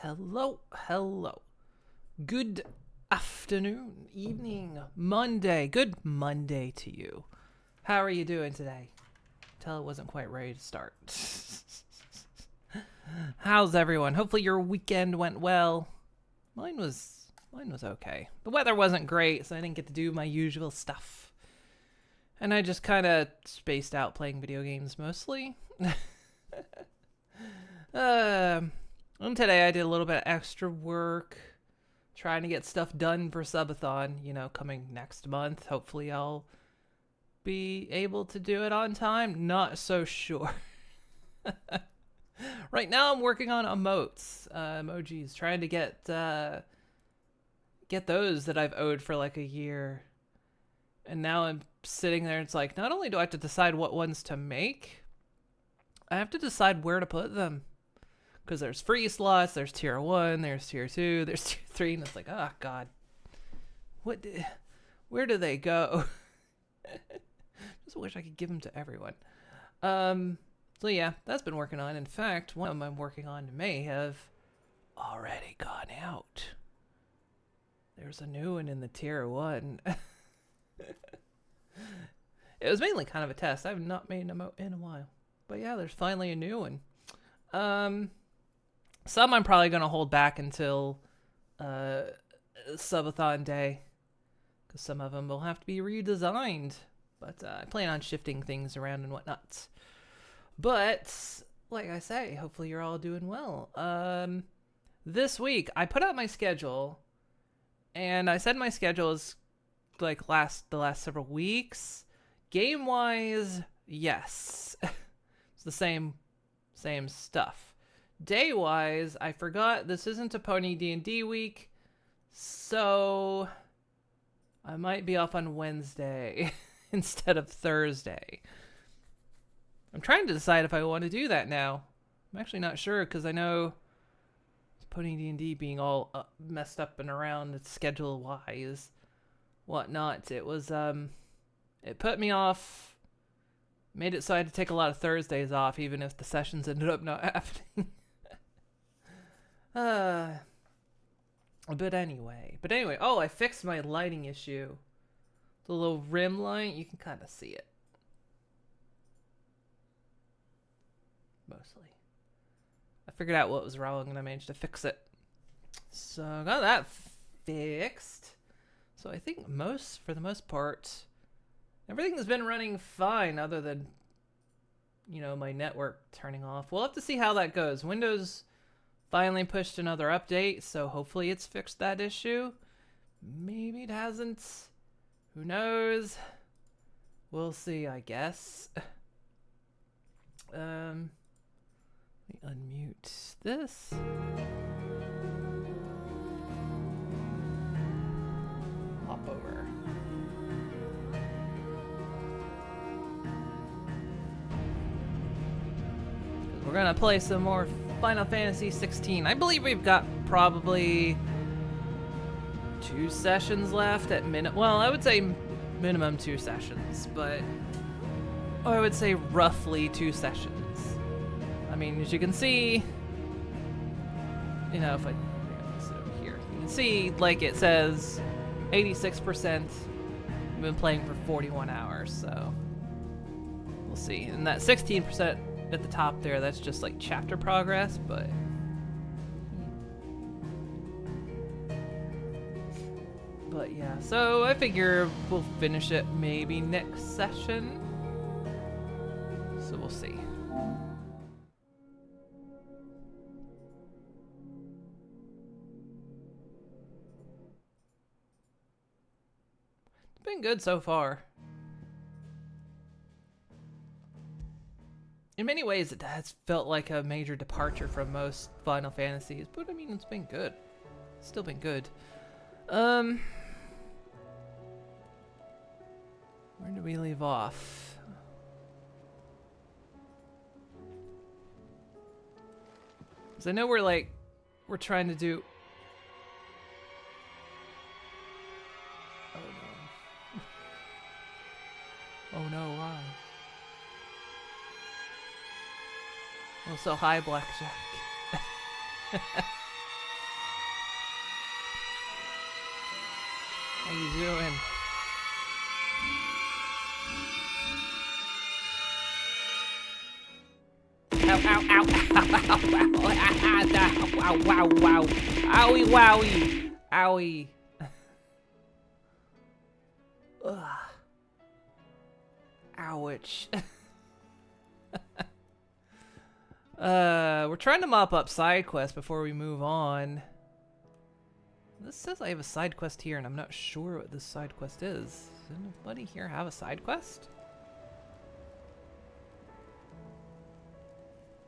Hello, hello. Good afternoon, evening, Monday. Good Monday to you. How are you doing today? Tell it wasn't quite ready to start. How's everyone? Hopefully your weekend went well. Mine was okay. The weather wasn't great, so I didn't get to do my usual stuff. And I just kind of spaced out playing video games mostly. And today I did a little bit of extra work trying to get stuff done for subathon, coming next month. Hopefully I'll be able to do it on time. Not so sure. Right now I'm working on emotes, emojis, trying to get those that I've owed for like a year. And now I'm sitting there, it's like, not only do I have to decide what ones to make, I have to decide where to put them. Because there's free slots, there's tier 1, there's tier 2, there's tier 3, and it's like, oh god. Where do they go? Just wish I could give them to everyone. So yeah, that's been working on. In fact, one of them I'm working on may have already gone out. There's a new one in the tier 1. It was mainly kind of a test. I've not made an emote in a while. But yeah, there's finally a new one. Some I'm probably going to hold back until subathon day, because some of them will have to be redesigned. But I plan on shifting things around and whatnot. But, like I say, hopefully you're all doing well. This week, I put out my schedule, and I said my schedule is like the last several weeks. Game-wise, yes. It's the same stuff. Day-wise, I forgot this isn't a Pony D&D week, so I might be off on Wednesday instead of Thursday. I'm trying to decide if I want to do that now. I'm actually not sure, because I know Pony D&D being all messed up and around schedule-wise, whatnot. It was, it put me off, made it so I had to take a lot of Thursdays off, even if the sessions ended up not happening. But anyway, oh, I fixed my lighting issue. The little rim light, you can kind of see it. Mostly. I figured out what was wrong and I managed to fix it. So I got that fixed. So I think for the most part, everything's been running fine other than, my network turning off. We'll have to see how that goes. Windows finally pushed another update, so hopefully it's fixed that issue. Maybe it hasn't. Who knows? We'll see, I guess. Let me unmute this. Hop over. We're gonna play some more Final Fantasy XVI. I believe we've got probably 2 sessions left at well, I would say minimum 2 sessions, but I would say roughly 2 sessions. I mean, as you can see, if I sit over here, you can see, like, it says 86%. I've been playing for 41 hours, so we'll see. And that 16% at the top there, that's just like chapter progress, but yeah, so I figure we'll finish it maybe next session, so we'll see. It's been good so far. In many ways, it has felt like a major departure from most Final Fantasies, but I mean, it's been good. It's still been good. Where did we leave off? Because I know we're trying to do... Oh no. Oh no, why? Oh, so hi, Blackjack. How you doing? Ow, ow, ow, ow, ow, ow, wow, wow. Owie, wowie. Owie. Ugh. Ouch. We're trying to mop up side quests before we move on. This says I have a side quest here, and I'm not sure what this side quest is. Does anybody here have a side quest?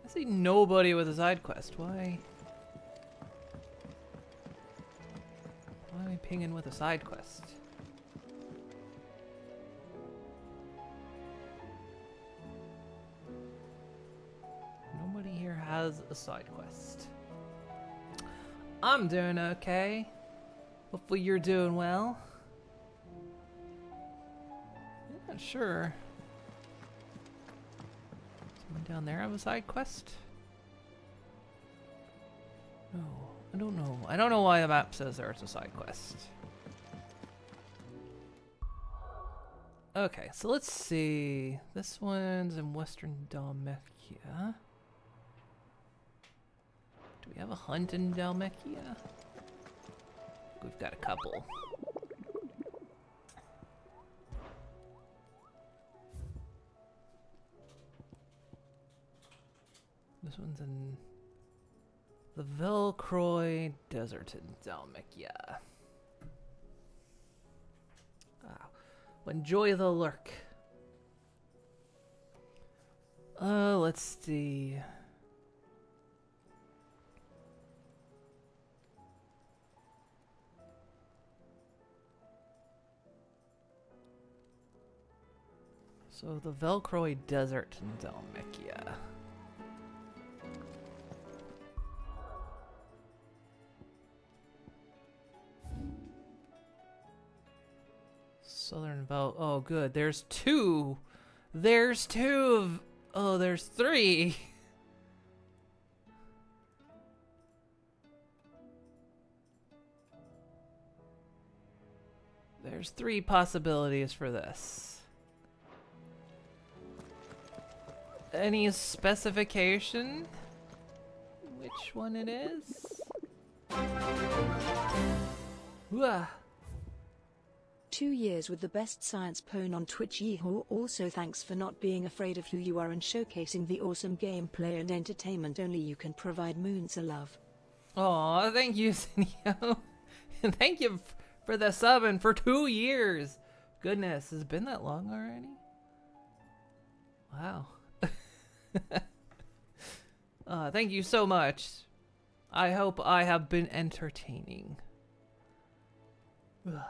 I see nobody with a side quest. Why? Why am I pinging with a side quest? Nobody here has a side quest. I'm doing okay. Hopefully you're doing well. I'm not sure. Someone down there have a side quest? No, I don't know. I don't know why the map says there's a side quest. Okay, so let's see. This one's in Western Dalmatia. Do we have a hunt in Dalmatia? We've got a couple. This one's in the Velcroy Desert in Dalmatia. Wow. Enjoy the lurk. Let's see. So the Velcroy Desert in Dalmatia. Southern Vel. Oh, good. There's two. There's two. Oh, there's three. There's three possibilities for this. Any specification? Which one it is? Wah. 2 years with the best science pwn on Twitch. Yeehaw. Also thanks for not being afraid of who you are and showcasing the awesome gameplay and entertainment only you can provide. Moons of love. Aw, thank you, Sinio. And thank you for the sub and for 2 years. Goodness, has it been that long already? Wow. Thank you so much. I hope I have been entertaining. I'm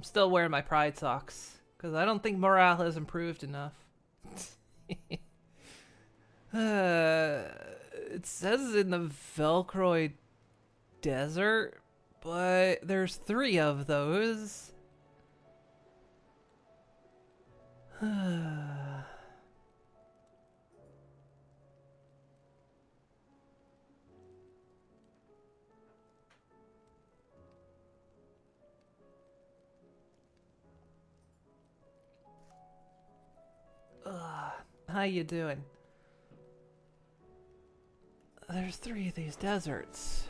still wearing my pride socks because I don't think morale has improved enough. It says in the Velcroy Desert, but there's 3 of those. How you doing? There's 3 of these deserts.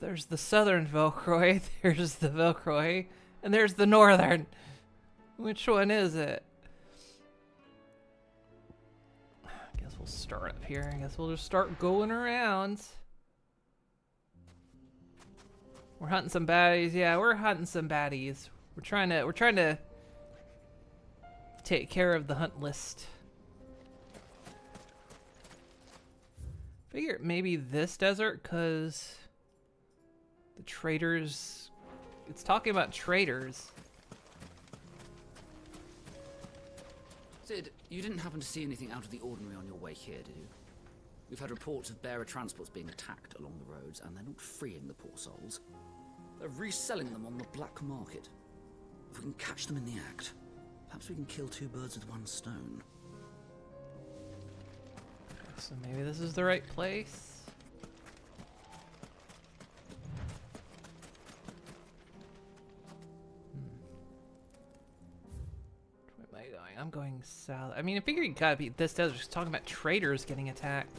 There's the southern Velcroy, there's the Velcroy, and there's the northern. Which one is it? I guess we'll start up here. I guess we'll just start going around. We're hunting some baddies. Yeah, we're hunting some baddies. We're trying to take care of the hunt list. Figure maybe this desert, cause the traders. It's talking about traders. Sid, you didn't happen to see anything out of the ordinary on your way here, did you? We've had reports of bearer transports being attacked along the roads, and they're not freeing the poor souls. They're reselling them on the black market. If we can catch them in the act, perhaps we can kill 2 birds with 1 stone. So maybe this is the right place. What am I going? I'm going south. I mean, I figure you gotta be this desert. Just talking about traders getting attacked.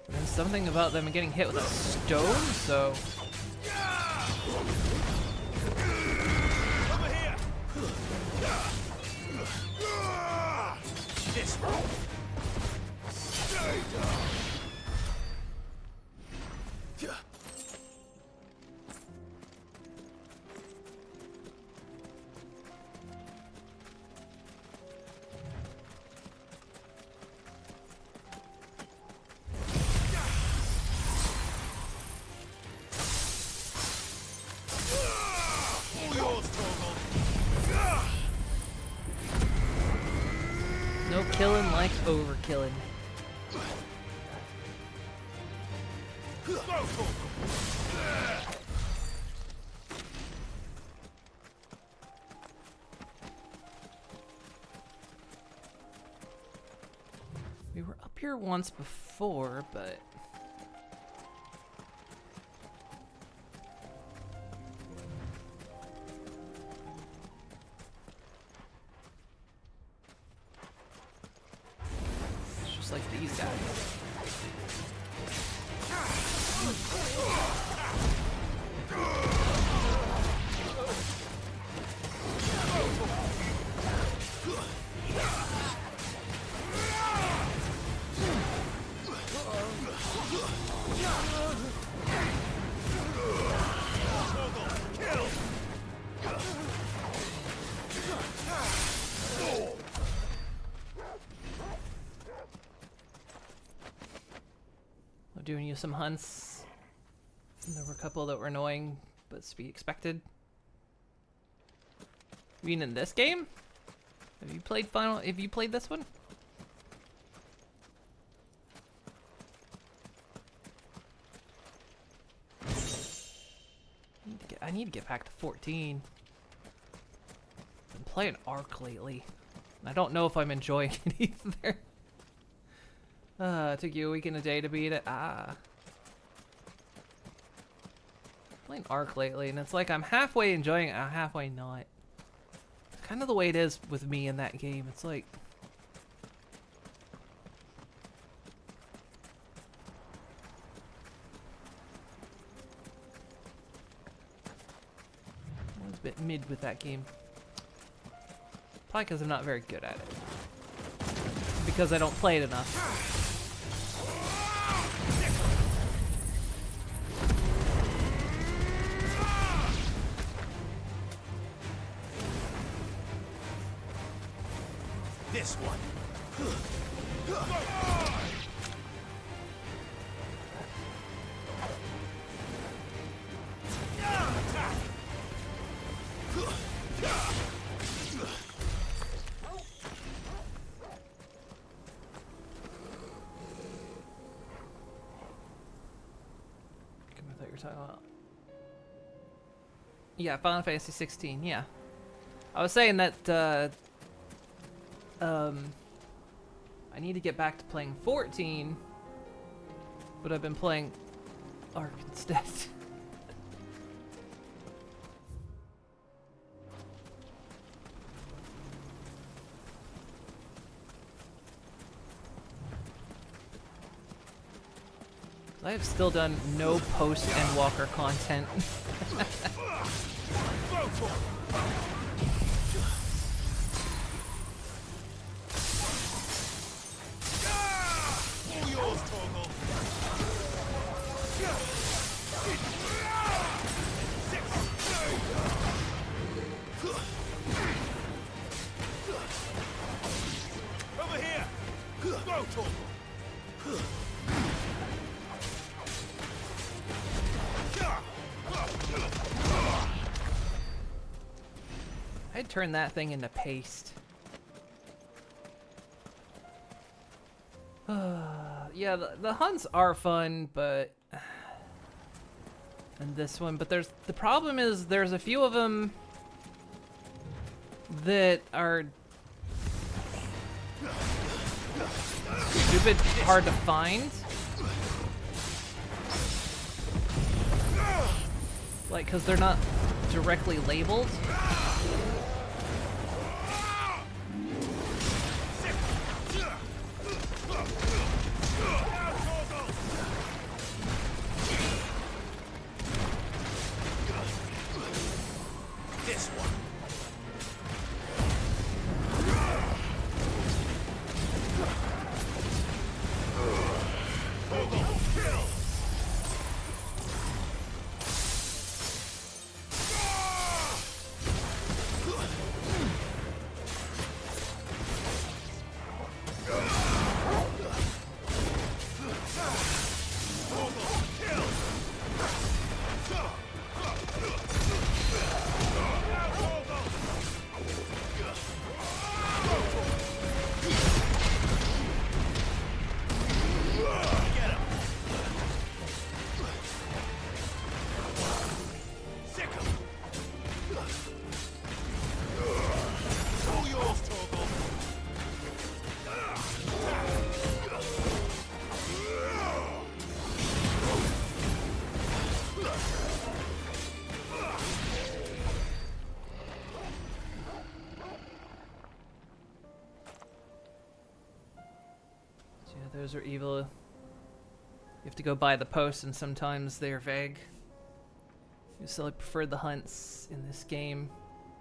There's something about them getting hit with a stone, so. Over here. This way. Stay down. No killing like overkilling. We were up here once before, but it's just like these guys. I'm doing you some hunts. There were a couple that were annoying, but to be expected. You mean in this game? Have you played Have you played this one? I need to get back to 14. Been playing Ark lately. I don't know if I'm enjoying it either. It took you a week and a day to beat it. Playing Ark lately, and it's like I'm halfway enjoying it, halfway not. It's kind of the way it is with me in that game. It's like I was a bit mid with that game. Probably because I'm not very good at it. Because I don't play it enough. This one. I thought you were talking about. Yeah, Final Fantasy 16. Yeah, I was saying that. I need to get back to playing 14, but I've been playing Ark instead. I have still done no post-Endwalker content. Over here. Go, Torgal. I'd turn that thing into paste. Yeah, the hunts are fun, but and this one, but the problem is there's a few of them that are stupid hard to find. Like, because they're not directly labeled. This one. Those are evil. You have to go by the post, and sometimes they're vague. You still preferred the hunts in this game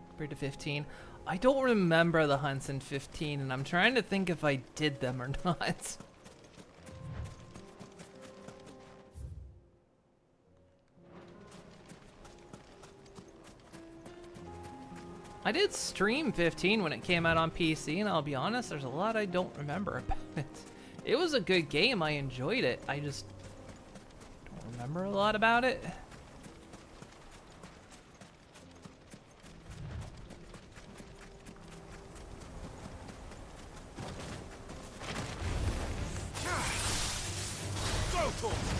compared to 15. I don't remember the hunts in 15, and I'm trying to think if I did them or not. I did stream 15 when it came out on PC, and I'll be honest, there's a lot I don't remember about it. It was a good game, I enjoyed it, I just don't remember a lot about it. Go for it.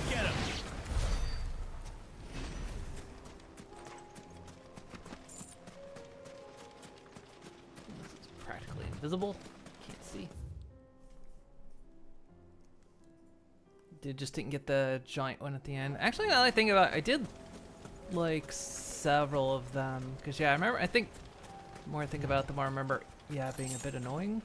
Get him. This is practically invisible. Can't see. Just didn't get the giant one at the end. Actually, now that I think about it, I did like several of them. Because, yeah, I remember, I think, the more I think about it, the more I remember, yeah, being a bit annoying.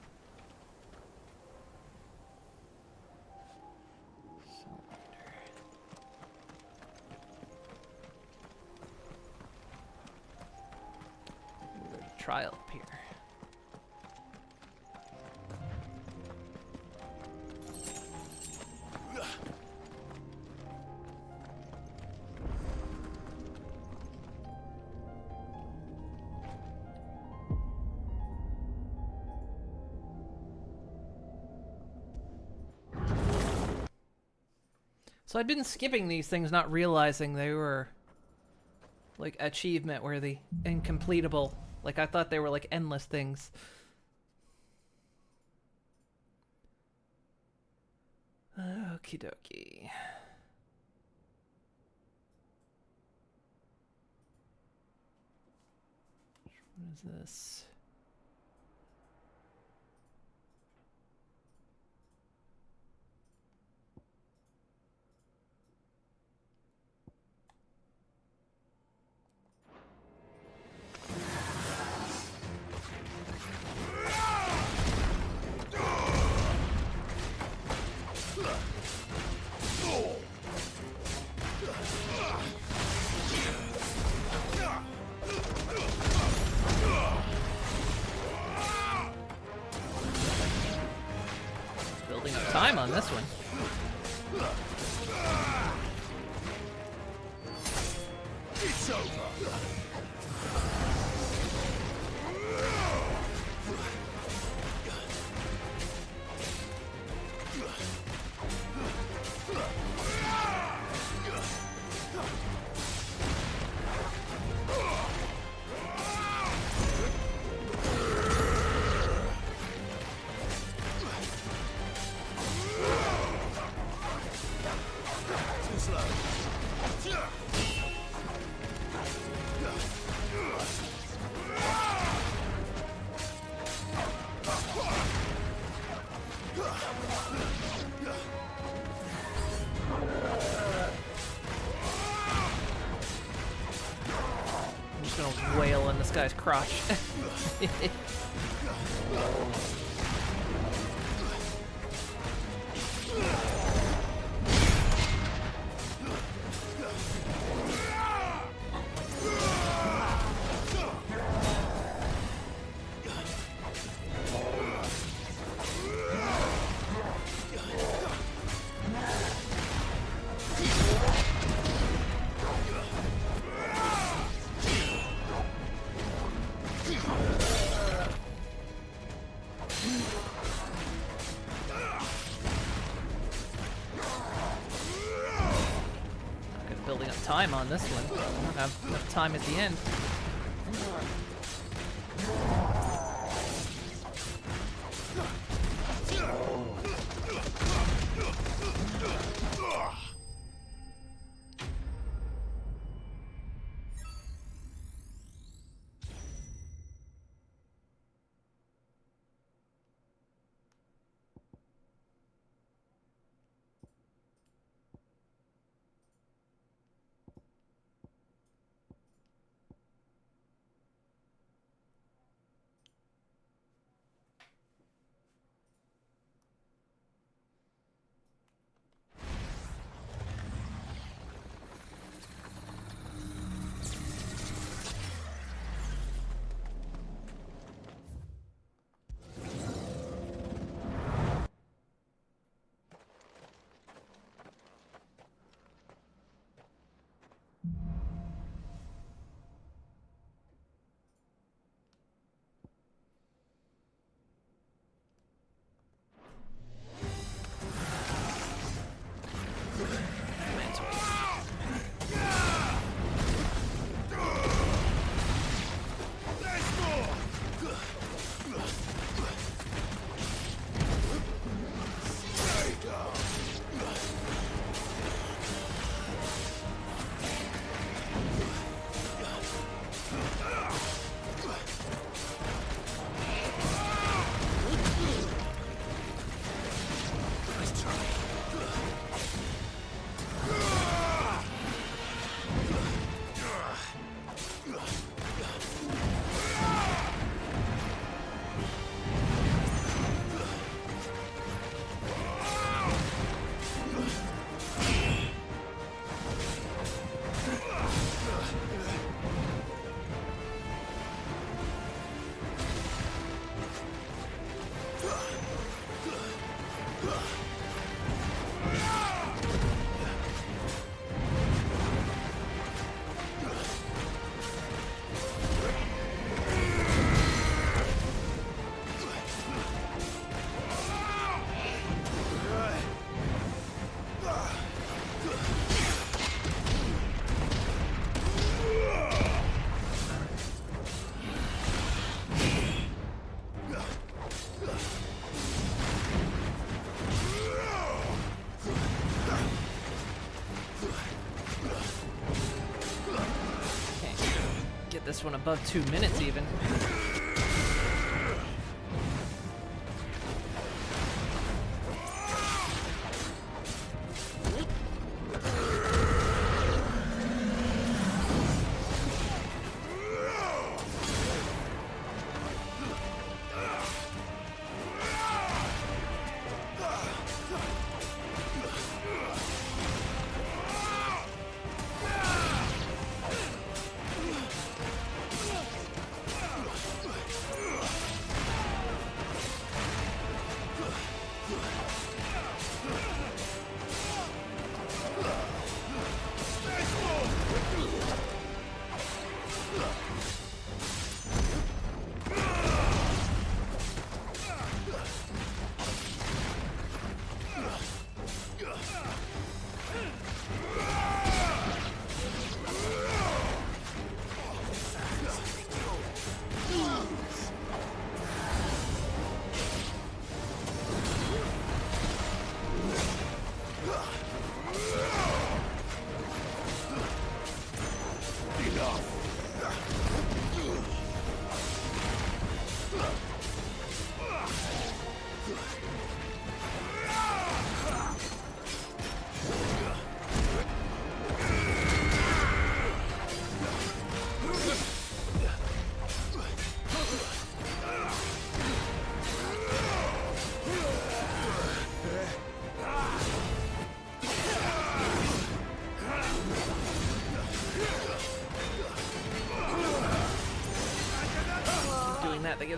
We're gonna try up here. So I'd been skipping these things, not realizing they were like achievement worthy, incompletable. Like I thought they were like endless things. Okie dokie. What is this? Building up time on this one. It's over. this guy's crotch. Building up time on this one. I don't have enough time at the end. This one above 2 minutes even.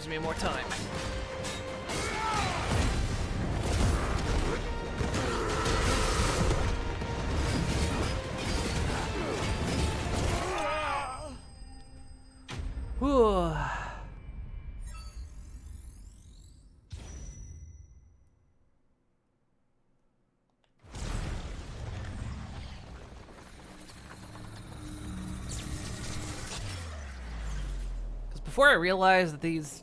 gives me more time. Whew. Before I realized that these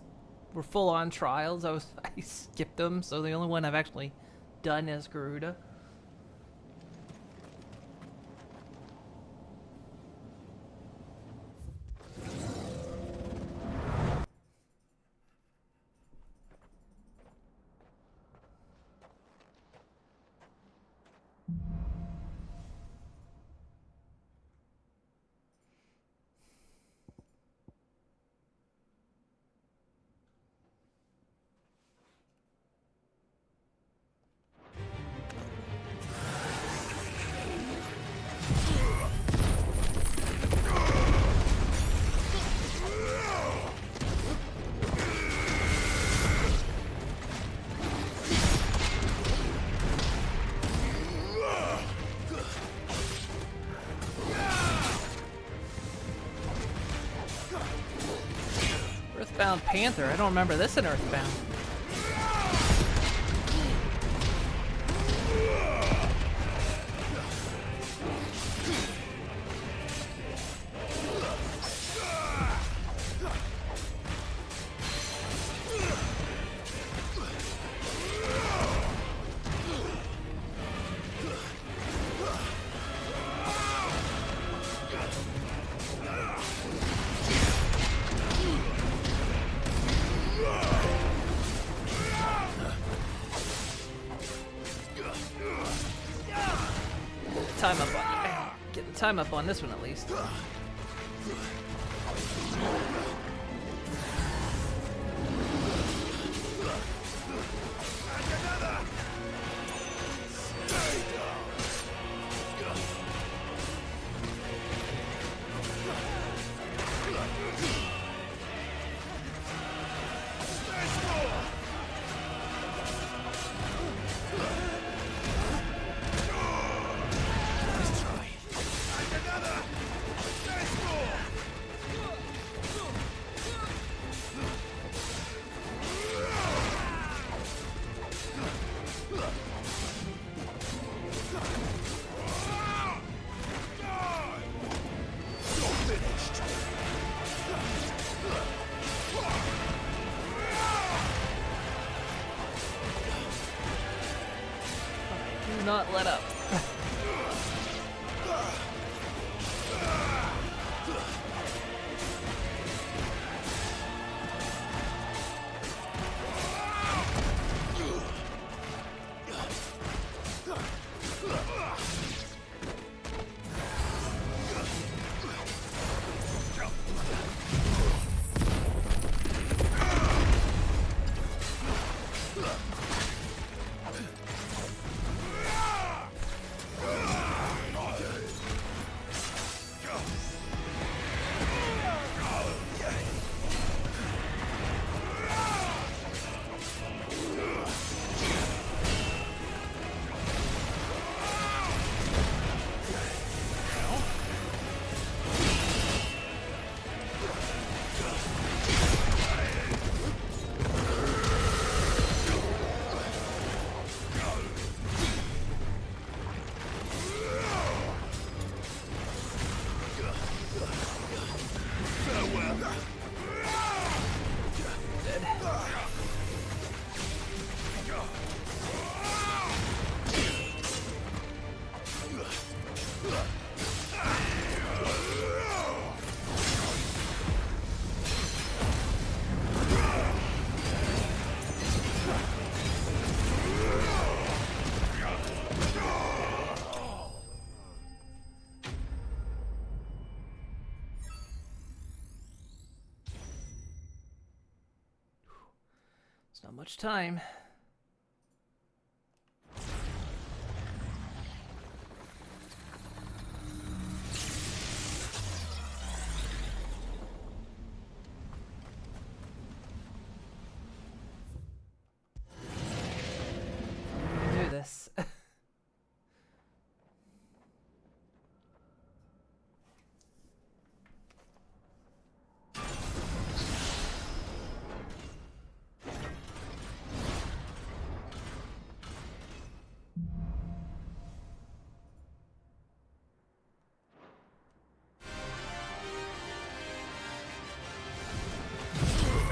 were full-on trials, I skipped them, so the only one I've actually done is Garuda. Earthbound Panther. I don't remember this in Earthbound. Time up on getting time up on this one at least. Do not let up. It's not much time.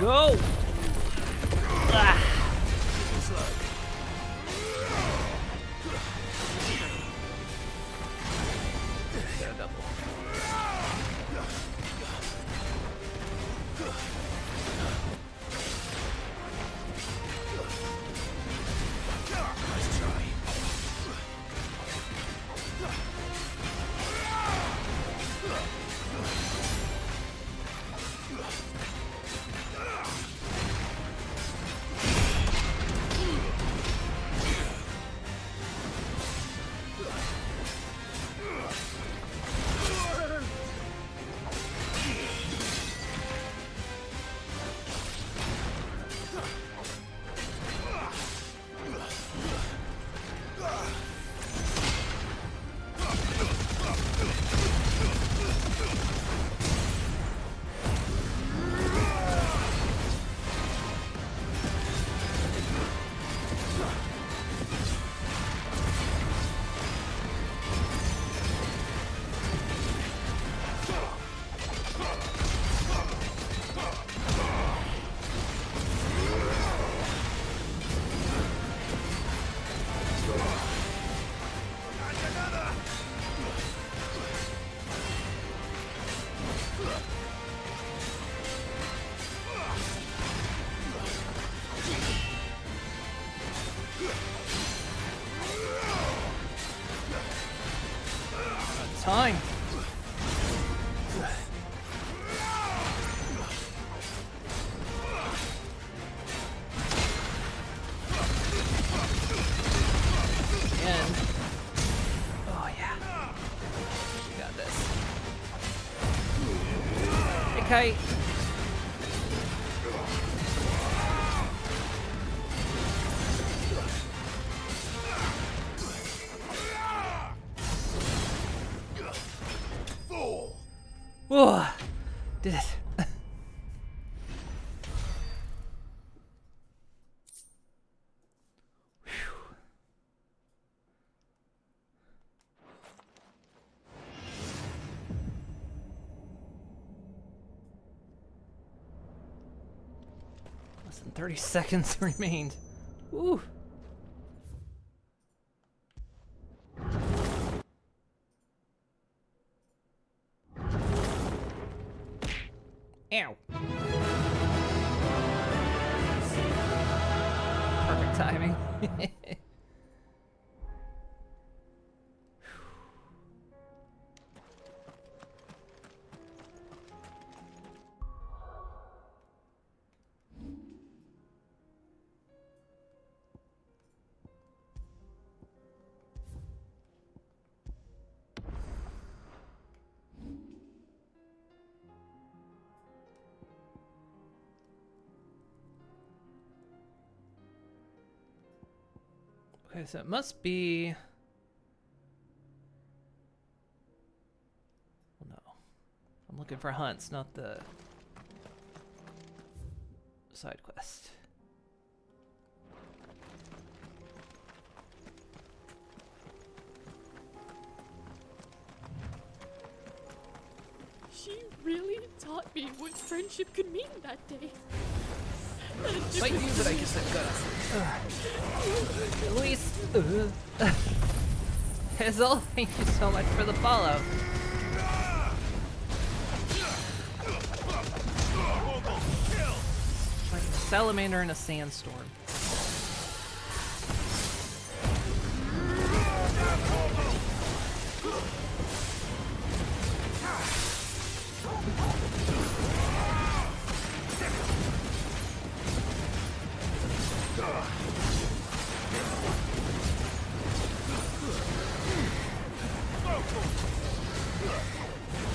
Go! Ah. Got a double. Nice try. Time. Again. Oh yeah. We got this. Hey, Kite. Whoa, did it. Less than 30 seconds remained. Woo. Ow. Perfect timing. Okay, so it must be... Well, no. I'm looking for hunts, not the side quest. She really taught me what friendship could mean that day. Fight you, but I guess I've got Luis. Hazel, thank you so much for the follow. Like a salamander in a sandstorm.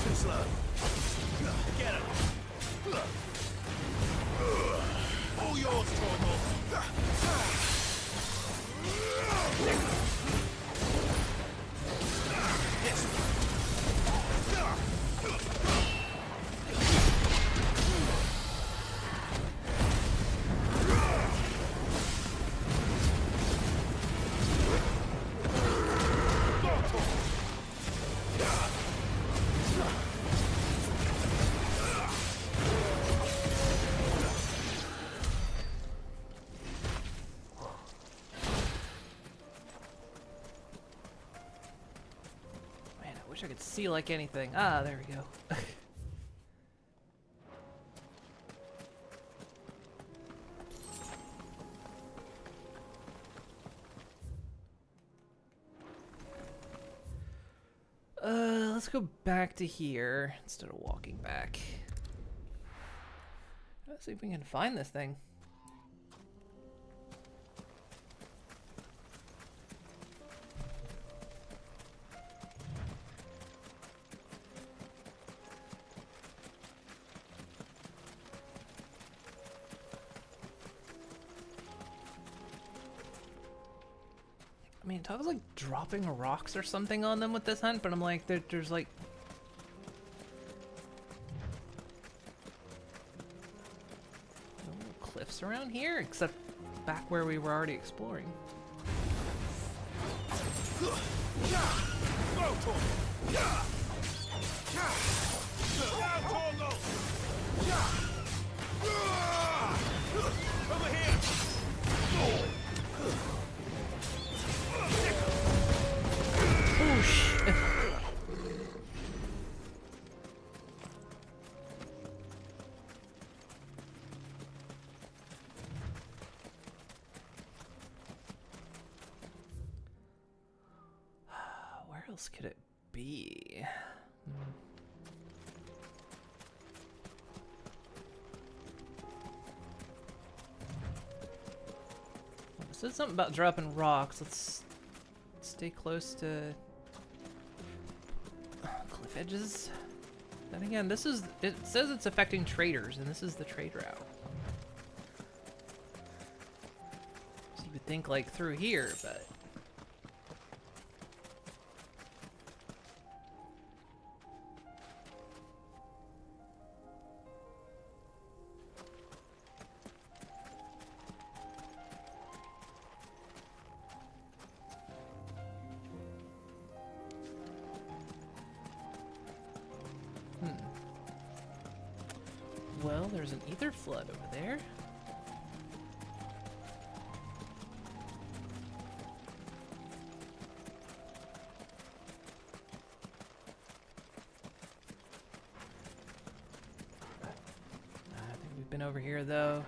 Too slow. Get him. All yours, Torgal. wish I could see like anything. Ah, there we go. Let's go back to here instead of walking back. Let's see if we can find this thing. I mean, talk like dropping rocks or something on them with this hunt, but I'm like, there's like... no little cliffs around here, except back where we were already exploring. Over here! Oh, shit. Where else could it be? Well, it said something about dropping rocks. Let's stay close to cliff edges. Then again, this is, it says it's affecting traders, and this is the trade route. So you would think like through here, but well, there's an ether flood over there. I think we've been over here though.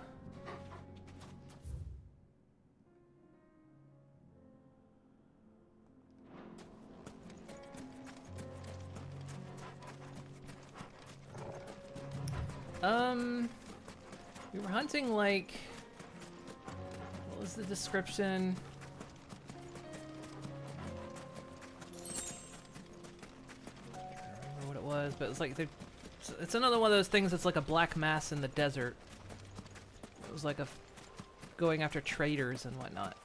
We were hunting like, what was the description? I don't remember what it was, but it's like, it's another one of those things that's like a black mass in the desert. It was like going after traders and whatnot.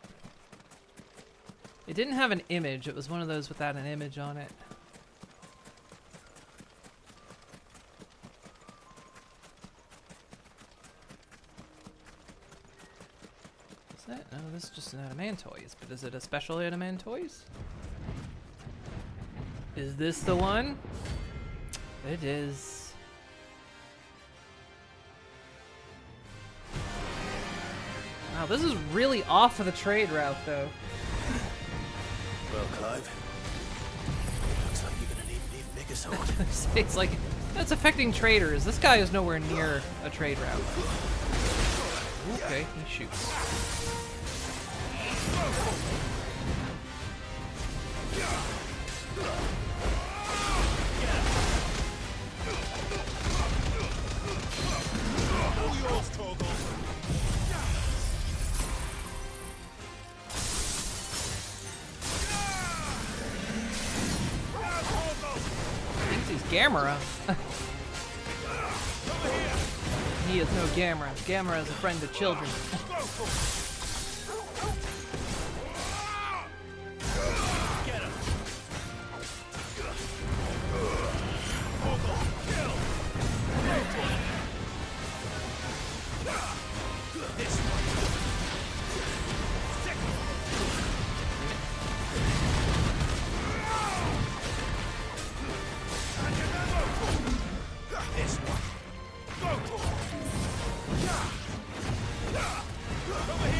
It didn't have an image, it was one of those without an image on it. No, this is just an adamantoise, but is it a special adamantoise? Is this the one? It is. Wow, this is really off of the trade route, though. Well, Clive, looks like you're gonna need an even bigger sword. It's like, that's affecting traders. This guy is nowhere near a trade route. Okay, he shoots. All yours, Torgal. Thinks he's Gamera. He is no Gamera. Gamera is a friend of children. Over here!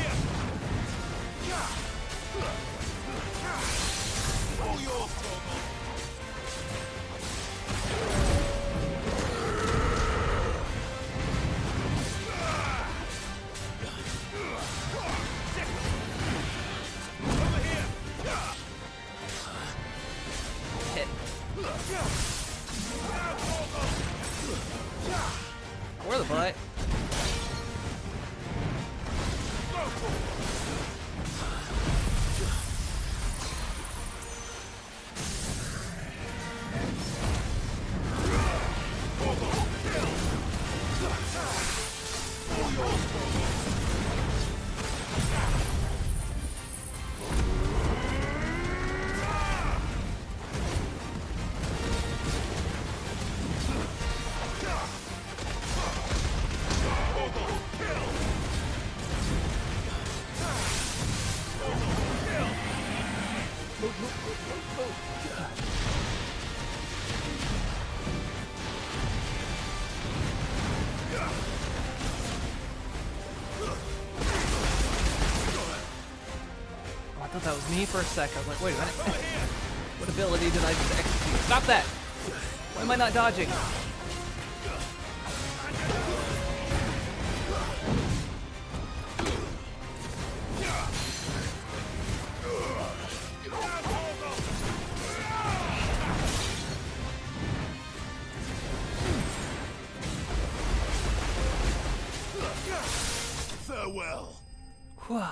Oh, I thought that was me for a sec. I was like, wait a minute. What ability did I just execute? Stop that! Why am I not dodging? Farewell. Whew.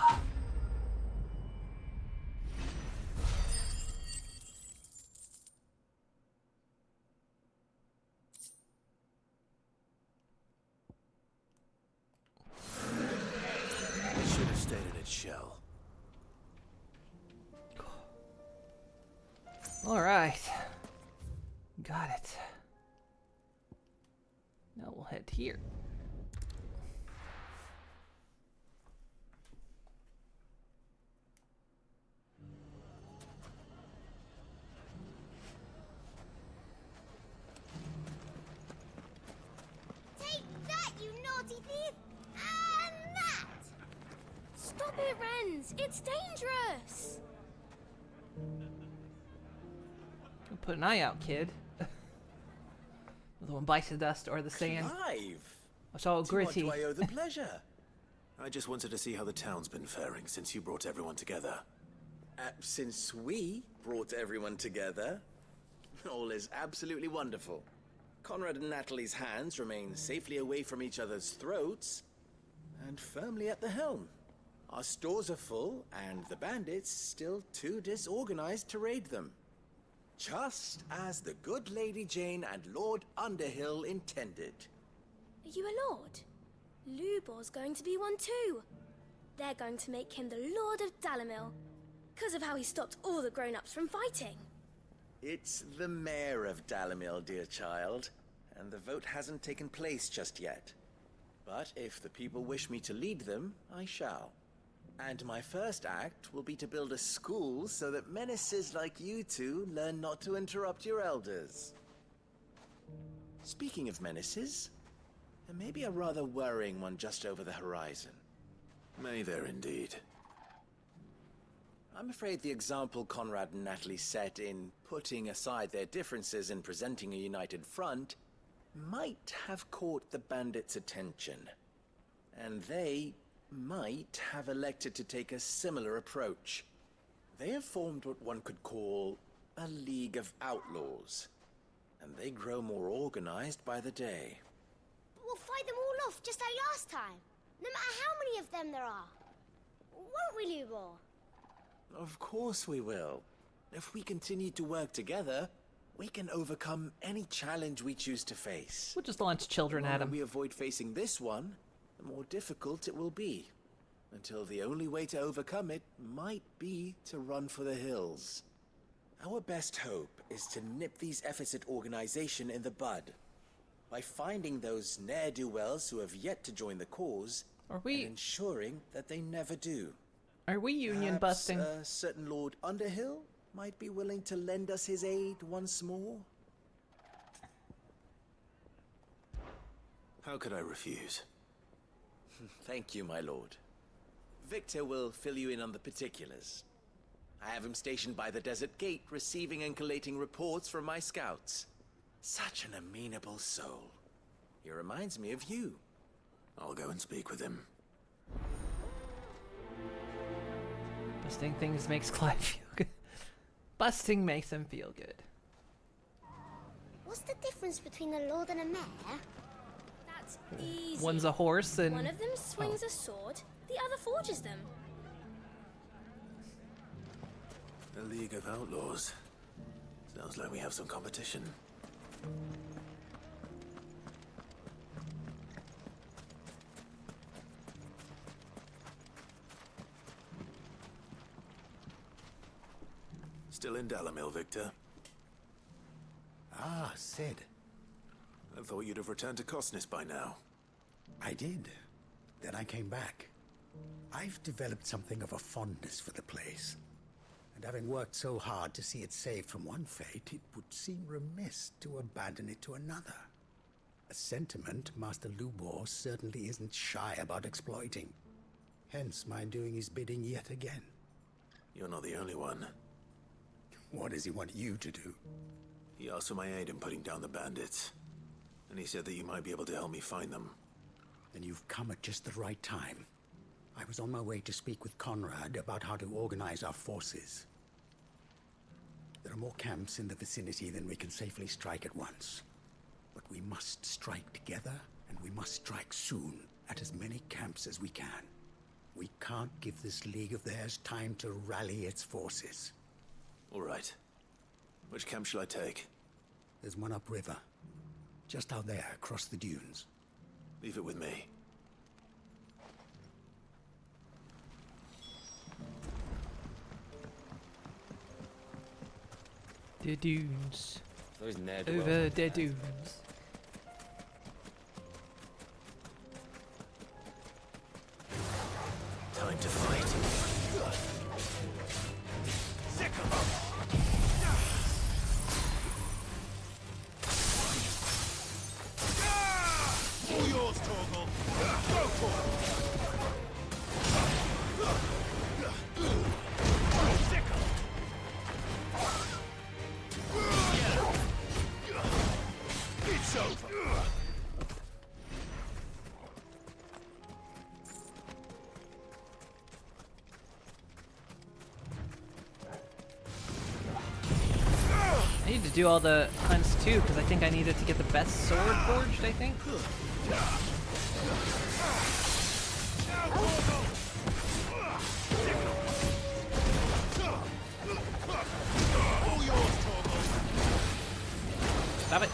Should have stayed in its shell. All right. Got it. Now we'll head here. Take that, you naughty thief! And that! Stop it, Renz! It's dangerous! Put an eye out, kid. The one bites the dust or the sand. Clive! It's all To what gritty. do I owe the pleasure? I just wanted to see how the town's been faring since you brought everyone together. Since we brought everyone together, all is absolutely wonderful. Conrad and Natalie's hands remain safely away from each other's throats and firmly at the helm. Our stores are full, and the bandits still too disorganized to raid them. Just as the good Lady Jane and Lord Underhill intended. Are you a lord? Lubor's going to be one too. They're going to make him the Lord of Dalamil, because of how he stopped all the grown-ups from fighting. It's the mayor of Dalamil, dear child, and the vote hasn't taken place just yet. But if the people wish me to lead them, I shall. And my first act will be to build a school so that menaces like you two learn not to interrupt your elders. Speaking of menaces, there may be a rather worrying one just over the horizon. May there indeed. I'm afraid the example Conrad and Natalie set in putting aside their differences and presenting a united front might have caught the bandits' attention. And they might have elected to take a similar approach. They have formed what one could call a League of Outlaws, and they grow more organized by the day. But we'll fight them all off just like last time, no matter how many of them there are. Won't we, Lubor? Of course we will. If we continue to work together, we can overcome any challenge we choose to face. We'll just launch children The at longer him. we avoid facing this one, the more difficult it will be. Until the only way to overcome it might be to run for the hills. Our best hope is to nip these efforts at organization in the bud. By finding those ne'er-do-wells who have yet to join the cause, Are we- and ensuring that they never do. Are we union Perhaps busting? a certain Lord Underhill might be willing to lend us his aid once more. How could I refuse? Thank you, my lord. Victor will fill you in on the particulars. I have him stationed by the desert gate, receiving and collating reports from my scouts. Such an amenable soul. He reminds me of you. I'll go and speak with him. Busting things makes Clive feel good. Busting makes him feel good. What's the difference between a lord and a mayor? That's easy. One's a horse and... One of them swings a sword, the other forges them. The League of Outlaws. Sounds like we have some competition. Still in Dalamil, Victor? Ah, Sid. I thought you'd have returned to Cosnis by now. I did. Then I came back. I've developed something of a fondness for the place. And having worked so hard to see it saved from one fate, it would seem remiss to abandon it to another. A sentiment Master Lubor certainly isn't shy about exploiting. Hence my doing his bidding yet again. You're not the only one. What does he want you to do? He asked for my aid in putting down the bandits. And he said that you might be able to help me find them. Then you've come at just the right time. I was on my way to speak with Conrad about how to organize our forces. There are more camps in the vicinity than we can safely strike at once. But we must strike together, and we must strike soon at as many camps as we can. We can't give this league of theirs time to rally its forces. All right. Which camp shall I take? There's one upriver. Just out there, across the dunes. Leave it with me. The dunes. Those Ned Over the dunes. Time to fight. All yours, Torgal. Go for it. Sickle. It's over. I need to do all the hunts too, because I think I needed to get the best sword forged, I think. All yours, Torgal. Stop it.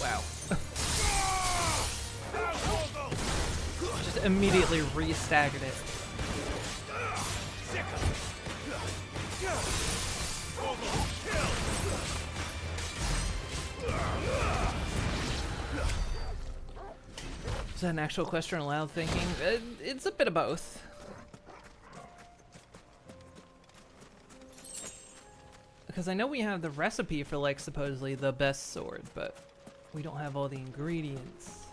Wow. Just immediately re-staggered it. Is that an actual question or loud thinking? It's a bit of both. Because I know we have the recipe for, like, supposedly the best sword, but we don't have all the ingredients.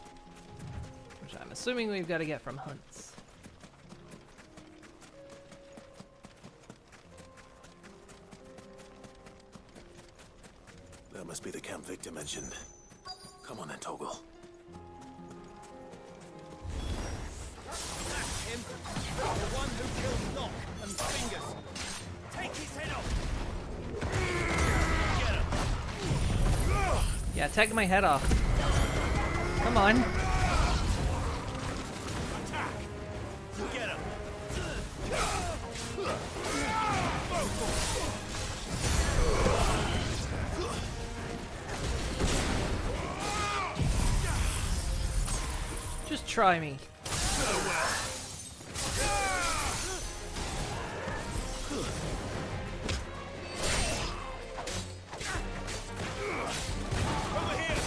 Which I'm assuming we've got to get from hunts. That must be the camp Victor mentioned. Come on then, Torgal. Him. The one who killed Nock and Fingers. Take his head off. Get him. Yeah, take my head off. Come on. Attack. Get him. Just try me. Over here.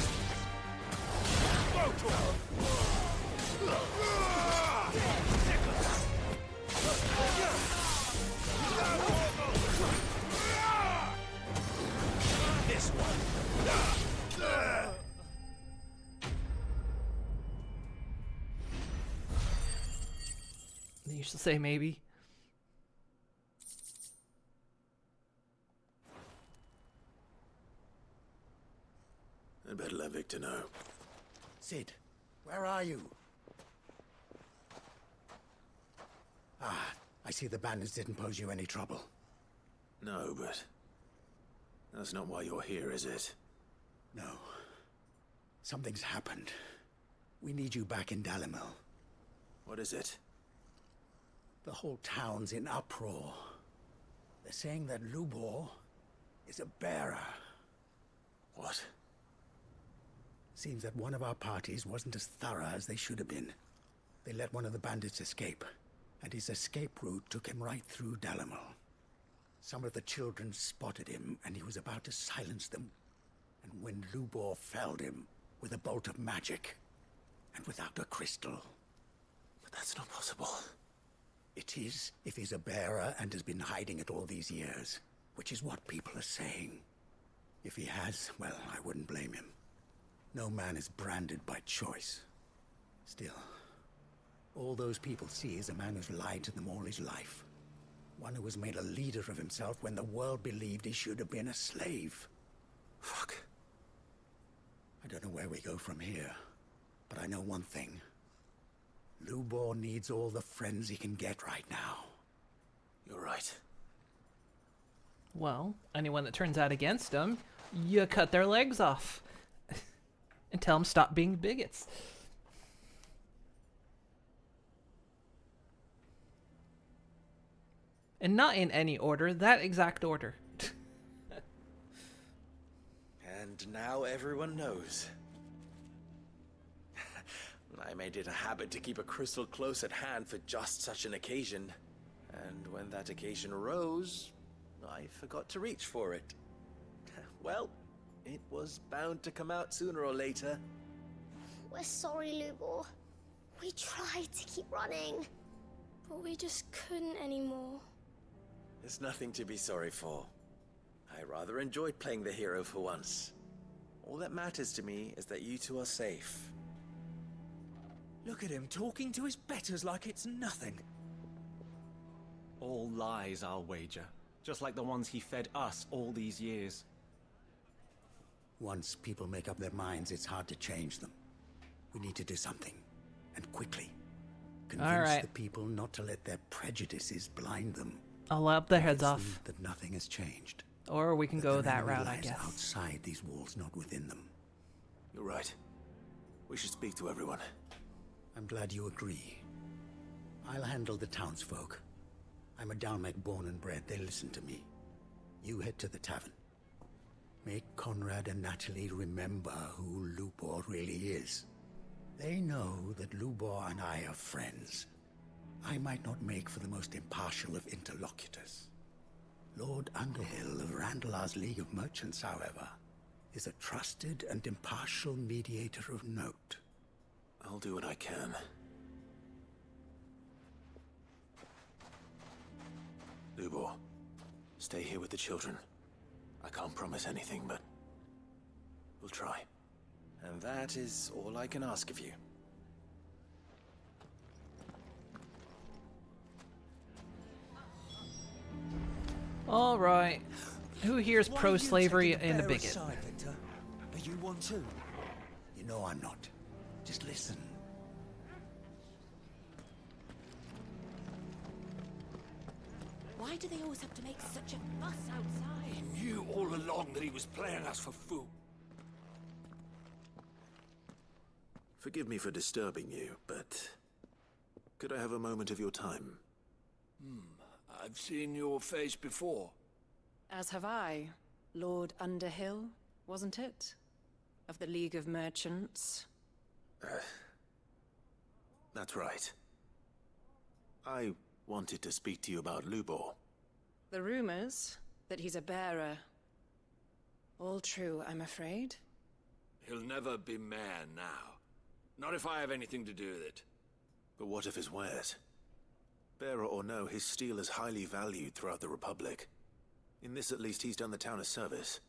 This one. They used to say maybe. I'd better let Victor know. Sid, where are you? Ah, I see the bandits didn't pose you any trouble. No, but that's not why you're here, is it? No. Something's happened. We need you back in Dalimil. What is it? The whole town's in uproar. They're saying that Lubor is a bearer. What? Seems that one of our parties wasn't as thorough as they should have been. They let one of the bandits escape, and his escape route took him right through Dalamil. Some of the children spotted him, and he was about to silence them. And when Lubor felled him with a bolt of magic, and without a crystal. But that's not possible. It is, if he's a bearer and has been hiding it all these years, which is what people are saying. If he has, well, I wouldn't blame him. No man is branded by choice. Still, all those people see is a man who's lied to them all his life. One who was made a leader of himself when the world believed he should have been a slave. Fuck. I don't know where we go from here, but I know one thing. Lubor needs all the friends he can get right now. You're right. Well, anyone that turns out against him, you cut their legs off. And tell them stop being bigots. And not in any order, that exact order. And now everyone knows. I made it a habit to keep a crystal close at hand for just such an occasion. And when that occasion arose, I forgot to reach for it. Well, it was bound to come out sooner or later. We're sorry, Lubor. We tried to keep running. But we just couldn't anymore. There's nothing to be sorry for. I rather enjoyed playing the hero for once. All that matters to me is that you two are safe. Look at him talking to his betters like it's nothing. All lies, I'll wager. Just like the ones he fed us all these years. Once people make up their minds, it's hard to change them. We need to do something, and quickly. Convince the people not to let their prejudices blind them. I'll lop their heads Convince off. them that nothing has changed. Or we can go their that enemy route, I lies guess. outside these walls, not within them. You're right. We should speak to everyone. I'm glad you agree. I'll handle the townsfolk. I'm a Dalmec born and bred. They listen to me. You head to the tavern. Make Conrad and Natalie remember who Lubor really is. They know that Lubor and I are friends. I might not make for the most impartial of interlocutors. Lord Underhill of Randalar's League of Merchants, however, is a trusted and impartial mediator of note. I'll do what I can. Lubor, stay here with the children. I can't promise anything, but we'll try. And that is all I can ask of you. All right. Who here's Why are you pro-slavery taking the and a bearer's bigot? side, Victor? Are you one too? You know I'm not. Just listen. Why do they always have to make such a fuss outside? He knew all along that he was playing us for fool. Forgive me for disturbing you, but could I have a moment of your time? I've seen your face before. As have I. Lord Underhill, wasn't it? Of the League of Merchants. That's right. I wanted to speak to you about Lubor. The rumors that he's a bearer. All true, I'm afraid. He'll never be mayor now. Not if I have anything to do with it. But what of his wares? Bearer or no, his steel is highly valued throughout the Republic. In this, at least, he's done the town a service.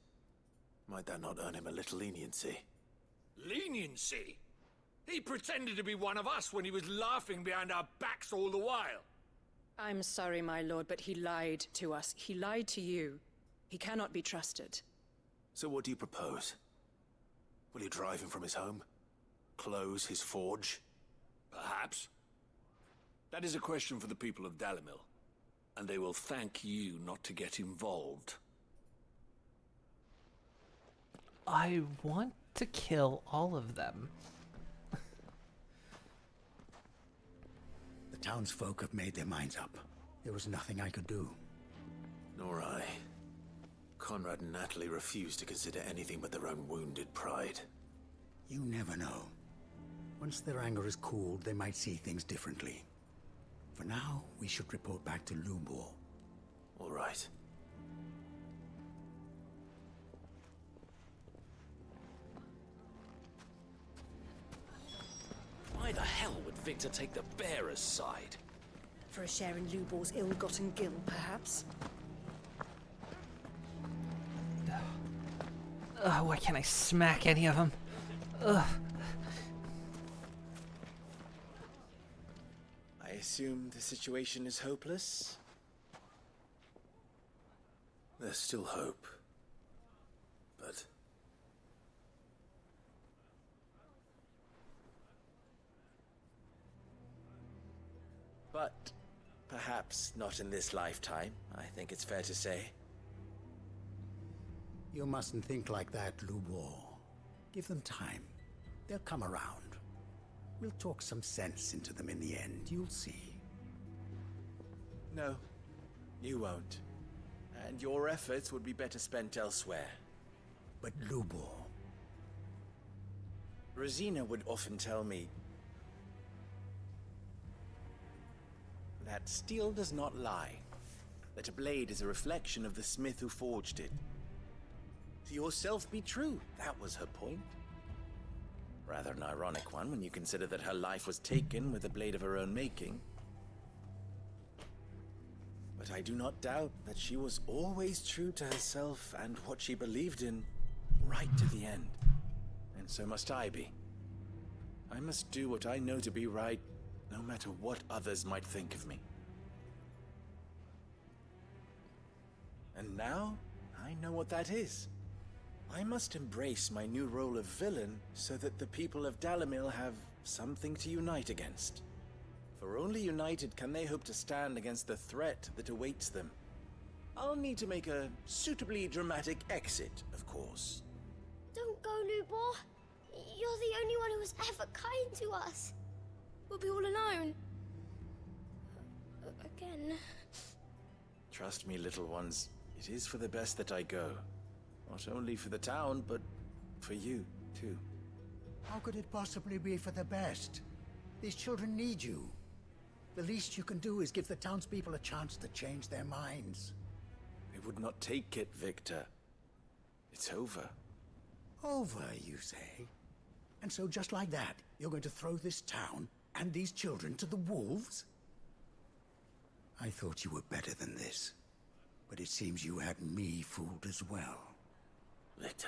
Might that not earn him a little leniency? Leniency? He pretended to be one of us when he was laughing behind our backs all the while. I'm sorry, my lord, but he lied to us. He lied to you. He cannot be trusted. So what do you propose? Will you drive him from his home? Close his forge? Perhaps. That is a question for the people of Dalamil. And they will thank you not to get involved. I want to kill all of them. The townsfolk have made their minds up. There was nothing I could do. Nor I. Conrad and Natalie refused to consider anything but their own wounded pride. You never know. Once their anger is cooled, they might see things differently. For now, we should report back to Lubor. All right. Why the hell would Victor take the bearer's side? For a share in Lubor's ill-gotten gil, perhaps? Ugh, why can't I smack any of them? Ugh. I assume the situation is hopeless? There's still hope. But... But perhaps not in this lifetime, I think it's fair to say. You mustn't think like that, Lubor. Give them time. They'll come around. We'll talk some sense into them in the end, you'll see. No, you won't. And your efforts would be better spent elsewhere. But Lubor... Rosina would often tell me that steel does not lie, that a blade is a reflection of the smith who forged it. To yourself be true, that was her point. Rather an ironic one when you consider that her life was taken with a blade of her own making. But I do not doubt that she was always true to herself and what she believed in, right to the end. And so must I be. I must do what I know to be right, no matter what others might think of me. And now, I know what that is. I must embrace my new role of villain so that the people of Dalimil have something to unite against. For only united can they hope to stand against the threat that awaits them. I'll need to make a suitably dramatic exit, of course. Don't go, Lubor. You're the only one who was ever kind to us. We'll be all alone. Again. Trust me, little ones. It is for the best that I go. Not only for the town, but for you, too. How could it possibly be for the best? These children need you. The least you can do is give the townspeople a chance to change their minds. I would not take it, Victor. It's over. Over, you say? And so just like that, you're going to throw this town and these children to the wolves? I thought you were better than this. But it seems you had me fooled as well. Victor...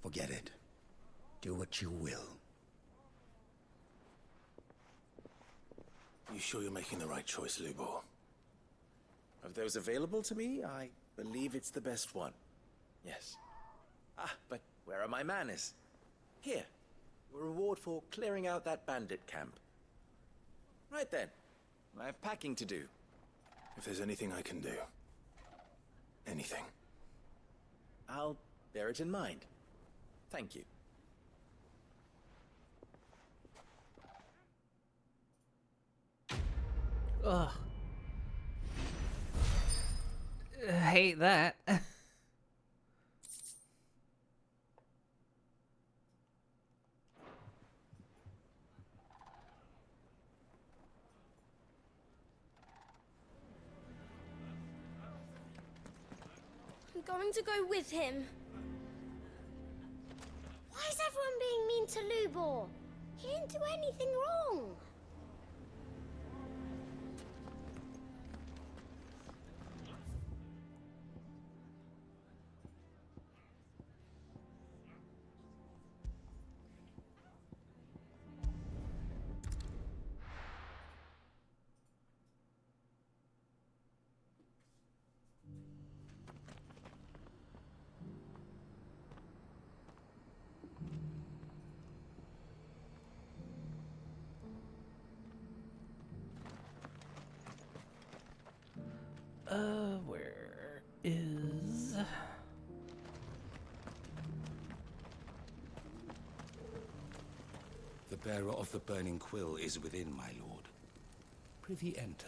Forget it. Do what you will. You sure you're making the right choice, Lubor? Of those available to me, I believe it's the best one. Yes. Ah, but where are my manners? Here. Your reward for clearing out that bandit camp. Right then. I have packing to do. If there's anything I can do... anything... I'll bear it in mind. Thank you. Ugh. Hate that. I'm going to go with him. Why is everyone being mean to Lubor? He didn't do anything wrong. Where is... The bearer of the burning quill is within, my lord. Prithee enter.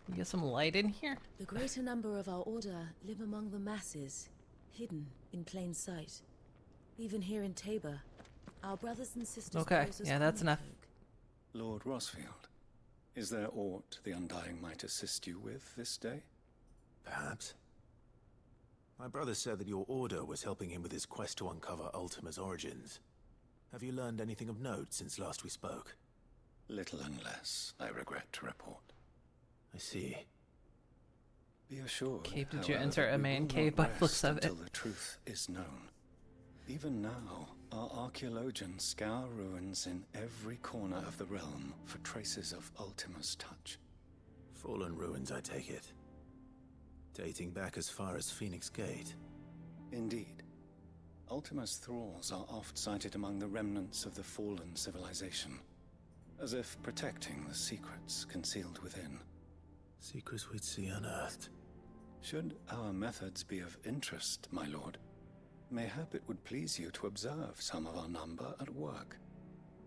We get some light in here? The greater number of our order live among the masses, hidden in plain sight. Even here in Tabor, our brothers and sisters. Okay, yeah, that's enough. Lord Rosfield, is there aught the Undying might assist you with this day? Perhaps. My brother said that your order was helping him with his quest to uncover Ultima's origins. Have you learned anything of note since last we spoke? Little unless, I regret to report. I see. Be assured, Cave, did you however, enter a we man will cave not by the looks rest of it? until the truth is known. Even now, our archaeologians scour ruins in every corner of the realm for traces of Ultima's touch. Fallen ruins, I take it. Dating back as far as Phoenix Gate. Indeed. Ultima's thralls are oft sighted among the remnants of the fallen civilization, as if protecting the secrets concealed within. Secrets we'd see unearthed. Should our methods be of interest, my lord, mayhap it would please you to observe some of our number at work.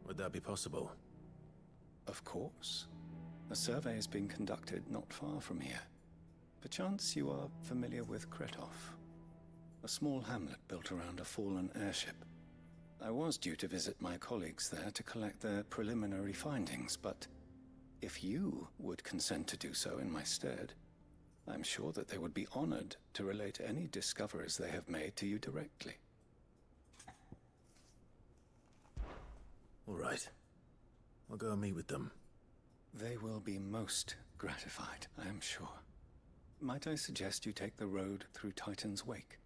Would that be possible? Of course. A survey is being conducted not far from here. Perchance you are familiar with Kretov, a small hamlet built around a fallen airship. I was due to visit my colleagues there to collect their preliminary findings, but if you would consent to do so in my stead, I'm sure that they would be honored to relate any discoveries they have made to you directly. All right. I'll go and meet with them. They will be most gratified, I am sure. Might I suggest you take the road through Titan's Wake?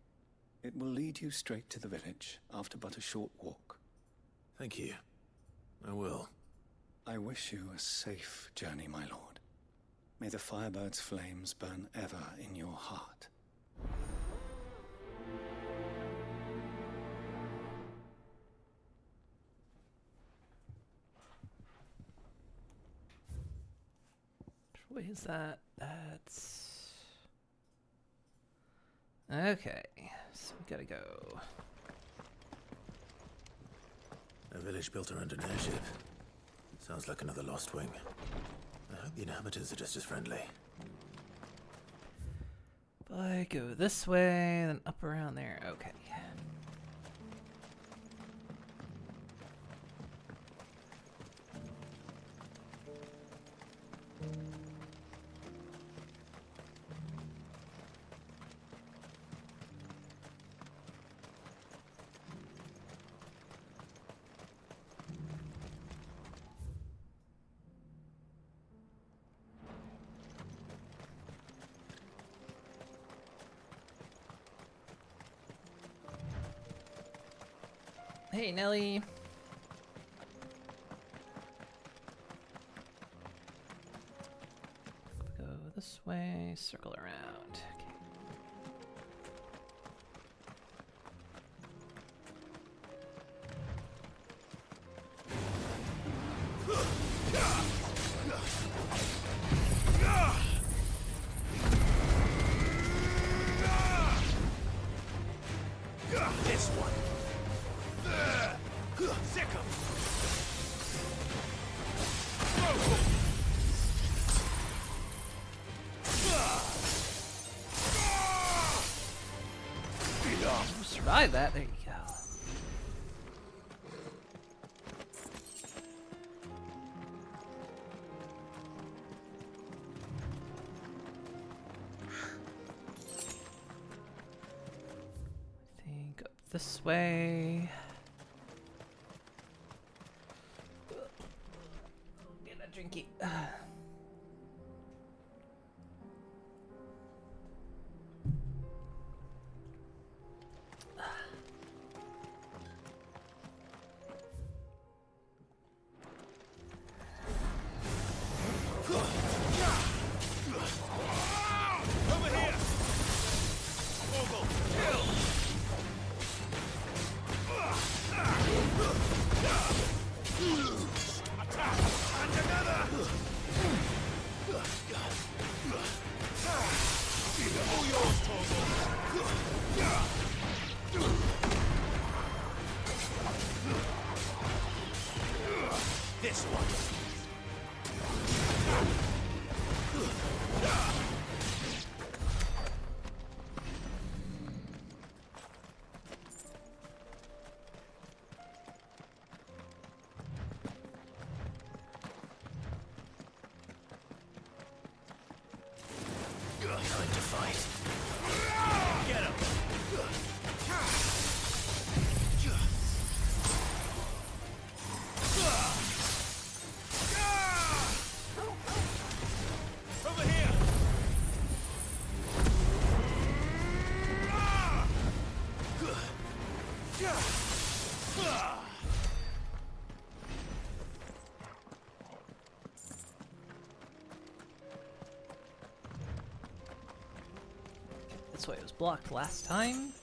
It will lead you straight to the village after but a short walk. Thank you. I will. I wish you a safe journey, my lord. May the Firebird's flames burn ever in your heart. What is that? That's... Okay, so we gotta go. A village built around an airship. Sounds like another Lost Wing. I hope the inhabitants are just as friendly. If I go this way, then up around there. Okay. Hey, Nelly. Go this way, circle around. Okay. This one. Sick of. Survive that. There you go. I think up this way. Get a drinky. All yours, Torgal. This one. Time to fight. Get him. Over here. That's why it was blocked last time.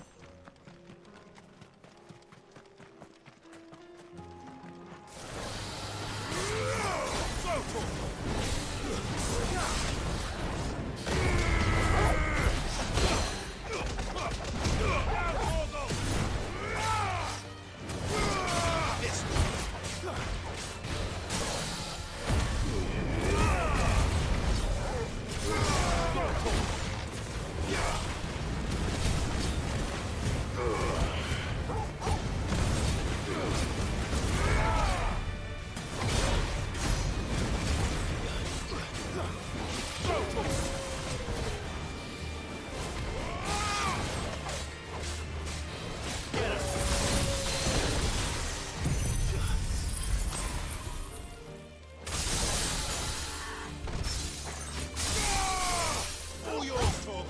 All yours, Torgal.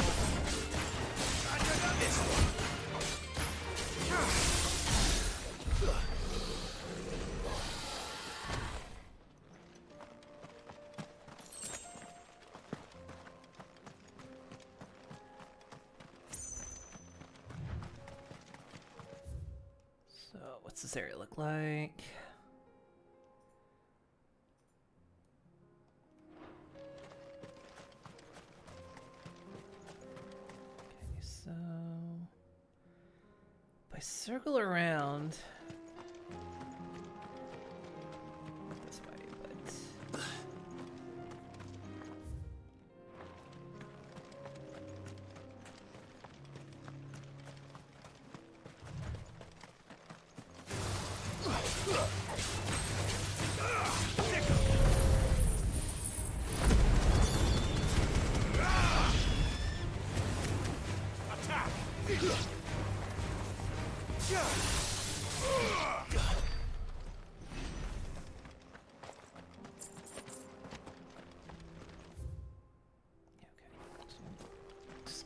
This So, what's this area look like? Okay, so if I circle around this way, but attack.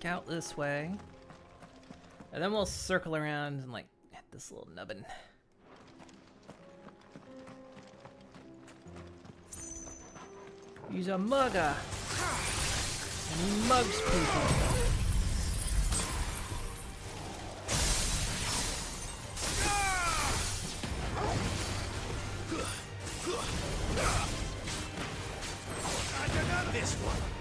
scout this way. And then we'll circle around and like hit this little nubbin. He's a mugger. And he mugs people. This one.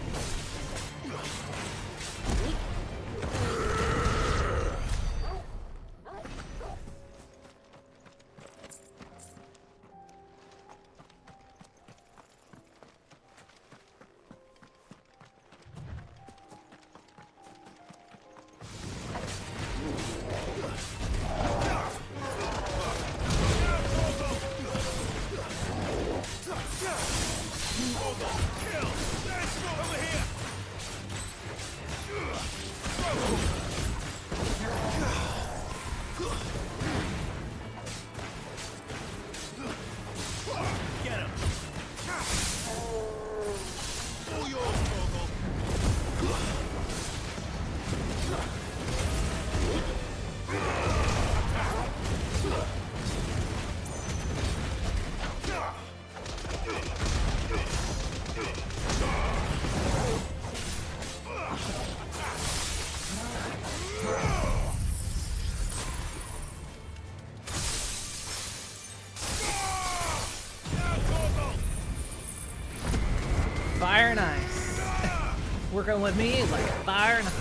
working with me like fire and ice.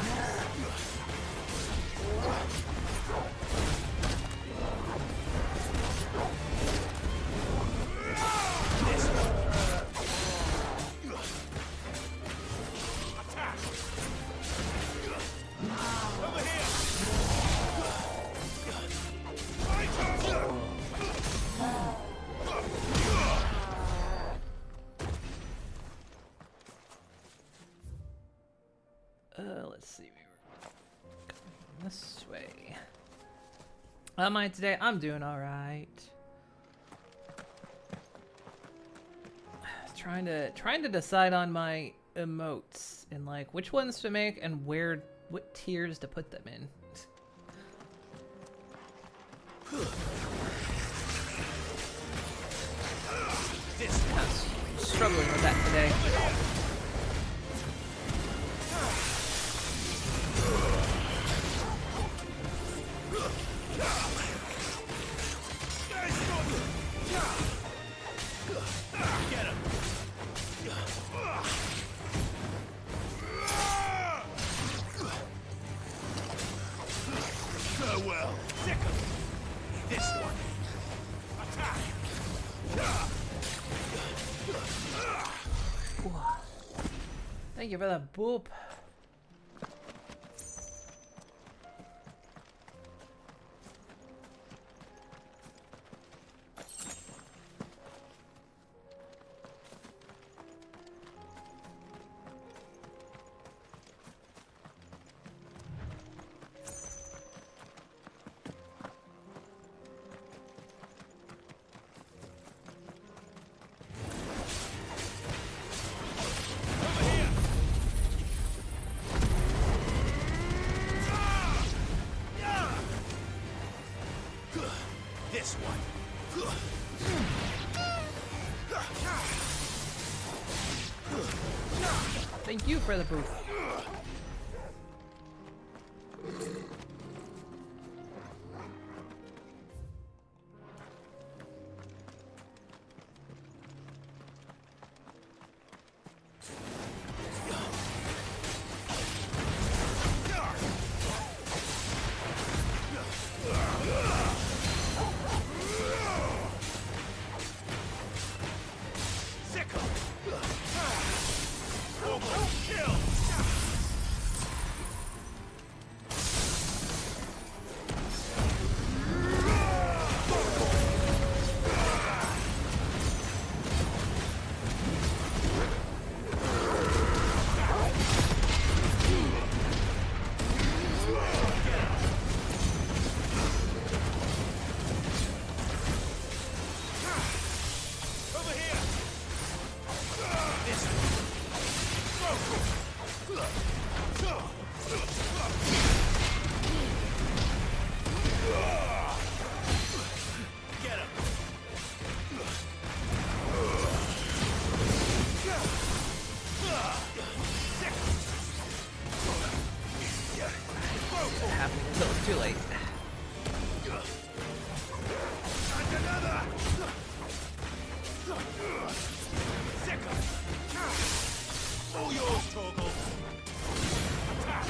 Let's see. We were going this way. How am I today? I'm doing all right. Trying to decide on my emotes and like which ones to make and what tiers to put them in. Kind of struggling with that today. Farewell. This one. Attack. Thank you for that boop. This one. Thank you for the boop. Happening until it's too late. All yours, Torgal. Attack.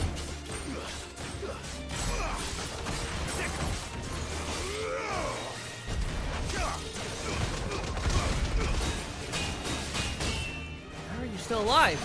How are you still alive?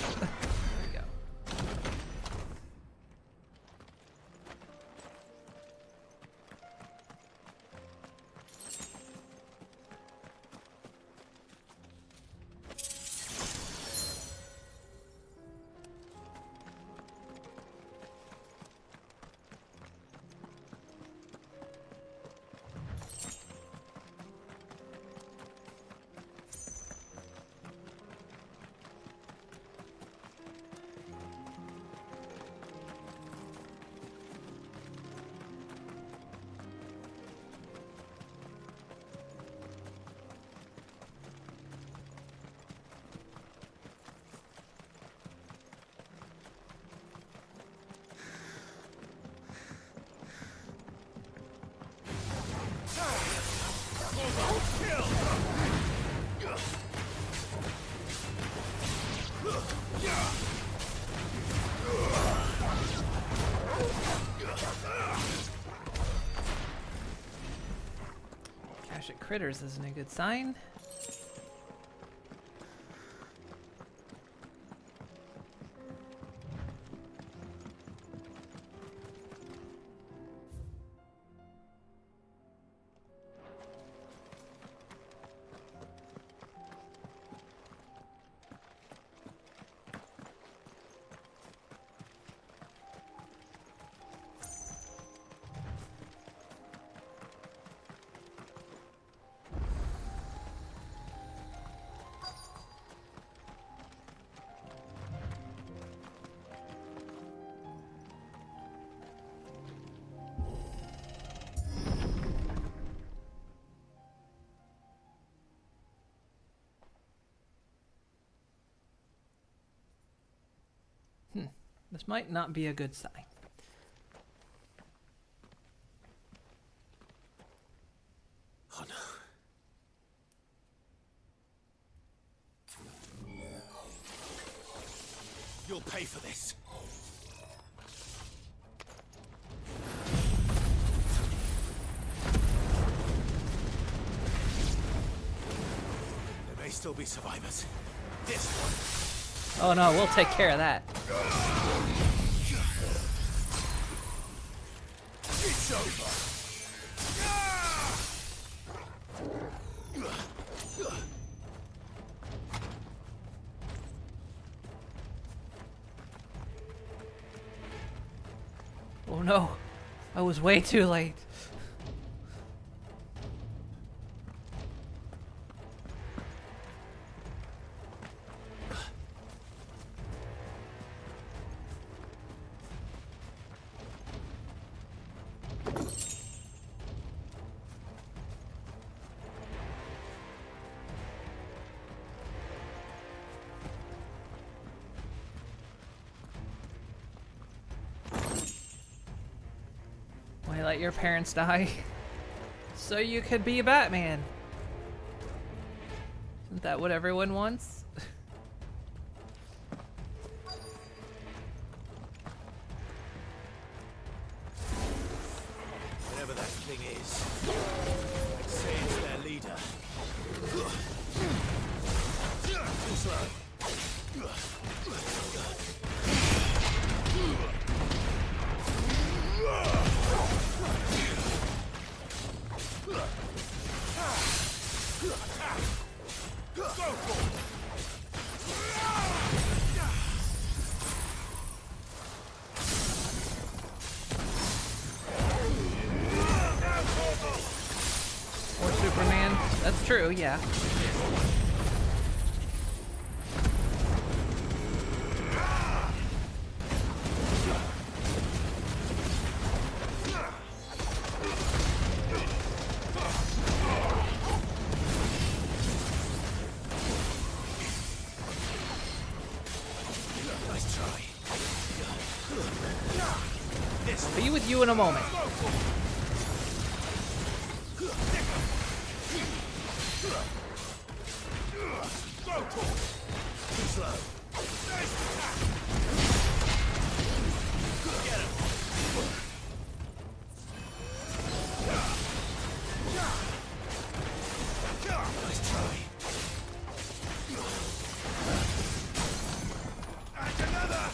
critters isn't a good sign. This might not be a good sign. Oh no. You'll pay for this. There may still be survivors. This one. Oh no, we'll take care of that. It's over. Oh no, I was way too late. Why let your parents die? So you could be Batman. Isn't that what everyone wants? Whatever that thing is, I'd say it's their leader. Too slow. Or Superman. That's true, yeah. Nice try. I'll be with you in a moment. Too slow. Get him. Nice try. And another.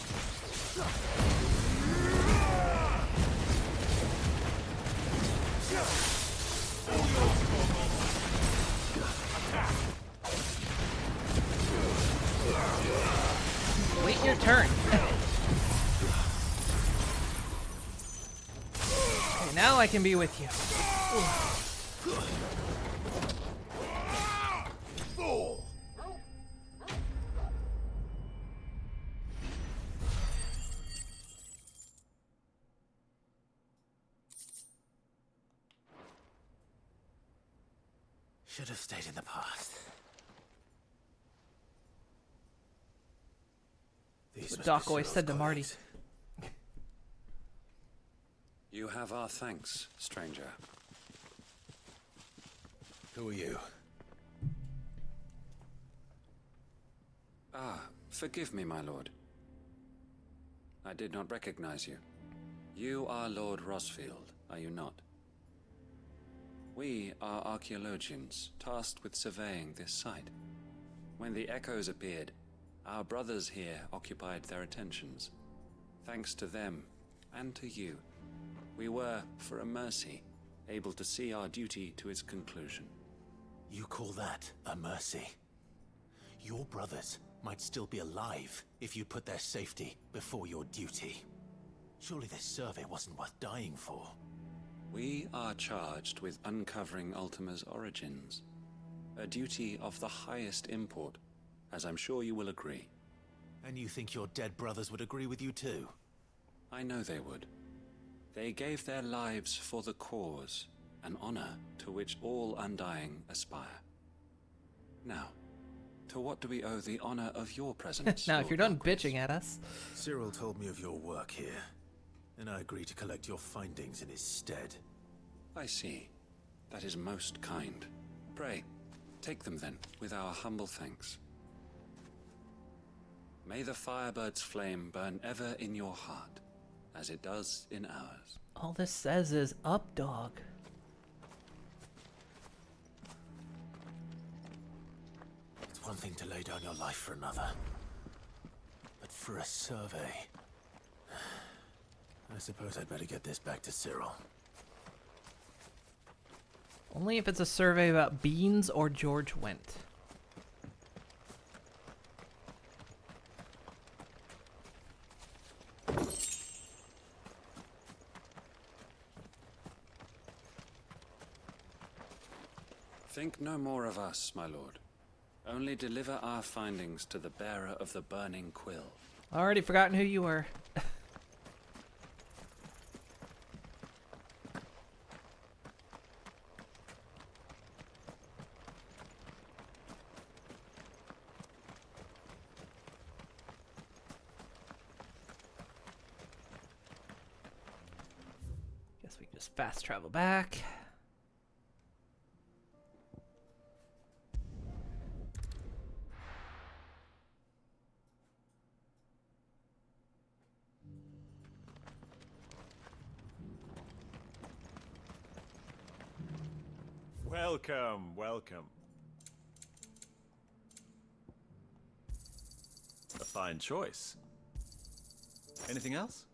Wait your turn. Okay, now I can be with you. Should have stayed in the past. These What must Doc be always Cyril's said to Marty. colleagues. You have our thanks, stranger. Who are you? Ah, forgive me, my lord. I did not recognize you. You are Lord Rosfield, are you not? We are archaeologians tasked with surveying this site. When the echoes appeared, our brothers here occupied their attentions. Thanks to them, and to you, we were, for a mercy, able to see our duty to its conclusion. You call that a mercy? Your brothers might still be alive if you put their safety before your duty. Surely this survey wasn't worth dying for. We are charged with uncovering Ultima's origins. A duty of the highest import, as I'm sure you will agree. And you think your dead brothers would agree with you too? I know they would. They gave their lives for the cause, an honor to which all Undying aspire. Now, to what do we owe the honor of your presence? Now, if you're done bitching at us. Cyril told me of your work here, and I agreed to collect your findings in his stead. I see. That is most kind. Pray, take them then, with our humble thanks. May the Firebird's flame burn ever in your heart, as it does in ours. All this says is up, dog. It's one thing to lay down your life for another, but for a survey, I suppose I'd better get this back to Cyril. Only if it's a survey about beans or George Wendt. Think no more of us, my lord. Only deliver our findings to the bearer of the burning quill. Already forgotten who you were. Guess we can just fast travel back. Welcome, welcome. A fine choice. Anything else?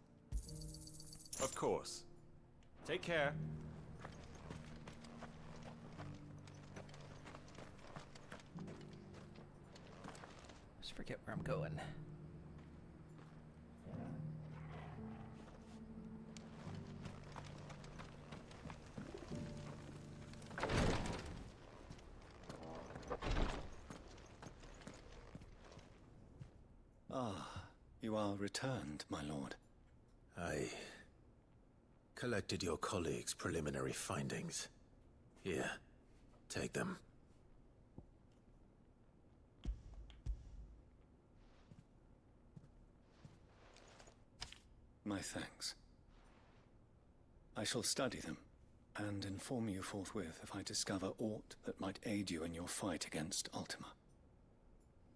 Of course. Take care. Just forget where I'm going. Ah, you are returned, my lord. I collected your colleagues' preliminary findings. Here, take them. My thanks. I shall study them, and inform you forthwith if I discover aught that might aid you in your fight against Ultima.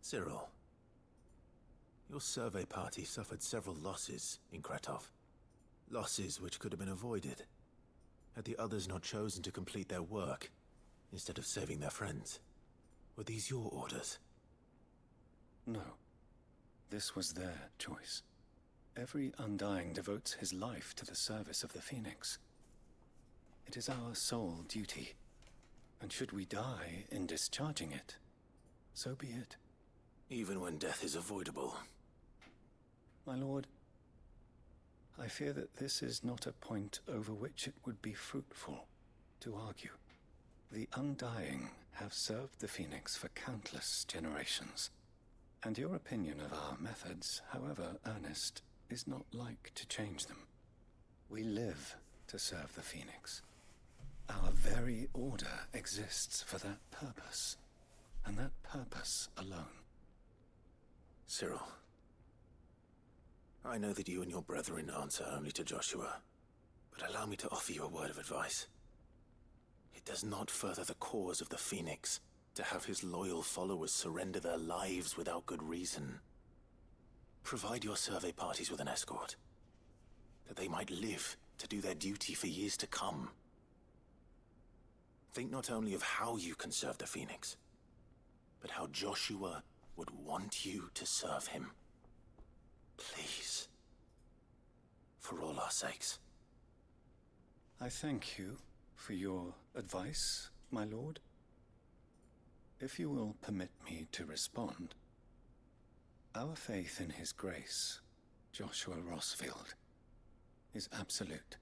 Cyril, your survey party suffered several losses in Kretov. Losses which could have been avoided, had the others not chosen to complete their work, instead of saving their friends. Were these your orders? No. This was their choice. Every Undying devotes his life to the service of the Phoenix. It is our sole duty, and should we die in discharging it, so be it. Even when death is avoidable. My lord, I fear that this is not a point over which it would be fruitful to argue. The Undying have served the Phoenix for countless generations, and your opinion of our methods, however earnest, is not like to change them. We live to serve the Phoenix. Our very order exists for that purpose, and that purpose alone. Cyril, I know that you and your brethren answer only to Joshua, but allow me to offer you a word of advice. It does not further the cause of the Phoenix to have his loyal followers surrender their lives without good reason. Provide your survey parties with an escort, that they might live to do their duty for years to come. Think not only of how you can serve the Phoenix, but how Joshua would want you to serve him. Please. For all our sakes. I thank you for your advice, my lord. If you will permit me to respond, our faith in his grace, Joshua Rossfield, is absolute.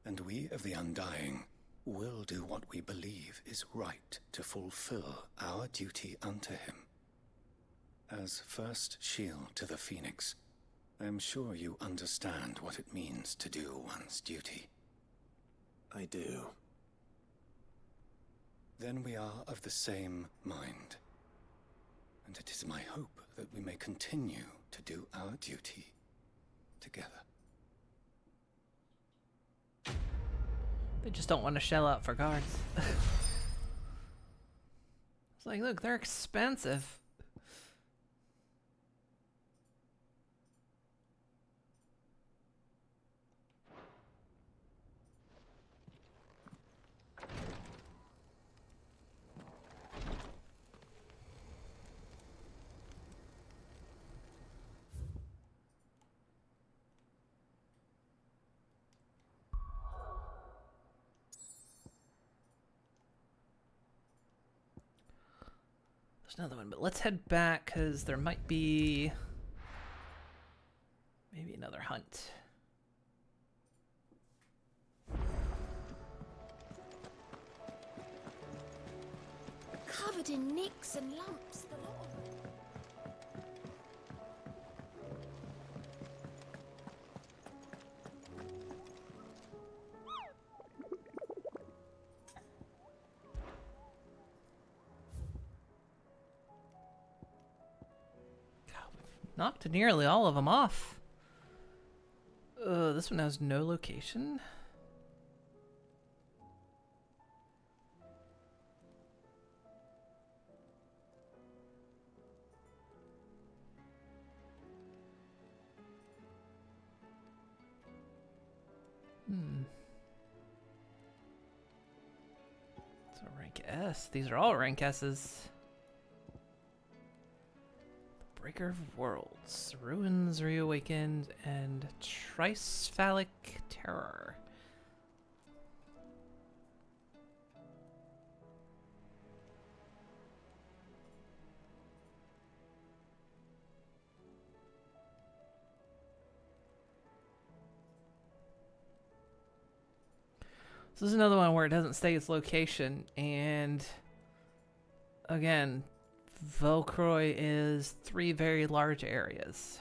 And we of the Undying will do what we believe is right to fulfill our duty unto him. As first shield to the Phoenix, I am sure you understand what it means to do one's duty. I do. Then we are of the same mind. And it is my hope that we may continue to do our duty together. They just don't want to shell out for guards. It's like, look, they're expensive. Another one, but let's head back because there might be maybe another hunt. Covered in nicks and lumps, the lot of them. Knocked nearly all of them off. This one has no location. It's a rank S. These are all rank S's. Breaker of Worlds, Ruins Reawakened, and Tricephalic Terror. This is another one where it doesn't state its location, and again, Velcroy is 3 very large areas.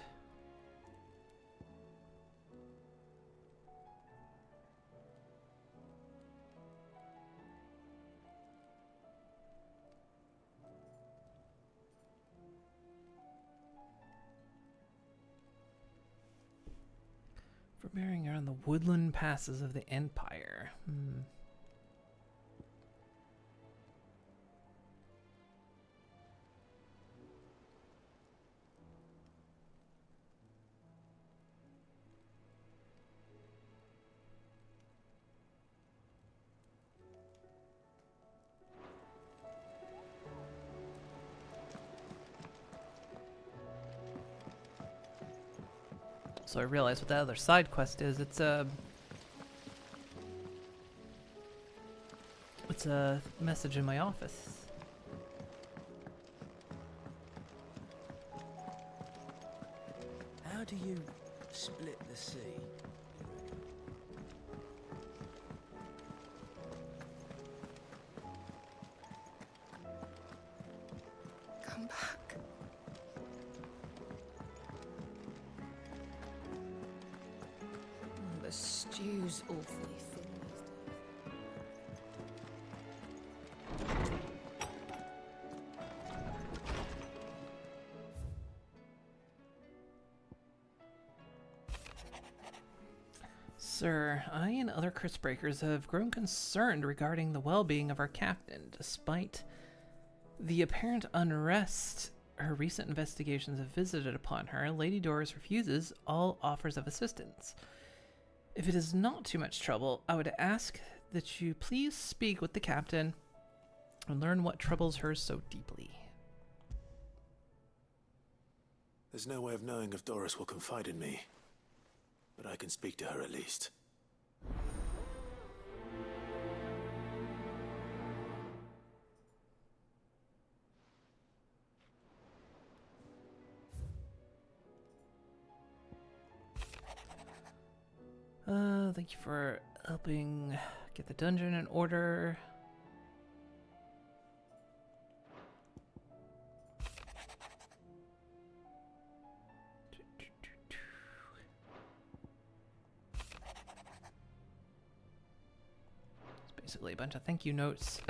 For bearing around the woodland passes of the Empire. So I realized what that other side quest is. It's a message in my office. How do you split the sea? Come back. The stew's awfully thin these days. Sir, I and other curse breakers have grown concerned regarding the well-being of our captain. Despite the apparent unrest her recent investigations have visited upon her, Lady Doris refuses all offers of assistance. If it is not too much trouble, I would ask that you please speak with the captain and learn what troubles her so deeply. There's no way of knowing if Doris will confide in me, but I can speak to her at least. Thank you for helping get the dungeon in order. It's basically a bunch of thank you notes.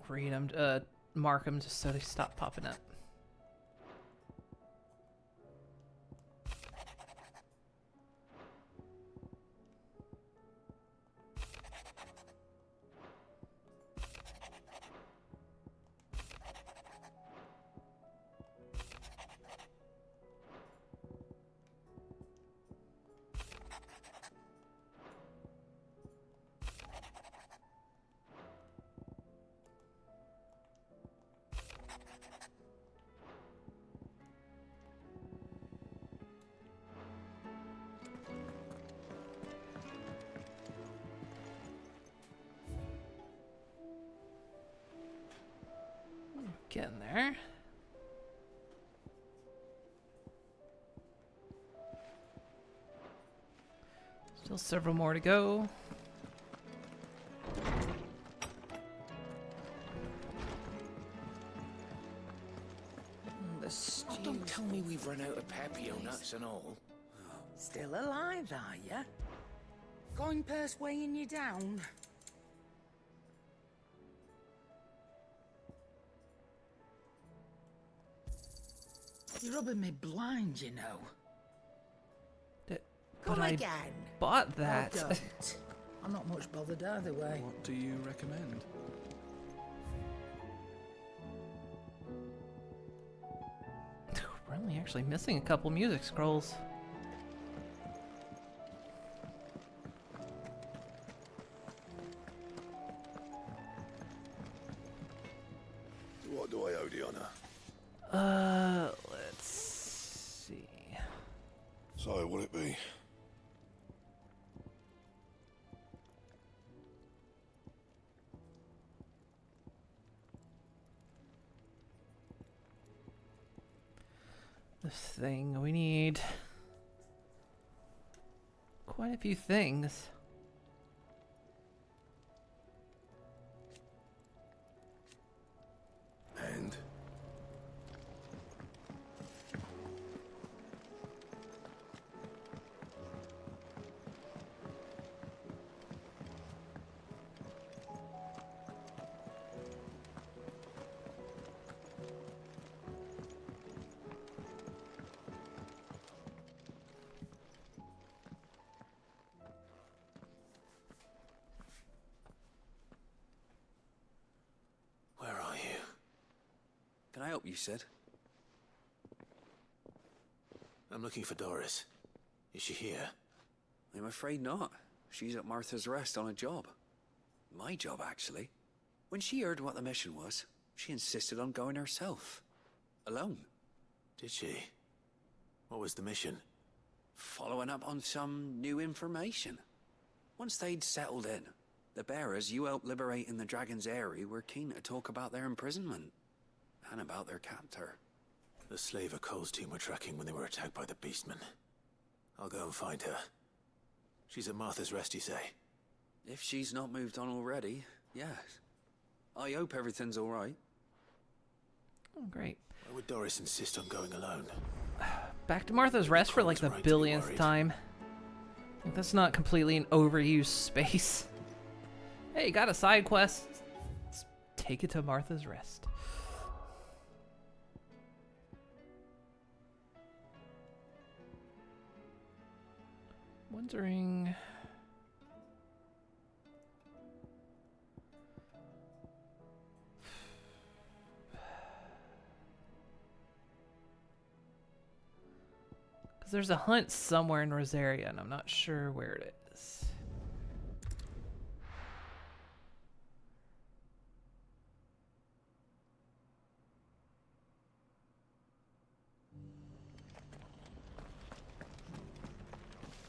Read them, mark them just so they stop popping up. Getting there. Still several more to go. Oh, don't tell me we've run out of papio nuts and all. Still alive, are ya? Going purse weighing you down? You're rubbing me blind, you know. But I again. bought that. Oh, don't. I'm not much bothered either way. What do you recommend? We're only actually missing a couple music scrolls. What do I owe the honor? Let's see. So, will it be? This thing, we need quite a few things. And? Where are you? Can I help you, Sid? I'm looking for Doris. Is she here? I'm afraid not. She's at Martha's Rest on a job. My job, actually. When she heard what the mission was, she insisted on going herself. Alone. Did she? What was the mission? Following up on some new information. Once they'd settled in, the bearers you helped liberate in the Dragon's Eyrie were keen to talk about their imprisonment. And about their captor. The slaver Cole's team were tracking when they were attacked by the Beastmen. I'll go and find her. She's at Martha's Rest, you say? If she's not moved on already, yes. I hope everything's all right. Oh, great. Why would Doris insist on going alone? Back to Martha's Rest for like the billionth time. Like, that's not completely an overused space. Hey, got a side quest. Let's take it to Martha's Rest. Wondering. Because there's a hunt somewhere in Rosaria, and I'm not sure where it is.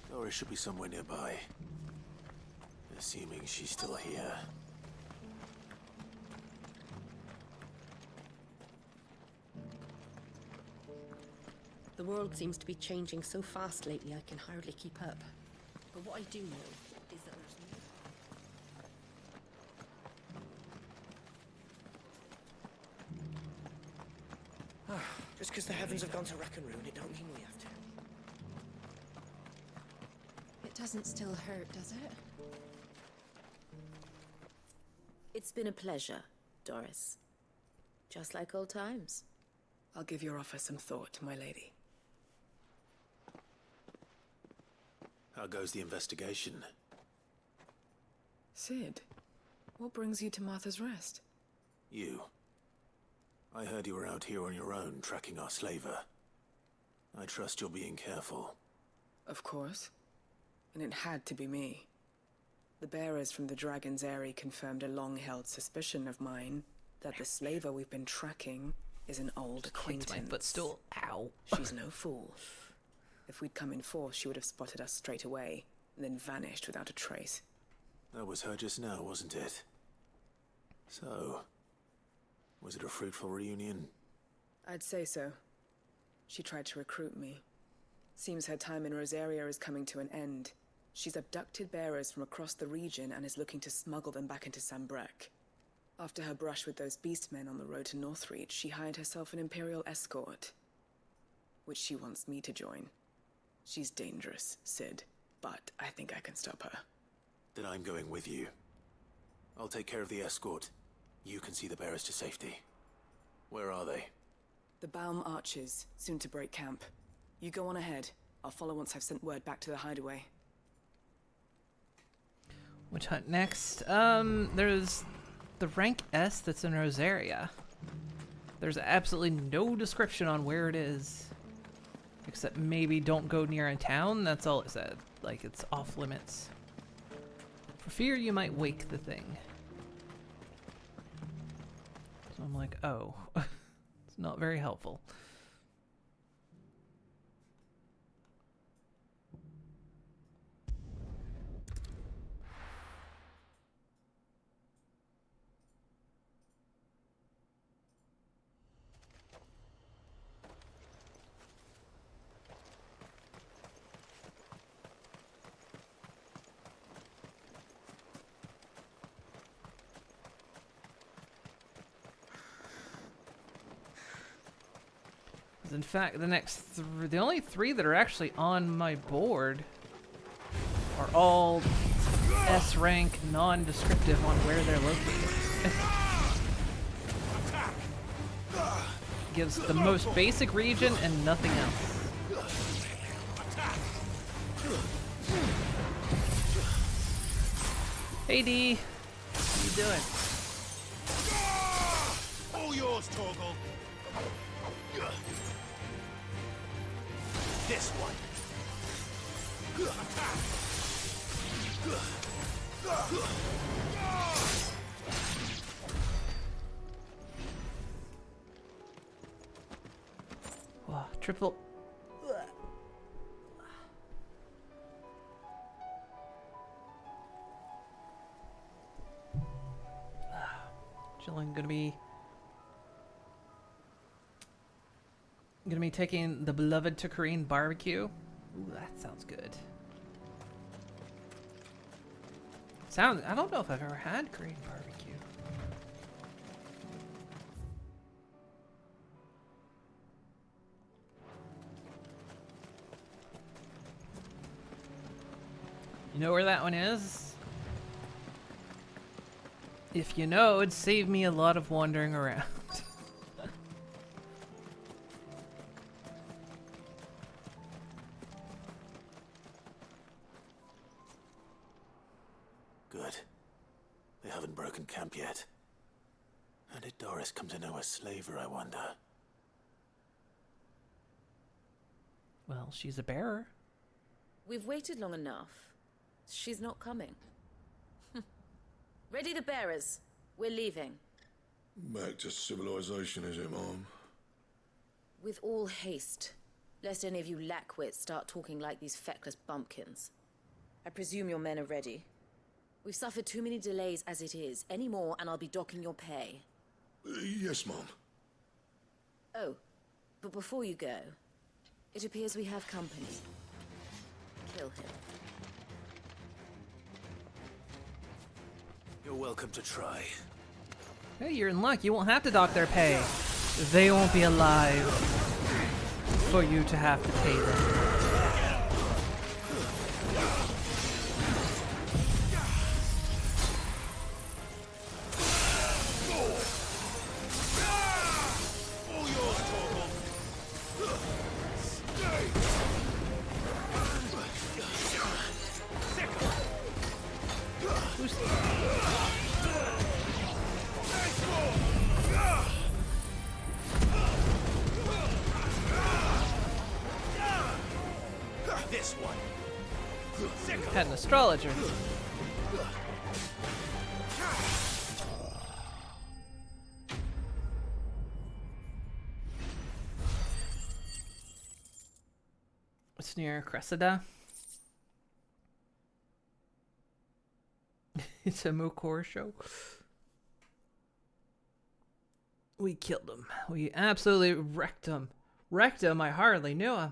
Doris should be somewhere nearby. Assuming she's still here. The world seems to be changing so fast lately I can hardly keep up. But what I do know is that there's Just because the heavens have gone to wreck and ruin, it don't mean we have to. It doesn't still hurt, does it? It's been a pleasure, Doris. Just like old times. I'll give your offer some thought, my lady. How goes the investigation? Sid, what brings you to Martha's Rest? You. I heard you were out here on your own, tracking our slaver. I trust you're being careful. Of course. And it had to be me. The bearers from the Dragon's Eyrie confirmed a long-held suspicion of mine that the slaver we've been tracking is an old acquaintance. My footstool. Ow. She's no fool. If we'd come in force, she would have spotted us straight away, and then vanished without a trace. That was her just now, wasn't it? So, was it a fruitful reunion? I'd say so. She tried to recruit me. Seems her time in Rosaria is coming to an end. She's abducted bearers from across the region and is looking to smuggle them back into Sambrek. After her brush with those beastmen on the road to Northreach, she hired herself an Imperial escort, which she wants me to join. She's dangerous, Sid, but I think I can stop her. Then I'm going with you. I'll take care of the escort. You can see the bearers to safety. Where are they? The Baum Archers, soon to break camp. You go on ahead. I'll follow once I've sent word back to the hideaway. Which hunt next? There's the rank S that's in Rosaria. There's absolutely no description on where it is. Except maybe don't go near a town. That's all it said. Like, it's off limits. For fear you might wake the thing. So I'm like, oh. It's not very helpful. In fact, the only three that are actually on my board are all S rank, non-descriptive on where they're located. Gives the most basic region and nothing else. Hey D, how you doing? All yours, Torgal. This one. Wow, triple. Chilling, gonna be taking the beloved to Korean barbecue. Ooh, that sounds good. I don't know if I've ever had Korean barbecue. You know where that one is? If you know, it'd save me a lot of wandering around. They haven't broken camp yet. How did Doris come to know a slaver, I wonder? Well, she's a bearer. We've waited long enough. She's not coming. Ready the bearers. We're leaving. Back to civilization, is it, Mom? With all haste, lest any of you lackwits start talking like these feckless bumpkins. I presume your men are ready. We've suffered too many delays as it is. Any more and I'll be docking your pay. Yes, Mom. Oh, but before you go, it appears we have company. Kill him. You're welcome to try. Hey, you're in luck. You won't have to dock their pay. They won't be alive for you to have to pay them. This one. Had an astrologer. It's near Cressida. It's a Mokor show. We killed him. We absolutely wrecked him. Wrecked him? I hardly knew him.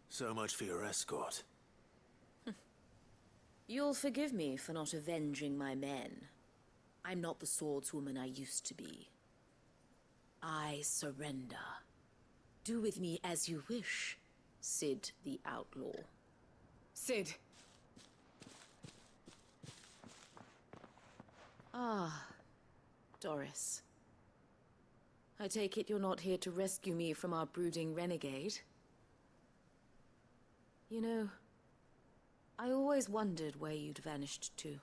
So much for your escort. You'll forgive me for not avenging my men. I'm not the swordswoman I used to be. I surrender. Do with me as you wish, Sid the Outlaw. Sid. Ah, Doris. I take it you're not here to rescue me from our brooding renegade? You know, I always wondered where you'd vanished to.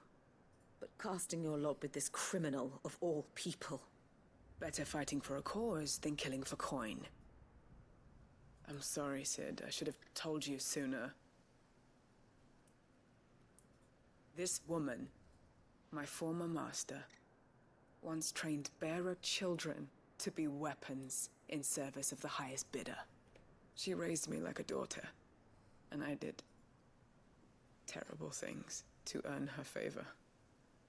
But casting your lot with this criminal of all people. Better fighting for a cause than killing for coin. I'm sorry, Sid. I should have told you sooner. This woman, my former master, once trained bearer children to be weapons in service of the highest bidder. She raised me like a daughter, and I did terrible things to earn her favor.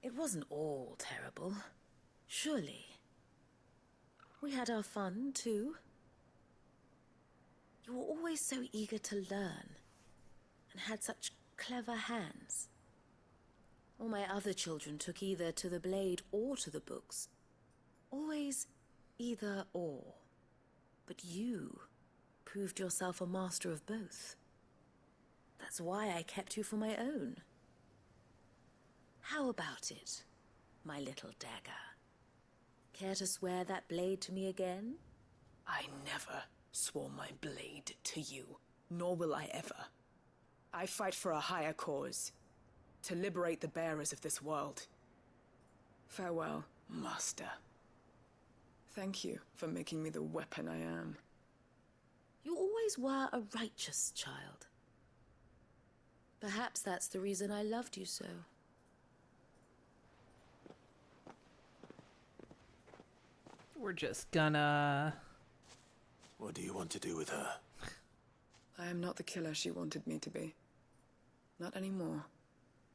It wasn't all terrible, surely. We had our fun, too. You were always so eager to learn, and had such clever hands. All my other children took either to the blade or to the books. Always either or. But you proved yourself a master of both. That's why I kept you for my own. How about it, my little dagger? Care to swear that blade to me again? I never swore my blade to you, nor will I ever. I fight for a higher cause, to liberate the bearers of this world. Farewell, Master. Thank you for making me the weapon I am. You always were a righteous child. Perhaps that's the reason I loved you so. We're just gonna... What do you want to do with her? I am not the killer she wanted me to be. Not anymore.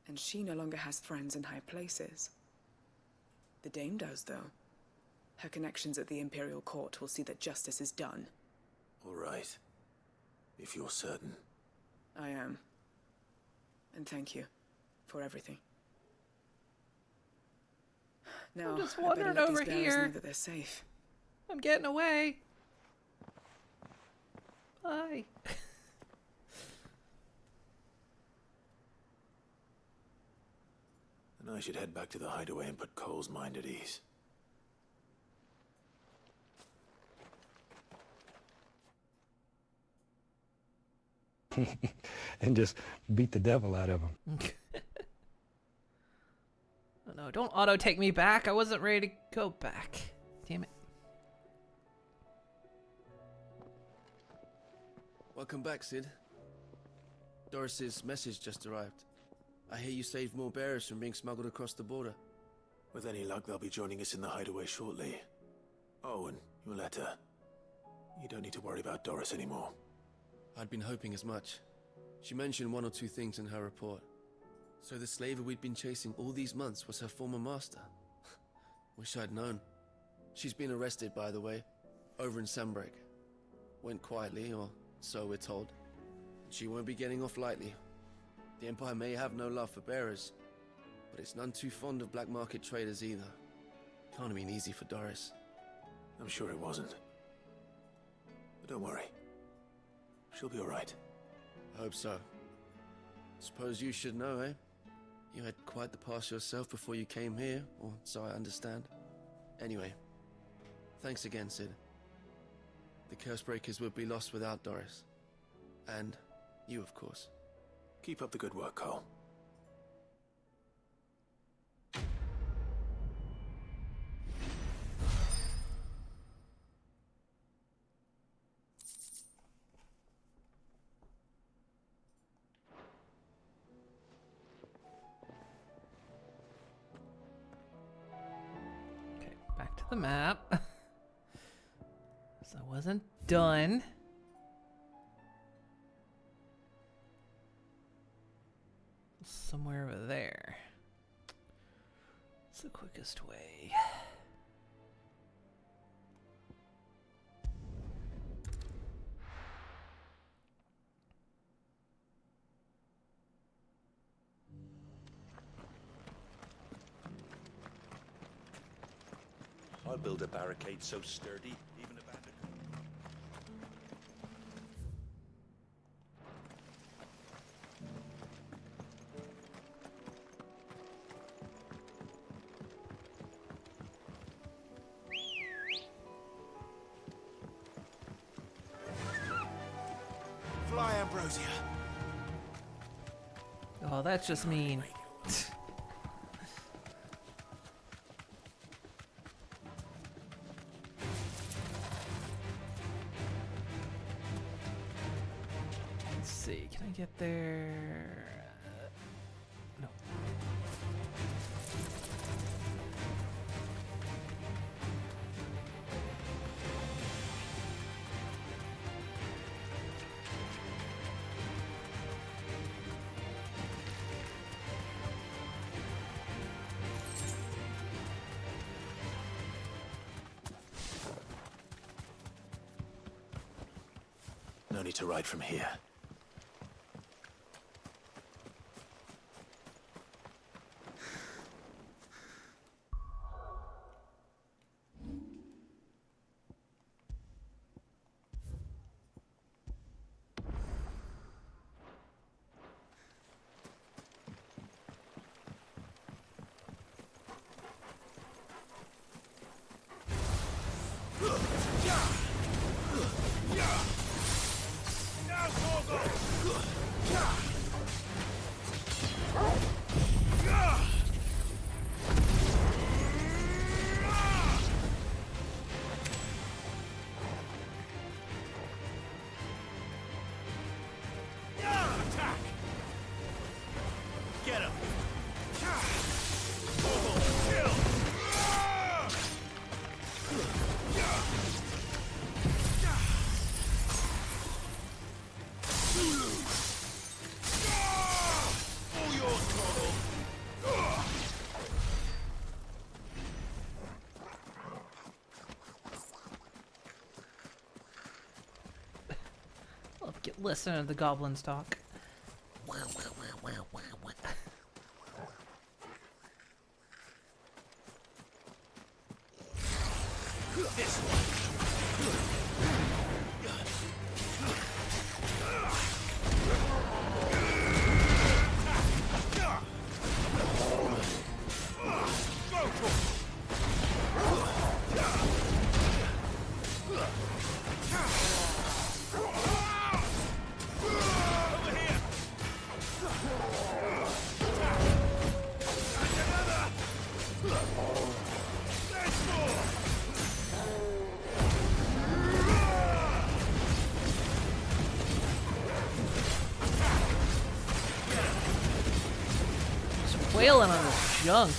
And she no longer has friends in high places. The Dame does, though. Her connections at the Imperial Court will see that justice is done. All right. If you're certain. I am. And thank you for everything. Now, I'm just I better wandering let over these bearers here. know that they're safe. I'm getting away. Bye. And I should head back to the hideaway and put Cole's mind at ease. and just beat the devil out of him. Oh no, don't auto take me back. I wasn't ready to go back. Damn it. Welcome back, Sid. Doris's message just arrived. I hear you saved more bearers from being smuggled across the border. With any luck, they'll be joining us in the hideaway shortly. Oh, and your letter. You don't need to worry about Doris anymore. I'd been hoping as much. She mentioned one or two things in her report. So the slaver we'd been chasing all these months was her former master. Wish I'd known. She's been arrested, by the way, over in Sandbreak. Went quietly, or so we're told. She won't be getting off lightly. The Empire may have no love for bearers, but it's none too fond of black market traders either. Can't have been easy for Doris. I'm sure it wasn't. But don't worry. She'll be all right. I hope so. Suppose you should know, eh? You had quite the past yourself before you came here, or so I understand. Anyway, thanks again, Sid. The Cursebreakers would be lost without Doris. And you, of course. Keep up the good work, Cole. Back to the map. So I wasn't done. Somewhere over there. It's the quickest way. I'll build a barricade so sturdy, even a bandit. Fly, Ambrosia. Oh, that's just mean. Let's see, can I get there? No. No need to ride from here. Get him! Listen to the goblins talk. This one. wailing on this junk.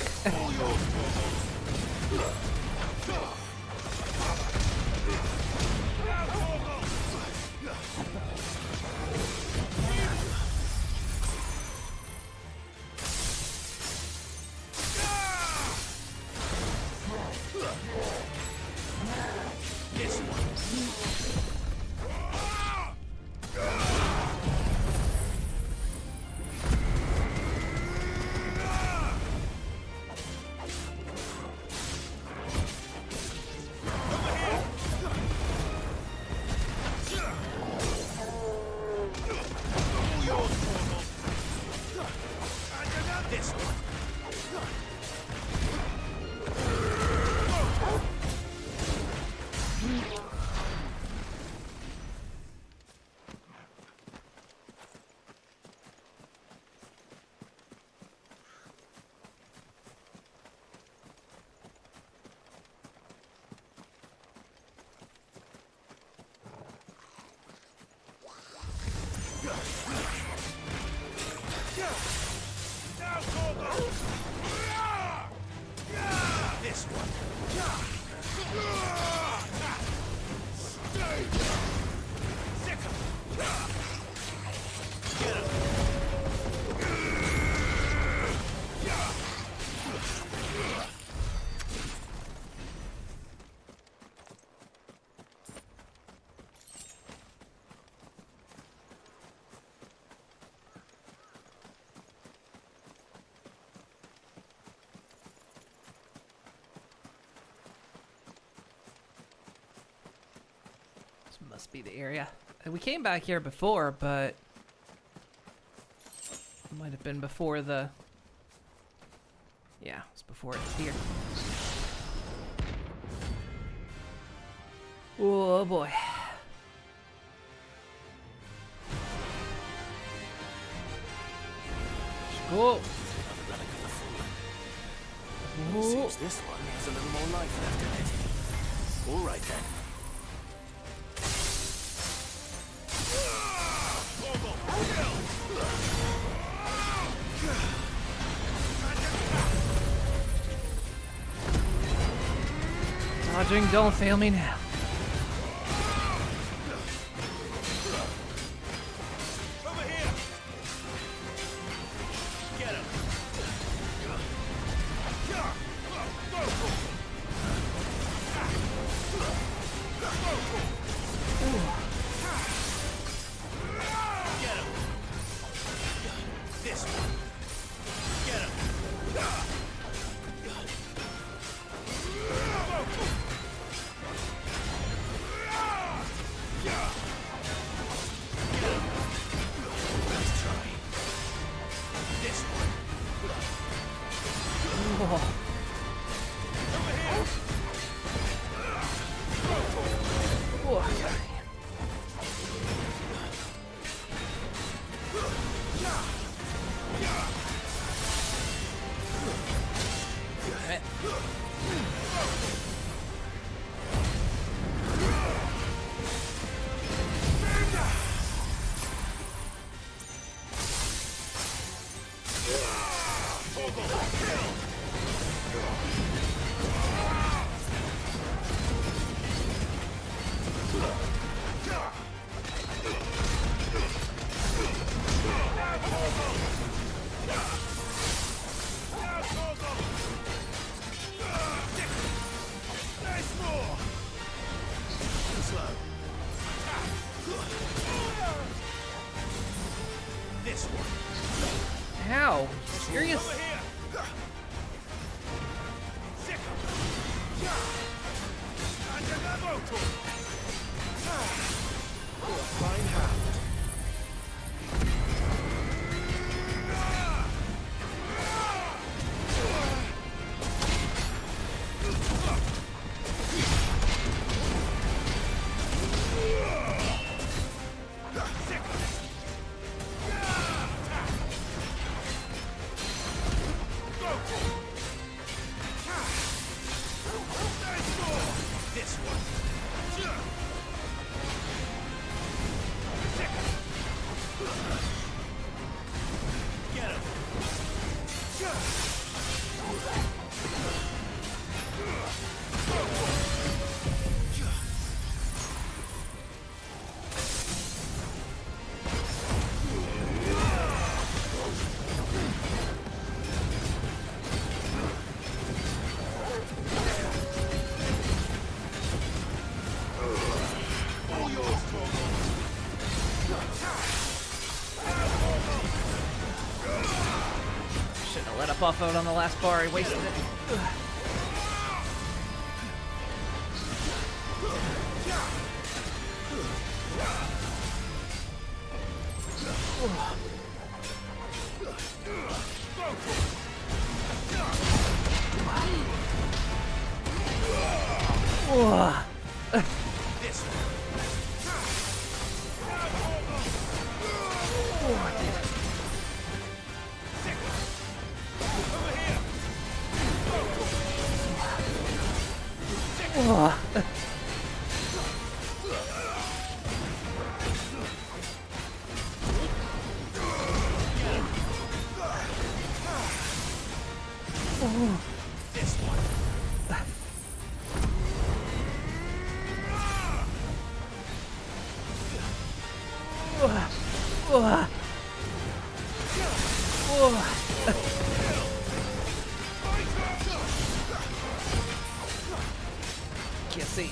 Must be the area. We came back here before, but it might have been before the... Yeah, it's before it was here. Oh boy. Let's go. Seems this one has a little more life left in it. All right then. Dodging, don't fail me now. How? Serious? This one. that buff out on the last bar. I wasted it. Ugh. This Can't see.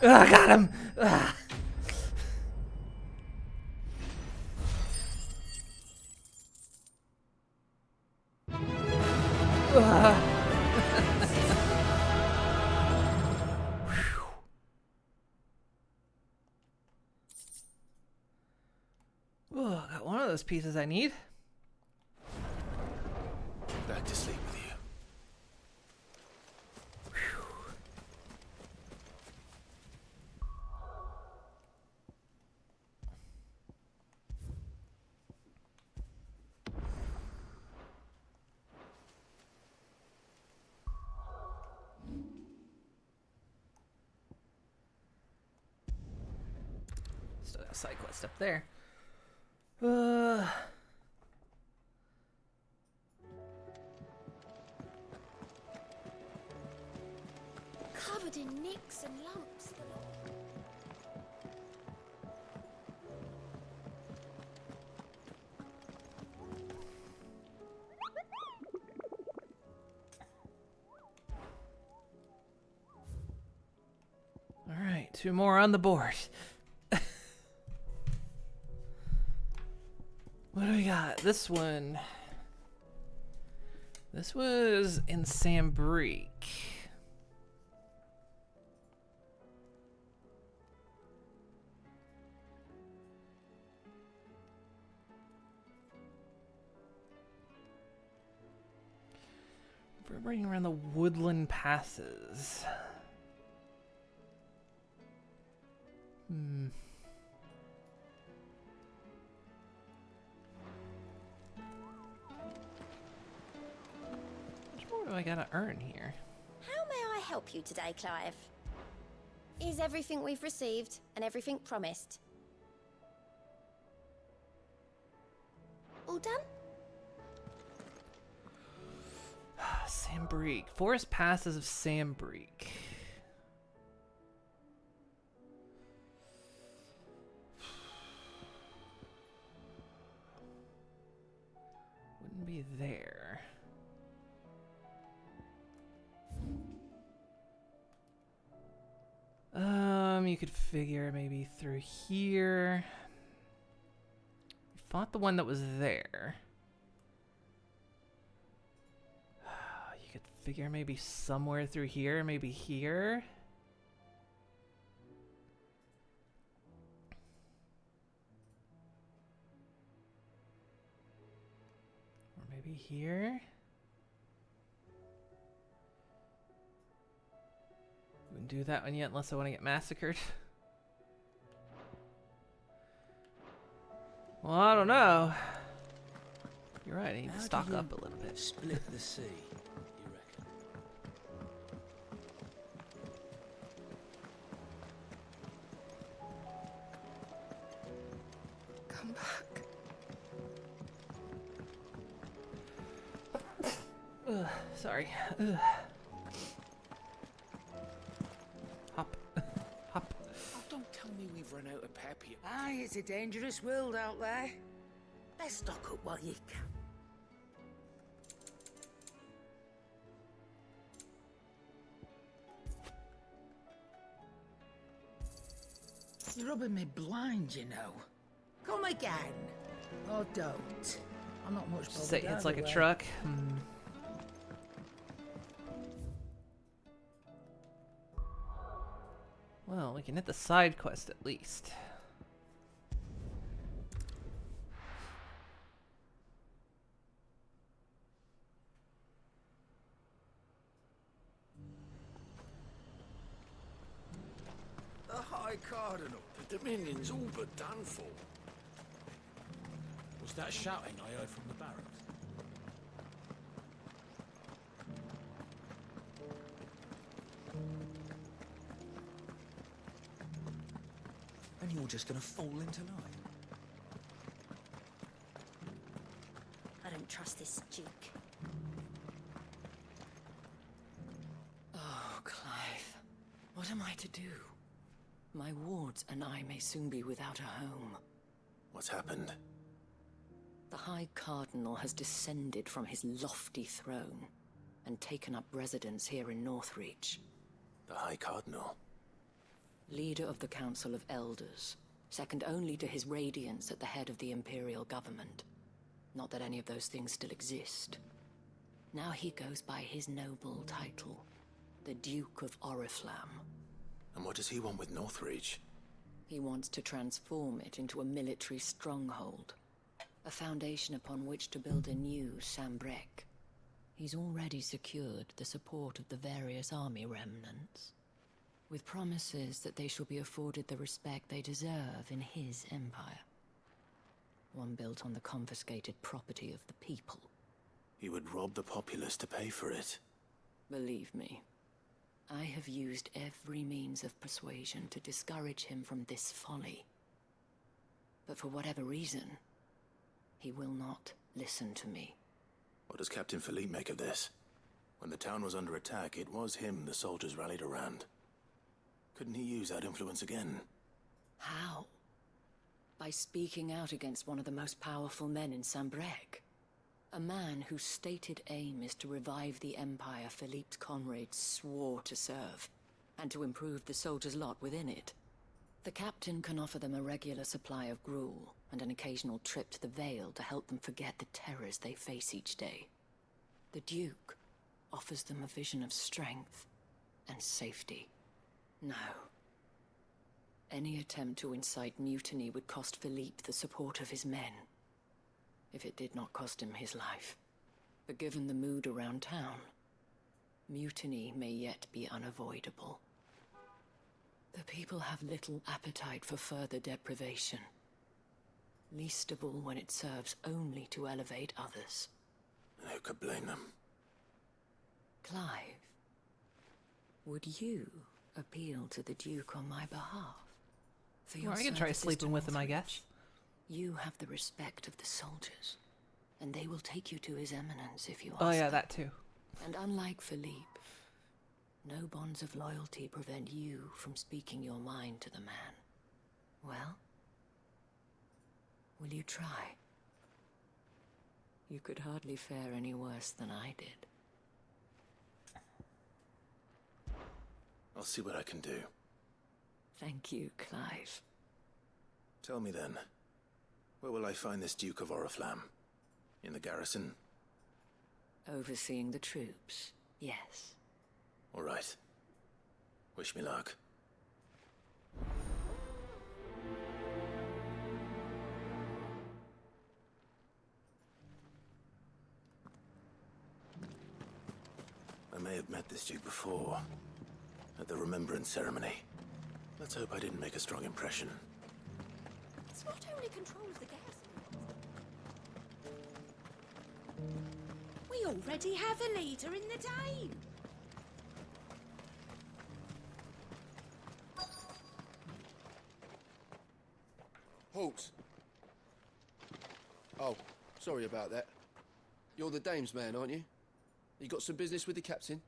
I got him. Ugh. Oh, got one of those pieces I need. Back to sleep with you. Still got a side quest up there. Covered in nicks and lumps. All right, 2 more on the board. What do we got? This one. This was in Sambrique. We're running around the woodland passes. What do I gotta earn here? How may I help you today, Clive? Is everything we've received and everything promised? All done? Sambrique. Forest passes of Sambrique. Wouldn't be there. You could figure maybe through here. We fought the one that was there. You could figure maybe somewhere through here, maybe here. Or maybe here. Wouldn't do that one yet unless I want to get massacred. Well, I don't know. You're right, I need to stock up a little bit. Split the sea, you reckon? Come back. Ugh, sorry. Ugh. Hop. Hop. Oh, don't tell Aye, it's a dangerous world out there. Let's stock up while you can. You're rubbing me blind, you know. Come again. Or don't. I'm not much bothered. Say it's like a either way. truck. Well, we can hit the side quest at least. The High Cardinal. The Dominion's all but done for. Was that shouting I heard from the barracks? And you're just gonna fall into line. I don't trust this Duke. Oh, Clive. What am I to do? My wards and I may soon be without a home. What's happened? The High Cardinal has descended from his lofty throne and taken up residence here in Northreach. The High Cardinal? Leader of the Council of Elders, second only to his Radiance at the head of the Imperial government. Not that any of those things still exist. Now he goes by his noble title, the Duke of Oriflamme. And what does he want with Northreach? He wants to transform it into a military stronghold, a foundation upon which to build a new Sambrec. He's already secured the support of the various army remnants, with promises that they shall be afforded the respect they deserve in his empire. One built on the confiscated property of the people. He would rob the populace to pay for it. Believe me, I have used every means of persuasion to discourage him from this folly. But for whatever reason, he will not listen to me. What does Captain Philippe make of this? When the town was under attack, it was him the soldiers rallied around. Couldn't he use that influence again? How? By speaking out against one of the most powerful men in Sambrec. A man whose stated aim is to revive the empire Philippe's comrades swore to serve, and to improve the soldiers' lot within it. The captain can offer them a regular supply of gruel, and an occasional trip to the Vale to help them forget the terrors they face each day. The Duke offers them a vision of strength and safety. No. Any attempt to incite mutiny would cost Philippe the support of his men, if it did not cost him his life. But given the mood around town, mutiny may yet be unavoidable. The people have little appetite for further deprivation, least of all when it serves only to elevate others. And who could blame them? Clive, would you appeal to the Duke on my behalf? For your Well, I can try services sleeping to with him, I Northreach? guess. You have the respect of the soldiers, and they will take you to his eminence if you ask Oh yeah, them. that too. And unlike Philippe, no bonds of loyalty prevent you from speaking your mind to the man. Well, will you try? You could hardly fare any worse than I did. I'll see what I can do. Thank you, Clive. Tell me then, where will I find this Duke of Oriflamme? In the garrison? Overseeing the troops, yes. All right. Wish me luck. I may have met this Duke before, at the Remembrance Ceremony. Let's hope I didn't make a strong impression. It's not only control of the garrison. We already have a leader in the Dane. Halt! Oh, sorry about that. You're the dame's man, aren't you? You got some business with the captain?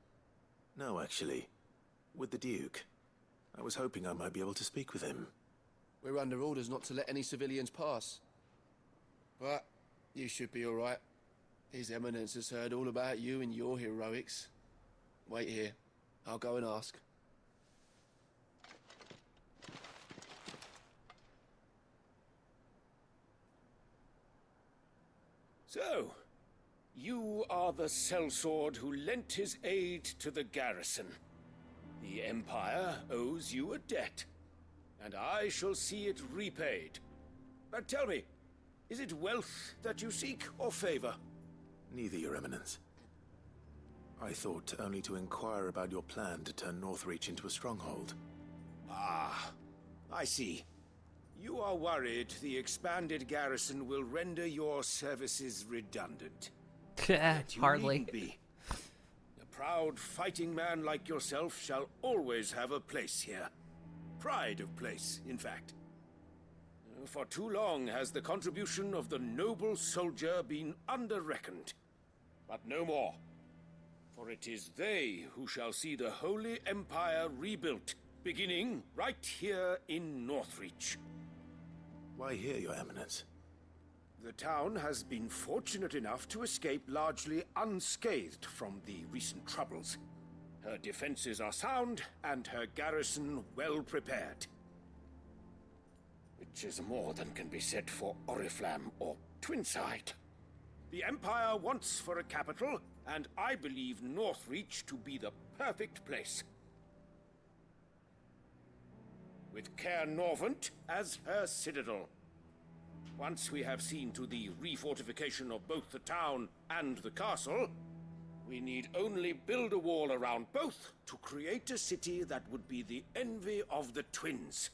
No, actually. With the Duke. I was hoping I might be able to speak with him. We're under orders not to let any civilians pass. But you should be all right. His Eminence has heard all about you and your heroics. Wait here. I'll go and ask. So, you are the sellsword who lent his aid to the garrison. The Empire owes you a debt, and I shall see it repaid. But tell me, is it wealth that you seek, or favor? Neither, Your Eminence. I thought only to inquire about your plan to turn Northreach into a stronghold. Ah, I see. You are worried the expanded garrison will render your services redundant. Yet you Hardly. needn't be. A proud fighting man like yourself shall always have a place here. Pride of place, in fact. For too long has the contribution of the noble soldier been under-reckoned. But no more. For it is they who shall see the Holy Empire rebuilt, beginning right here in Northreach. Why here, Your Eminence? The town has been fortunate enough to escape largely unscathed from the recent troubles. Her defenses are sound, and her garrison well prepared. Which is more than can be said for Oriflamme or Twinside. The Empire wants for a capital, and I believe Northreach to be the perfect place. With Caer Norvent as her citadel. Once we have seen to the refortification of both the town and the castle, we need only build a wall around both to create a city that would be the envy of the twins.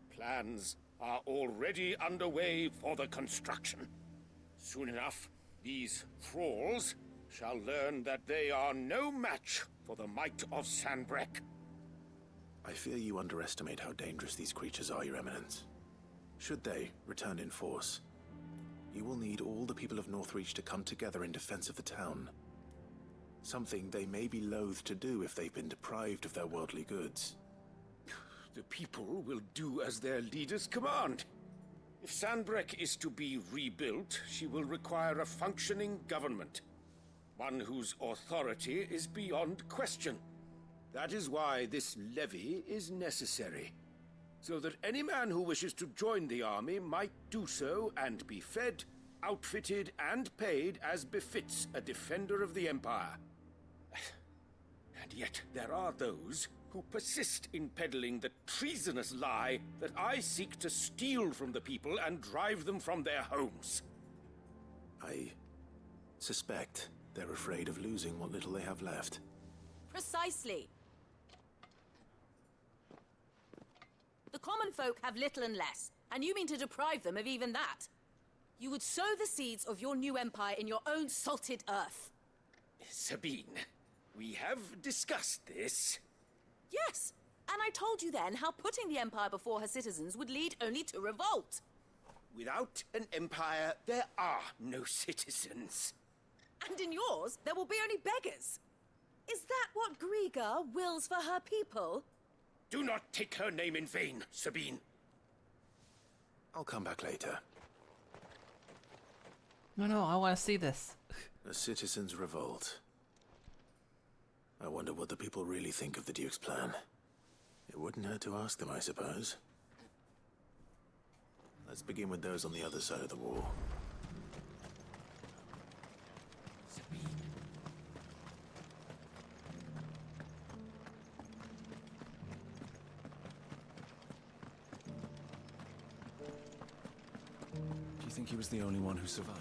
Plans are already underway for the construction. Soon enough, these thralls shall learn that they are no match for the might of Sanbreque. I fear you underestimate how dangerous these creatures are, Your Eminence. Should they return in force, you will need all the people of Northreach to come together in defense of the town. Something they may be loath to do if they've been deprived of their worldly goods. The people will do as their leaders command. If Sanbreque is to be rebuilt, she will require a functioning government. One whose authority is beyond question. That is why this levy is necessary. So that any man who wishes to join the army might do so and be fed, outfitted, and paid as befits a defender of the Empire. And yet there are those who persist in peddling the treasonous lie that I seek to steal from the people and drive them from their homes. I suspect they're afraid of losing what little they have left. Precisely. The common folk have little and less, and you mean to deprive them of even that. You would sow the seeds of your new empire in your own salted earth. Sabine, we have discussed this. Yes, and I told you then how putting the empire before her citizens would lead only to revolt. Without an empire, there are no citizens. And in yours, there will be only beggars. Is that what Griga wills for her people? Do not take her name in vain, Sabine. I'll come back later. No, I want to see this. A citizens' revolt. I wonder what the people really think of the Duke's plan. It wouldn't hurt to ask them, I suppose. Let's begin with those on the other side of the wall. Do you think he was the only one who survived?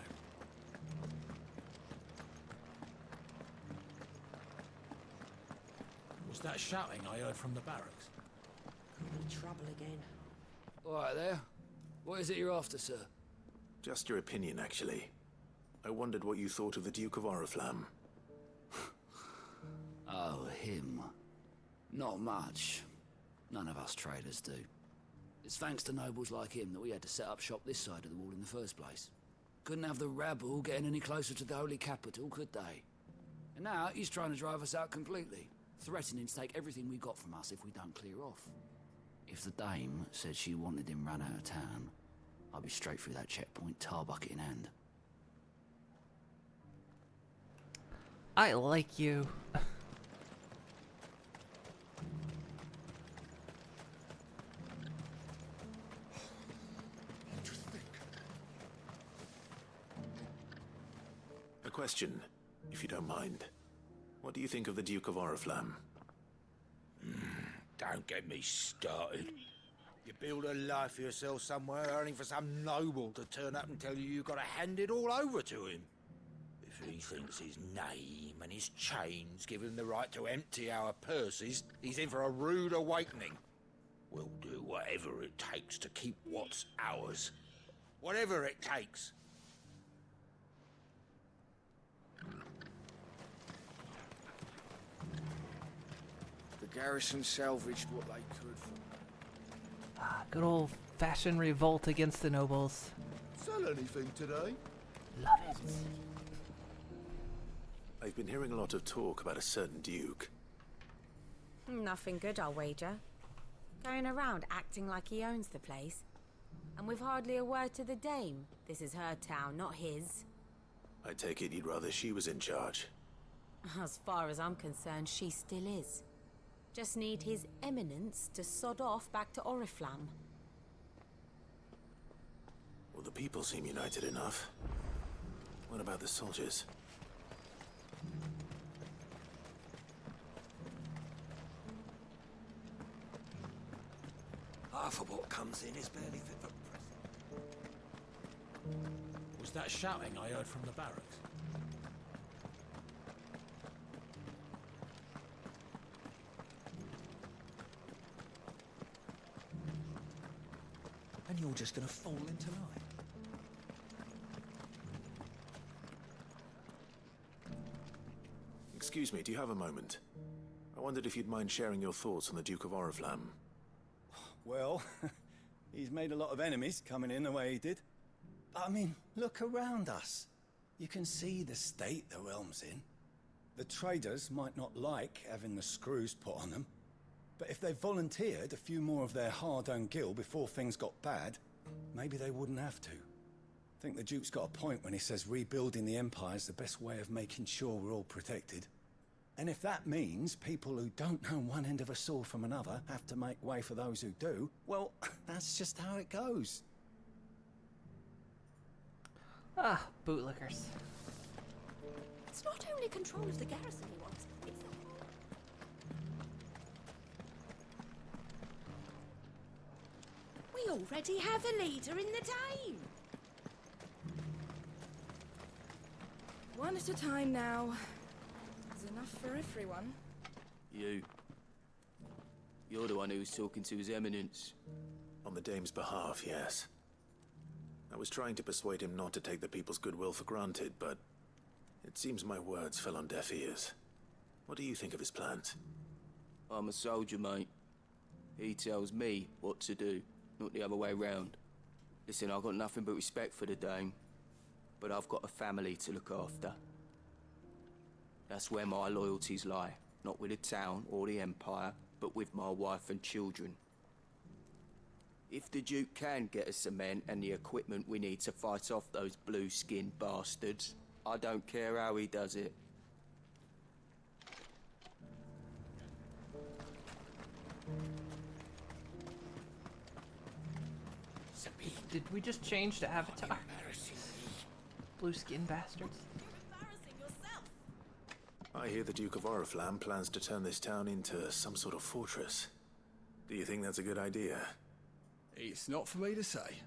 Was that shouting I heard from the barracks? Could be trouble again. All right there. What is it you're after, sir? Just your opinion, actually. I wondered what you thought of the Duke of Oriflamme. Oh, him. Not much. None of us traders do. It's thanks to nobles like him that we had to set up shop this side of the wall in the first place. Couldn't have the rabble getting any closer to the holy capital, could they? And now he's trying to drive us out completely, threatening to take everything we got from us if we don't clear off. If the dame said she wanted him run out of town, I'd be straight through that checkpoint, tar bucket in hand. I like you. A question, if you don't mind. What do you think of the Duke of Oriflamme? Don't get me started. You build a life for yourself somewhere, only for some noble to turn up and tell you you've got to hand it all over to him. If he thinks his name and his chains give him the right to empty our purses, he's in for a rude awakening. We'll do whatever it takes to keep what's ours. Whatever it takes. The garrison salvaged what they could from... Good old-fashioned revolt against the nobles. Sell anything today? Love it. I've been hearing a lot of talk about a certain duke. Nothing good, I'll wager. Going around acting like he owns the place. And with hardly a word to the dame. This is her town, not his. I take it you'd rather she was in charge. As far as I'm concerned, she still is. Just need his eminence to sod off back to Oriflamme. Well, the people seem united enough. What about the soldiers? Half of what comes in is barely fit for press. Was that shouting I heard from the barracks? And you're just gonna fall into line. Excuse me, do you have a moment? I wondered if you'd mind sharing your thoughts on the Duke of Oriflamme. Well, he's made a lot of enemies coming in the way he did. I mean, look around us. You can see the state the realm's in. The traders might not like having the screws put on them, but if they volunteered a few more of their hard-earned gil before things got bad, maybe they wouldn't have to. I think the Duke's got a point when he says rebuilding the Empire's the best way of making sure we're all protected. And if that means people who don't know one end of a sword from another have to make way for those who do, well, that's just how it goes. Ah, bootlickers. It's not only control of the garrison he wants, it's the We already have a leader in the Dame. One at a time now. There's enough for everyone. You're the one who was talking to His Eminence. On the Dame's behalf, yes. I was trying to persuade him not to take the people's goodwill for granted, but it seems my words fell on deaf ears. What do you think of his plans? I'm a soldier, mate. He tells me what to do, not the other way round. Listen, I've got nothing but respect for the Dame, but I've got a family to look after. That's where my loyalties lie, not with the town or the Empire, but with my wife and children. If the Duke can get us the men and the equipment we need to fight off those blue-skinned bastards, I don't care how he does it. Did we just change to Avatar? Blue skin bastards. I hear the Duke of Oriflamme plans to turn this town into some sort of fortress. Do you think that's a good idea? It's not for me to say.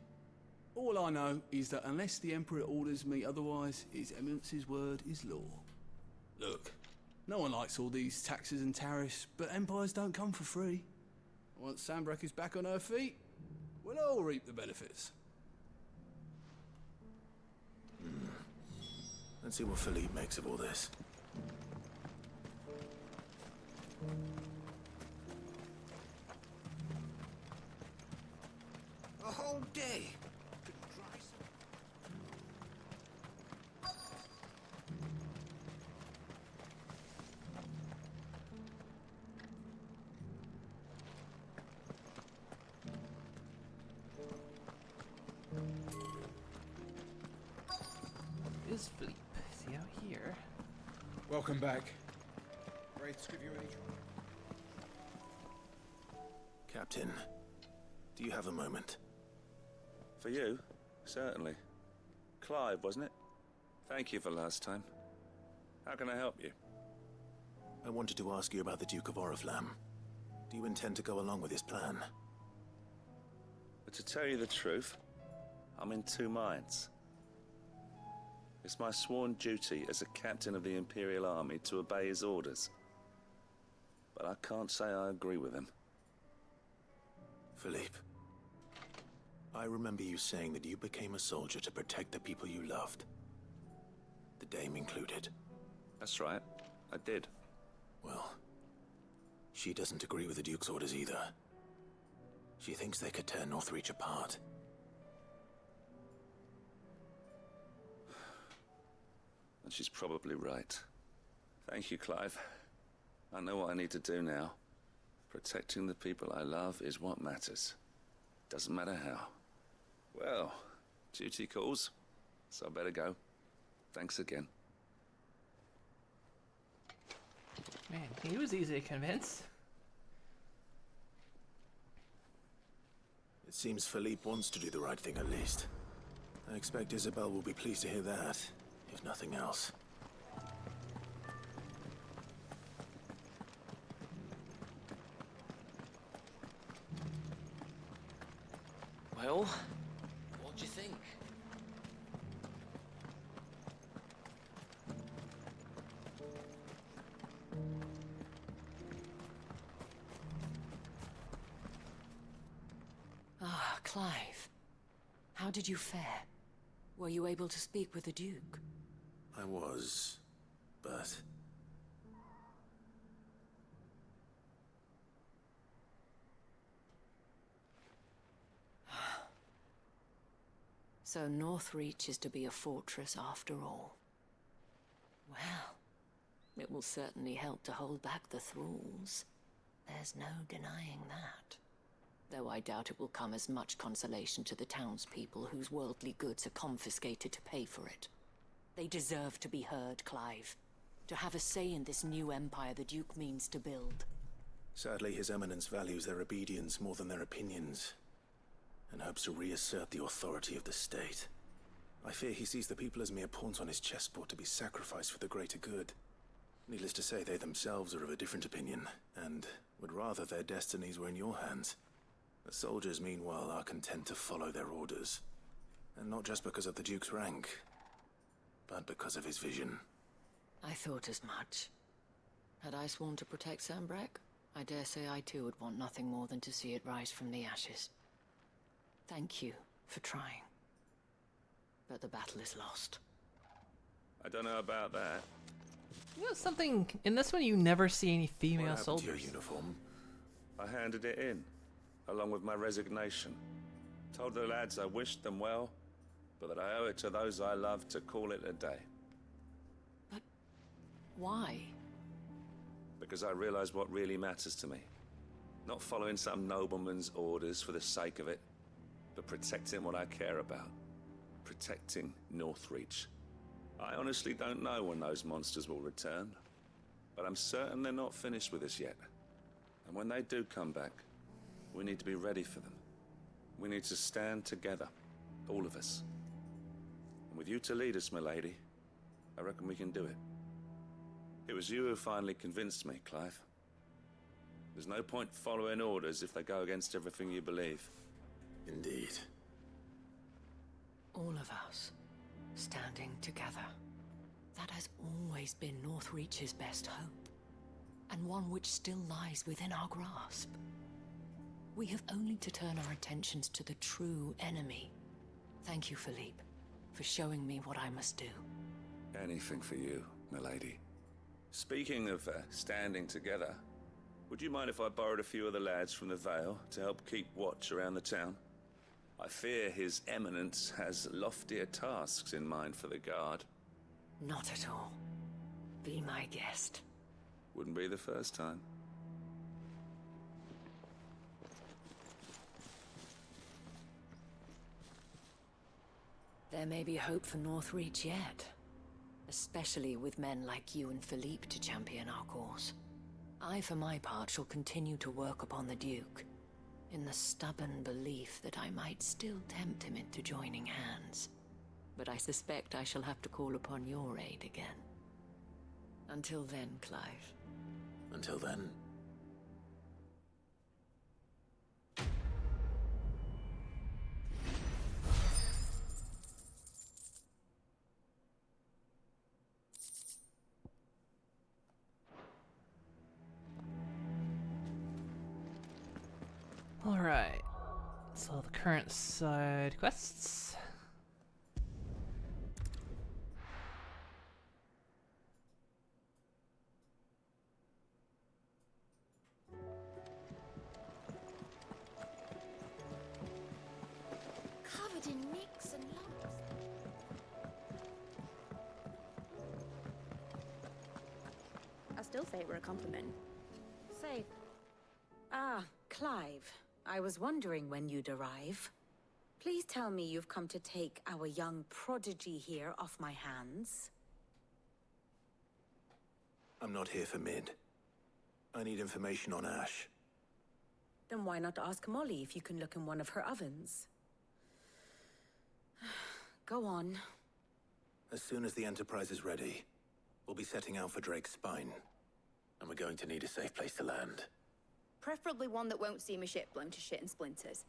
All I know is that unless the Emperor orders me otherwise, His Eminence's word is law. Look, no one likes all these taxes and tariffs, but empires don't come for free. Once Sanbreque is back on her feet, we'll all reap the benefits. Let's see what Philippe makes of all this. A whole day. is Philippe? Is he out here? Welcome back. Wraiths give you any trouble? Captain, do you have a moment? For you? Certainly. Clive, wasn't it? Thank you for last time. How can I help you? I wanted to ask you about the Duke of Oriflamme. Do you intend to go along with his plan? But to tell you the truth, I'm in two minds. It's my sworn duty as a captain of the Imperial Army to obey his orders. But I can't say I agree with him. Philippe, I remember you saying that you became a soldier to protect the people you loved. The Dame included. That's right, I did. Well, she doesn't agree with the Duke's orders either. She thinks they could tear Northreach apart. And she's probably right. Thank you, Clive. I know what I need to do now. Protecting the people I love is what matters. Doesn't matter how. Well, duty calls, so I better go. Thanks again. Man, he was easy to convince. It seems Philippe wants to do the right thing at least. I expect Isabel will be pleased to hear that, if nothing else. Well, what do you think? Ah, Clive. How did you fare? Were you able to speak with the Duke? I was, but... So Northreach is to be a fortress after all. Well, it will certainly help to hold back the thralls. There's no denying that. Though I doubt it will come as much consolation to the townspeople whose worldly goods are confiscated to pay for it. They deserve to be heard, Clive. To have a say in this new empire the Duke means to build. Sadly, His Eminence values their obedience more than their opinions, and hopes to reassert the authority of the state. I fear he sees the people as mere pawns on his chessboard to be sacrificed for the greater good. Needless to say, they themselves are of a different opinion, and would rather their destinies were in your hands. The soldiers, meanwhile, are content to follow their orders. And not just because of the Duke's rank, but because of his vision. I thought as much. Had I sworn to protect Sanbreque, I dare say I too would want nothing more than to see it rise from the ashes. Thank you for trying. But the battle is lost. I don't know about that. You know something, in this one you never see any female What happened to soldiers. your uniform? I handed it in, along with my resignation. Told the lads I wished them well, but that I owe it to those I love to call it a day. But why? Because I realize what really matters to me. Not following some nobleman's orders for the sake of it, but protecting what I care about. Protecting Northreach. I honestly don't know when those monsters will return, but I'm certain they're not finished with us yet. And when they do come back, we need to be ready for them. We need to stand together, all of us. And with you to lead us, milady, I reckon we can do it. It was you who finally convinced me, Clive. There's no point following orders if they go against everything you believe. Indeed. All of us, standing together. That has always been Northreach's best hope, and one which still lies within our grasp. We have only to turn our attentions to the true enemy. Thank you, Philippe, for showing me what I must do. Anything for you, milady. Speaking of standing together, would you mind if I borrowed a few of the lads from the Vale to help keep watch around the town? I fear His Eminence has loftier tasks in mind for the guard. Not at all. Be my guest. Wouldn't be the first time. There may be hope for Northreach yet. especially with men like you and Philippe to champion our cause. I, for my part, shall continue to work upon the Duke, in the stubborn belief that I might still tempt him into joining hands. But I suspect I shall have to call upon your aid again. Until then, Clive. Until then. Alright, so the current side quests. Covered in nicks and lumps. I still say it were a compliment. Say. Ah, Clive. I was wondering when you'd arrive. Please tell me you've come to take our young prodigy here off my hands. I'm not here for Mid. I need information on Ash. Then why not ask Molly if you can look in one of her ovens? Go on. As soon as the Enterprise is ready, we'll be setting out for Drake's Spine. And we're going to need a safe place to land. Preferably one that won't see my ship blown to shit and splinters.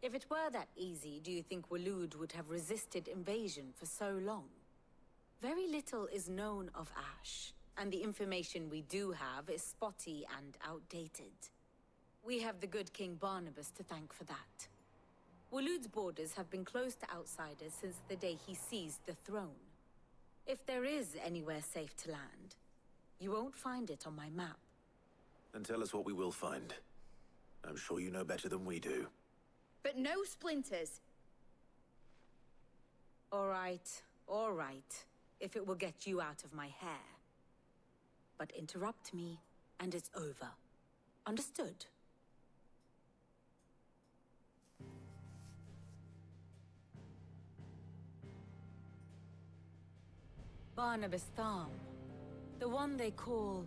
If it were that easy, do you think Waloed would have resisted invasion for so long? Very little is known of Ash, and the information we do have is spotty and outdated. We have the good King Barnabas to thank for that. Waloed's borders have been closed to outsiders since the day he seized the throne. If there is anywhere safe to land, you won't find it on my map. Then tell us what we will find. I'm sure you know better than we do. But no splinters. All right, if it will get you out of my hair. But interrupt me, and it's over. Understood? Barnabas Tharm, the one they call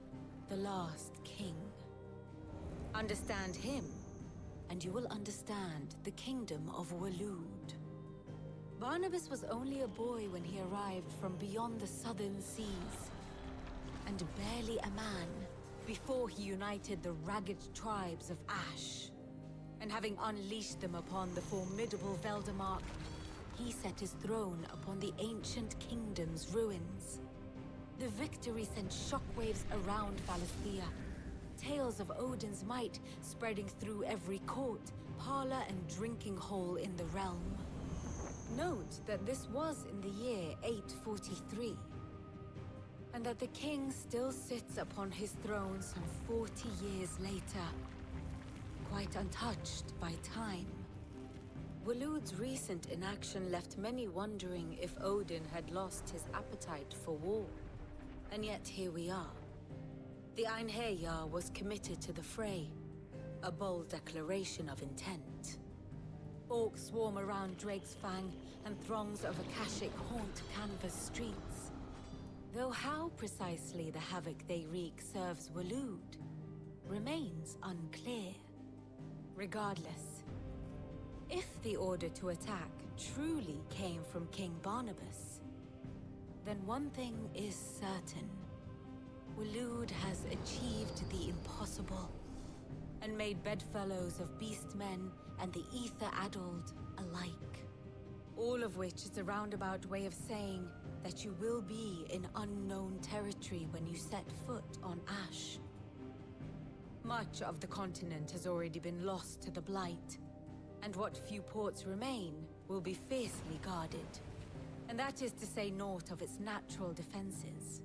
the Last King. Understand him, and you will understand the kingdom of Waloed. Barnabas was only a boy when he arrived from beyond the southern seas, and barely a man before he united the ragged tribes of Ash. And having unleashed them upon the formidable Veldamark, he set his throne upon the ancient kingdom's ruins. The victory sent shockwaves around Valisthea. Tales of Odin's might spreading through every court, parlor, and drinking hole in the realm. Note that this was in the year 843, and that the king still sits upon his throne some 40 years later, quite untouched by time. Waloed's recent inaction left many wondering if Odin had lost his appetite for war. And yet here we are. The Einherjar was committed to the fray, a bold declaration of intent. Orcs swarm around Drake's Fang, and throngs of Akashic haunt Canvas streets. Though how precisely the havoc they wreak serves Waloed remains unclear. Regardless, if the order to attack truly came from King Barnabas, then one thing is certain. Waloed has achieved the impossible, and made bedfellows of beastmen and the ether-addled alike. All of which is a roundabout way of saying that you will be in unknown territory when you set foot on Ash. Much of the continent has already been lost to the Blight, and what few ports remain will be fiercely guarded. And that is to say naught of its natural defenses.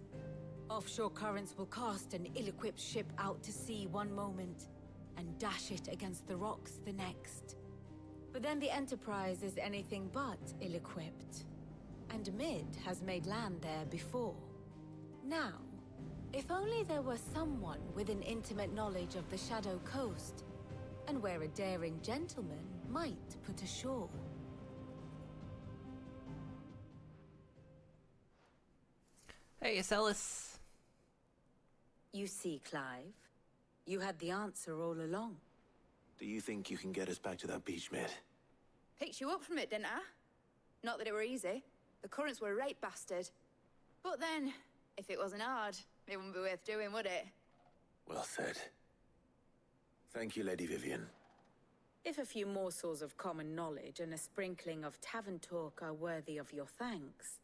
Offshore currents will cast an ill-equipped ship out to sea one moment, and dash it against the rocks the next. But then the Enterprise is anything but ill-equipped. And Mid has made land there before. Now, if only there were someone with an intimate knowledge of the Shadow Coast, and where a daring gentleman might put ashore. Hey, Acellus. You see, Clive, you had the answer all along. Do you think you can get us back to that beach, mate? Picked you up from it, didn't I? Not that it were easy. The currents were a right bastard. But then, if it wasn't hard, it wouldn't be worth doing, would it? Well said. Thank you, Lady Vivian. If a few morsels of common knowledge and a sprinkling of tavern talk are worthy of your thanks,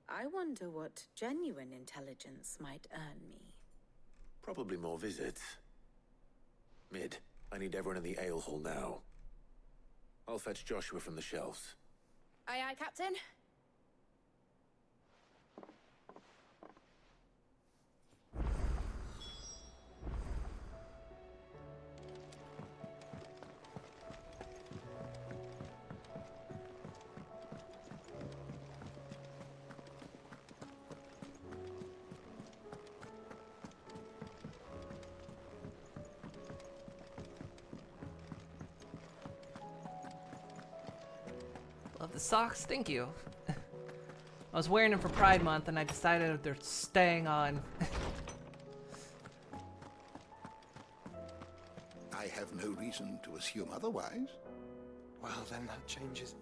I wonder what genuine intelligence might earn me. Probably more visits. Mid, I need everyone in the ale hall now. I'll fetch Joshua from the shelves. Aye, aye, Captain. Love the socks, thank you. I was wearing them for Pride Month and I decided they're staying on. I have no reason to assume otherwise. Well, then that changes.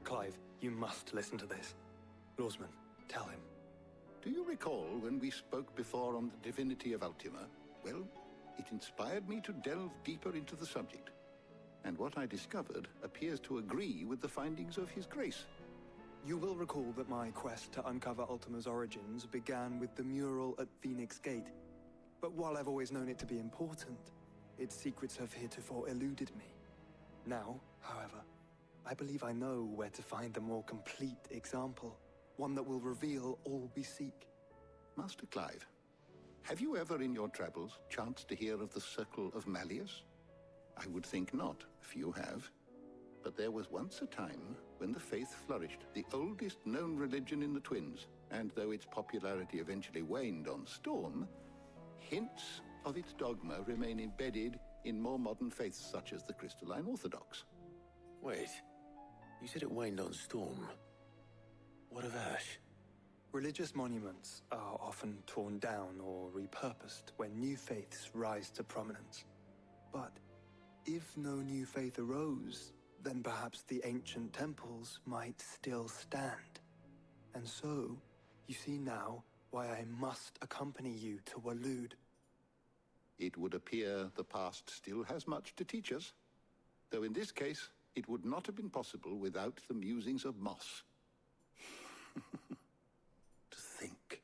Clive, you must listen to this. Lawsman, tell him. Do you recall when we spoke before on the divinity of Ultima? Well, it inspired me to delve deeper into the subject. And what I discovered appears to agree with the findings of His Grace. You will recall that my quest to uncover Ultima's origins began with the mural at Phoenix Gate. But while I've always known it to be important, its secrets have heretofore eluded me. Now, however, I believe I know where to find the more complete example, one that will reveal all we seek. Master Clive, have you ever in your travels chanced to hear of the Circle of Malleus? I would think not, if you have. But there was once a time when the faith flourished, the oldest known religion in the Twins, and though its popularity eventually waned on storm, hints of its dogma remain embedded in more modern faiths such as the Crystalline Orthodox. Wait, you said it waned on storm. What of Ash? Religious monuments are often torn down or repurposed when new faiths rise to prominence. But if no new faith arose, then perhaps the ancient temples might still stand. And so, you see now why I must accompany you to Waloed. It would appear the past still has much to teach us, though in this case, it would not have been possible without the musings of Moss. To think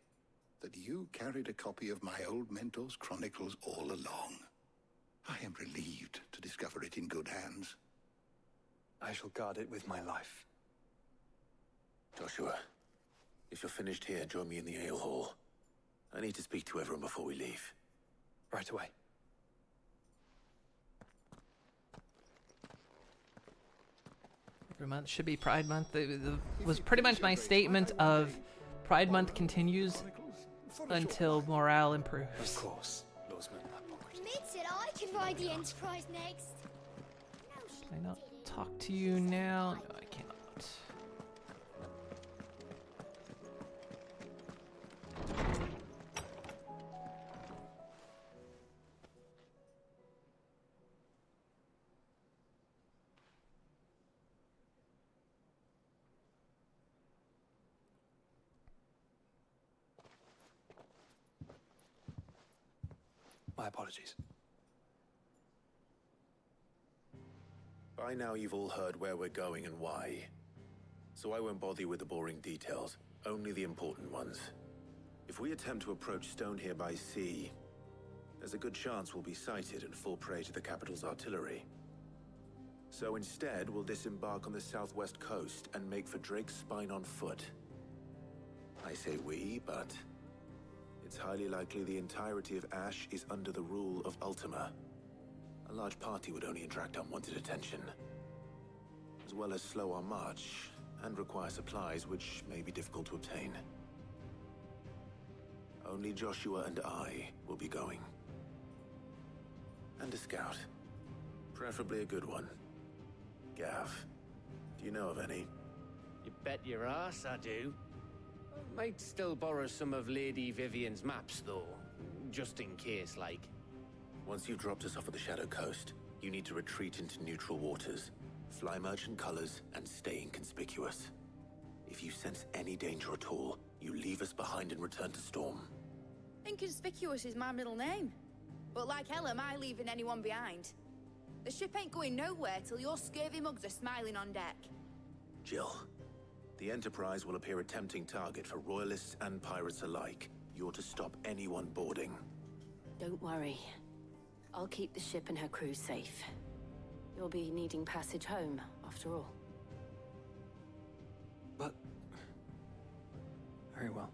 that you carried a copy of my old mentor's chronicles all along. I am relieved to discover it in good hands. I shall guard it with my life. Joshua, if you're finished here, join me in the ale hall. I need to speak to everyone before we leave. Right away. Every month should be Pride Month. It was pretty much my statement of Pride Month continues until morale improves. Of course, Lawsman. Mid said I can ride the Enterprise next. Can I not talk to you now? No, I cannot. My apologies. By now you've all heard where we're going and why. So I won't bother you with the boring details, only the important ones. If we attempt to approach Stone here by sea, there's a good chance we'll be sighted and fall prey to the capital's artillery. So instead, we'll disembark on the southwest coast and make for Drake's Spine on foot. I say we, but it's highly likely the entirety of Ash is under the rule of Ultima. A large party would only attract unwanted attention, as well as slow our march and require supplies which may be difficult to obtain. Only Joshua and I will be going. And a scout. Preferably a good one. Gav, do you know of any? You bet your ass I do. Might still borrow some of Lady Vivian's maps, though. Just in case, like. Once you've dropped us off at the Shadow Coast, you need to retreat into neutral waters, fly merchant colors, and stay inconspicuous. If you sense any danger at all, you leave us behind and return to Storm. Inconspicuous is my middle name. But like hell am I leaving anyone behind. The ship ain't going nowhere till your scurvy mugs are smiling on deck. Jill, the Enterprise will appear a tempting target for royalists and pirates alike. You're to stop anyone boarding. Don't worry. I'll keep the ship and her crew safe. You'll be needing passage home, after all. But... very well.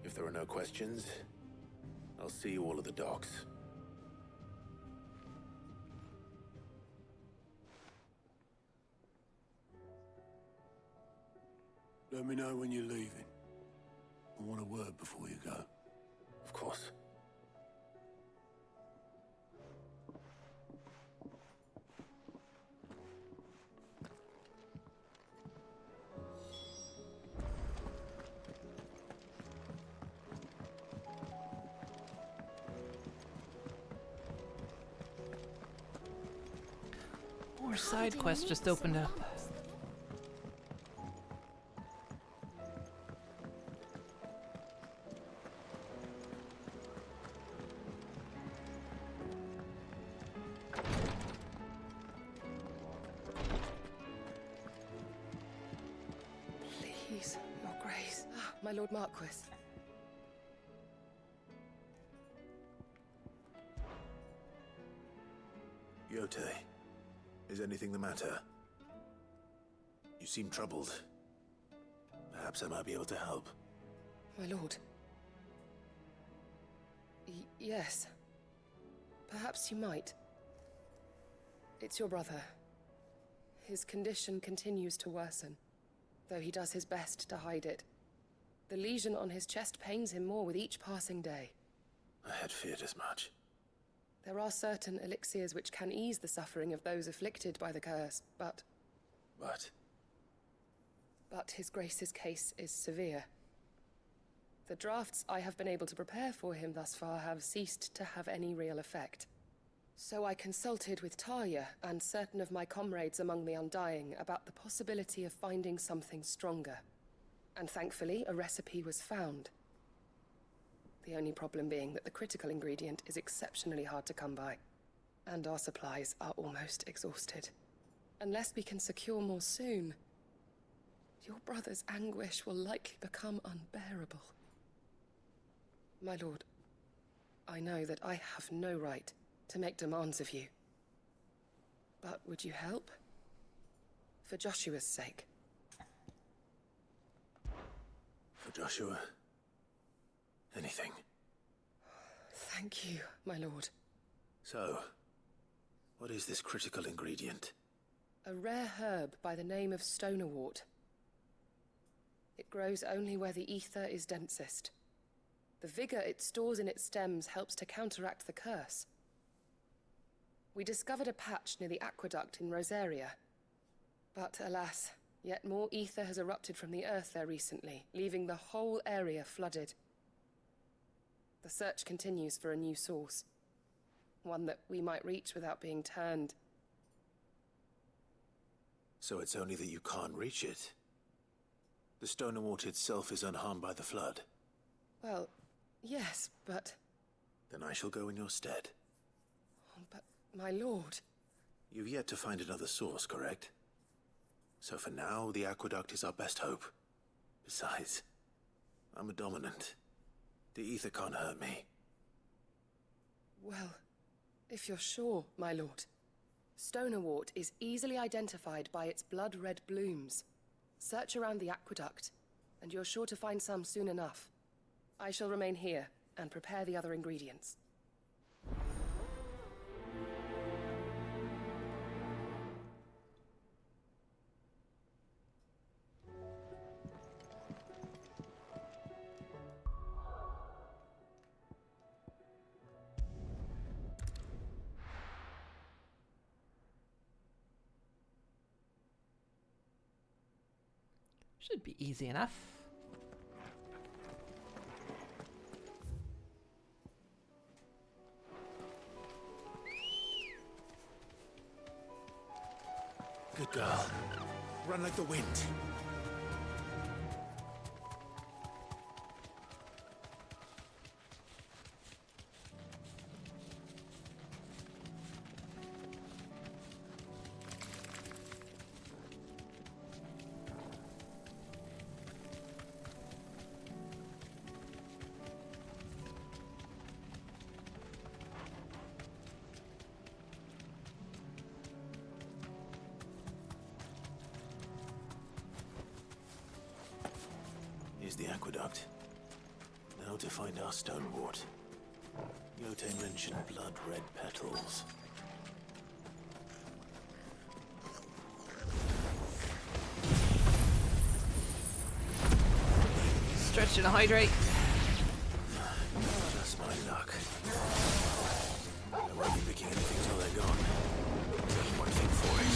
If there are no questions, I'll see you all at the docks. Let me know when you're leaving. I want a word before you go. Of course. More side quests just opened up. Please, Your Grace. My Lord Marquis. Yote, is anything the matter? You seem troubled. Perhaps I might be able to help. My lord. Yes. Perhaps you might. It's your brother. His condition continues to worsen, though he does his best to hide it. The lesion on his chest pains him more with each passing day. I had feared as much. There are certain elixirs which can ease the suffering of those afflicted by the curse, but... But His Grace's case is severe. The drafts I have been able to prepare for him thus far have ceased to have any real effect. So I consulted with Talia and certain of my comrades among the Undying about the possibility of finding something stronger. And thankfully, a recipe was found. The only problem being that the critical ingredient is exceptionally hard to come by. And our supplies are almost exhausted. Unless we can secure more soon, your brother's anguish will likely become unbearable. My lord, I know that I have no right to make demands of you. But would you help? For Joshua's sake. For Joshua? Anything. Thank you, my lord. So, what is this critical ingredient? A rare herb by the name of stonerwort. It grows only where the ether is densest. The vigor it stores in its stems helps to counteract the curse. We discovered a patch near the aqueduct in Rosaria. But alas, yet more ether has erupted from the earth there recently, leaving the whole area flooded. The search continues for a new source. One that we might reach without being turned. So it's only that you can't reach it? The Stonerwort itself is unharmed by the flood? Well, yes, but... Then I shall go in your stead. But, my lord... You've yet to find another source, correct? So for now, the aqueduct is our best hope. Besides, I'm a dominant. The ether can't hurt me. Well, if you're sure, my lord. Stonerwort is easily identified by its blood-red blooms. Search around the aqueduct, and you're sure to find some soon enough. I shall remain here and prepare the other ingredients. Should be easy enough. Good girl. Run like the wind. Here's the aqueduct. Now to find our stone wart. Yote mentioned blood-red petals. Stretch and hydrate. Just my luck. I won't be picking anything till they're gone. Take one thing for it.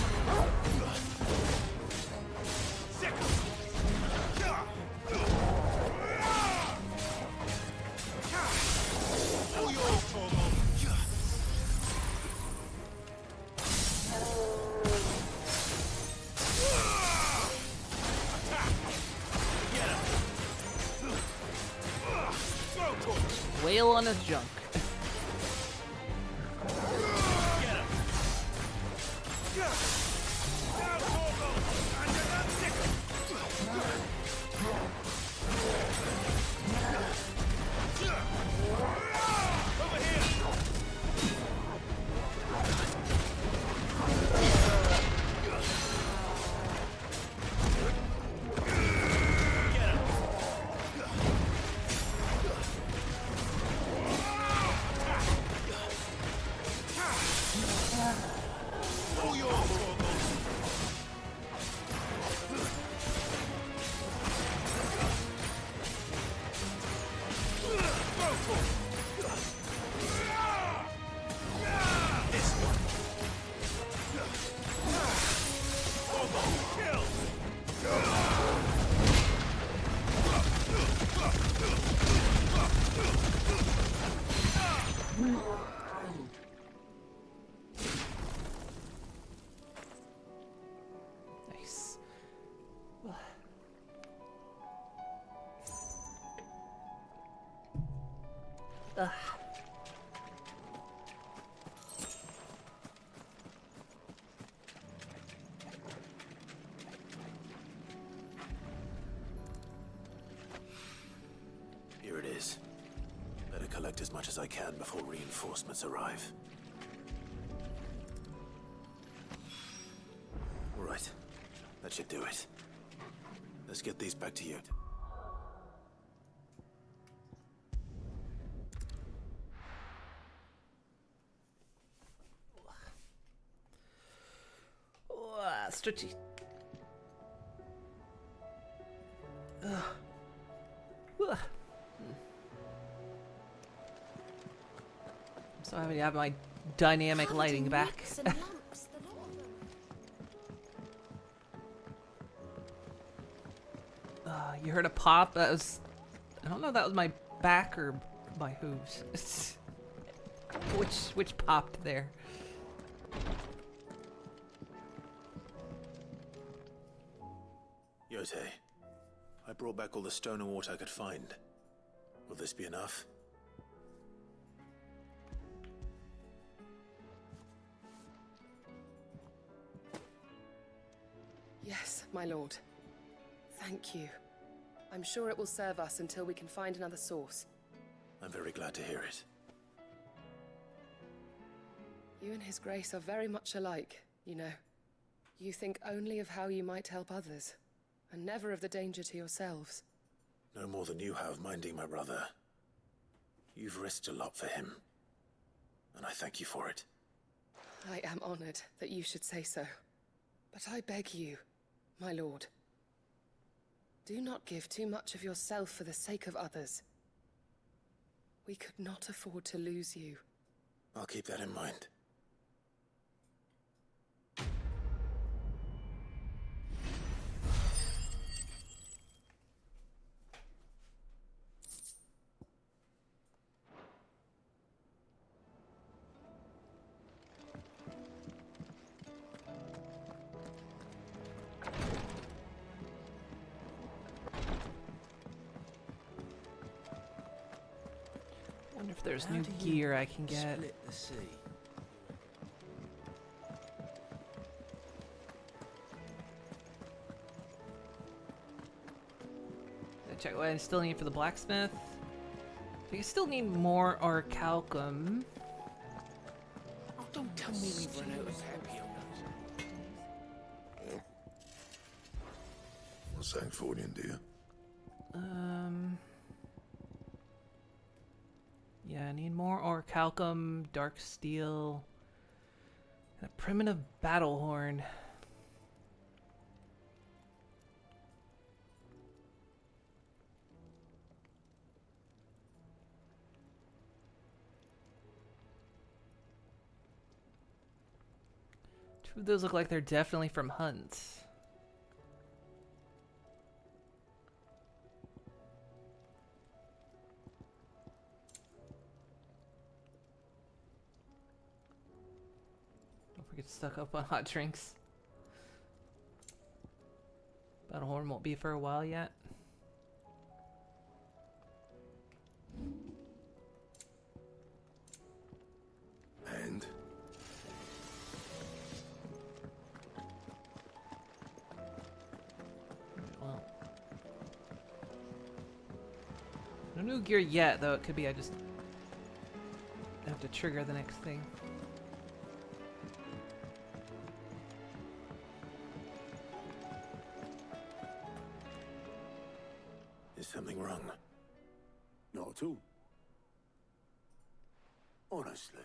Wail on his junk. Nice. Ugh. Here it is. Better collect as much as I can before reinforcements arrive. All right. That should do it. Let's get these back to you. Stretchy. Ugh. Ugh. I'm so happy to have my dynamic lighting back. You heard a pop? That was... I don't know if that was my back or my hooves. Which popped there? Yote, I brought back all the stone and water I could find. Will this be enough? Yes, my lord. Thank you. I'm sure it will serve us until we can find another source. I'm very glad to hear it. You and His Grace are very much alike, you know. You think only of how you might help others, and never of the danger to yourselves. No more than you have minding my brother. You've risked a lot for him, and I thank you for it. I am honored that you should say so. But I beg you, my lord, do not give too much of yourself for the sake of others. We could not afford to lose you. I'll keep that in mind. if there's How new do you gear I can get. Split the sea. Check what I still need for the blacksmith. I still need more orichalcum. Oh, don't tell me we've run out of papillons. What's Sancfordian, dear? Yeah, I need more orichalcum, dark steel, and a primitive battle horn. Two of those look like they're definitely from hunts. Don't forget to stock up on hot drinks. Battle horn won't be for a while yet. And? Well, no new gear yet, though. It could be I just have to trigger the next thing. Is something wrong? Not at all. Honestly.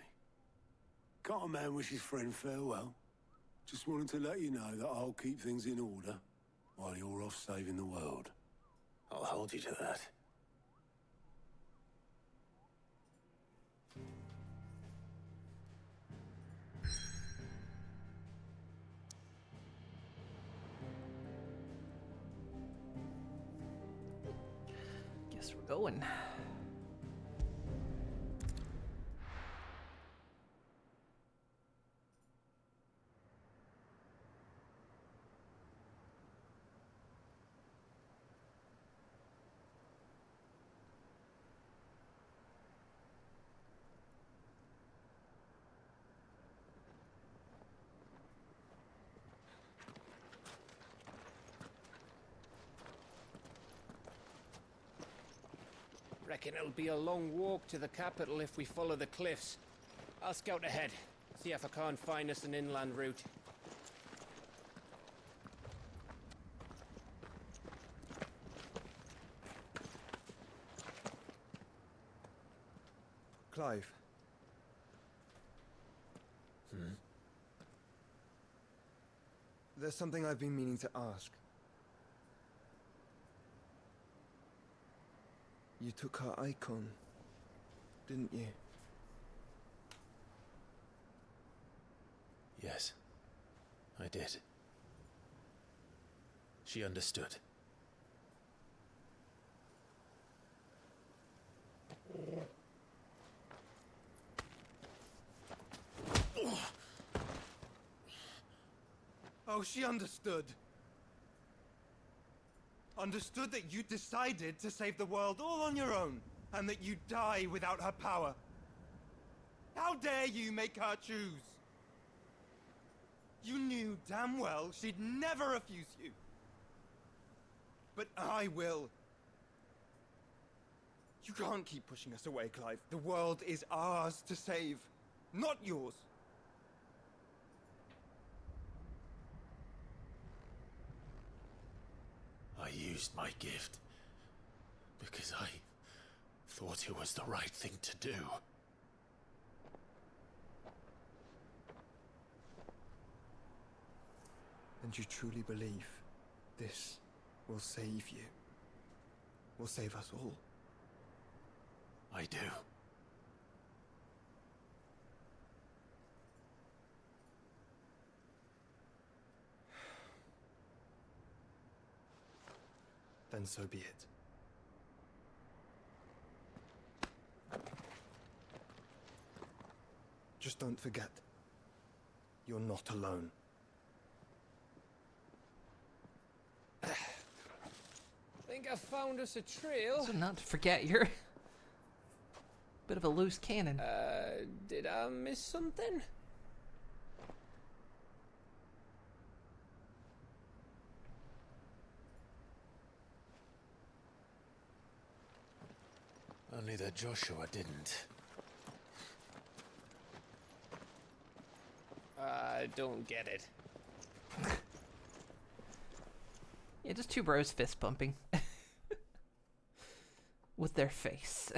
Can't a man wish his friend farewell? Just wanted to let you know that I'll keep things in order while you're off saving the world. I'll hold you to that. Guess we're going. Reckon it'll be a long walk to the capital if we follow the cliffs. I'll scout ahead, see if I can't find us an inland route. Clive. There's something I've been meaning to ask. You took her icon, didn't you? Yes, I did. She understood. Oh, she understood. Understood that you decided to save the world all on your own, and that you'd die without her power. How dare you make her choose? You knew damn well she'd never refuse you. But I will. You can't keep pushing us away, Clive. The world is ours to save, not yours. I used my gift because I thought it was the right thing to do. And you truly believe this will save you? Will save us all? I do. Then so be it. Just don't forget, you're not alone. Think I've found us a trail. So not to forget your Bit of a loose cannon. Did I miss something? Only that Joshua didn't. I don't get it. Yeah, just two bros fist bumping. With their face.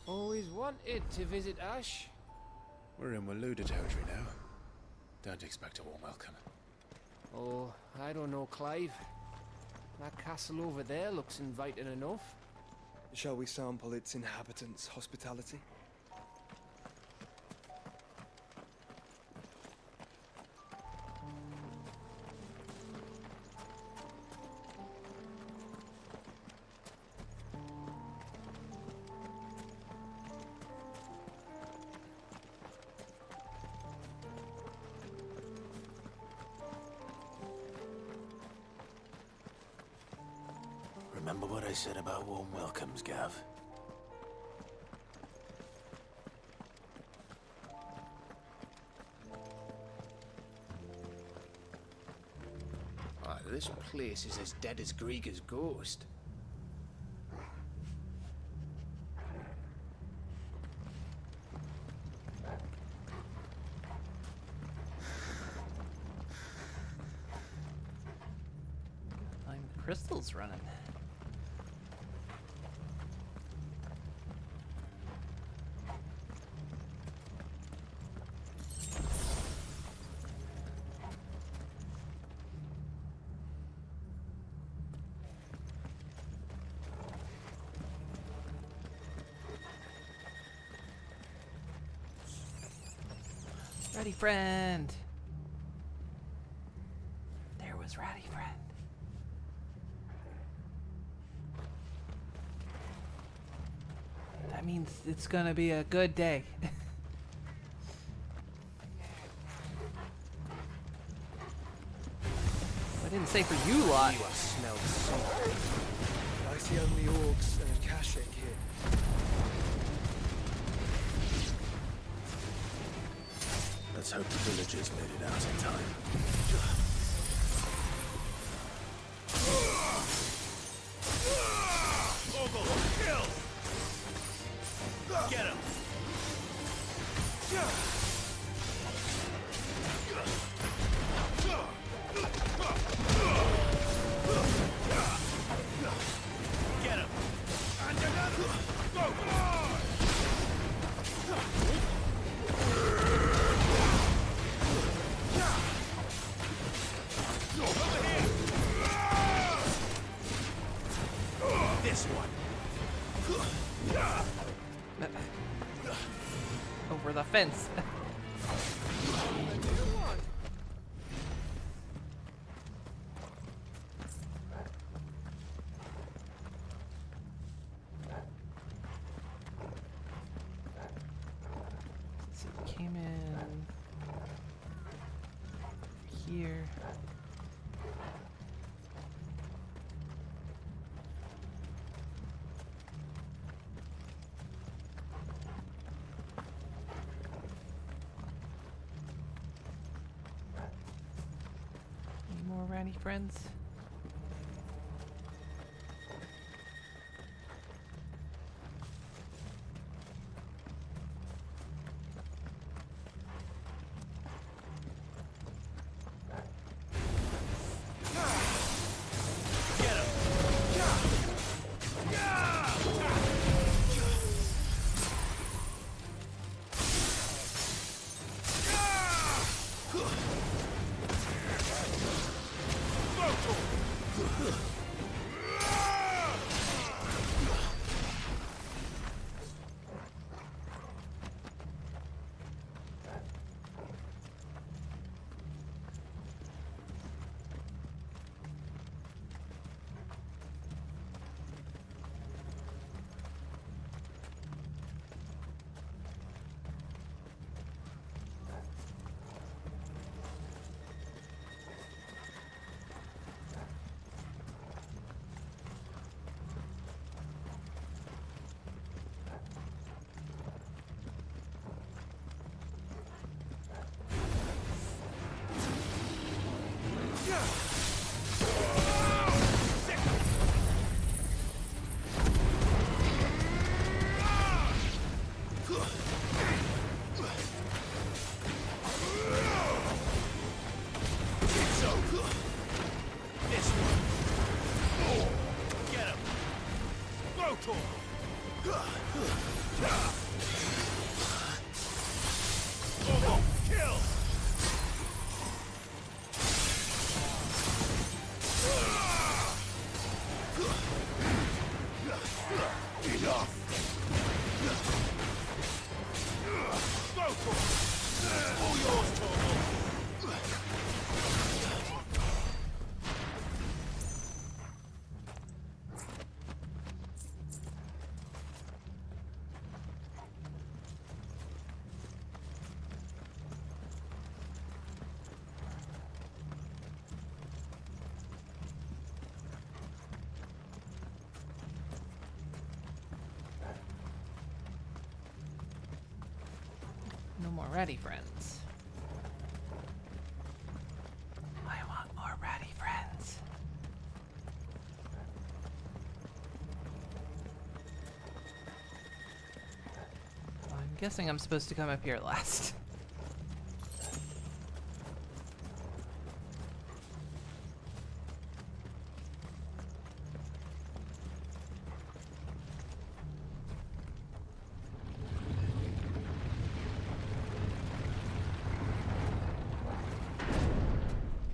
Always wanted to visit Ash. We're in Waluda territory now. Don't expect a warm welcome. Oh, I don't know, Clive. That castle over there looks inviting enough. Shall we sample its inhabitants' hospitality? Remember what I said about warm welcomes, Gav? This place is as dead as Grieger's ghost. Find the crystals running. Ratty friend. There was Ratty friend. That means it's gonna be a good day. I didn't say for you lot. You smell salt. I see only orcs and Kashik here. Let's hope the villagers made it out in time. Get him! Get him! And another! Go! Over here! This one! Over the fence. So it came in here. Any more Randy friends? Go! No more ready friends. I want more ready friends. I'm guessing I'm supposed to come up here last.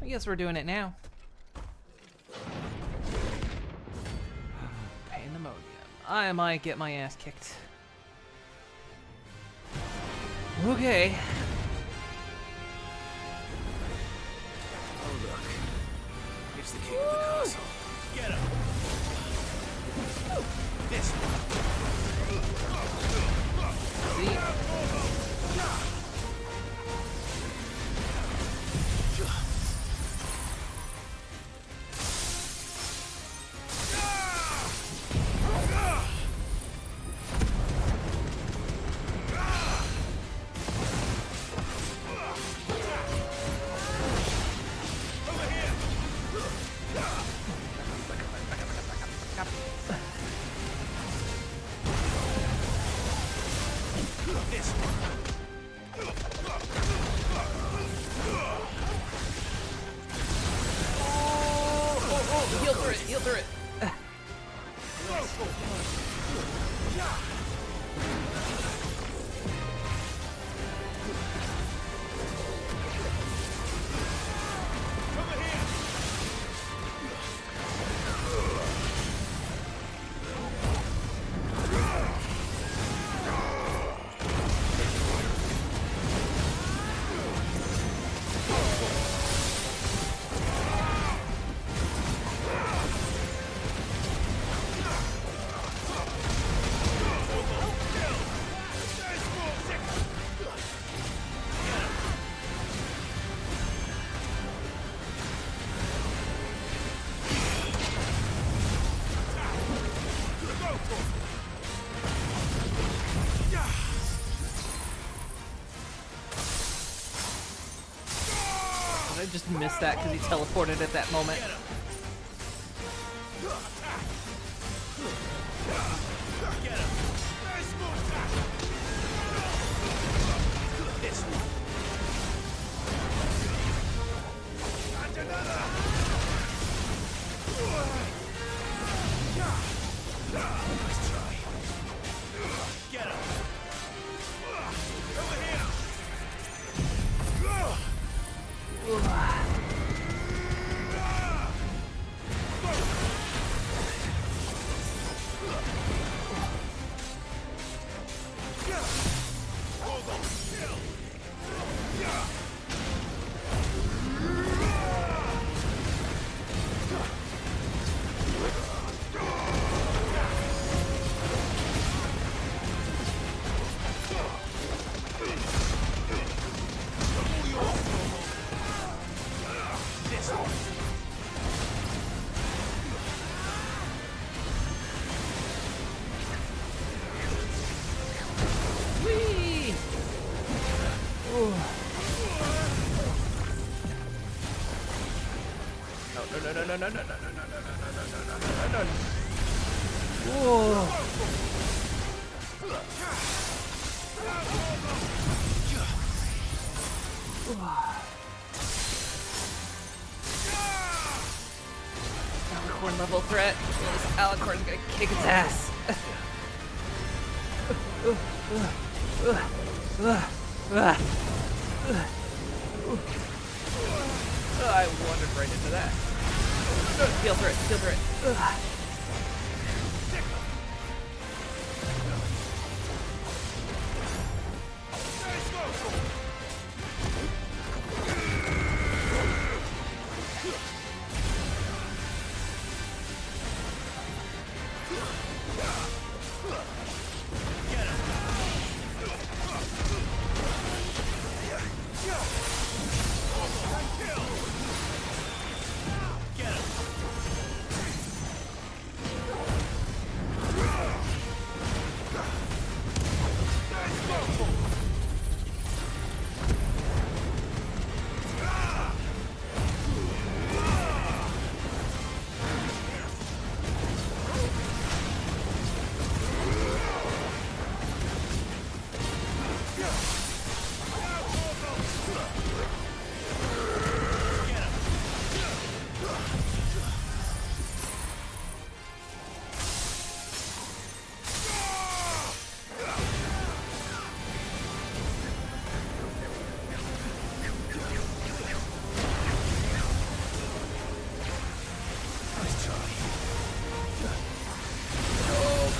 I guess we're doing it now. Pandemonium. I might get my ass kicked. Okay. Oh look, it's the king of the castle. Get him! This Heal through it, heal through it. I just missed that because he teleported at that moment. Nice try. Get him! Over here! Whoa. Alicorn level threat. This Alicorn's gonna kick its ass. I wandered right into that. Feel through it, feel through it.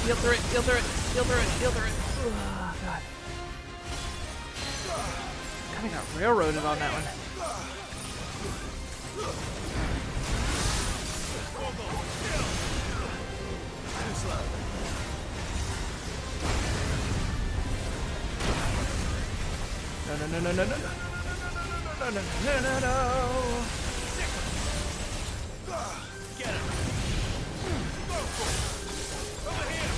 Feel through it, feel through it, feel through it, feel through it. Oh, God. Kinda got railroaded on that one. No, no, no, no, no, no, no, no, no, no, no, no. Get him. Go for it. Over here.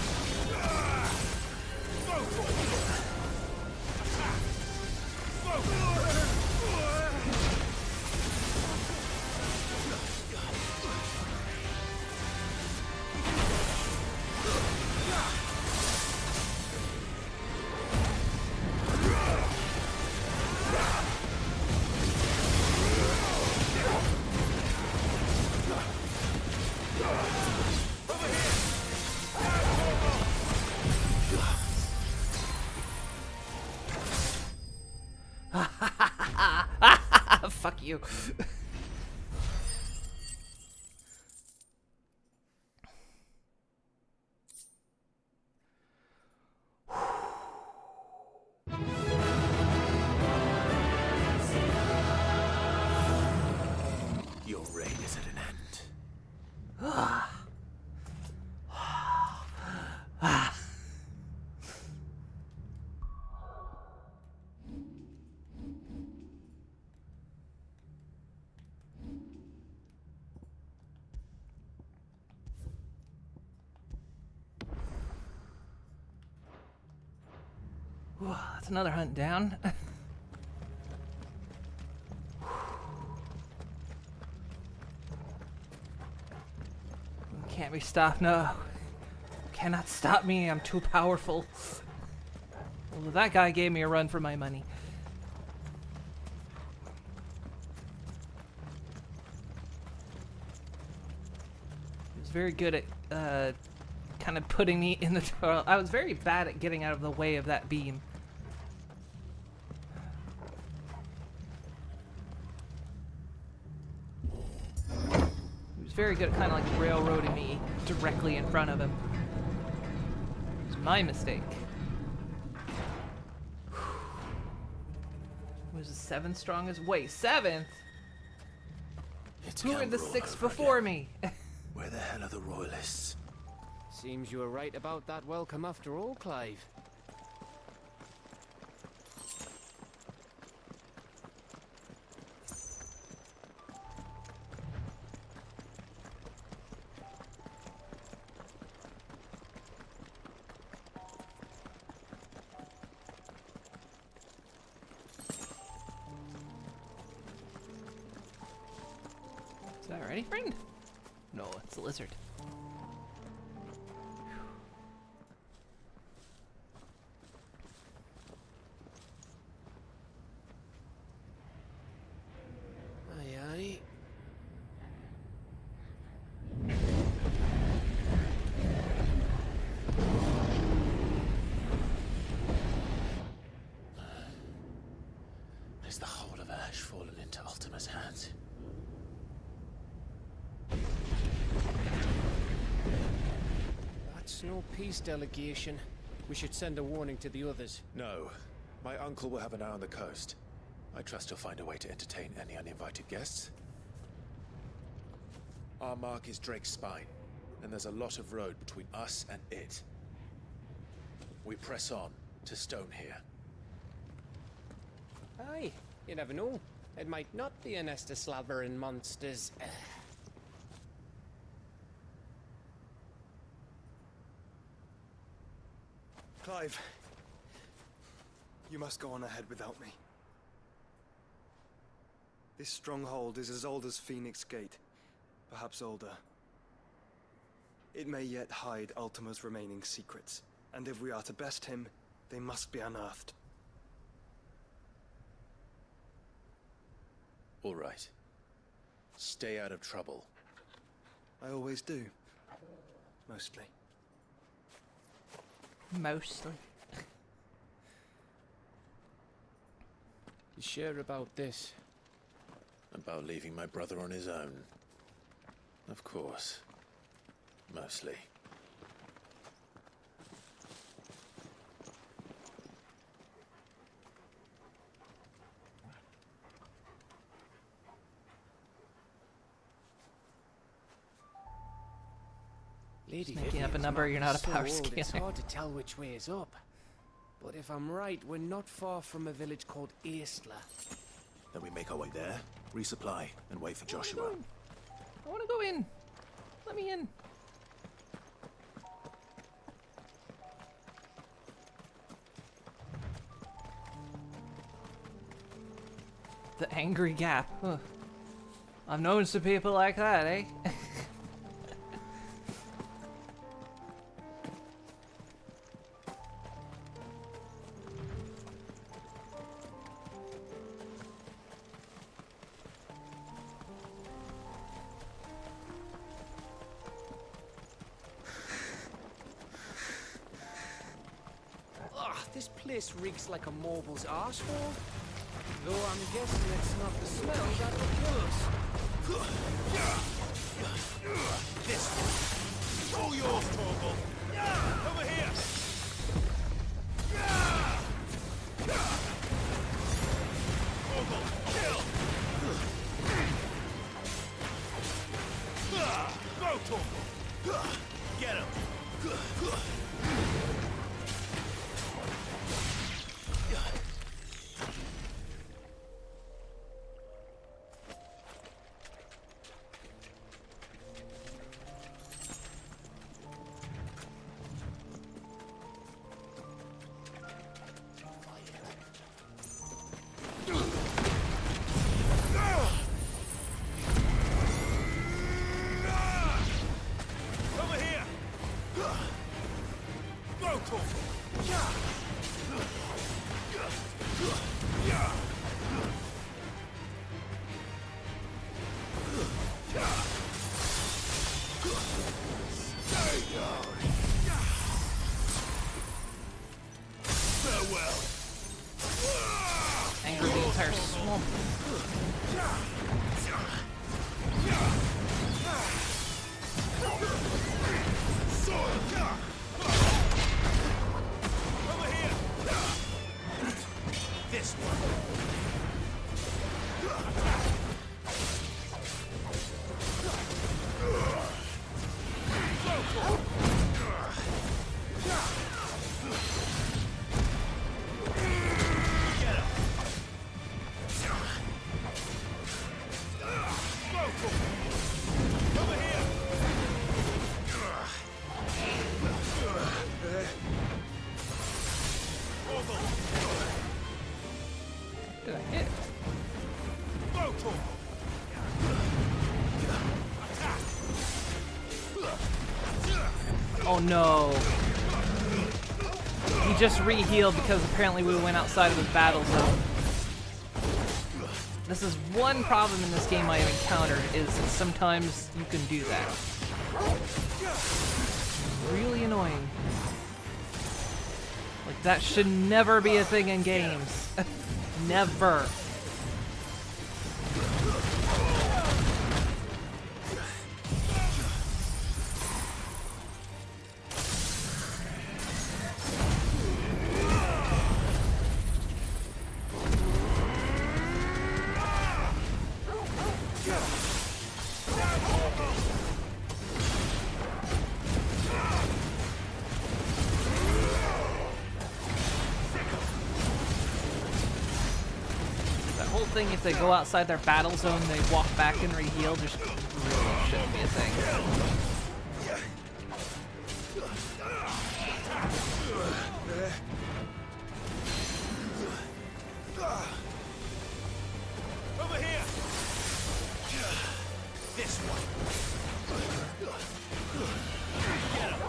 Go for it. Attack. Go for it. Fuck you. Your reign is at an end. That's another hunt down. Can't be stopped, no. Cannot stop me, I'm too powerful. Well, that guy gave me a run for my money. He was very good at kind of putting me in the trail. I was very bad at getting out of the way of that beam. He was very good at kind of like railroading me directly in front of him. It was my mistake. Was the 7th strongest? Wait, 7th? Who are the 6 before me? Where the hell are the royalists? Seems you were right about that welcome after all, Clive. Is that ready, friend? No, it's a lizard. Aye, aye. Is the whole of Ash fallen into Ultima's hands? That's no peace delegation. We should send a warning to the others. No. My uncle will have an eye on the coast. I trust he'll find a way to entertain any uninvited guests. Our mark is Drake's Spine, and there's a lot of road between us and it. We press on to Stone here. Aye, you never know. It might not be a nest of slavering monsters. Clive, you must go on ahead without me. This stronghold is as old as Phoenix Gate, perhaps older. It may yet hide Ultima's remaining secrets, and if we are to best him, they must be unearthed. All right. Stay out of trouble. I always do. Mostly. Mostly. You sure about this? About leaving my brother on his own? Of course. Mostly. Lady Just making up a Vivian's number, map you're not is a power so old, it's scaler. hard to tell which way is up. But if I'm right, we're not far from a village called Eastla. Then we make our way there, resupply, and wait for Joshua. I want to go in. Let me in. The Angry Gap. Huh. I've known some people like that, eh? Ugh, this place reeks like a mobile's arsehole. Though I'm guessing it's not the smell that will kill us. This one. All yours, Torgal. Over here. Torgal, kill. Go, Torgal. Get him. Over here! Go! Oh no. He just re-healed because apparently we went outside of his battle zone. This is one problem in this game I have encountered, is that sometimes you can do that. Really annoying. Like, that should never be a thing in games. Never. If they go outside their battle zone, they walk back and re-heal, just really shouldn't be a thing. Over here! This one! Get him!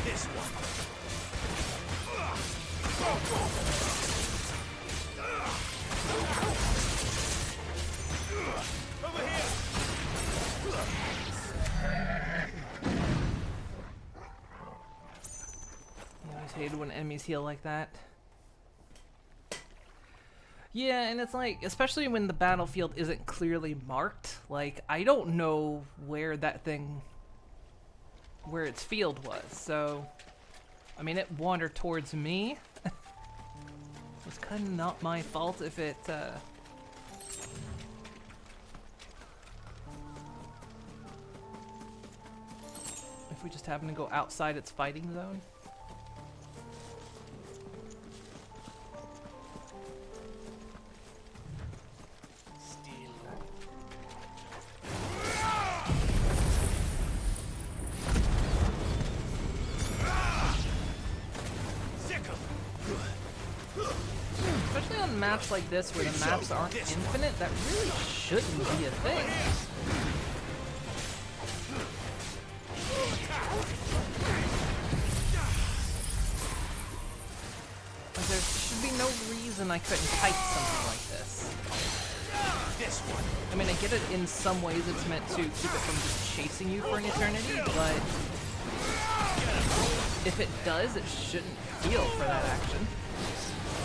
This one. Over here. I always hated when enemies heal like that. Yeah, and it's like, especially when the battlefield isn't clearly marked, like, I don't know where that thing, where its field was, so, I mean, it wandered towards me. It's kind of not my fault if it, if we just happen to go outside its fighting zone. Especially on maps like this where the maps aren't infinite, that really shouldn't be a thing. Like, there should be no reason I couldn't type something like this. I mean, I get it in some ways it's meant to keep it from just chasing you for an eternity, but if it does, it shouldn't heal for that action.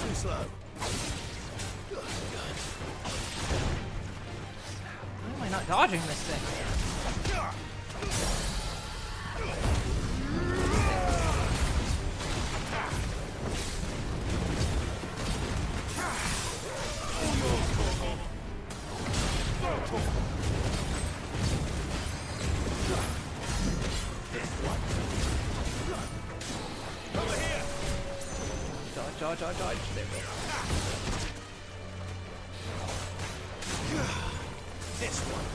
Too slow. Why am I not dodging this thing? Dodge. There we go. This one.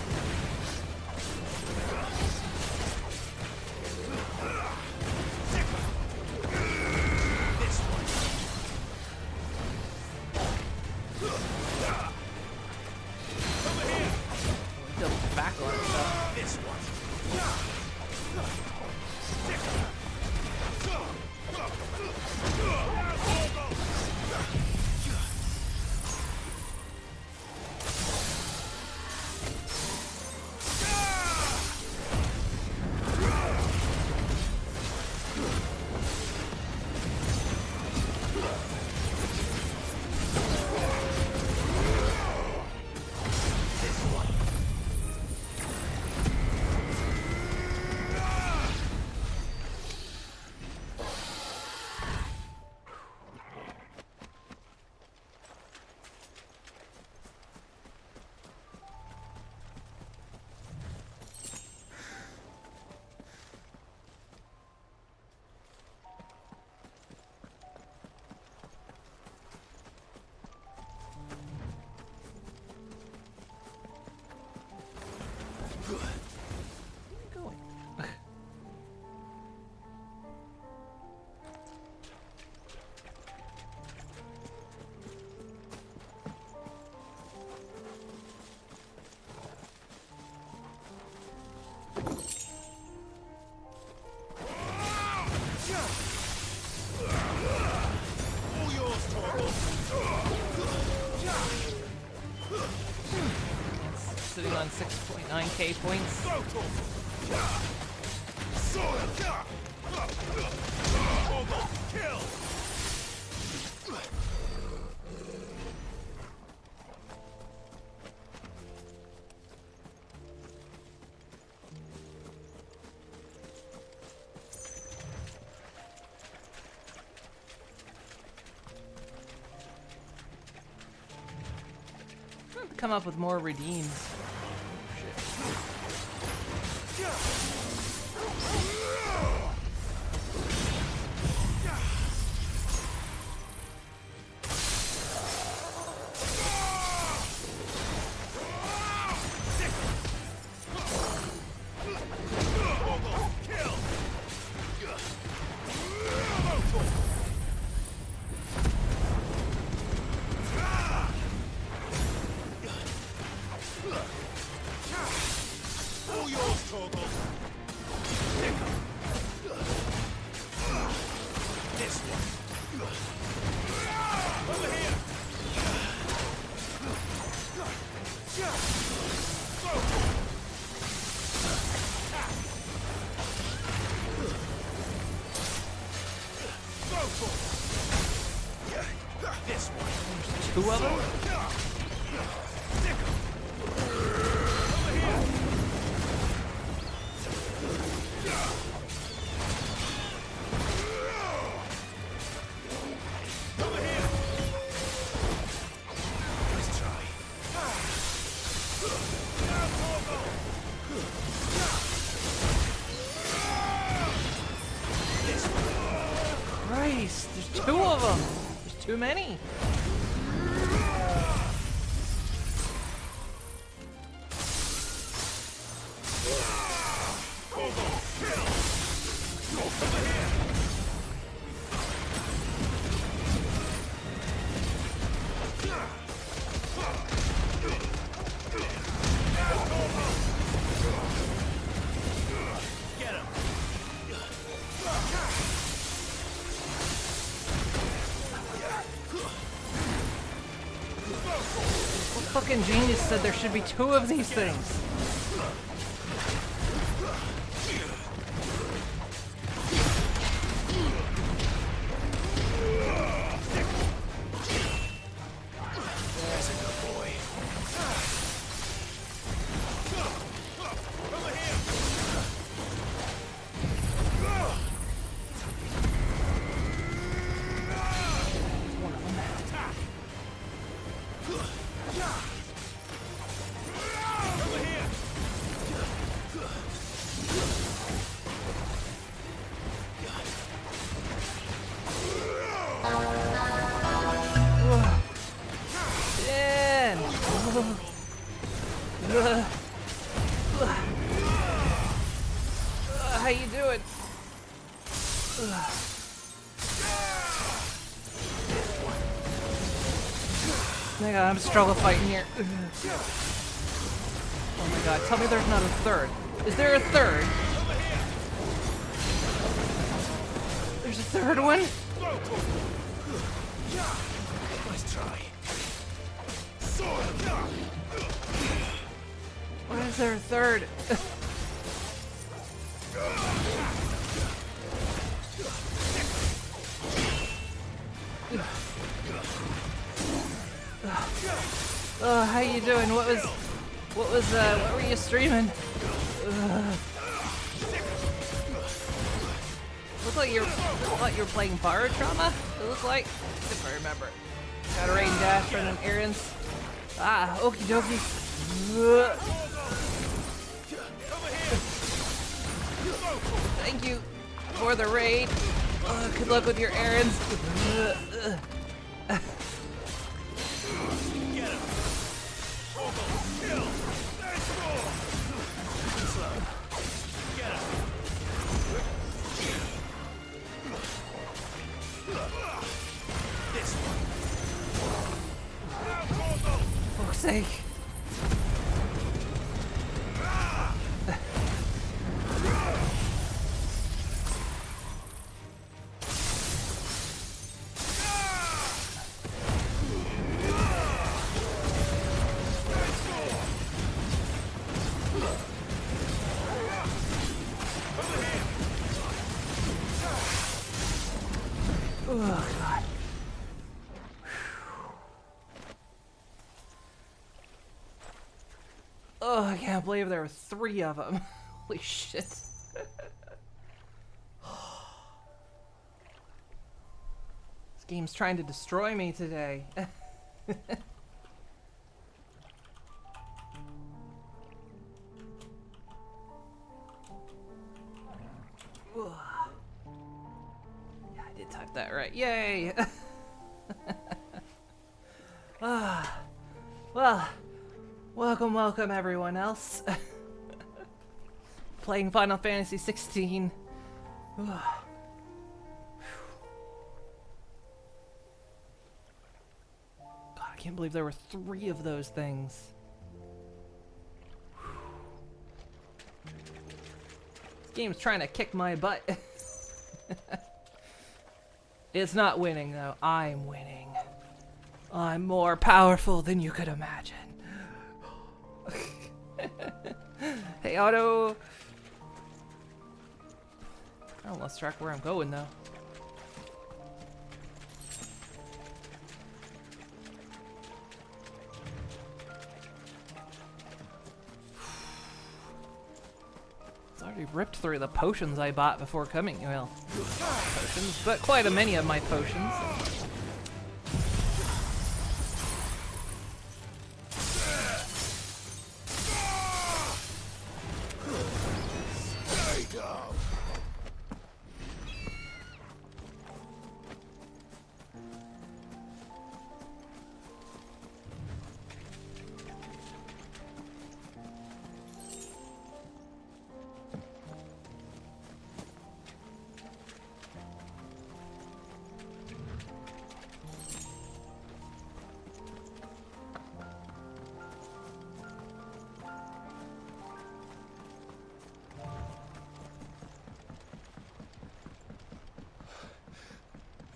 This one. Over here. Double back on it, though. This one. 6.9k points. Come up with more redeems. Two of them? Christ, there's two of them. There's too many. Fucking genius said there should be two of these things. There's a good boy. How you doing? My god, I'm struggle fighting here. Oh my god, tell me there's not a third. Is there a third? There's a third one? Nice try. Why is there a third? Oh, how you doing? What were you streaming? Looked like you were playing Fire Trauma. It looked like, if I remember. Got a rain dash running errands. Ah, okie dokie. Thank you for the raid. Good luck with your errands. For fuck's sake. Oh, God. Oh, I can't believe there were 3 of them. Holy shit. This game's trying to destroy me today. Yeah, I did type that right. Yay! Well, welcome everyone else. Playing Final Fantasy XVI. God, I can't believe there were 3 of those things. This game's trying to kick my butt. It's not winning though. I'm winning. I'm more powerful than you could imagine. Hey, Otto. I lost track where I'm going though. It's already ripped through the potions I bought before coming. Well, potions, but quite a many of my potions.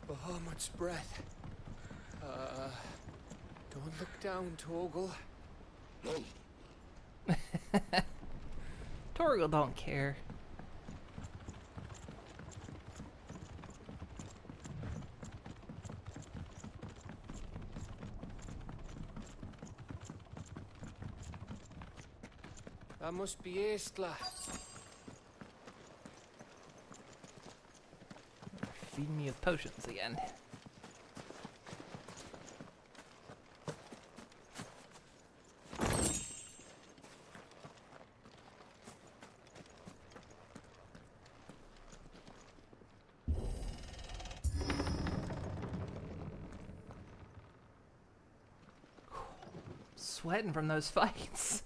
Bahamut's breath. Don't look down, Torgal. Torgal don't care. That must be Aistla. Feeding me with potions again. Sweating from those fights.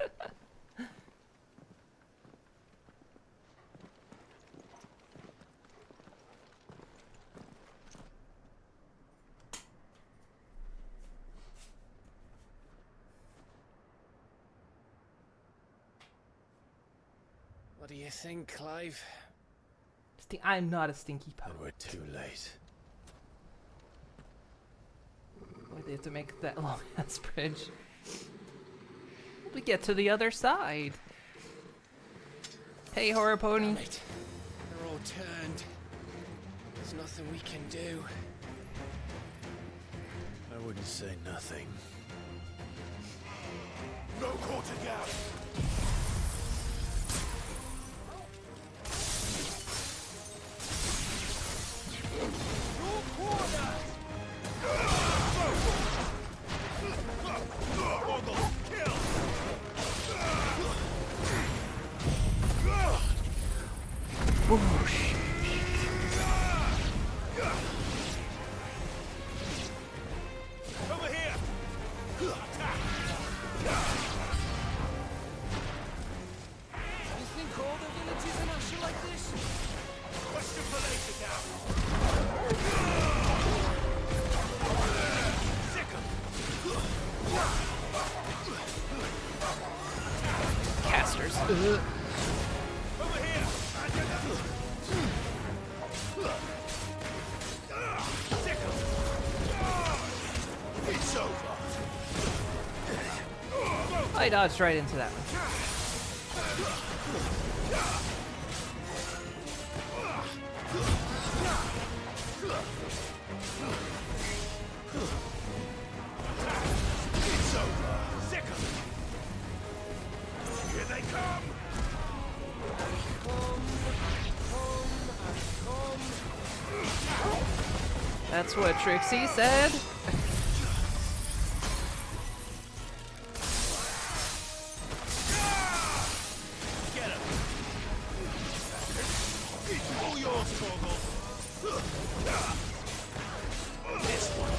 What do you think, Clive? I'm not a stinky poet. And we're too late. Why'd they have to make that long ass bridge? We get to the other side. Hey, horror pony. Damn it. They're all turned. There's nothing we can do. I wouldn't say nothing. No quarter gap! Casters. It's over. I dodged right into that one. That's what Trixie said. Get him! It's all yours, Torgal! This one!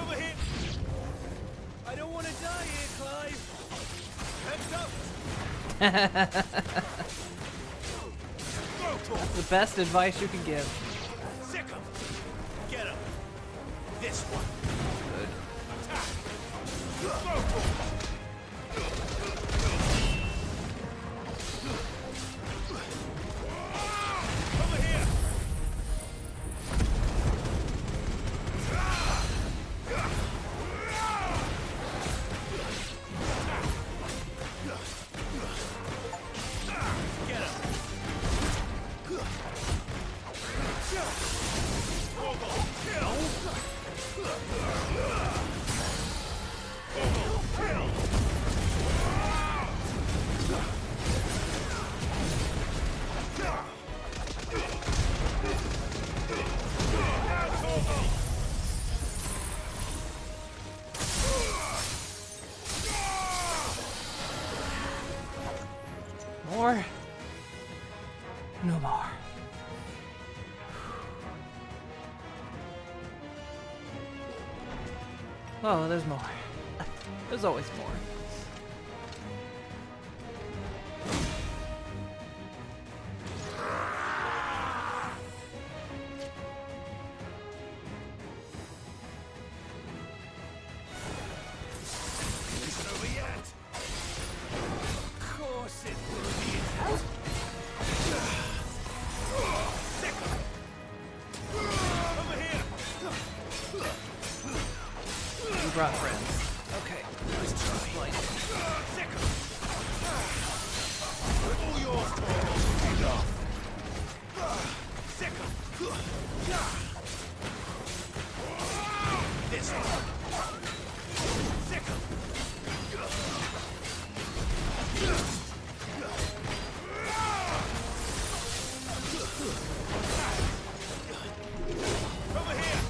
Over here! I don't want to die here, Clive! Heads up! That's the best advice you can give. Sick 'em! Get him! This one! Good. Attack! Over here! Get him! More? No more. Oh, there's more. There's always more. Isn't over yet. Of course it will be. Sick 'em. Over here. You brought friends. Okay. Nice try. Sick 'em. All yours, Torgal. Head off. Sick 'em. This one. Sick 'em. Over here.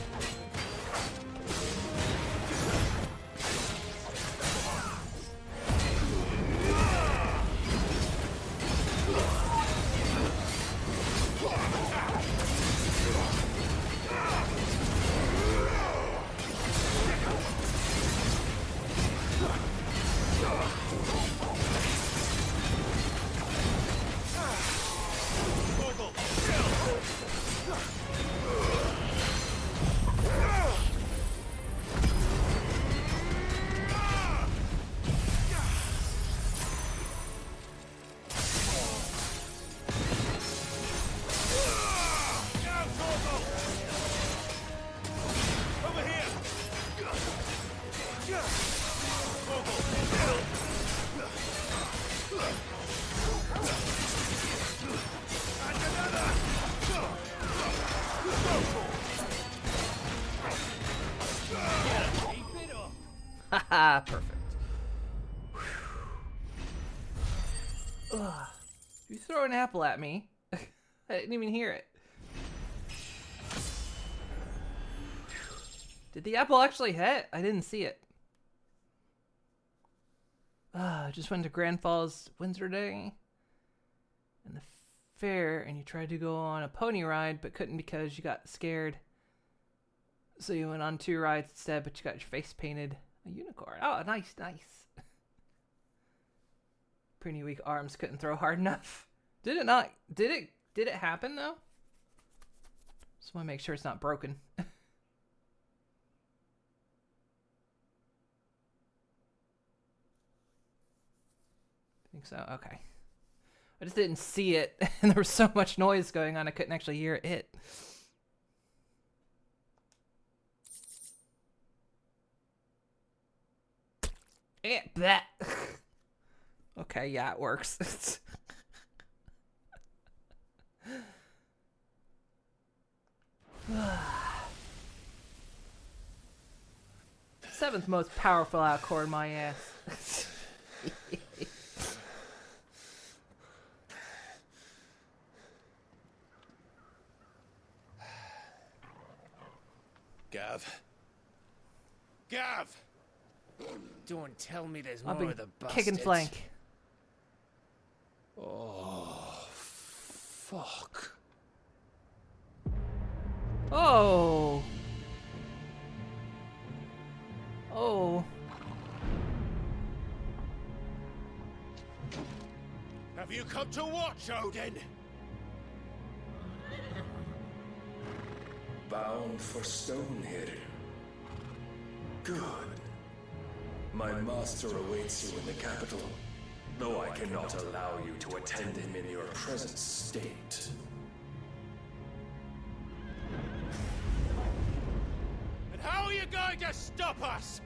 Haha, perfect. Ugh. You throw an apple at me. I didn't even hear it. Did the apple actually hit? I didn't see it. Just went to Grand Falls Windsor Day and the fair, and you tried to go on a pony ride but couldn't because you got scared. So you went on 2 rides instead, but you got your face painted a unicorn. Oh, nice, nice. Pretty weak arms, couldn't throw hard enough. Did it not? Did it happen though? Just want to make sure it's not broken. I think so. Okay. I just didn't see it, and there was so much noise going on I couldn't actually hear it hit. Yeah, that. Okay, yeah, it works. Seventh most powerful Alcor, my ass. have? Don't tell me there's I'll more be of the bastards. kick and flank. Oh, fuck. Oh. Oh. Have you come to watch, Odin? Bound for Stonehill. Good. My master awaits you in the capital, though I cannot allow you to attend him in your present state. And how are you going to stop us?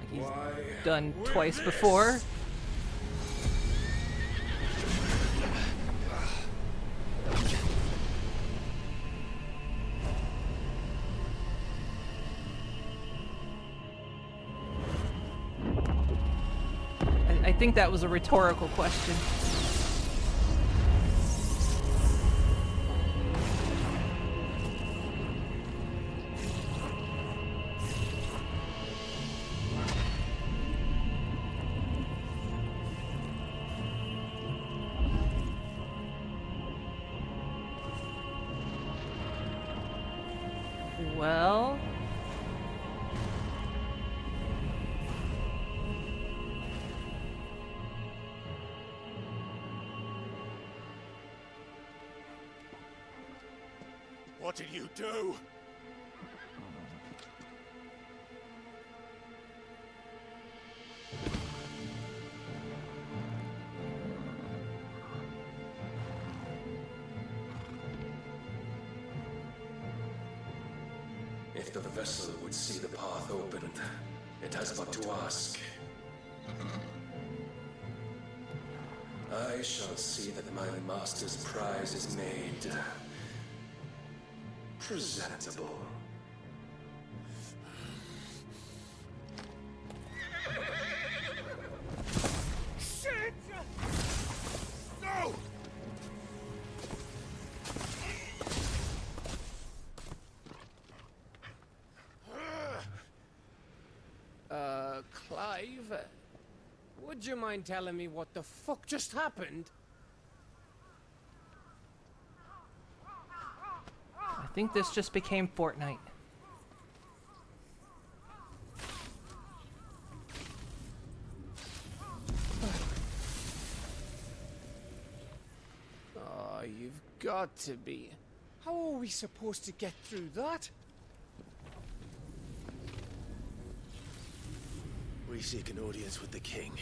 Like he's done twice before. I think that was a rhetorical question. Well... What did you do? If the vessel would see the path opened, it has but to ask. I shall see that my master's prize is made presentable. Shit! No! Clive, would you mind telling me what the fuck just happened? I think this just became Fortnite. Oh, you've got to be. How are we supposed to get through that? We seek an audience with the king.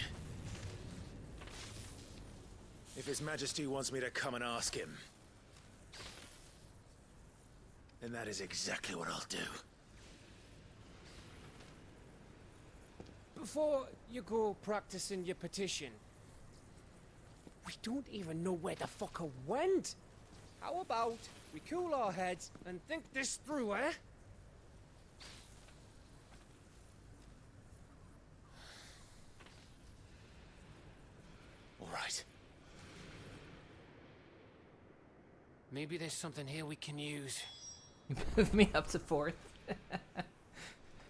If His Majesty wants me to come and ask him, then that is exactly what I'll do. Before you go practicing your petition, we don't even know where the fucker went. How about we cool our heads and think this through, eh? All right. Maybe there's something here we can use. You move me up to 4th.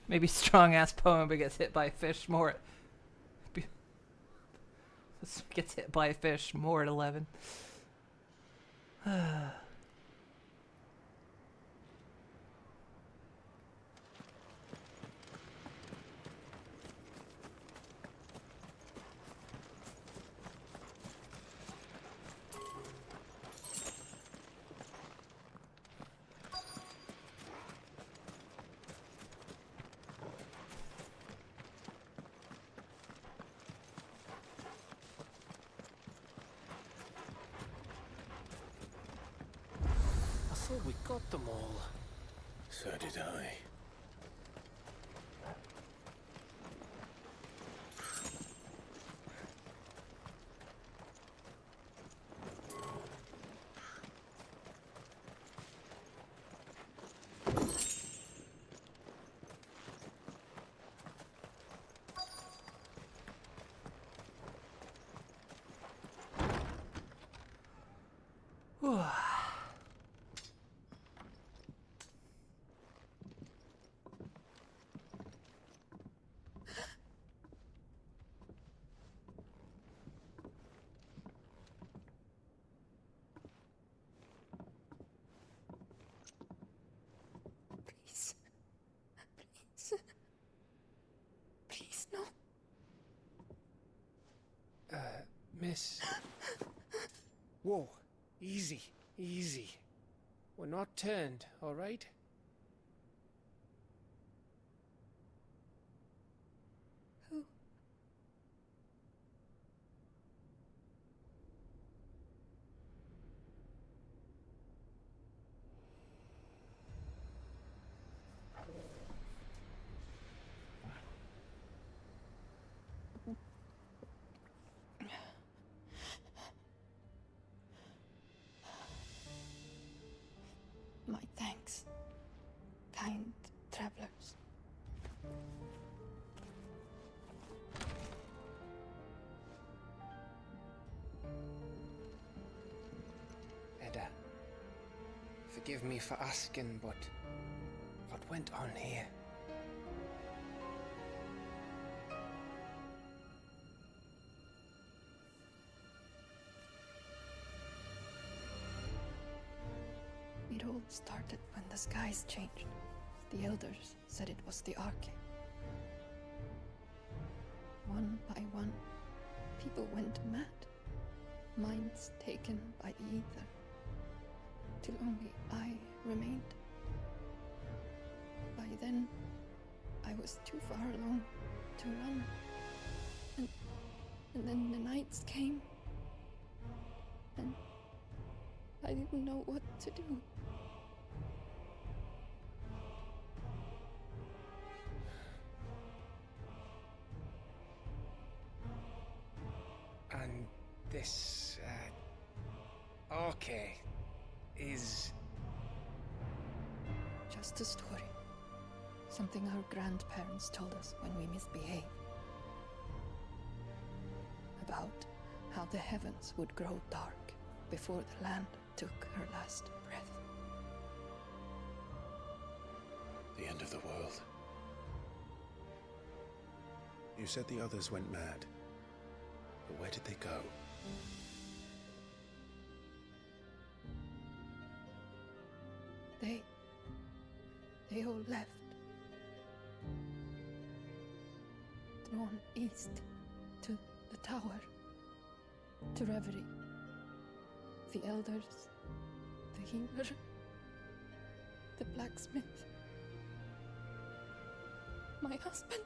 Maybe strong ass poem but gets hit by a fish more. Gets hit by a fish more at 11. I thought we got them all. So did I. Miss. Whoa. Easy. Easy. We're not turned, all right? Who? My thanks, kind travelers. Edda, forgive me for asking, but what went on here? It all started when the skies changed. The elders said it was the Arcane. One by one, people went mad. Minds taken by the ether. Till only I remained. By then, I was too far along to run. And then the nights came. And I didn't know what to do. And this, Arcane is... Just a story. Something our grandparents told us when we misbehaved. About how the heavens would grow dark before the land took her last breath. The end of the world. You said the others went mad. But where did they go? They all left. Drawn east to the tower, to Reverie. The elders, the healer, the blacksmith, my husband.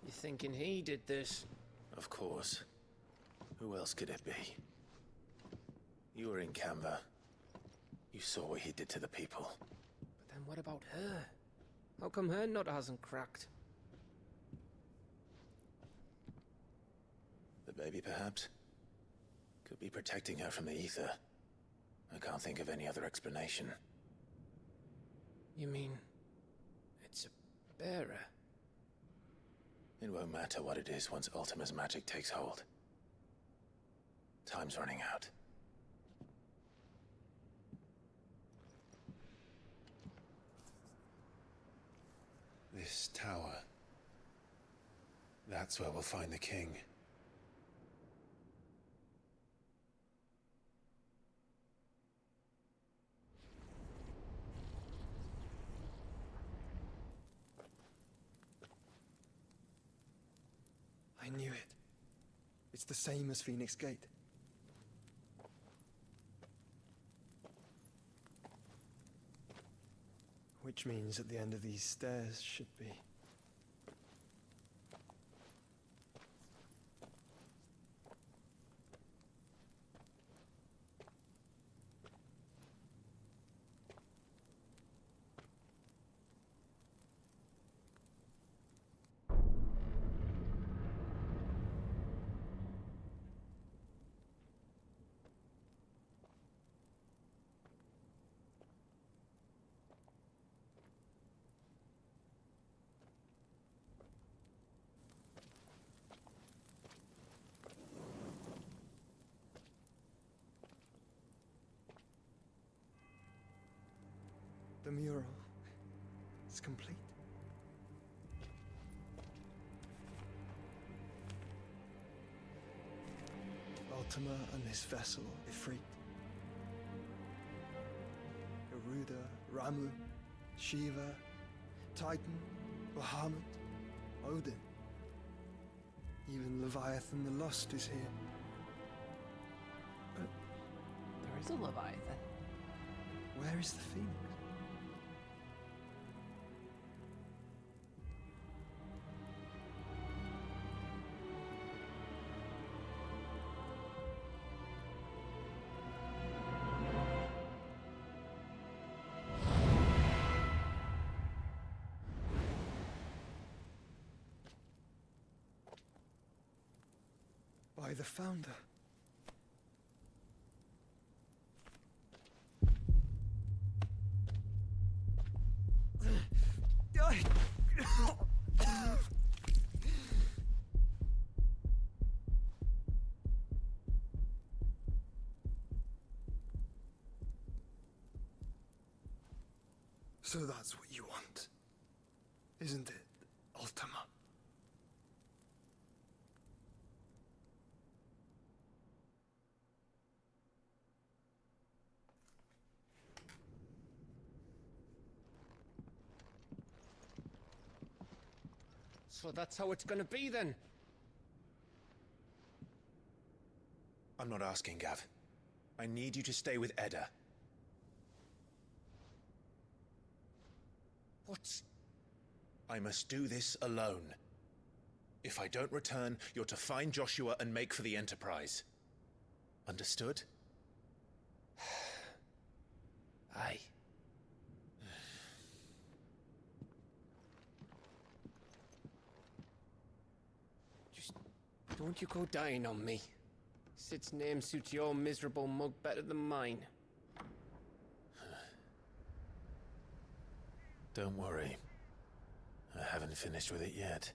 You thinking he did this? Of course. Who else could it be? You were in Canva. You saw what he did to the people. But then what about her? How come her nut hasn't cracked? The baby, perhaps? Could be protecting her from the ether. I can't think of any other explanation. You mean... it's a bearer? It won't matter what it is once Ultima's magic takes hold. Time's running out. This tower. That's where we'll find the king. I knew it. It's the same as Phoenix Gate. Which means at the end of these stairs should be... The mural is complete. Ultima and his vessel, Ifrit. Garuda, Ramu, Shiva, Titan, Bahamut, Odin. Even Leviathan the Lost is here. But There is a Leviathan. where is the Phoenix? By the Founder. So that's what you want, isn't it, Ultima? So that's how it's gonna be then? I'm not asking, Gav. I need you to stay with Edda. What's... I must do this alone. If I don't return, you're to find Joshua and make for the Enterprise. Understood? Aye. Just don't you go dying on me. Sid's name suits your miserable mug better than mine. Don't worry. I haven't finished with it yet.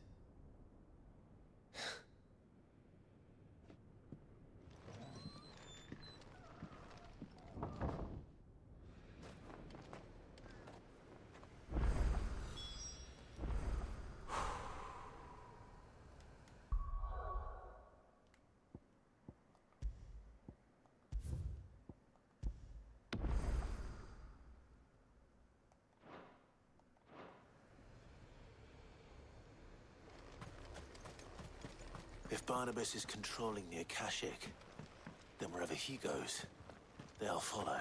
If Barnabas is controlling the Akashic, then wherever he goes, they'll follow.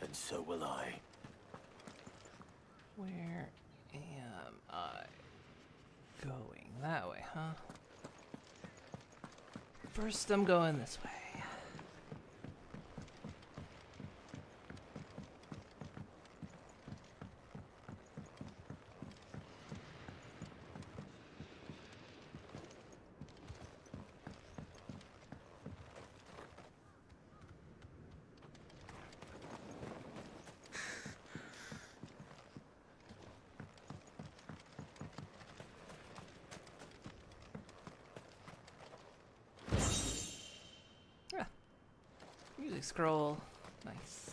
And so will I. Where am I going? That way, huh? First, I'm going this way. Music scroll. Nice.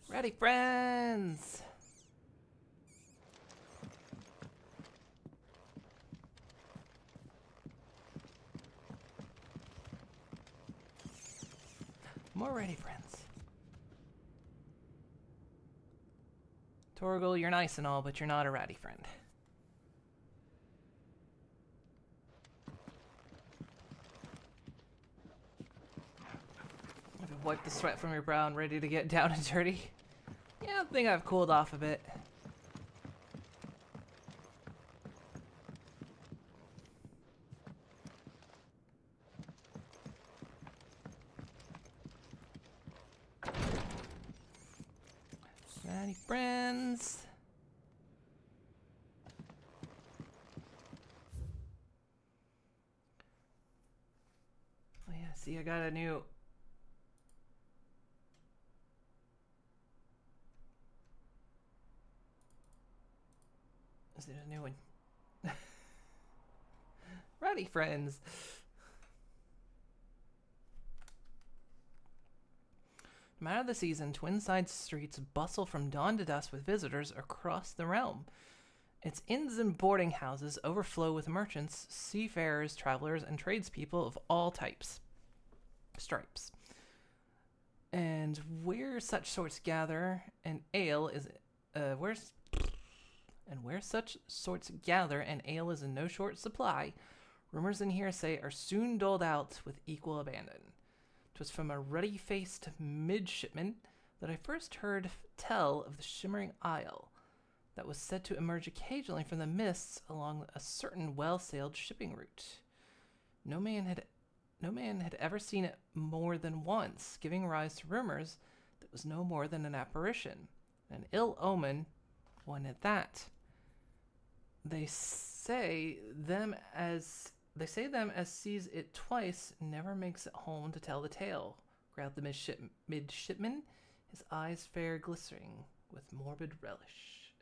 Ready, friends! More ready, friends. Torgal, you're nice and all, but you're not a ratty friend. I've wiped the sweat from your brow and ready to get down and dirty. Yeah, I think I've cooled off a bit. Ready, friends? Oh yeah, see, I got a new Is it a new one? Rowdy friends. No matter the season, Twinside streets bustle from dawn to dusk with visitors across the realm. Its inns and boarding houses overflow with merchants, seafarers, travelers, and tradespeople of all stripes. And where such sorts gather, an ale is where such sorts gather, and ale is in no short supply. Rumors and hearsay are soon doled out with equal abandon. 'Twas from a ruddy-faced midshipman that I first heard tell of the shimmering isle that was said to emerge occasionally from the mists along a certain well-sailed shipping route. No man had ever seen it more than once, giving rise to rumors that it was no more than an apparition, an ill omen, one at that. They say them as sees it twice never makes it home to tell the tale, growled the midshipman, his eyes fair glistening with morbid relish.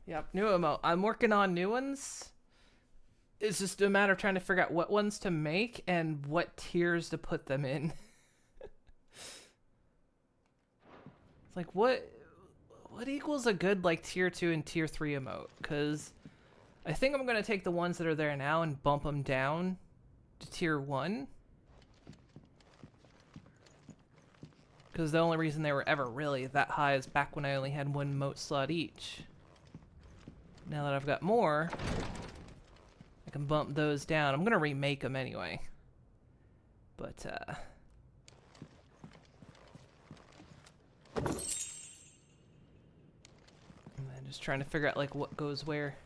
Yep, new emote. I'm working on new ones. It's just a matter of trying to figure out what ones to make and what tiers to put them in. It's like, what equals a good, like, tier 2 and tier 3 emote? Because I think I'm going to take the ones that are there now and bump them down to tier 1. Because the only reason they were ever really that high is back when I only had one emote slot each. Now that I've got more, I can bump those down. I'm going to remake them anyway. But, and then just trying to figure out, like, what goes where.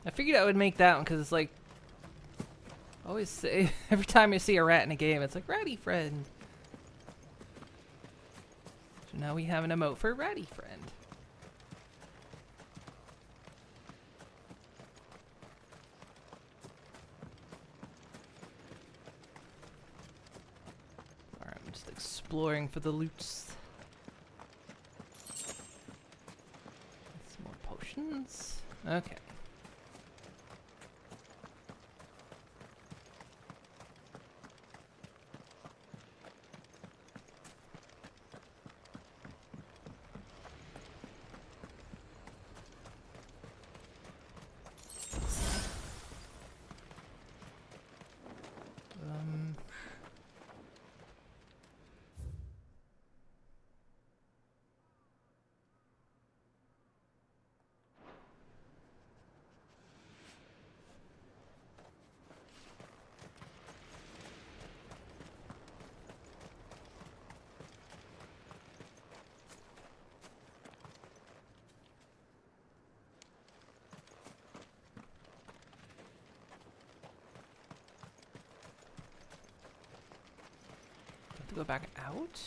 I figured I would make that one because it's like, I always say, every time you see a rat in a game, it's like, Ratty Friend. So now we have an emote for Ratty Friend. Alright, I'm just exploring for the loots. Some more potions. Okay. Go back out?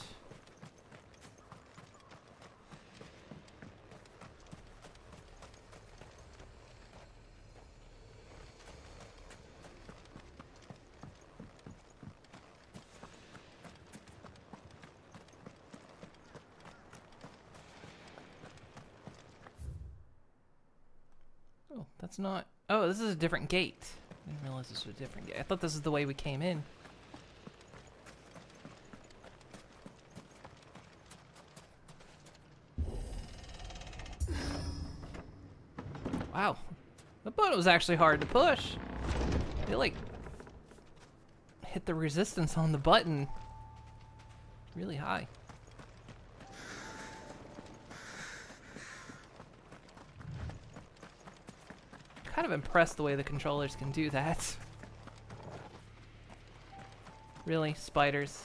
Oh, that's not... Oh, this is a different gate. I didn't realize this was a different gate. I thought this is the way we came in. Wow, that button was actually hard to push. They like hit the resistance on the button really high. Kind of impressed the way the controllers can do that. Really, spiders.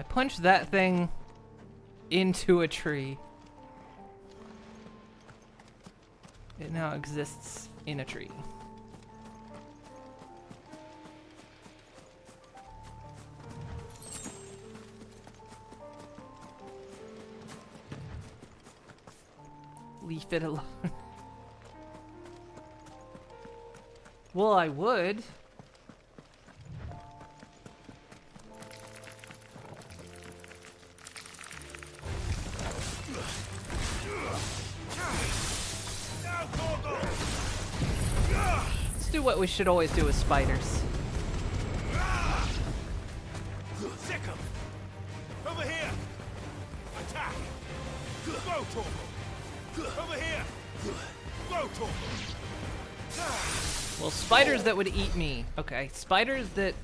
punched that thing into a tree. It now exists in a tree. Leave it alone. Well, I would. Let's do what we should always do with spiders. Sick 'em! Over here! Attack! Go, Torgal! Over here! Go, Torgal! Well, spiders that would eat me. Okay, spiders that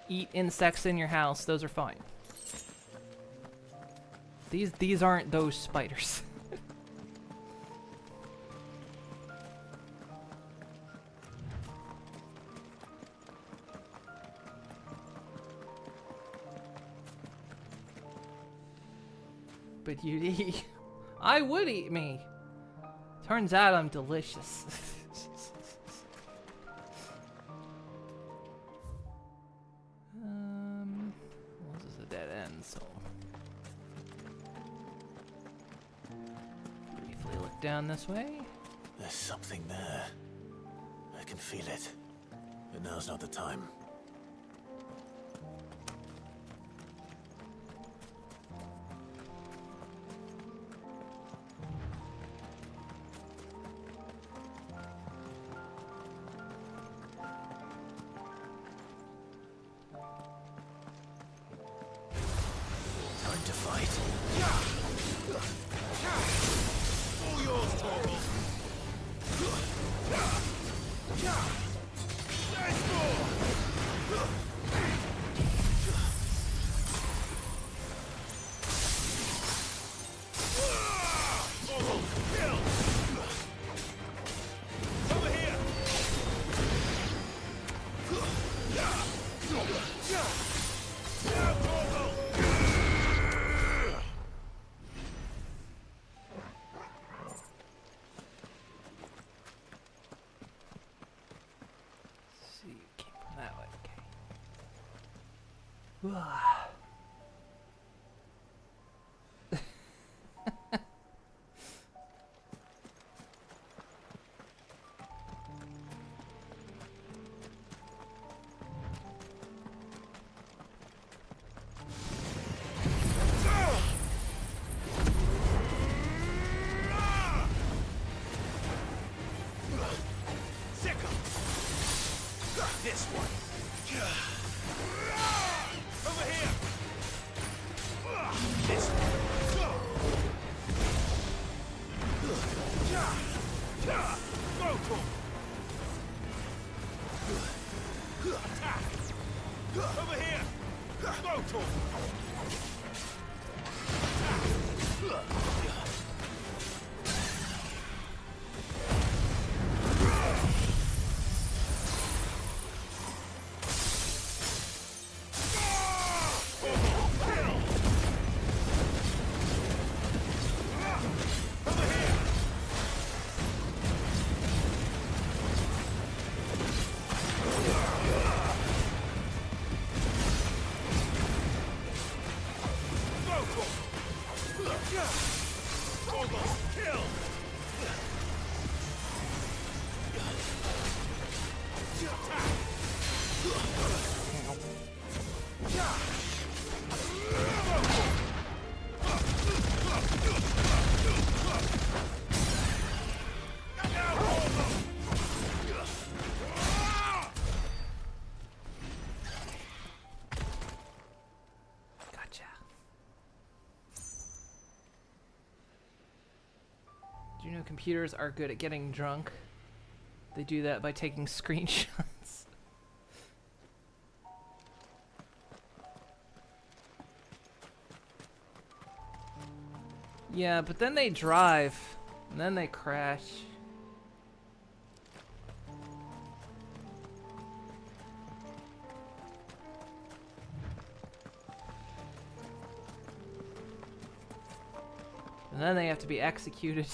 eat insects in your house, those are fine. These aren't those spiders. But you'd eat. I would eat me. Turns out I'm delicious. Well, this is a dead end, so briefly look down this way. There's something there. I can feel it. But now's not the time. Time to fight. All yours, Torgal! There's more! Torgal, kill! Over here! Now, Torgal! See, came from that way. Okay. Sick 'em! This one! Over here! This one! Go, Torgal! Attack! Over here! Go, Torgal! Gotcha. Do you know computers are good at getting drunk? They do that by taking screenshots. Yeah, but then they drive, and then they crash. And then they have to be executed.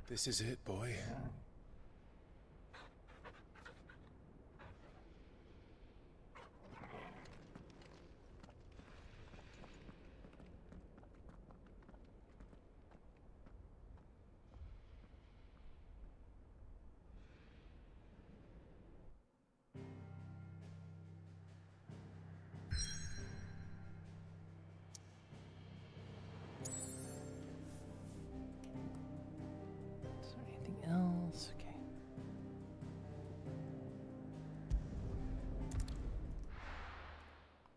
This is it, boy. Else, okay.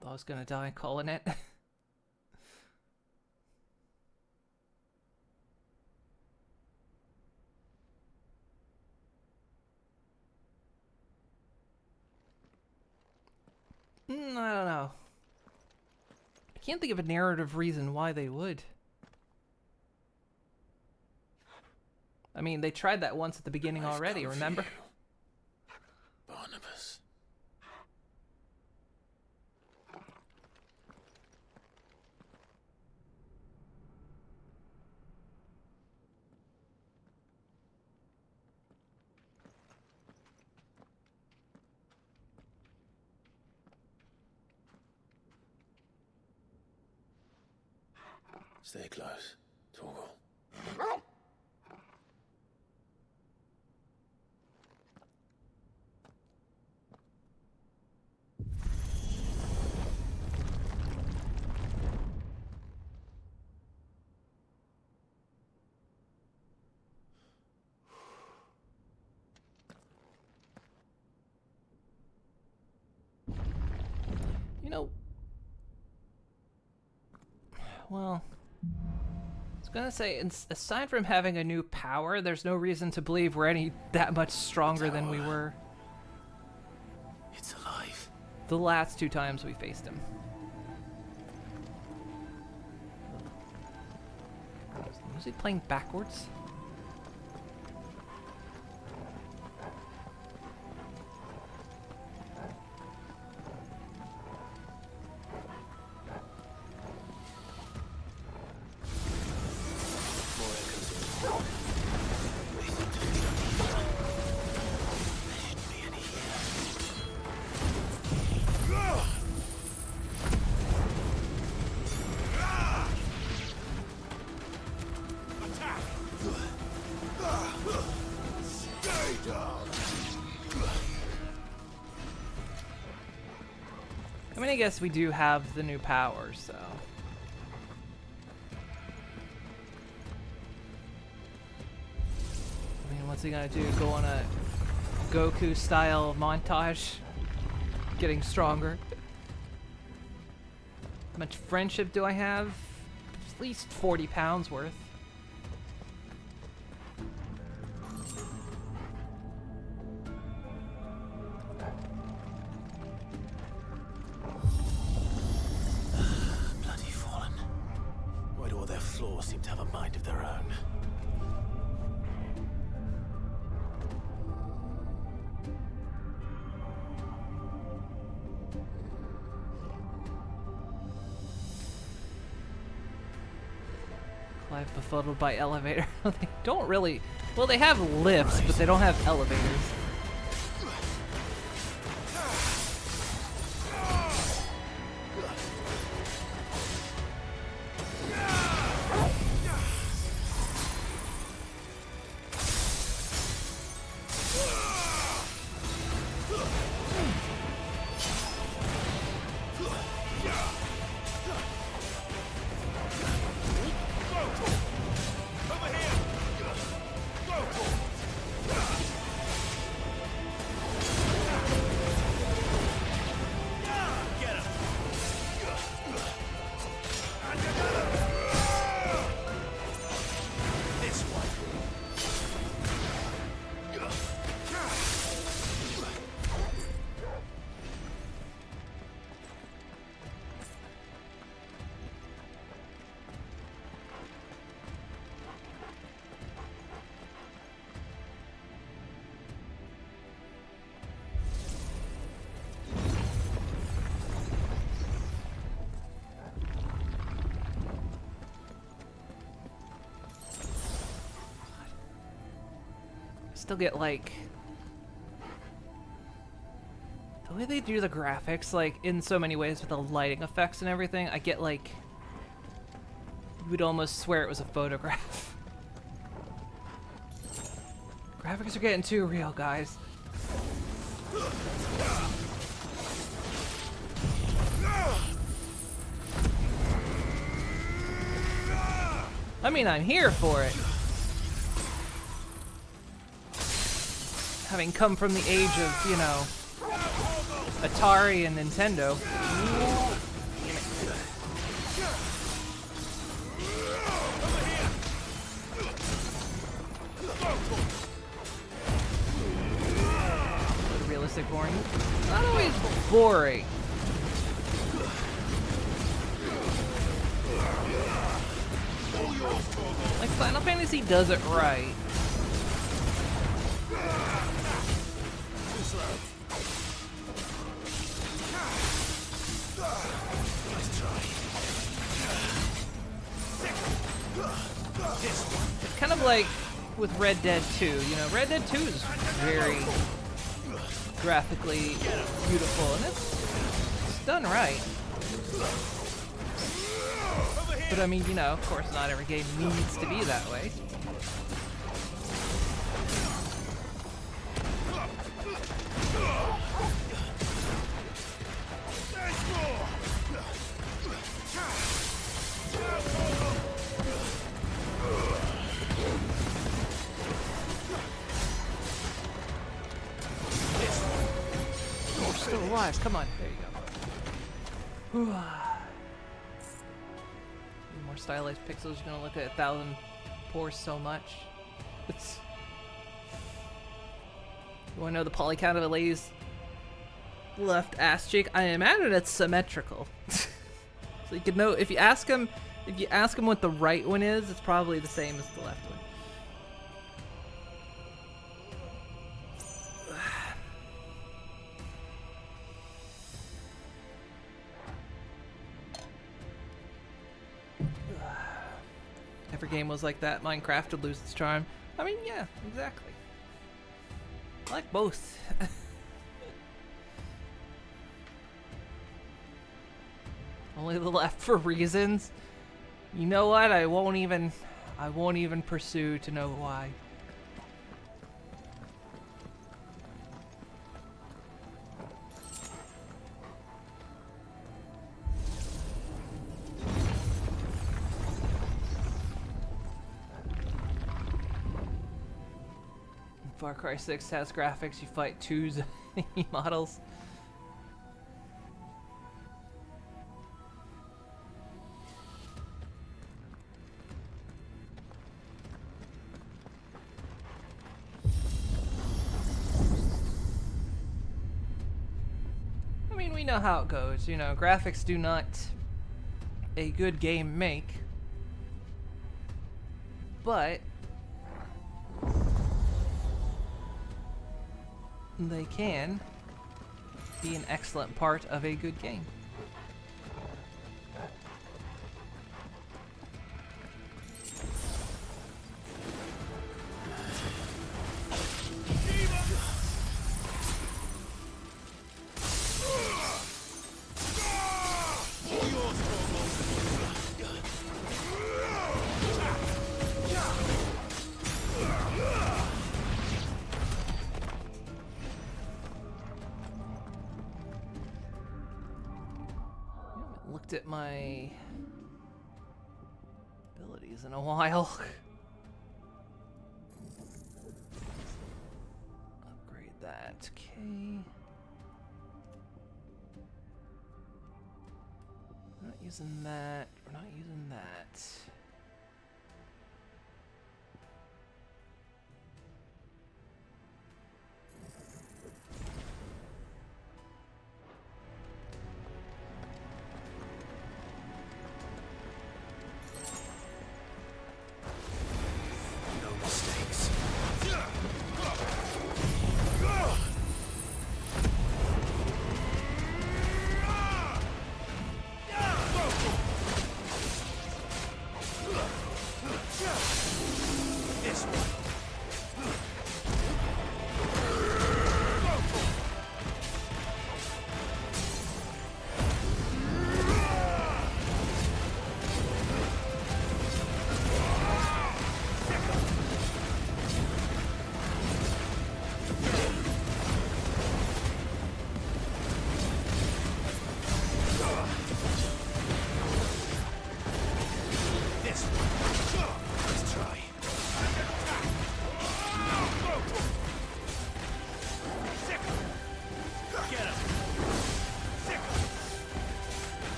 Thought I was gonna die calling it. I don't know. I can't think of a narrative reason why they would. I mean, they tried that once at the beginning already, remember? Barnabas. Stay close, Torgal. You know, well, I was gonna say, aside from having a new power, there's no reason to believe we're any that much stronger than we were. It's alive. The last two times we faced him. Was he playing backwards? I mean, I guess we do have the new power, so... I mean, what's he gonna do? Go on a Goku-style montage? Getting stronger? How much friendship do I have? At least 40 pounds worth. Bloody Fallen. Why do all their flaws seem to have a mind of their own? Clive befuddled by elevator. They don't really... Well, they have lifts, but they don't have elevators. still get like the way they do the graphics, like in so many ways with the lighting effects and everything. I get like you would almost swear it was a photograph. Graphics are getting too real, guys. I mean, I'm here for it. Having come from the age of, you know, Atari and Nintendo. Realistic boring. Not always boring. Like Final Fantasy does it right. It's kind of like with Red Dead 2, you know, Red Dead 2 is very graphically beautiful, and it's done right. But I mean, you know, of course not every game needs to be that way. You're still alive, come on, there you go. More stylized pixels, you're gonna look at 1,000 pores so much. It's... You wanna know the poly count of a lady's left ass cheek? I imagine it's symmetrical. So you can know if you ask him what the right one is, it's probably the same as the left one. Every game was like that, Minecraft would lose its charm. I mean, yeah, exactly. I like both. Only the left for reasons. You know what? I won't even pursue to know why. Far Cry 6 has graphics, you fight 2's models. I mean, we know how it goes, you know, graphics do not a good game make, but they can be an excellent part of a good game. At my abilities in a while. Upgrade that. Okay. We're not using that. We're not using that.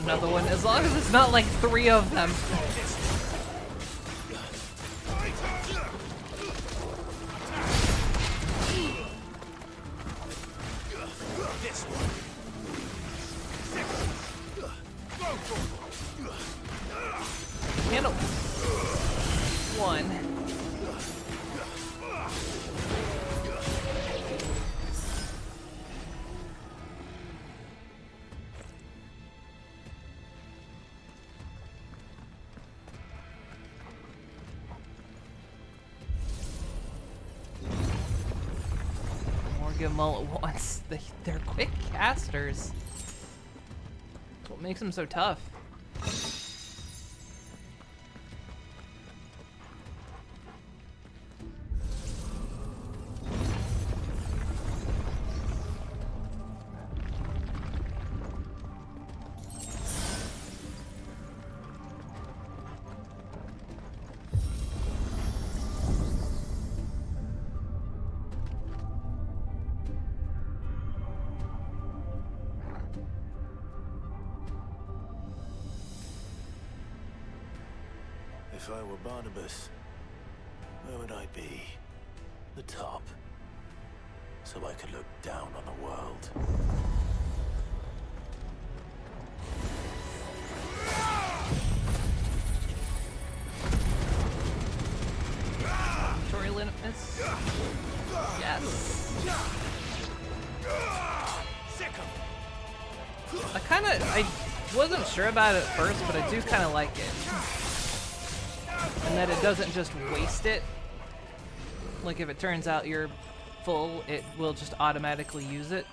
another one, as long as it's not like 3 of them. Handle one. Or give them all at once. They're quick casters. That's what makes them so tough. If I were Barnabas, where would I be? The top. So I could look down on the world. Story limits? Yes. I wasn't sure about it at first, but I do kind of like it. And that it doesn't just waste it. Like if it turns out you're full, it will just automatically use it.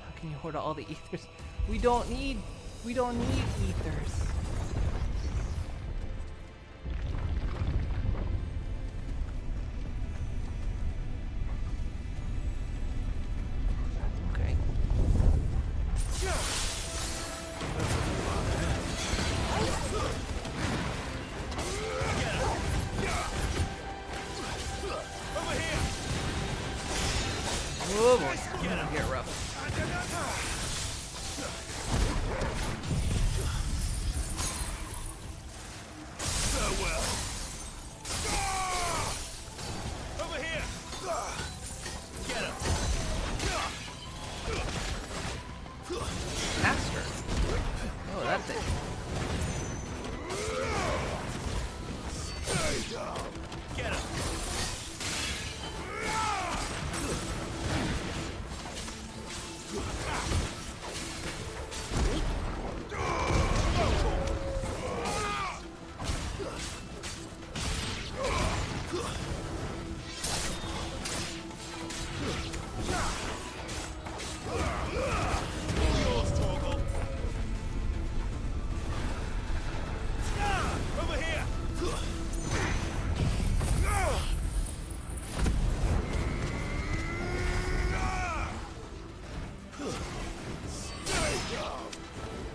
How can you hoard all the ethers? We don't need ethers. Oh boy, it's gonna get rough. Farewell. Over here. Get him. Master. Oh, that thing. Stay down. Get him.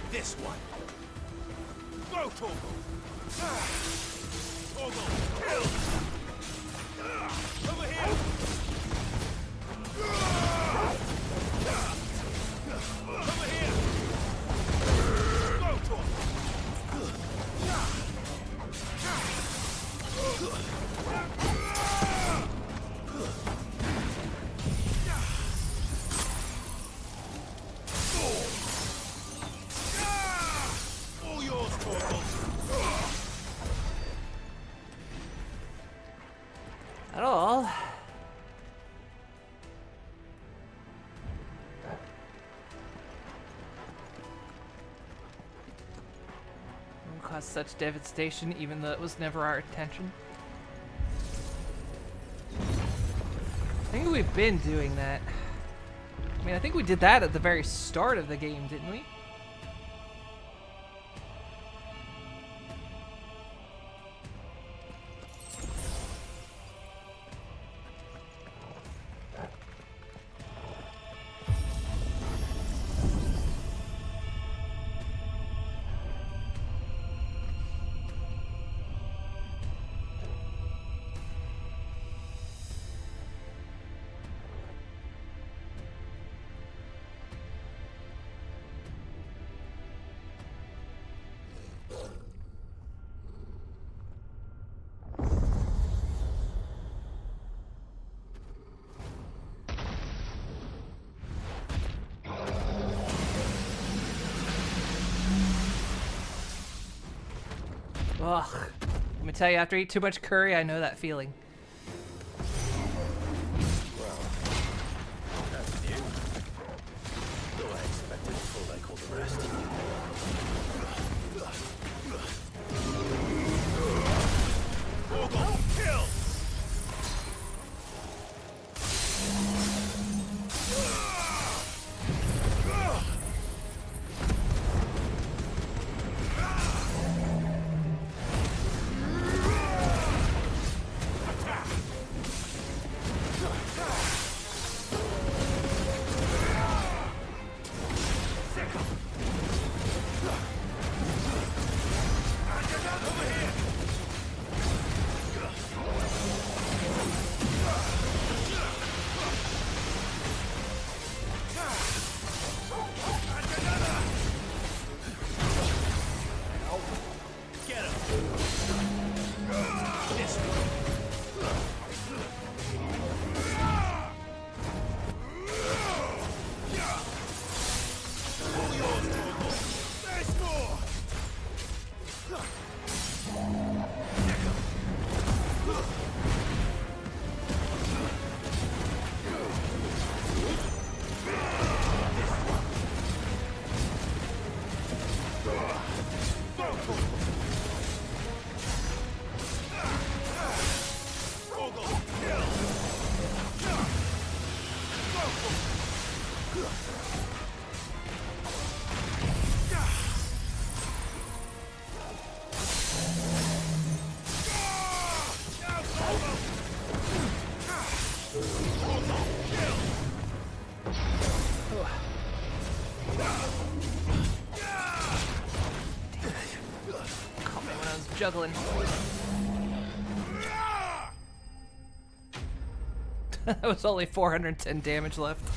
This one. Go, Torgal. Torgal, kill. Over here. Over here. Go, Torgal. All yours, Torgal. At all. Won't cause such devastation, even though it was never our intention. I think we've been doing that. I mean, I think we did that at the very start of the game, didn't we? Ugh. Let me tell you, after I eat too much curry, I know that feeling. Well, that's new. Though I expected a full like all the rest. Orgel, kill! Juggling. That was only 410 damage left.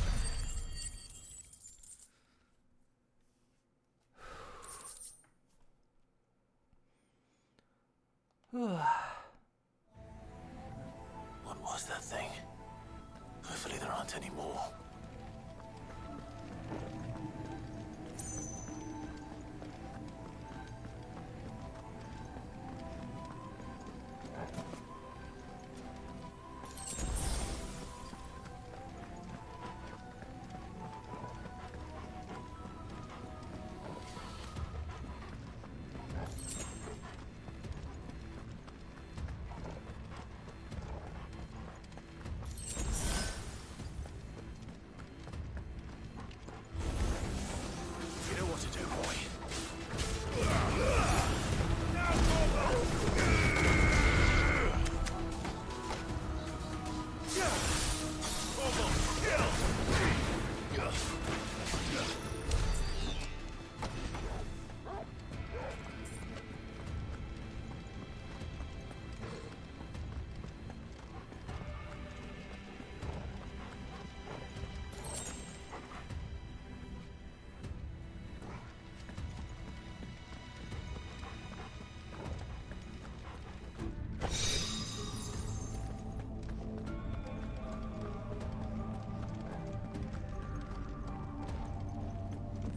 What was that thing? Hopefully there aren't any more.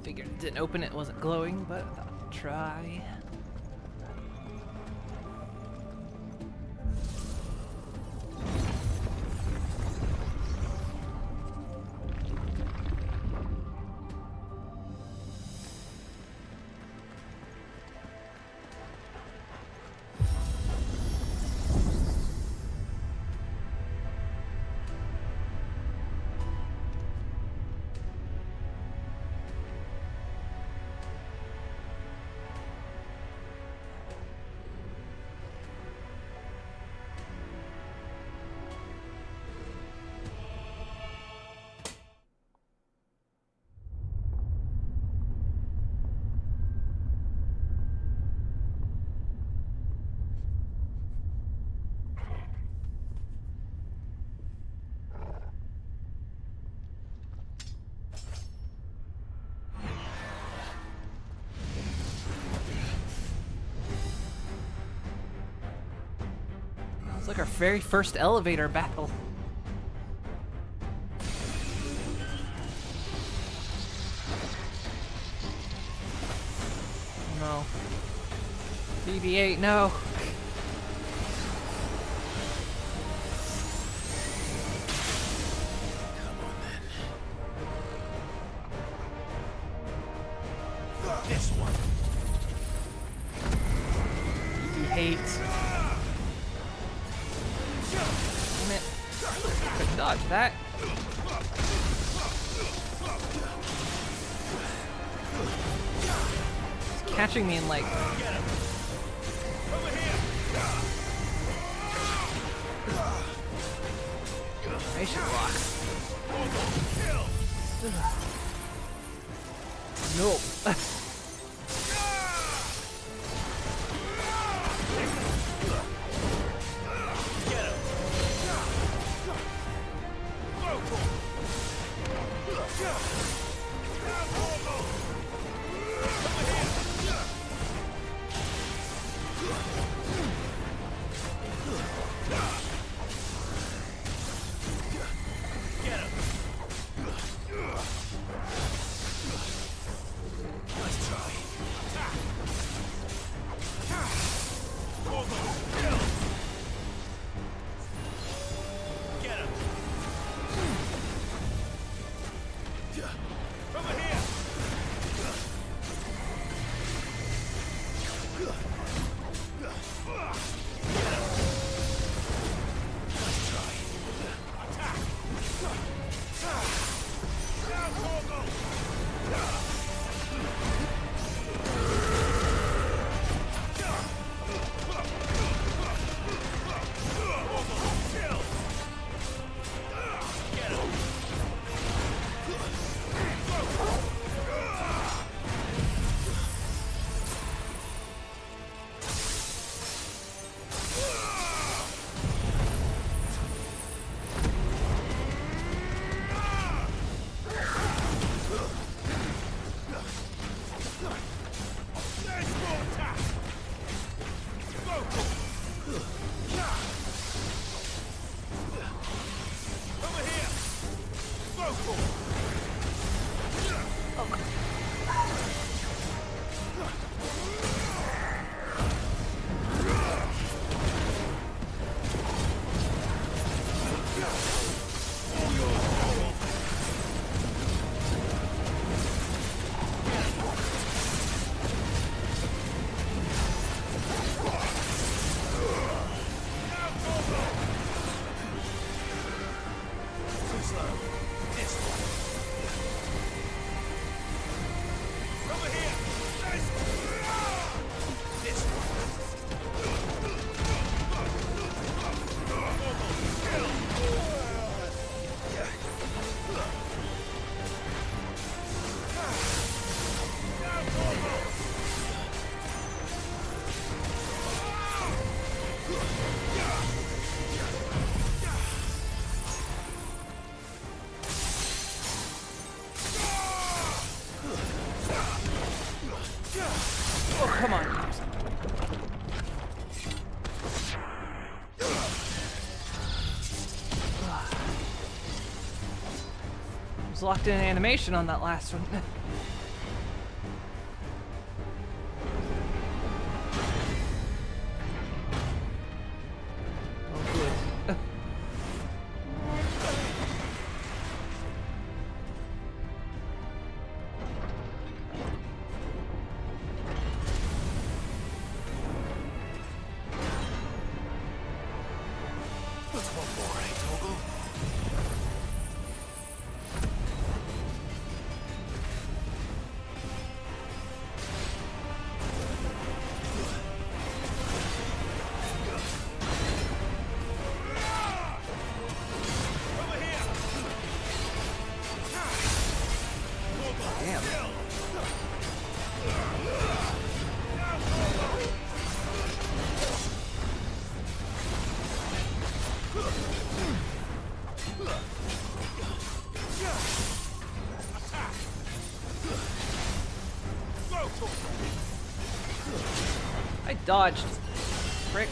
Figured it didn't open, it wasn't glowing, but I thought I'd try. It's like our very first elevator battle. No. Be BB-8, no. This one. BB-8. Damn it. Couldn't dodge that. It's catching me in like... I should block. No. Come on. I was locked in animation on that last one. I dodged. Frick.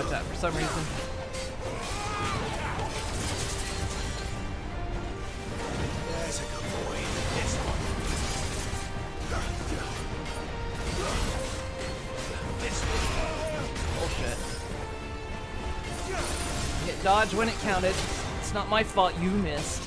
dodge that for some reason. There's a good boy. This one. This one. Bullshit. Get dodge when it counted. It's not my fault you missed.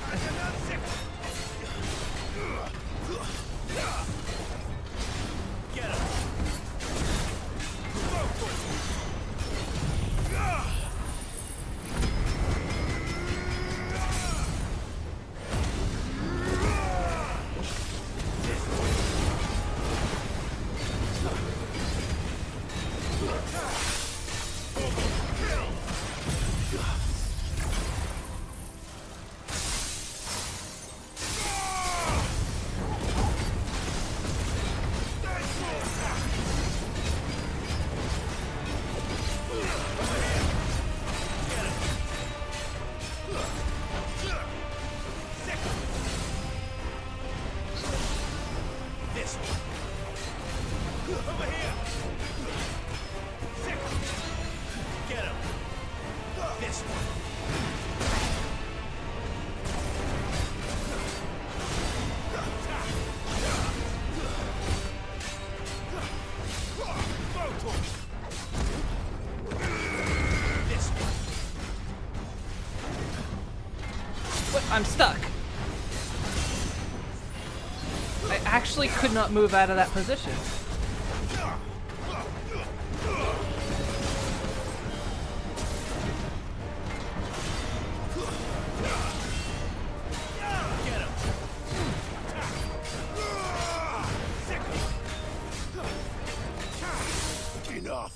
Get him. What? I'm stuck. I actually could not move out of that position. Enough.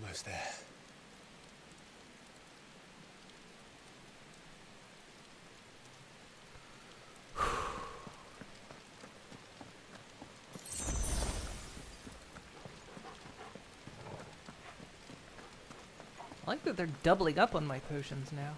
Almost there. I like that they're doubling up on my potions now.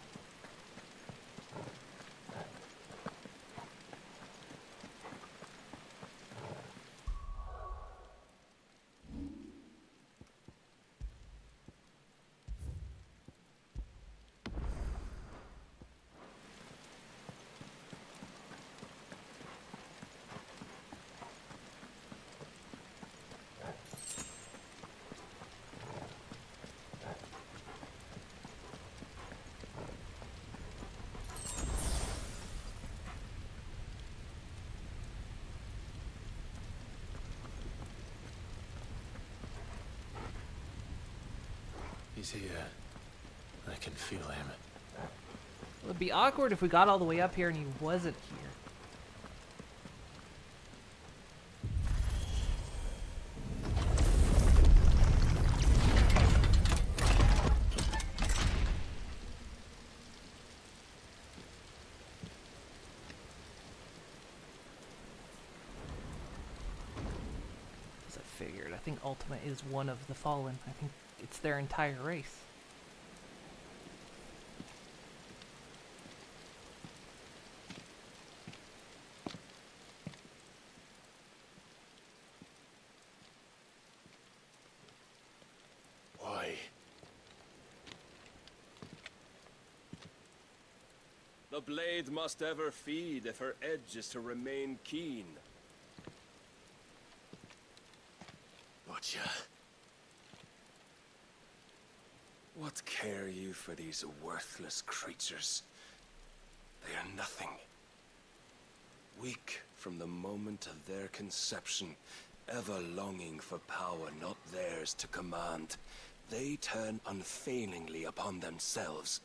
He's here. I can feel him. It would be awkward if we got all the way up here and he wasn't here. As I figured, I think Ultima is one of the Fallen. I think it's their entire race. Why? The blade must ever feed if her edge is to remain keen. Gotcha. What care you for these worthless creatures? They are nothing. Weak from the moment of their conception, ever longing for power not theirs to command, they turn unfailingly upon themselves.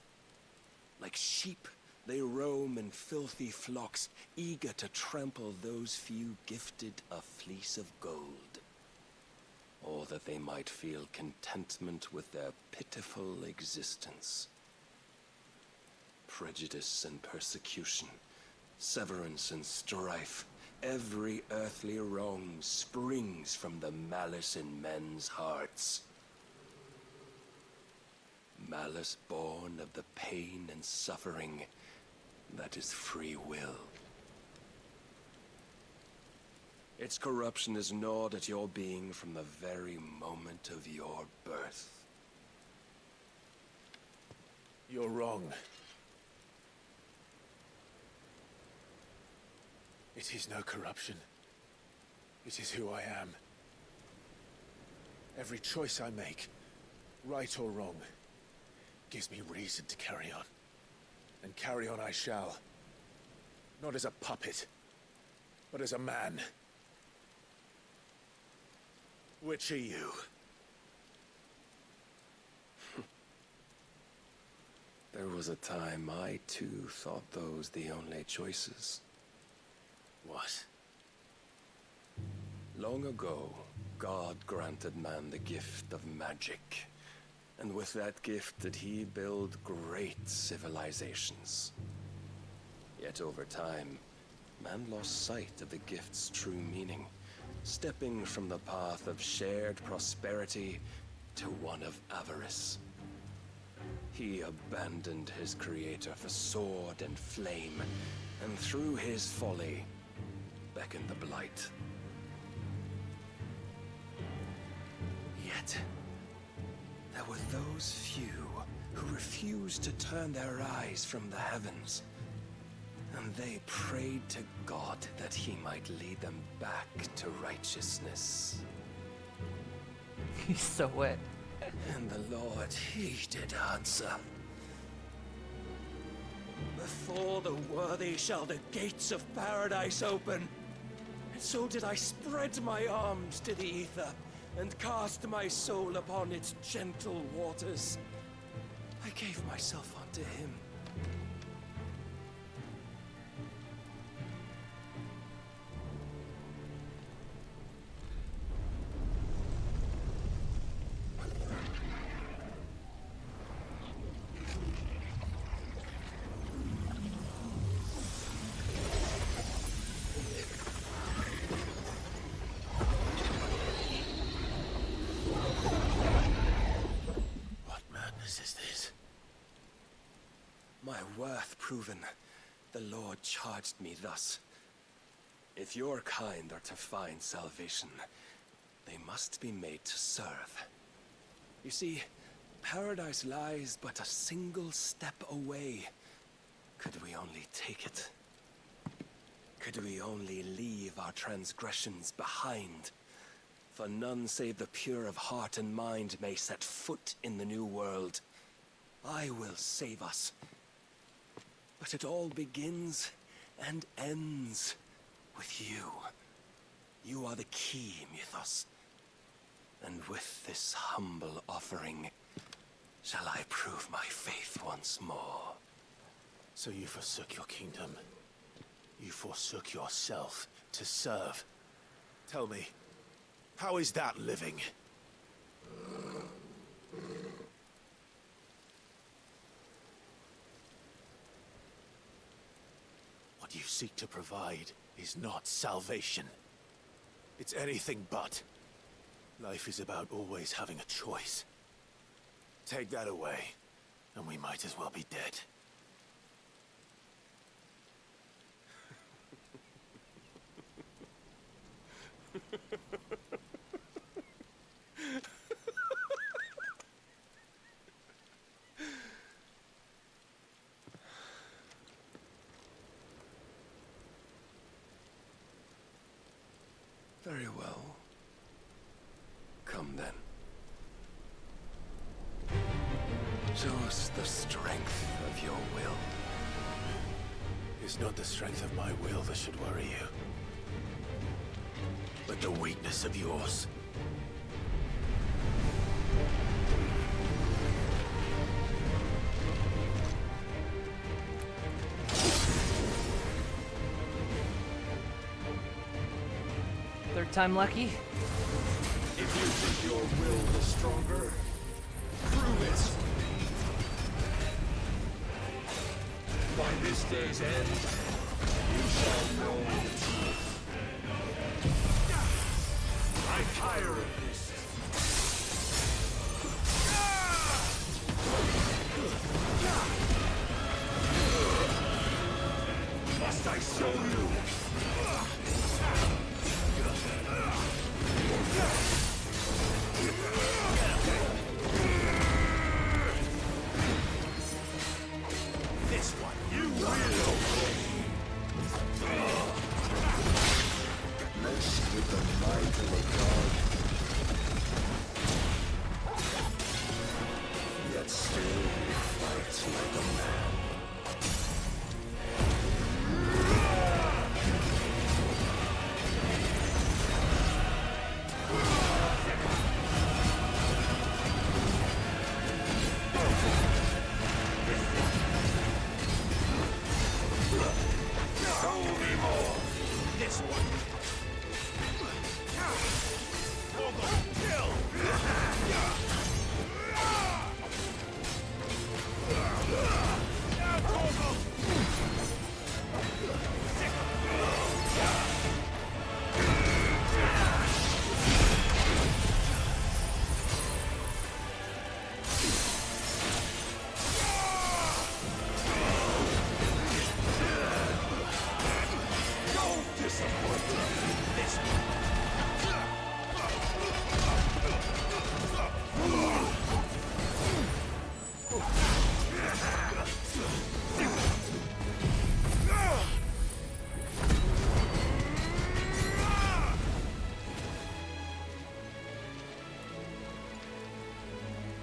Like sheep, they roam in filthy flocks, eager to trample those few gifted a fleece of gold. Or that they might feel contentment with their pitiful existence. Prejudice and persecution, severance and strife, every earthly wrong springs from the malice in men's hearts. Malice born of the pain and suffering that is free will. Its corruption is gnawed at your being from the very moment of your birth. You're wrong. It is no corruption. It is who I am. Every choice I make, right or wrong, gives me reason to carry on. And carry on I shall. Not as a puppet, but as a man. Which are you? There was a time I too thought those the only choices. What? Long ago, God granted man the gift of magic. And with that gift did he build great civilizations. Yet over time, man lost sight of the gift's true meaning, stepping from the path of shared prosperity to one of avarice. He abandoned his creator for sword and flame, and through his folly, beckoned the blight. Yet, there were those few who refused to turn their eyes from the heavens, and they prayed to God that he might lead them back to righteousness. He's so wet. And the Lord, he did answer. Before the worthy shall the gates of paradise open. And so did I spread my arms to the ether, and cast my soul upon its gentle waters. I gave myself unto him. My worth proven, the Lord charged me thus. If your kind are to find salvation, they must be made to serve. You see, paradise lies but a single step away. Could we only take it? Could we only leave our transgressions behind? For none save the pure of heart and mind may set foot in the new world. I will save us. But it all begins and ends with you. You are the key, Mythos. And with this humble offering, shall I prove my faith once more. So you forsook your kingdom. You forsook yourself to serve. Tell me, how is that living? What you seek to provide is not salvation. It's anything but. Life is about always having a choice. Take that away, and we might as well be dead. Very well. Come then. strength of your will. It's not the strength of my will that should worry you, but the weakness of yours. Third time lucky. If you think your will is stronger, prove it. By this day's end, you shall know the truth. I tire of this. Must I show you? This one, you will obey. Blessed with the might of a god, yet still he fights like a man.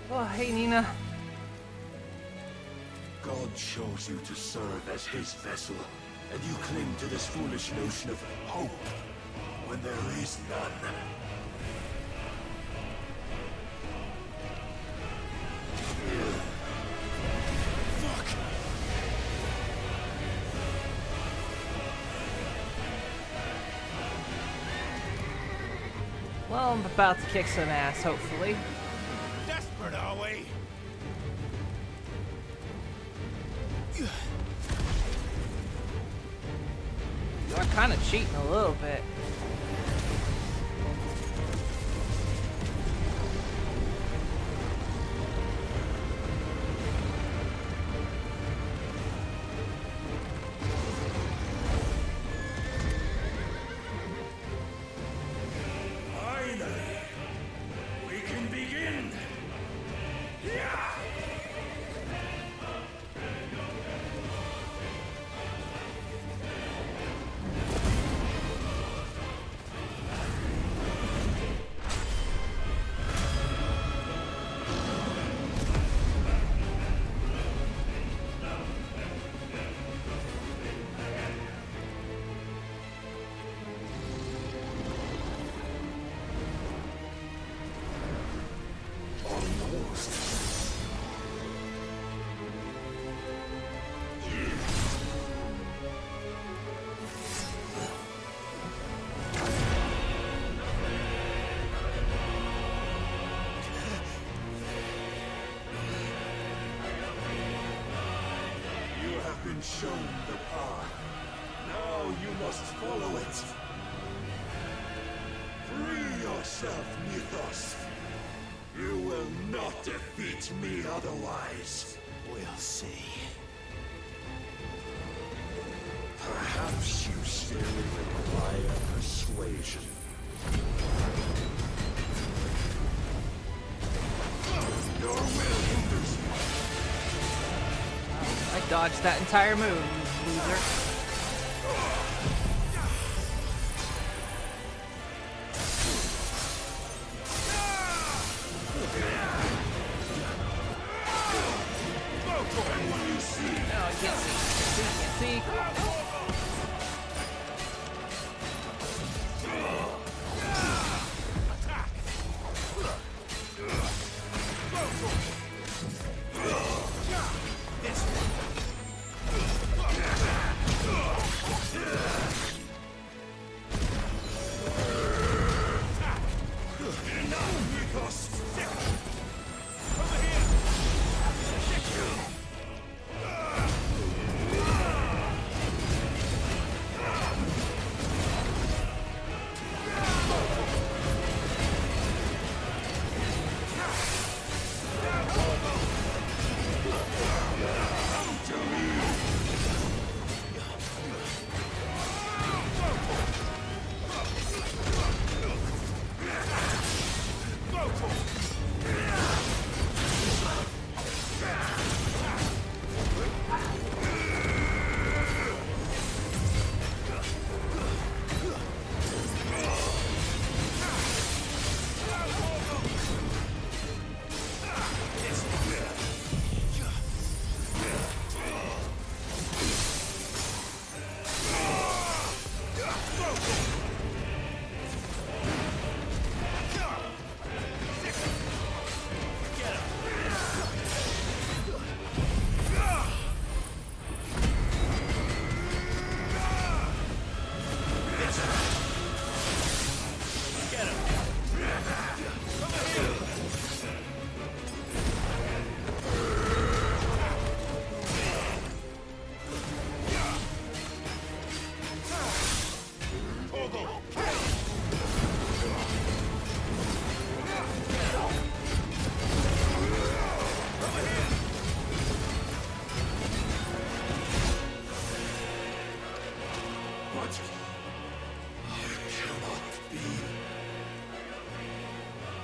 Oh, hey, Nina. God chose you to serve as his vessel, and you cling to this foolish notion of hope when there is none. Fuck! Well, I'm about to kick some ass, hopefully. Desperate, are we? You're kind of cheating a little bit. Finally, we can begin. Yeah. You have been shown the path. Now you must follow it. Free yourself, Mythos. You will not defeat me otherwise. We'll see. Perhaps you still require persuasion. Your will hinders me. I dodged that entire move, you loser. Both I can't see. Can't see.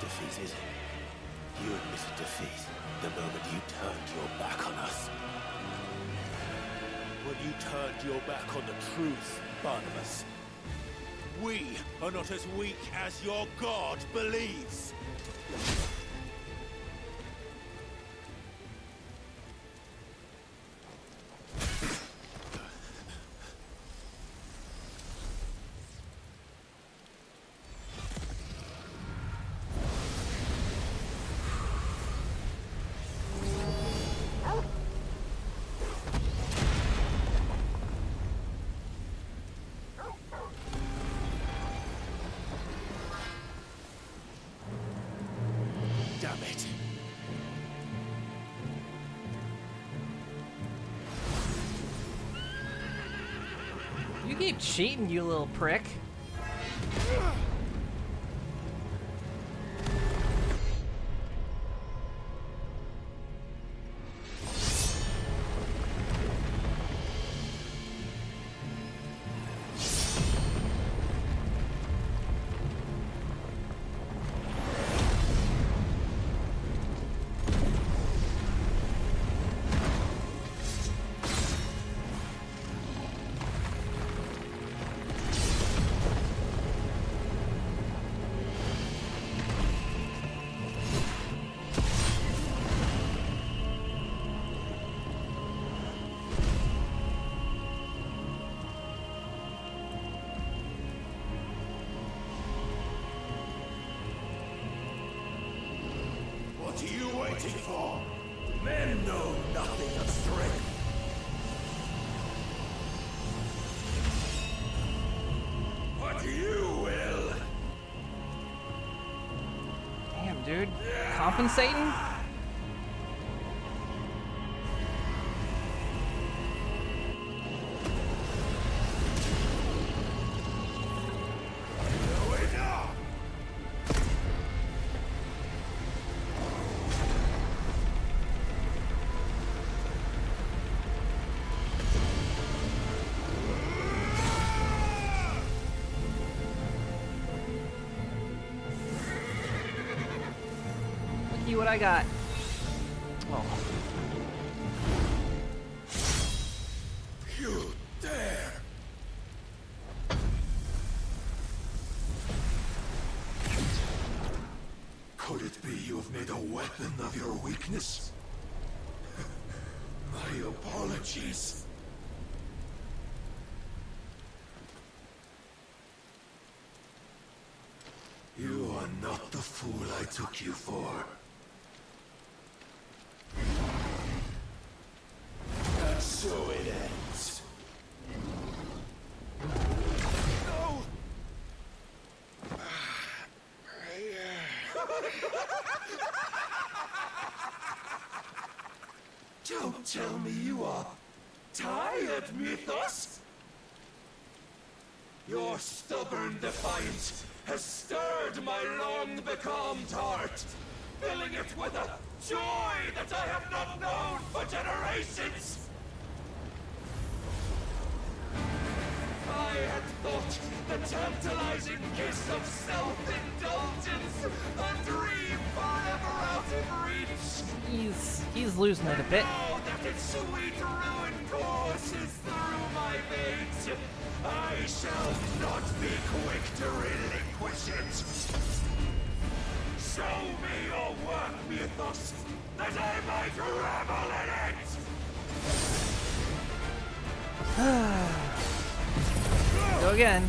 Defeated. You admitted defeat the moment you turned your back on us. When you turned your back on the truth, Barnabas. We are not as weak as your God believes. Damn it. You keep cheating, you little prick. What are you waiting for? Men know nothing of strength. But you will. Damn, dude. Compensating? See what I got. Oh. You dare! Could it be you have made a weapon of your weakness? apologies. You are not the fool I took you for. And so it ends. No! Don't tell me you are tired, Mythos! Your stubborn defiance has stirred my long-becalmed heart, filling it with a joy that I have not known for generations! I had thought the tantalizing kiss of self-indulgence a dream forever out of reach. He's losing it a bit. Now that its sweet ruin courses through my veins, I shall not be quick to relinquish it. Show me your work, Mythos, that I might revel in it! Go again.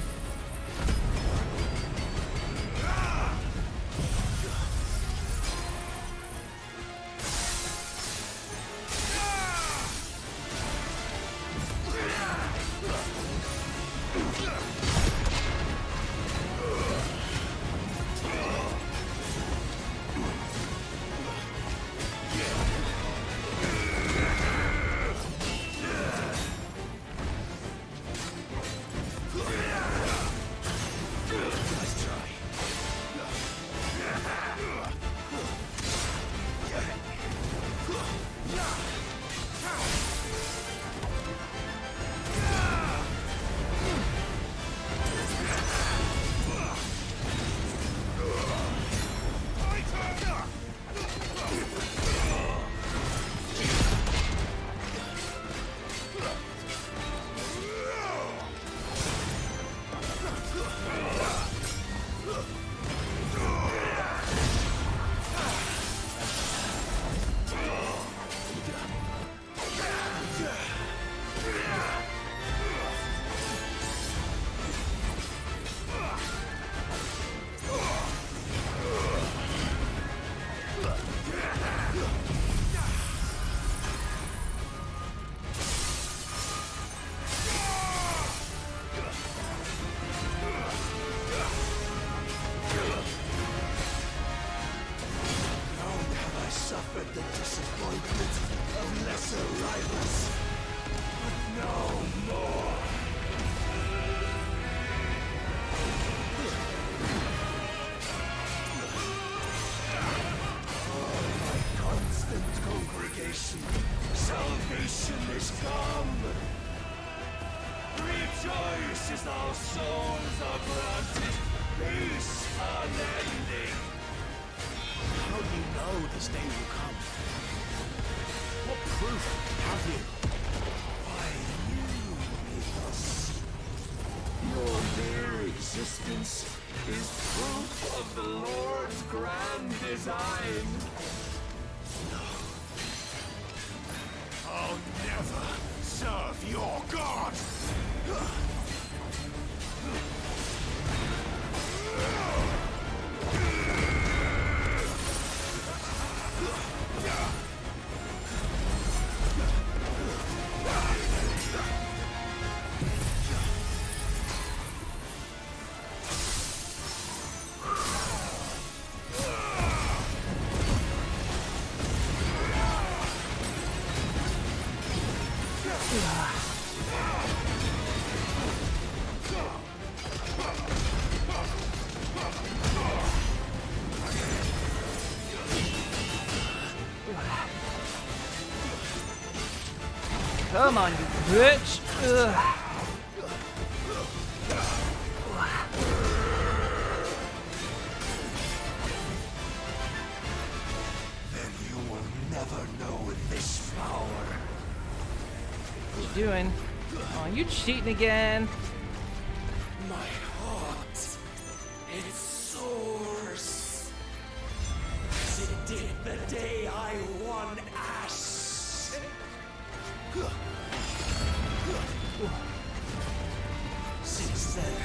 Salvation is come! Rejoice as our souls are granted peace unending! How do you know this day will come? What proof have you? Why, you, Mythos. Your mere existence is proof of the Lord's grand design. I'll never serve your god! Come on, you bitch! Ugh. Then you will never know this flower. What you doing? Oh, you cheating again? My heart, it soars. As it did the day I won Ash. Since then,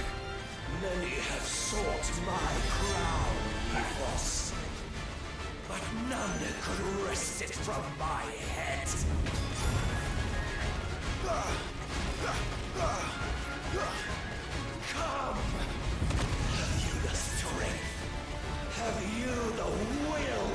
many have sought my crown, Ethos. But none could wrest it from my head. Come! Have you the strength? Have you the will?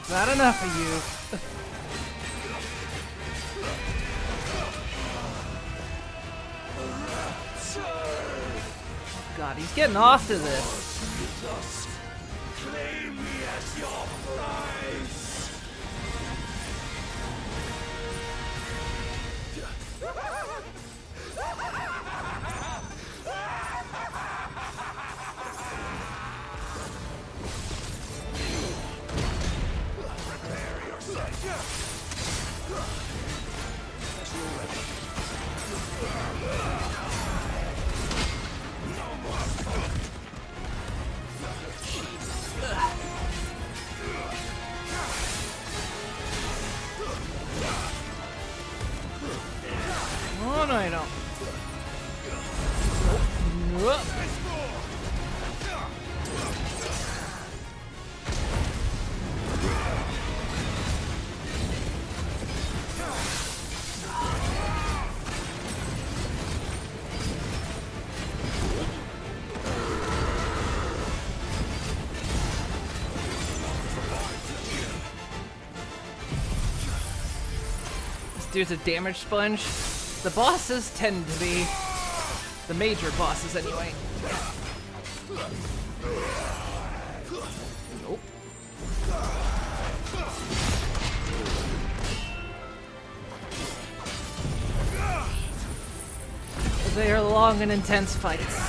Is that enough of you? God, he's getting off to this. Claim me as your prize. Prepare yourself. As you're ready. No more smoke. Oh no, I don't. Nope. This dude's a damage sponge. The bosses tend to be the major bosses anyway. Nope. They are long and intense fights.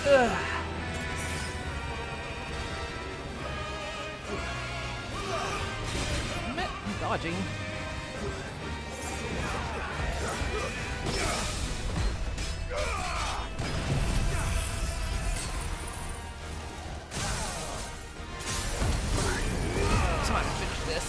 Ugh. I'm dodging. Come on, finish this.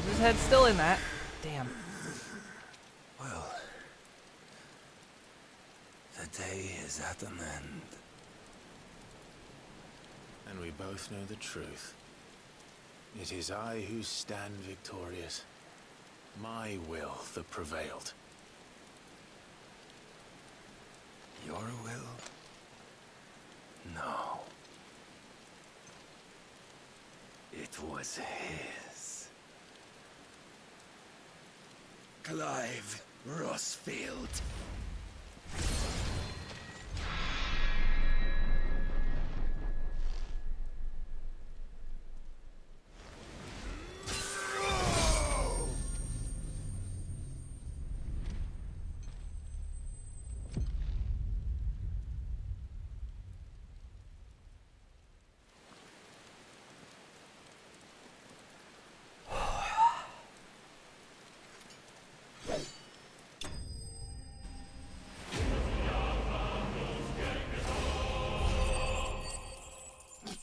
His head's still in that. Damn. Well, the day is at an end. And we both know the truth. It is I who stand victorious. My will that prevailed. Your will? No. It was his. Clive Rossfield.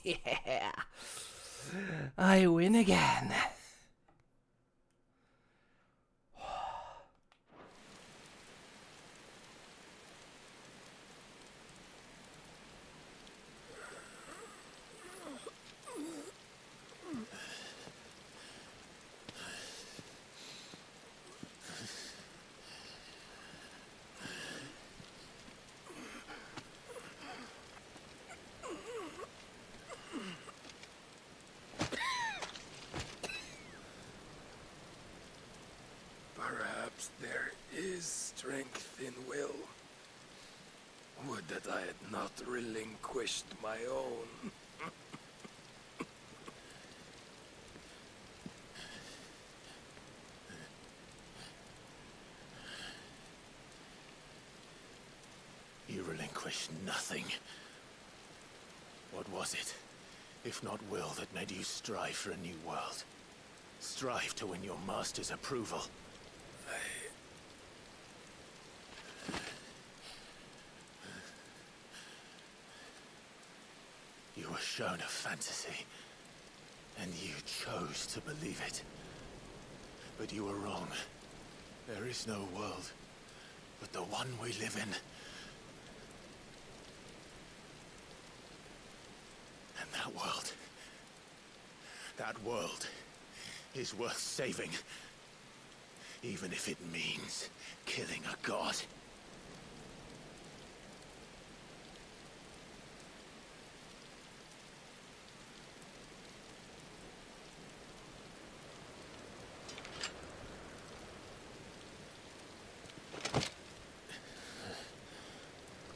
Yeah. I win again. Perhaps there is strength in will. Would that I had not relinquished my own. You relinquished nothing. What was it, if not will, that made you strive for a new world? Strive to win your master's approval? You were shown a fantasy, and you chose to believe it. But you were wrong. There is no world, but the one we live in. And that world is worth saving, even if it means killing a god.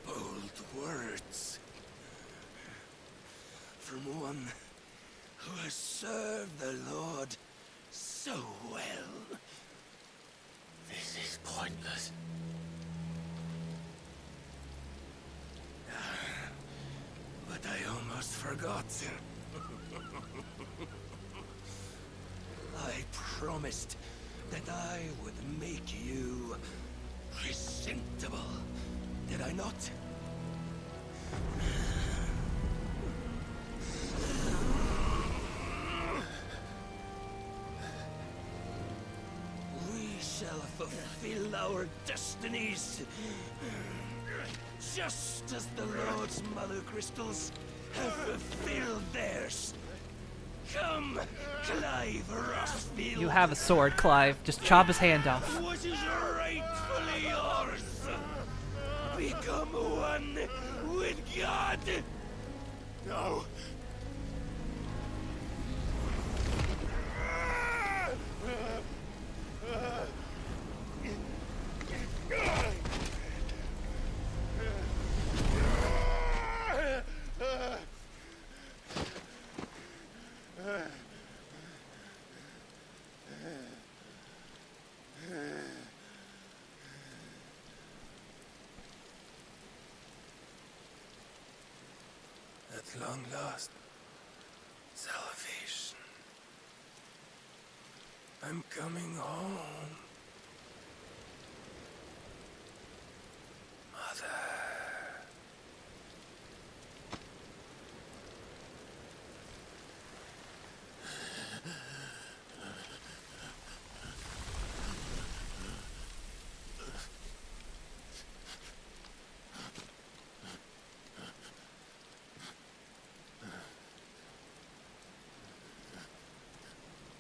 Bold words. From one who has served the Lord so well. This is pointless. But I almost forgot. I promised that I would make you presentable. Did I not? We shall fulfill our destinies, just as the Lord's Mother Crystals have fulfilled theirs. Come, Clive Rossfield. You have a sword, Clive. Just chop his hand off. What is rightfully yours? Become one with God. No. At long last, salvation. I'm coming home. Mother.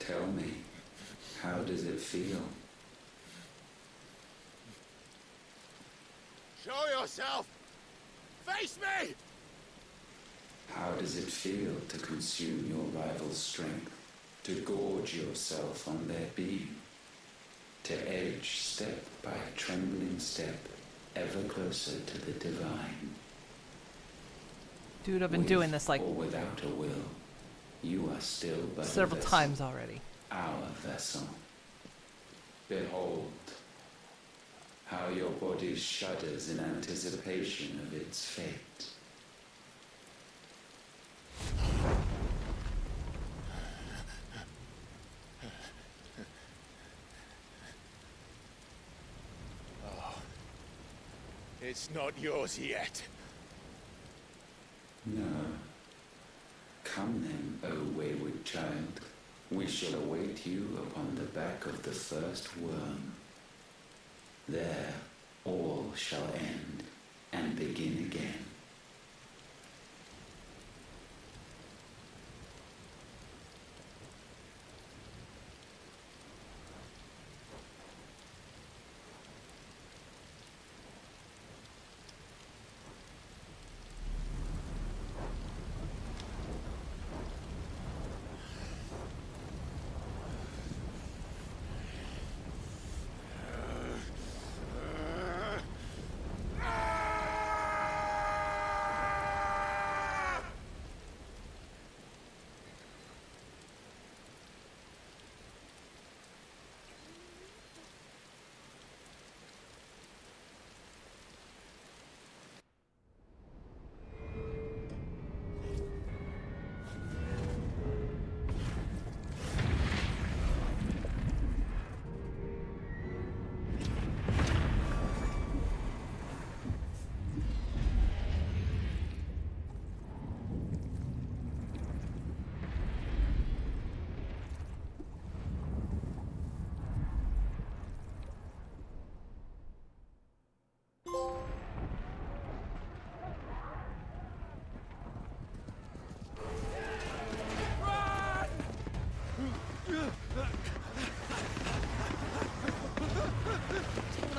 Tell me, how does it feel? Show yourself! Face me! How does it feel to consume your rival's strength, to gorge yourself on their beam, to edge step by trembling step ever closer to the divine? Dude, I've been doing this like or without a will, you are still but several a vessel, times already. our vessel. Behold, how your body shudders in anticipation of its fate. Oh, it's not yours yet. No. Come then, O wayward child, we shall await you upon the back of the first worm. There all shall end and begin again.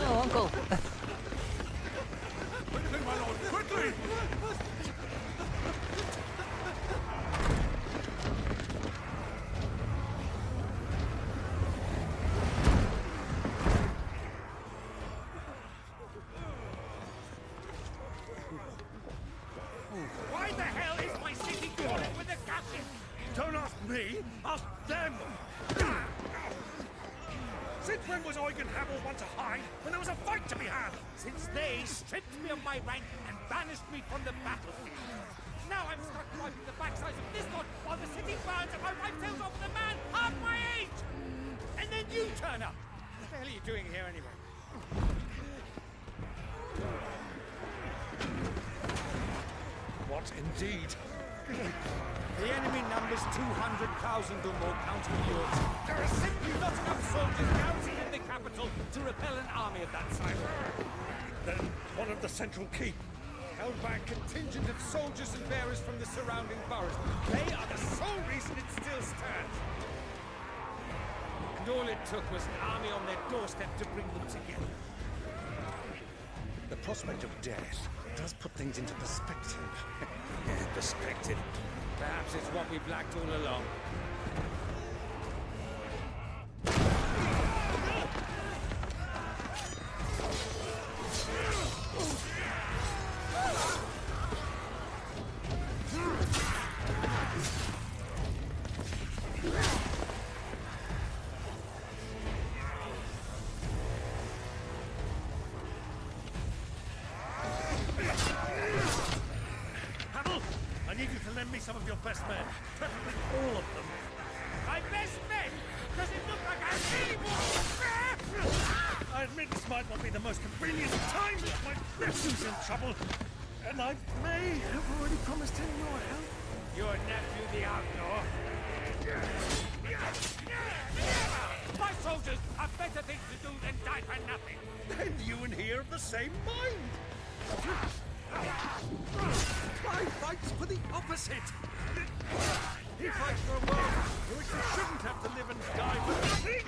Oh, Uncle. Quickly, my lord, quickly! Why the hell is my city crawling with the captain? Don't ask me, ask them! Since when was Eugen Hamel one to hide when there was a fight to be had? Since they stripped me of my rank and banished me from the battlefield. Now I'm stuck wiping the backsides of this lot while the city burns and my wife tails off with a man half my age! And then you turn up! What the hell are you doing here anyway? What indeed? The enemy numbers 200,000 or more, counting yours. There are simply not enough soldiers garrisoned in the capital to repel an army of that size. Then one of the central keep. Held by a contingent of soldiers and bearers from the surrounding boroughs. They are the sole reason it still stands. And all it took was an army on their doorstep to bring them together. The prospect of death does put things into perspective. Perspective. Perhaps it's what we've lacked all along. Hamel, I need you to lend me some of your best men. Preferably all of them. My best men? Does it look like I really want? I admit this might not be the most convenient time, but my nephew's in trouble. And I may have already promised him your help. Your nephew, the outlaw? My soldiers have better things to do than die for nothing. Then you and he are of the same mind. Clive fights for the opposite. He fights for a world in which we shouldn't have to live and die for nothing.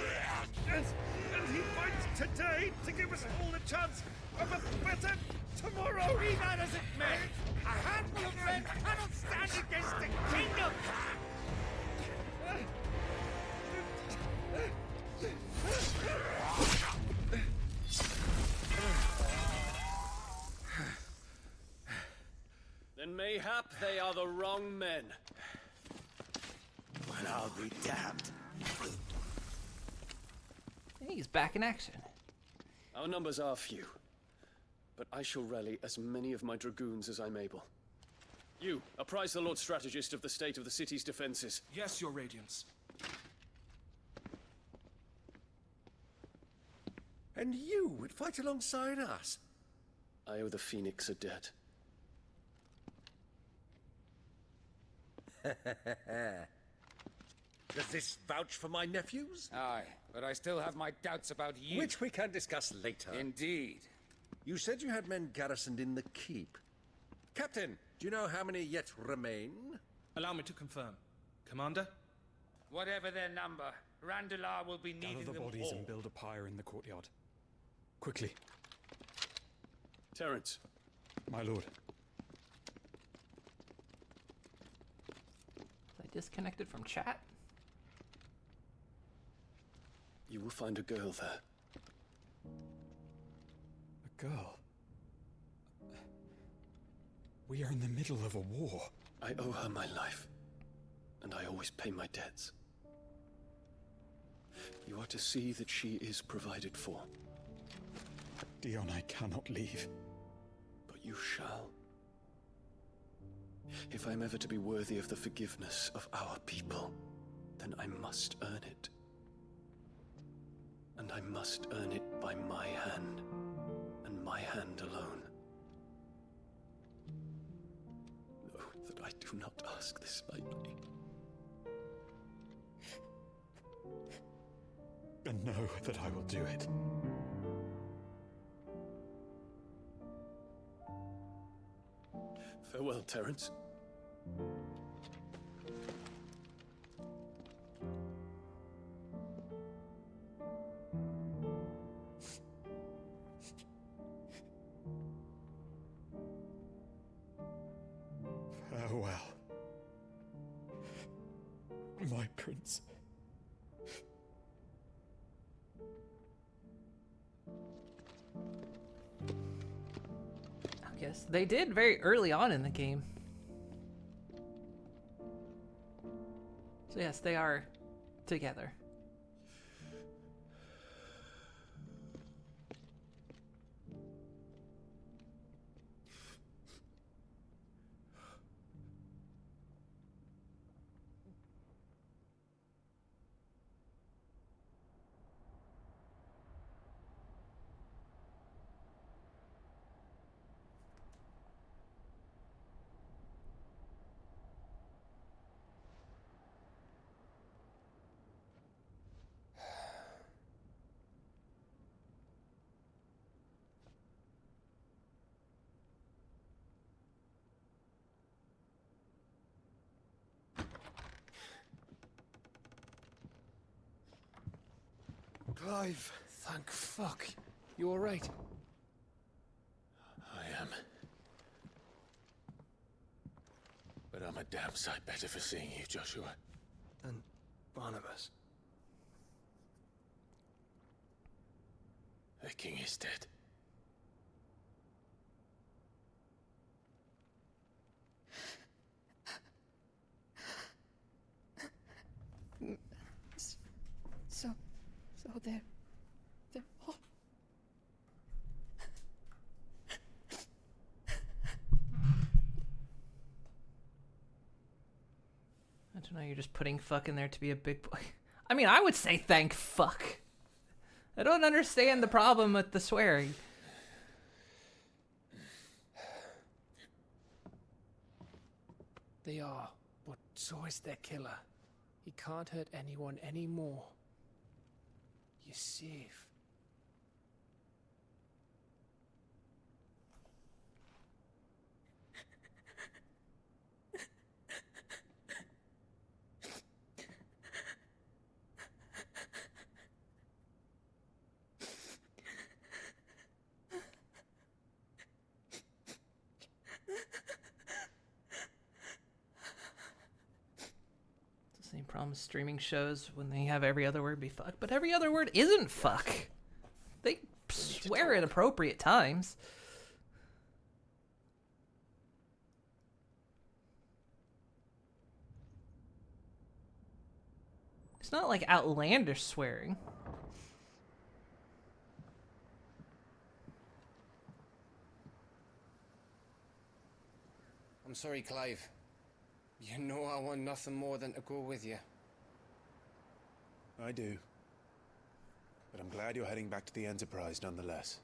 And he fights today to give us all a chance of a better tomorrow. Be that as it may, a handful of men cannot stand against the kingdom. Then mayhap they are the wrong men. Well, I'll be damned. He's back in action. Our numbers are few, but I shall rally as many of my dragoons as I'm able. You, apprise the Lord Strategist of the state of the city's defenses. Yes, Your Radiance. And you would fight alongside us? I owe the Phoenix a debt. Does this vouch for my nephews? Aye, but I still have my doubts about you. Which we can discuss later. Indeed. You said you had men garrisoned in the keep. Captain, do you know how many yet remain? Allow me to confirm. Commander? Whatever their number, Randalar will be needing Gather the them bodies all. and build a pyre in the courtyard. Quickly. Terence. My lord. I disconnected from chat? You will find a girl there. A girl? We are in the middle of a war. I owe her my life, and I always pay my debts. You are to see that she is provided for. Dion, I cannot leave. But you shall. If I'm ever to be worthy of the forgiveness of our people, then I must earn it. And I must earn it by my hand, and my hand alone. Know that I do not ask this lightly. And know that I will do it. Farewell, Terence. Farewell, my prince. I guess they did very early on in the game. So yes, they are together. Clive, thank fuck. You alright? I am. But I'm a damn sight better for seeing you, Joshua. And Barnabas. The king is dead. So they're all... I don't know, you're just putting fuck in there to be a big boy. I mean, I would say thank fuck. I don't understand the problem with the swearing. They are, but so is their killer. He can't hurt anyone anymore. You're safe. Same problem with streaming shows when they have every other word be fuck, but every other word isn't fuck. They swear at appropriate times. It's not like outlandish swearing. I'm sorry, Clive. You know I want nothing more than to go with you. I do. But I'm glad you're heading back to the Enterprise nonetheless.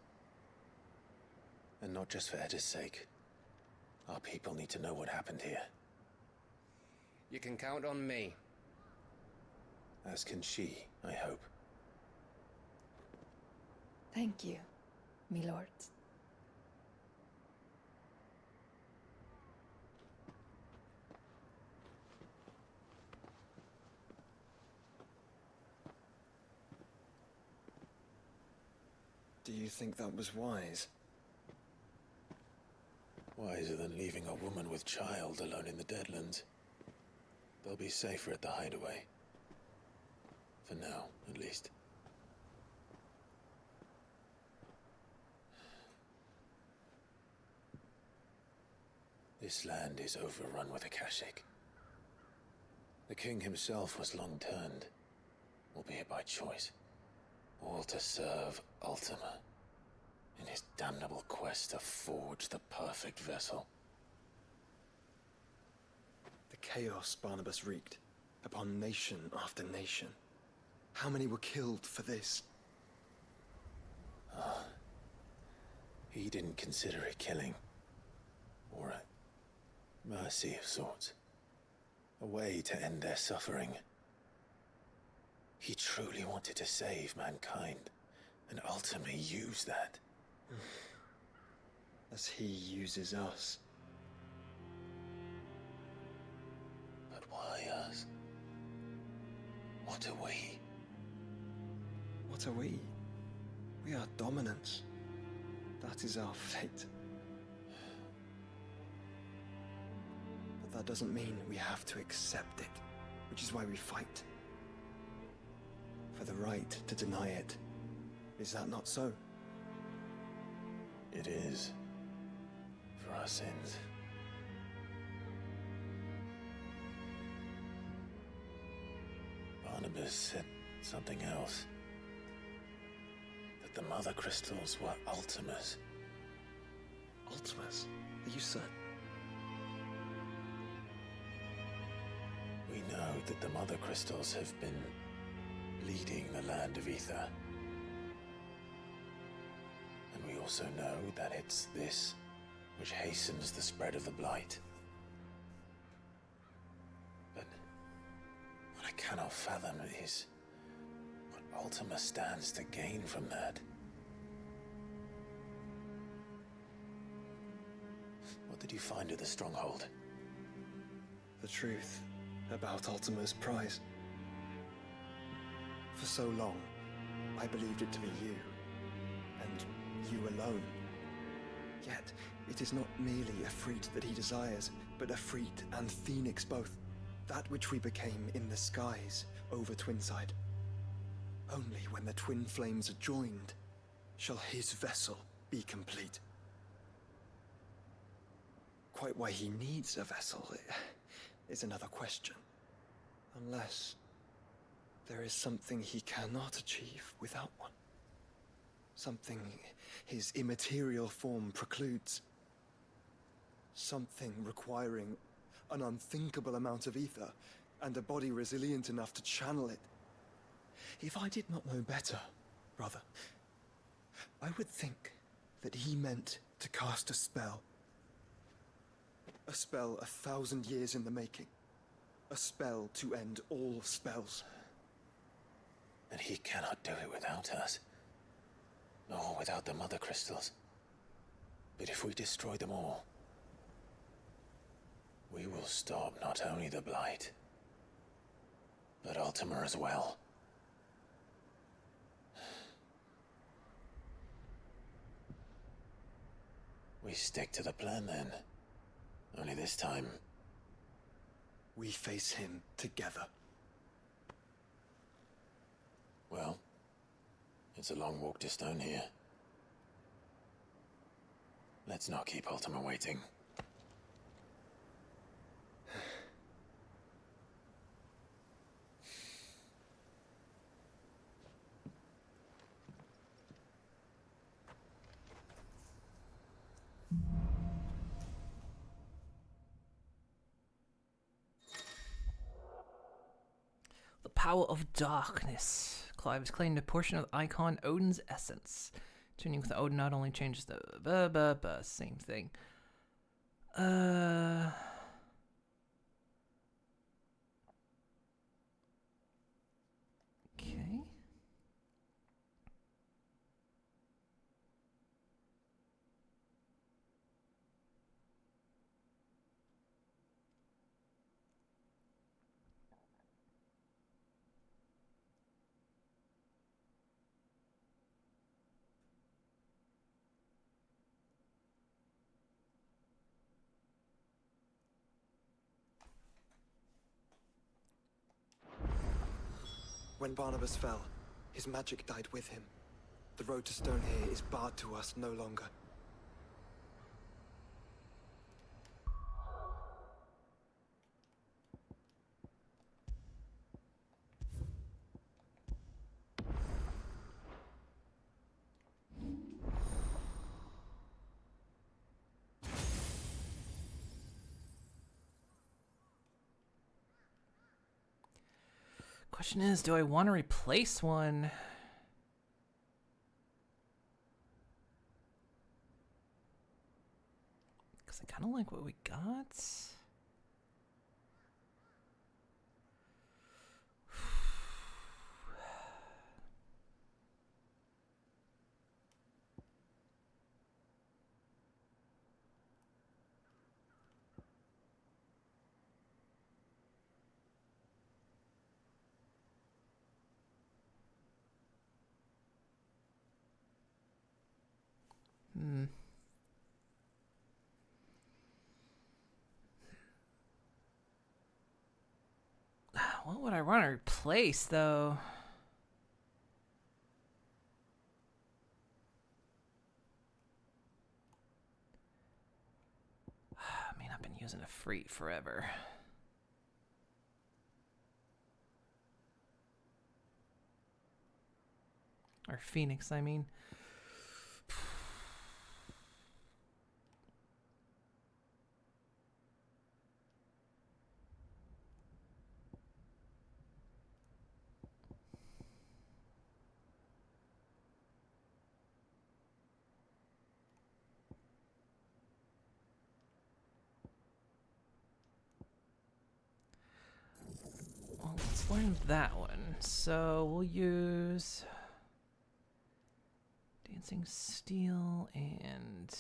And not just for Edda's sake. Our people need to know what happened here. You can count on me. As can she, I hope. Thank you, my lords. Do you think that was wise? Wiser than leaving a woman with child alone in the Deadlands. They'll be safer at the hideaway. For now, at least. This land is overrun with Akashic. The king himself was long turned, albeit by choice, all to serve Ultima in his damnable quest to forge the perfect vessel. The chaos Barnabas wreaked upon nation after nation. How many were killed for this? He didn't consider it killing, or a mercy of sorts. A way to end their suffering. He truly wanted to save mankind, and ultimately used that. As he uses us. But why us? What are we? What are we? We are dominance. That is our fate. But that doesn't mean we have to accept it, which is why we fight. For the right to deny it. Is that not so? It is. For our sins. Barnabas said something else. That the Mother Crystals were Ultimas. Ultimas? Are you certain? We know that the Mother Crystals have been leading the land of Ether. And we also know that it's this which hastens the spread of the Blight. But what I cannot fathom is what Ultima stands to gain from that. What did you find at the Stronghold? The truth about Ultima's prize. For so long, I believed it to be you, and you alone. Yet, it is not merely Efreet that he desires, but Efreet and Phoenix both. That which we became in the skies over Twinside. Only when the twin flames are joined shall his vessel be complete. Quite why he needs a vessel is another question. Unless there is something he cannot achieve without one. Something his immaterial form precludes. Something requiring an unthinkable amount of ether and a body resilient enough to channel it. If I did not know better, brother, I would think that he meant to cast a spell. A spell 1,000 years in the making. A spell to end all spells. And he cannot do it without us. Nor without the Mother Crystals. But if we destroy them all, we will stop not only the Blight, but Ultima as well. We stick to the plan then. Only this time, we face him together. Well, it's a long walk to Stone here. Let's not keep Ultima waiting. The power of darkness. Clive has claimed a portion of the icon Odin's essence. Tuning with Odin not only changes the same thing. When Barnabas fell, his magic died with him. The road to Stonehere is barred to us no longer. Question is, do I want to replace one? Because I kind of like what we got. What would I want to replace, though? I mean, I've been using a Freet forever. Or Phoenix, I mean. Well, let's learn that one. So we'll use Dancing Steel and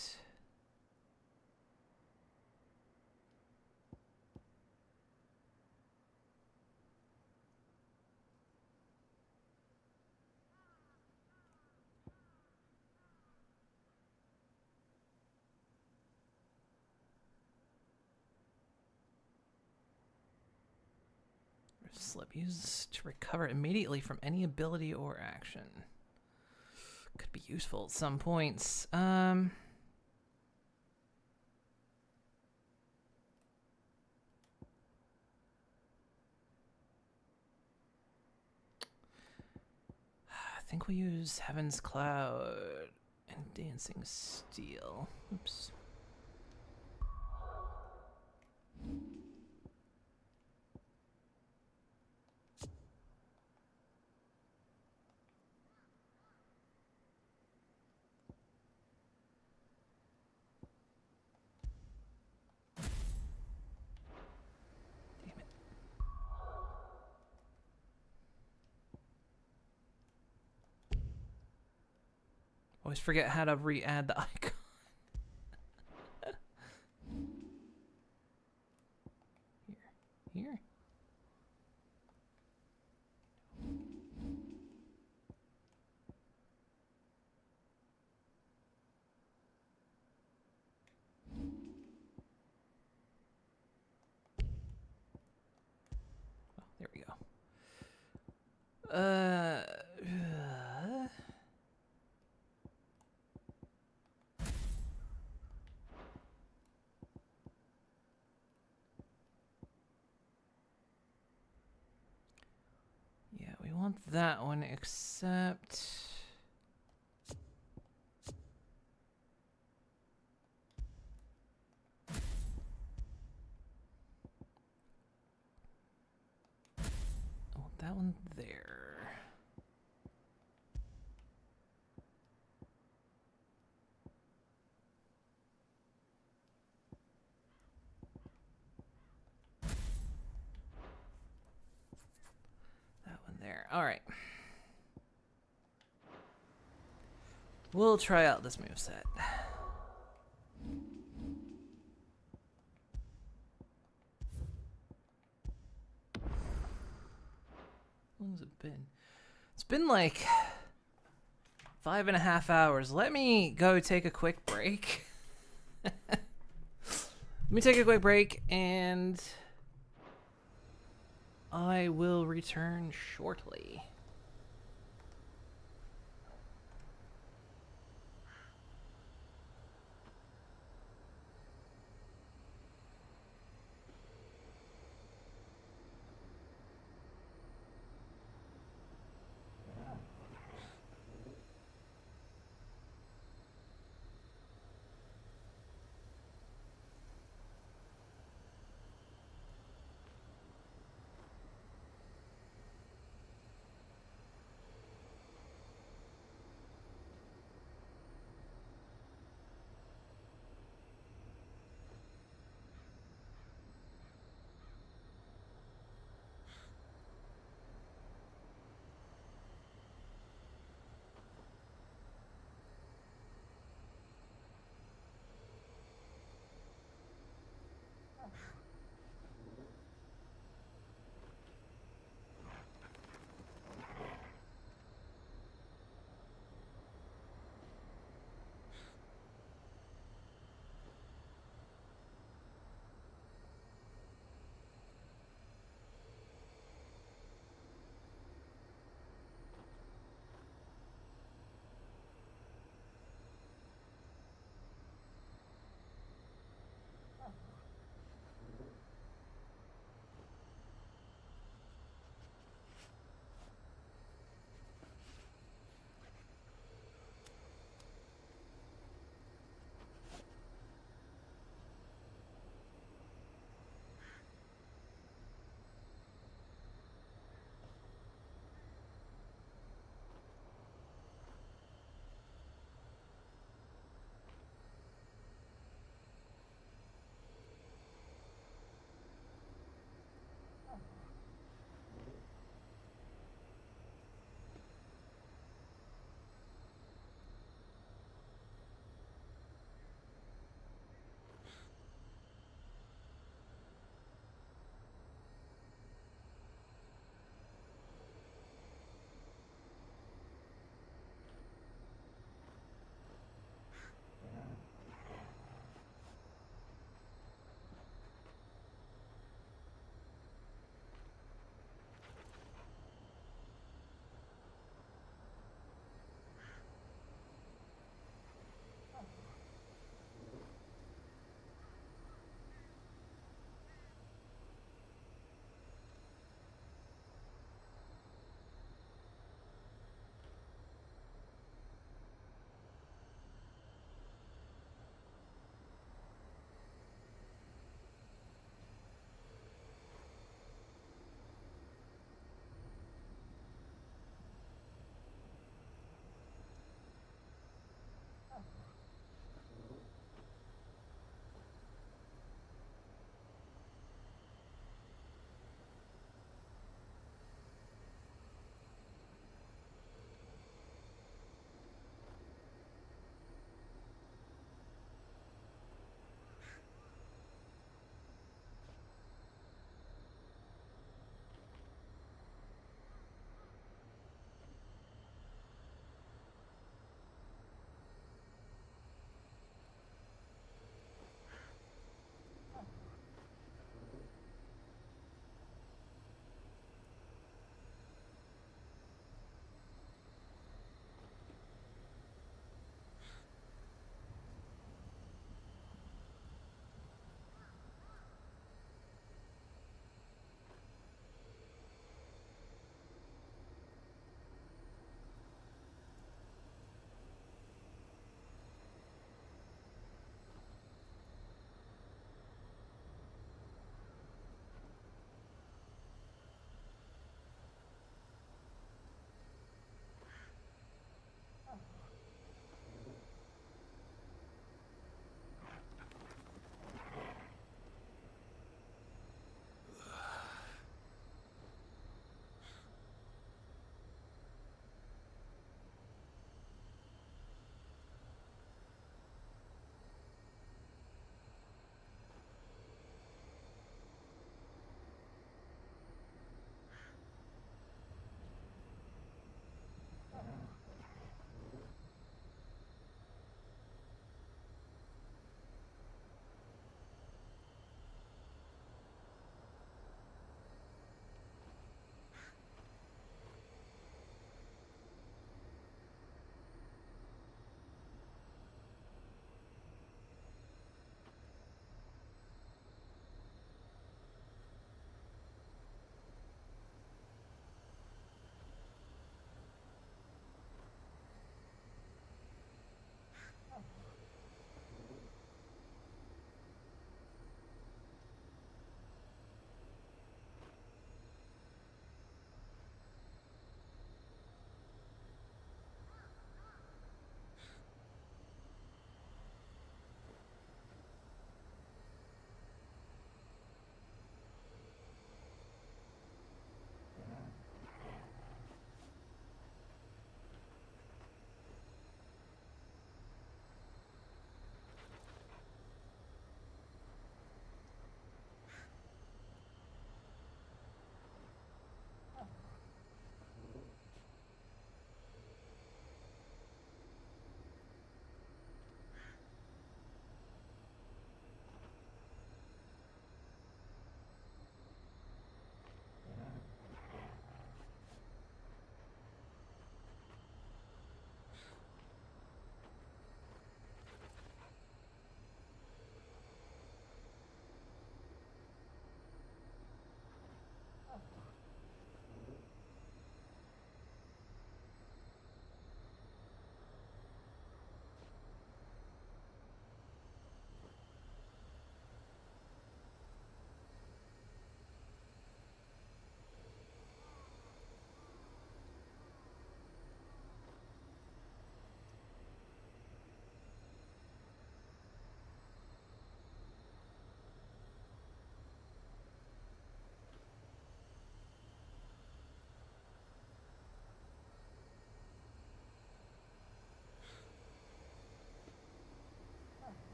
slip used to recover immediately from any ability or action. Could be useful at some points. I think we'll use Heaven's Cloud and Dancing Steel. Oops. Always forget how to re-add the icon. Here. Oh, there we go. Yeah, we want that one, except I want that one there. There. All right. We'll try out this moveset. How long has it been? It's been like 5.5 hours. Let me go take a quick break. Let me take a quick break and I will return shortly.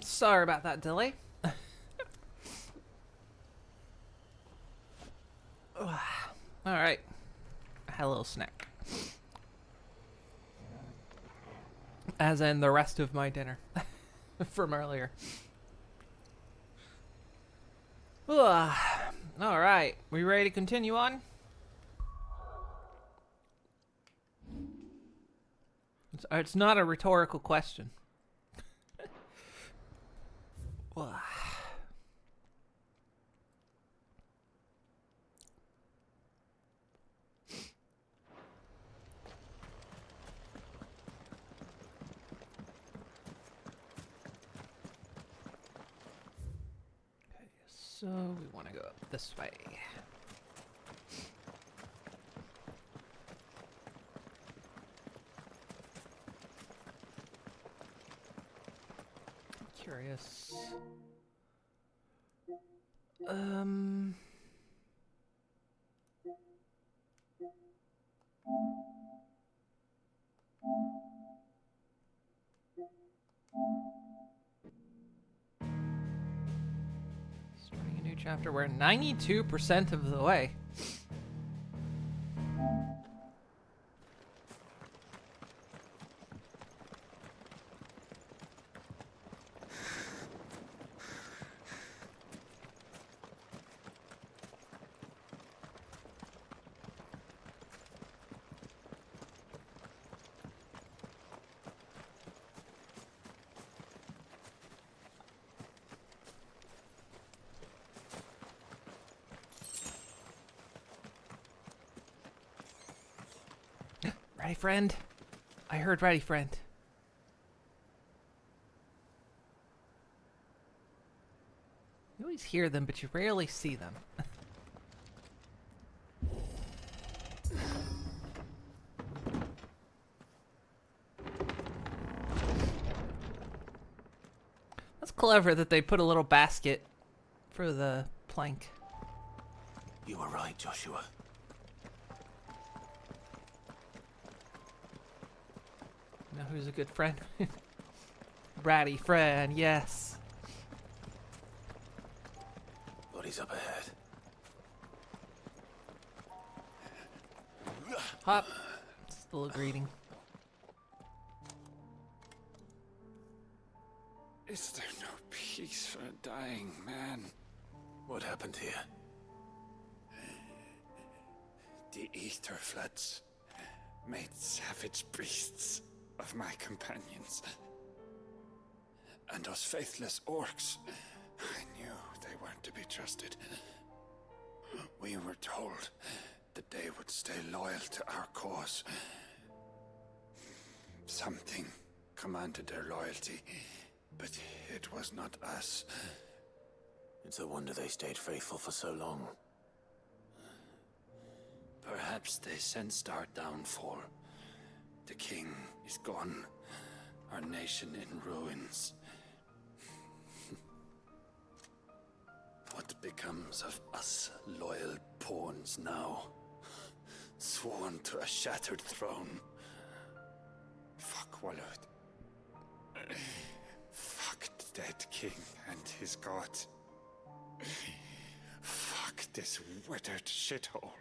Sorry about that delay. Alright. I had a little snack. As in the rest of my dinner from earlier. Alright. We ready to continue on? It's not a rhetorical question. So we want to go up this way. Curious. Starting a new chapter. We're 92% of the way. Ready, friend? I heard ready, friend. You always hear them, but you rarely see them. That's clever that they put a little basket for the plank. You were right, Joshua. You know who's a good friend? Bratty friend, yes. Bodies up ahead. Hop. Still a greeting. Is there no peace for a dying man? What happened here? The ether floods made savage beasts of my companions. And those faithless orcs, I knew they weren't to be trusted. We were told that they would stay loyal to our cause. Something commanded their loyalty, but it was not us. It's a wonder they stayed faithful for so long. Perhaps they sensed our downfall. The king is gone, our nation in ruins. What becomes of us loyal pawns now? Sworn to a shattered throne. Fuck Walud. Fuck the dead king and his god. Fuck this withered shithole.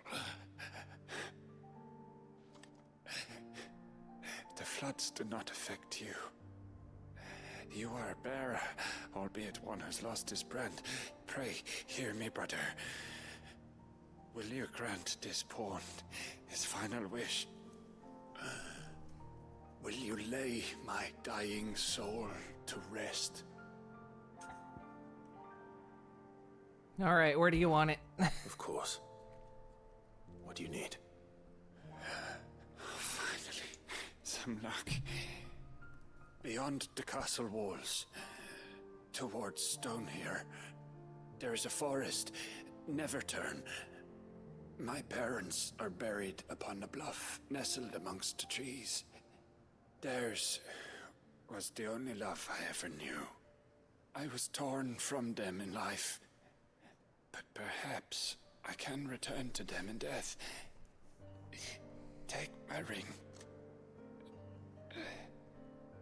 The floods do not affect you. You are a bearer, albeit one who's lost his brand. Pray, hear me, brother. Will you grant this pawn his final wish? Will you lay my dying soul to rest? Alright, where do you want it? Of course. What do you need? Finally, some luck. Beyond the castle walls, towards Stonehere, there is a forest. Never turn. My parents are buried upon a bluff, nestled amongst the trees. Theirs was the only love I ever knew. I was torn from them in life, but perhaps I can return to them in death. Take my ring.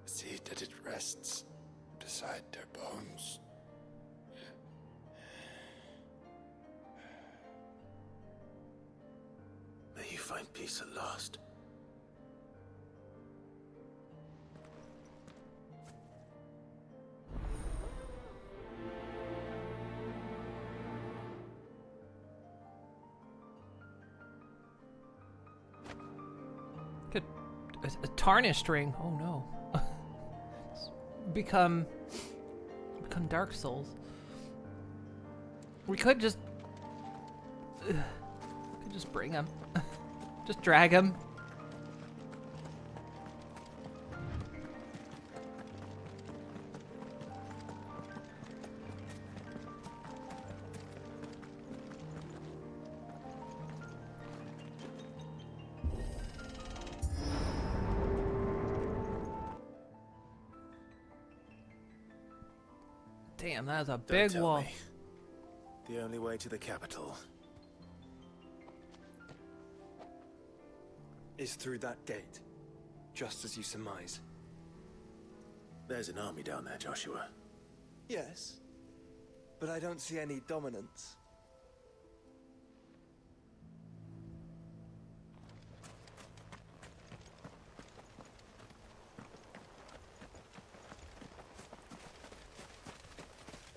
See that it rests the beside their bones. May you find peace at last. Could a tarnished ring? Oh no! become Dark Souls. We could just bring him, just drag him. Damn, that was a big Don't tell wall. me. The only way to the capital is through that gate, just as you surmise. There's an army down there, Joshua. Yes, but I don't see any dominance.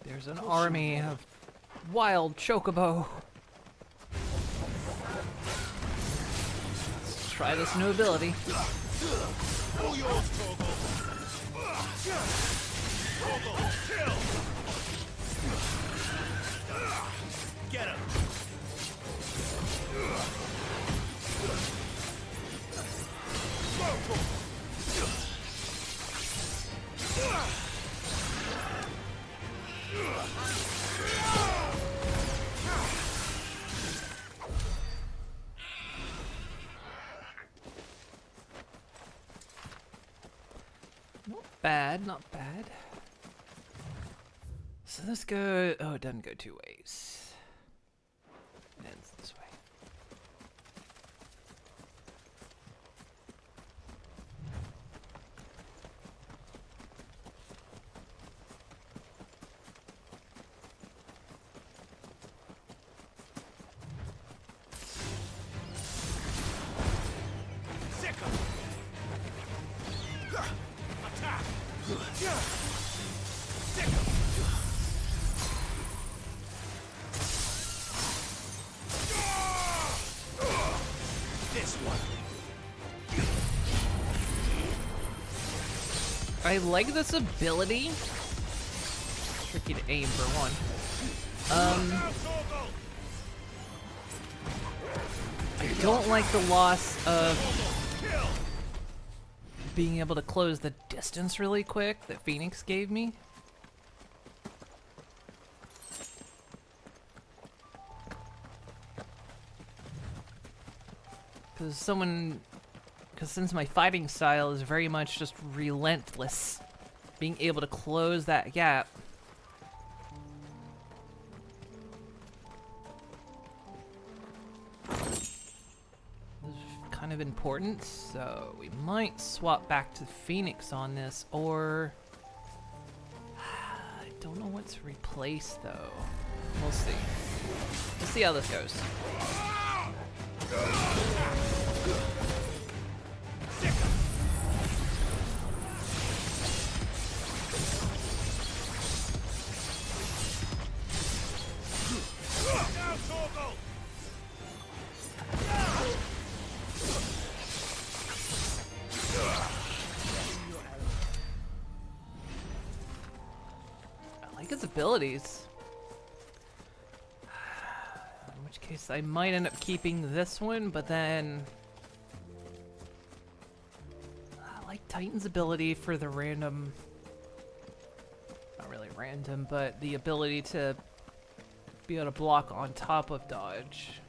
There's an army of wild chocobo. Let's try this new ability. All yours, Torgal. Torgal, kill! Get him! Not bad, not bad. So let's go. Oh, it doesn't go two ways. It ends this way. I like this ability. Tricky to aim for one. I don't like the loss of being able to close the distance really quick that Phoenix gave me. Because since my fighting style is very much just relentless, being able to close that gap is kind of important, so we might swap back to Phoenix on this, or I don't know what to replace though. We'll see. Let's see how this goes. I like his abilities. In which case I might end up keeping this one, but then I like Titan's ability for the random, not really random, but the ability to be able to block on top of dodge.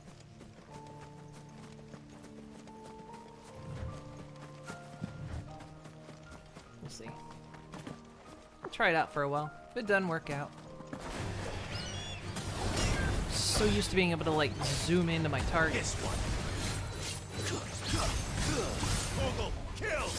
We'll see. I'll try it out for a while. If it doesn't work out. So used to being able to like zoom into my target. Torgal, kill!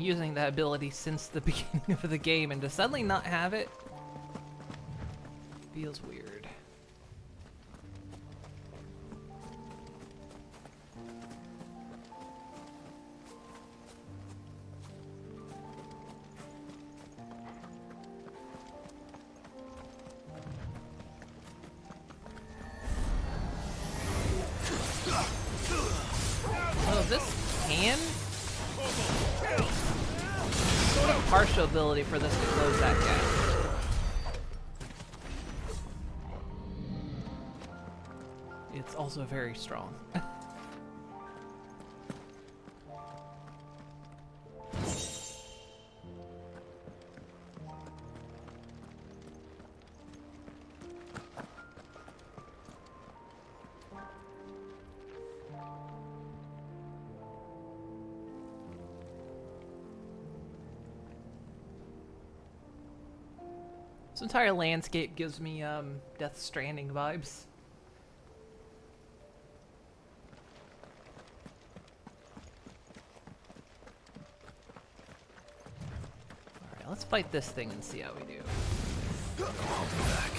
using that ability since the beginning of the game, and to suddenly not have it feels weird. Oh, this can? Sort of partial ability for this to close that gap. It's also very strong. This entire landscape gives me Death Stranding vibes. Alright, let's fight this thing and see how we do. I'll be back.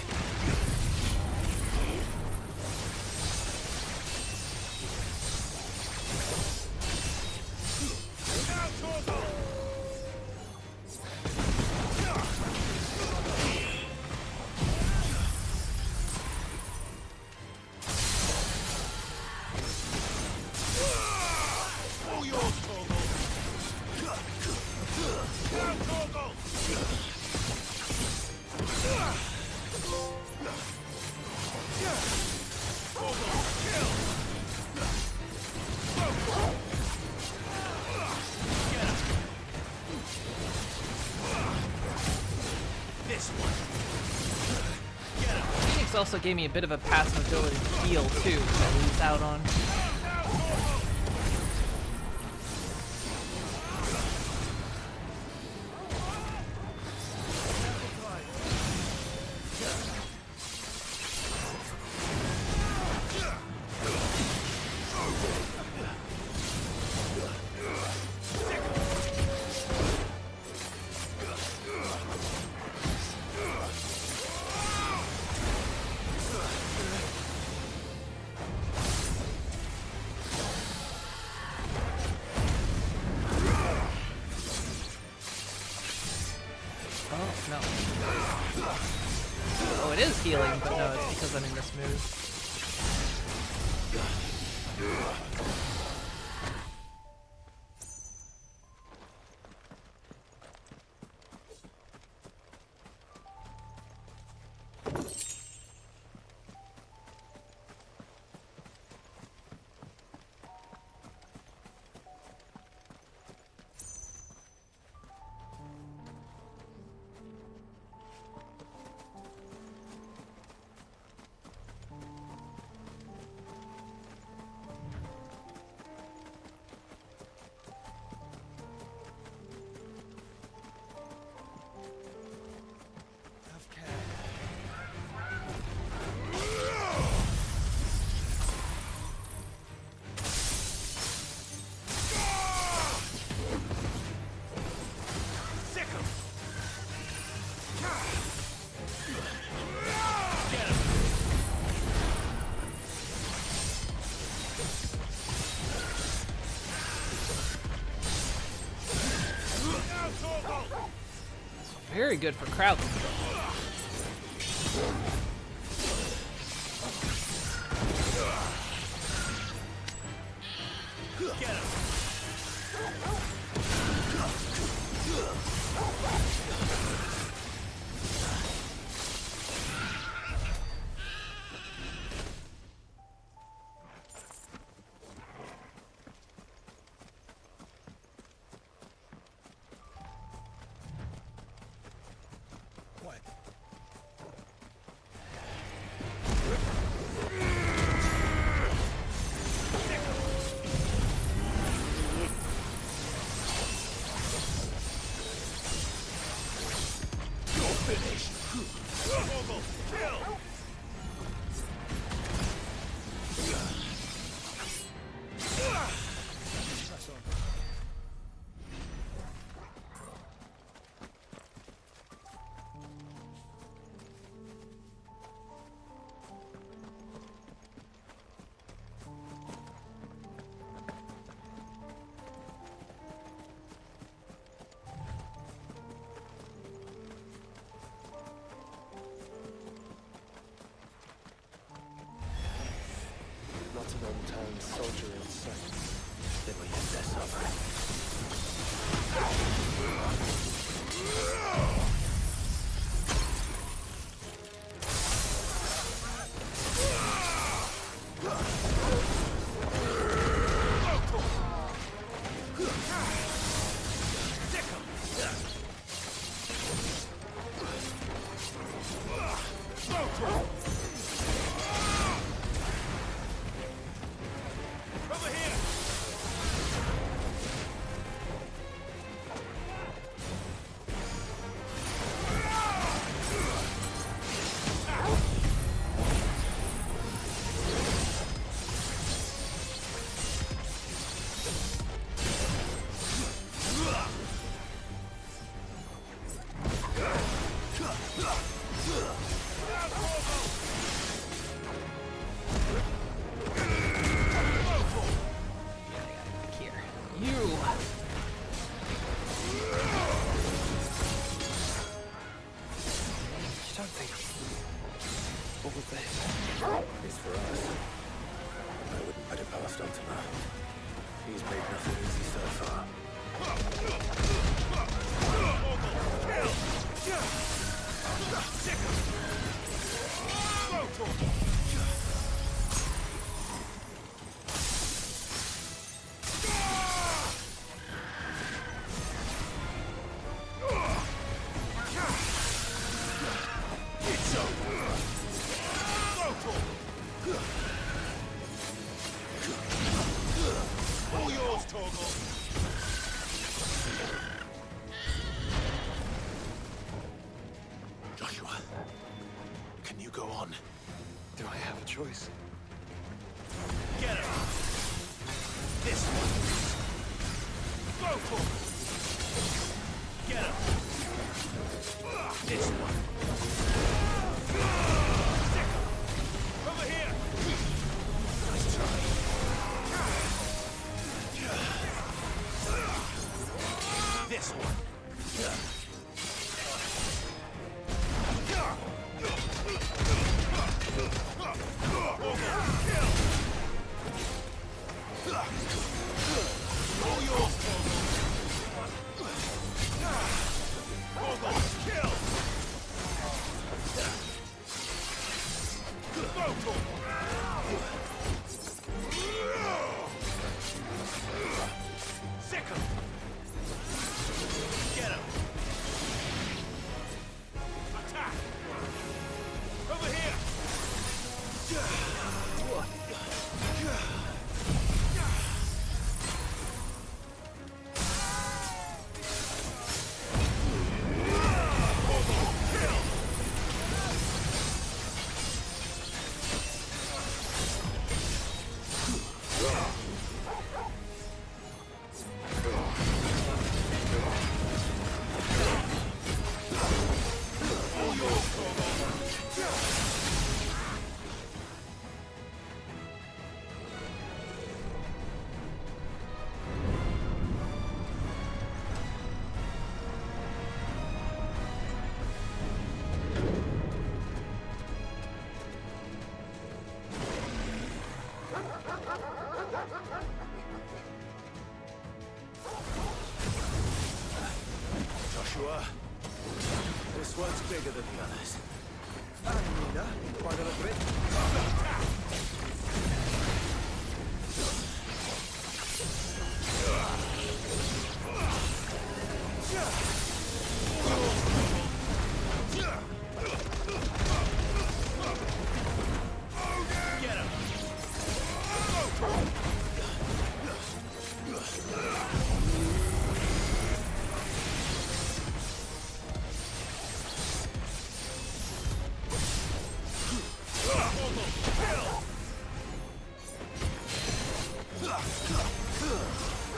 Phoenix also gave me a bit of a passive ability to heal too, which I lose out on. Oh, it is healing, but no, it's because I'm in this mood. Very good for crowd control. Get him. Not an untown soldier in sight. Then we end their suffering. It's for us. I wouldn't put it past Ultima. He's made nothing easy so far. All yours, Torgal. Joshua, can you go on? Do I have a choice? Get her. This one. Go for it. Get her. This one. Stick her. Over here. Nice try. This one. All yours, Torgal. Kill. Go, Sick him. Get him. Attack. Over here. Joshua, this one's bigger than the others. Nina, by the look of it. Get him.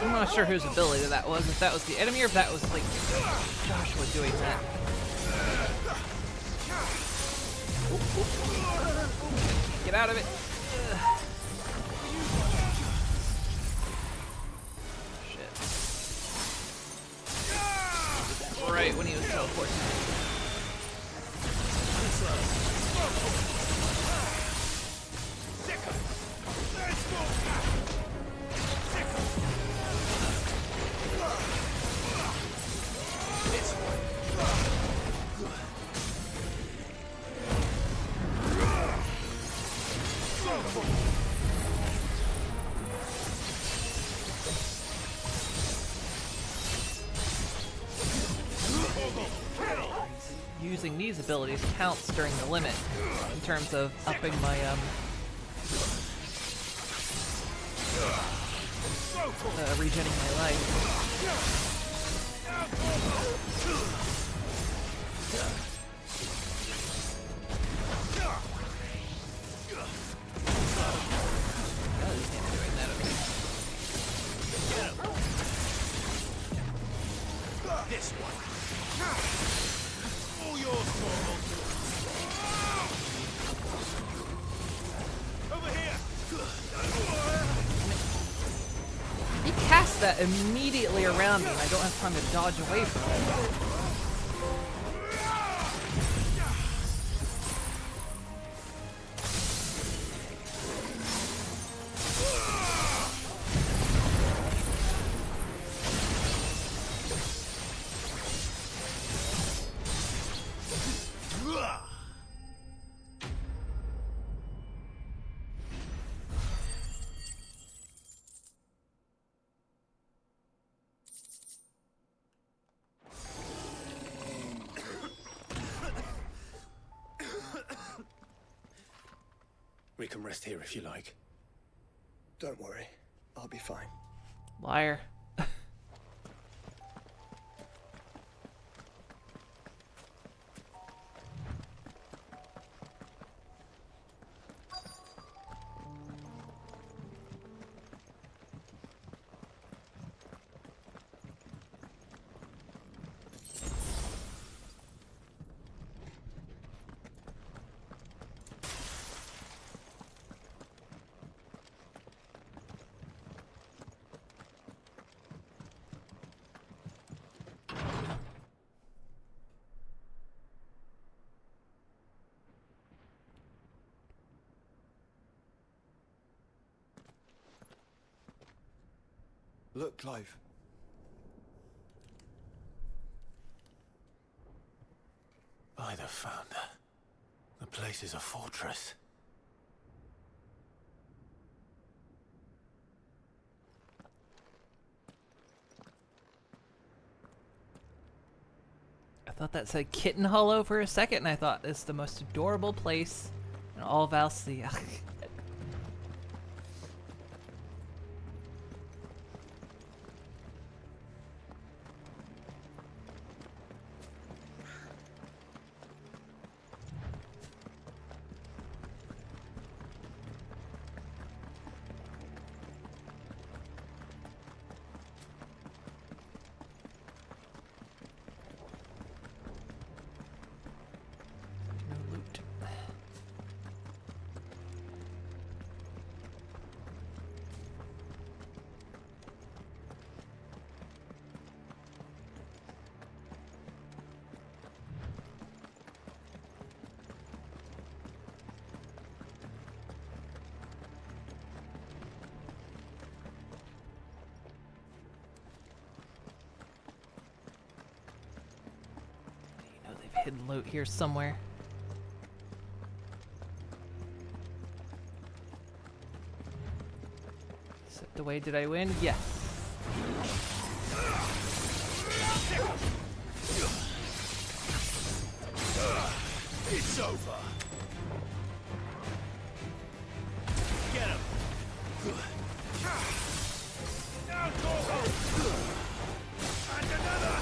I'm not sure whose ability that was, if that was the enemy or if that was like Joshua doing that. Get out of it. Shit. Right when he was teleporting. Sick him. Using these abilities counts during the limit in terms of upping my regenerating my life. This one. All yours, Torvald. Over here. He casts that immediately around me, and I don't have time to dodge away from it. We can rest here if you like. Don't worry, I'll be fine. Liar. Look, Clive. By the Founder. The place is a fortress. I thought that said Kitten Hollow for a second, and I thought it's the most adorable place in all of Valsia. Hidden loot here somewhere. Stepped away, did I win? Yes. It's over. Get him. Down, Torvald. And another.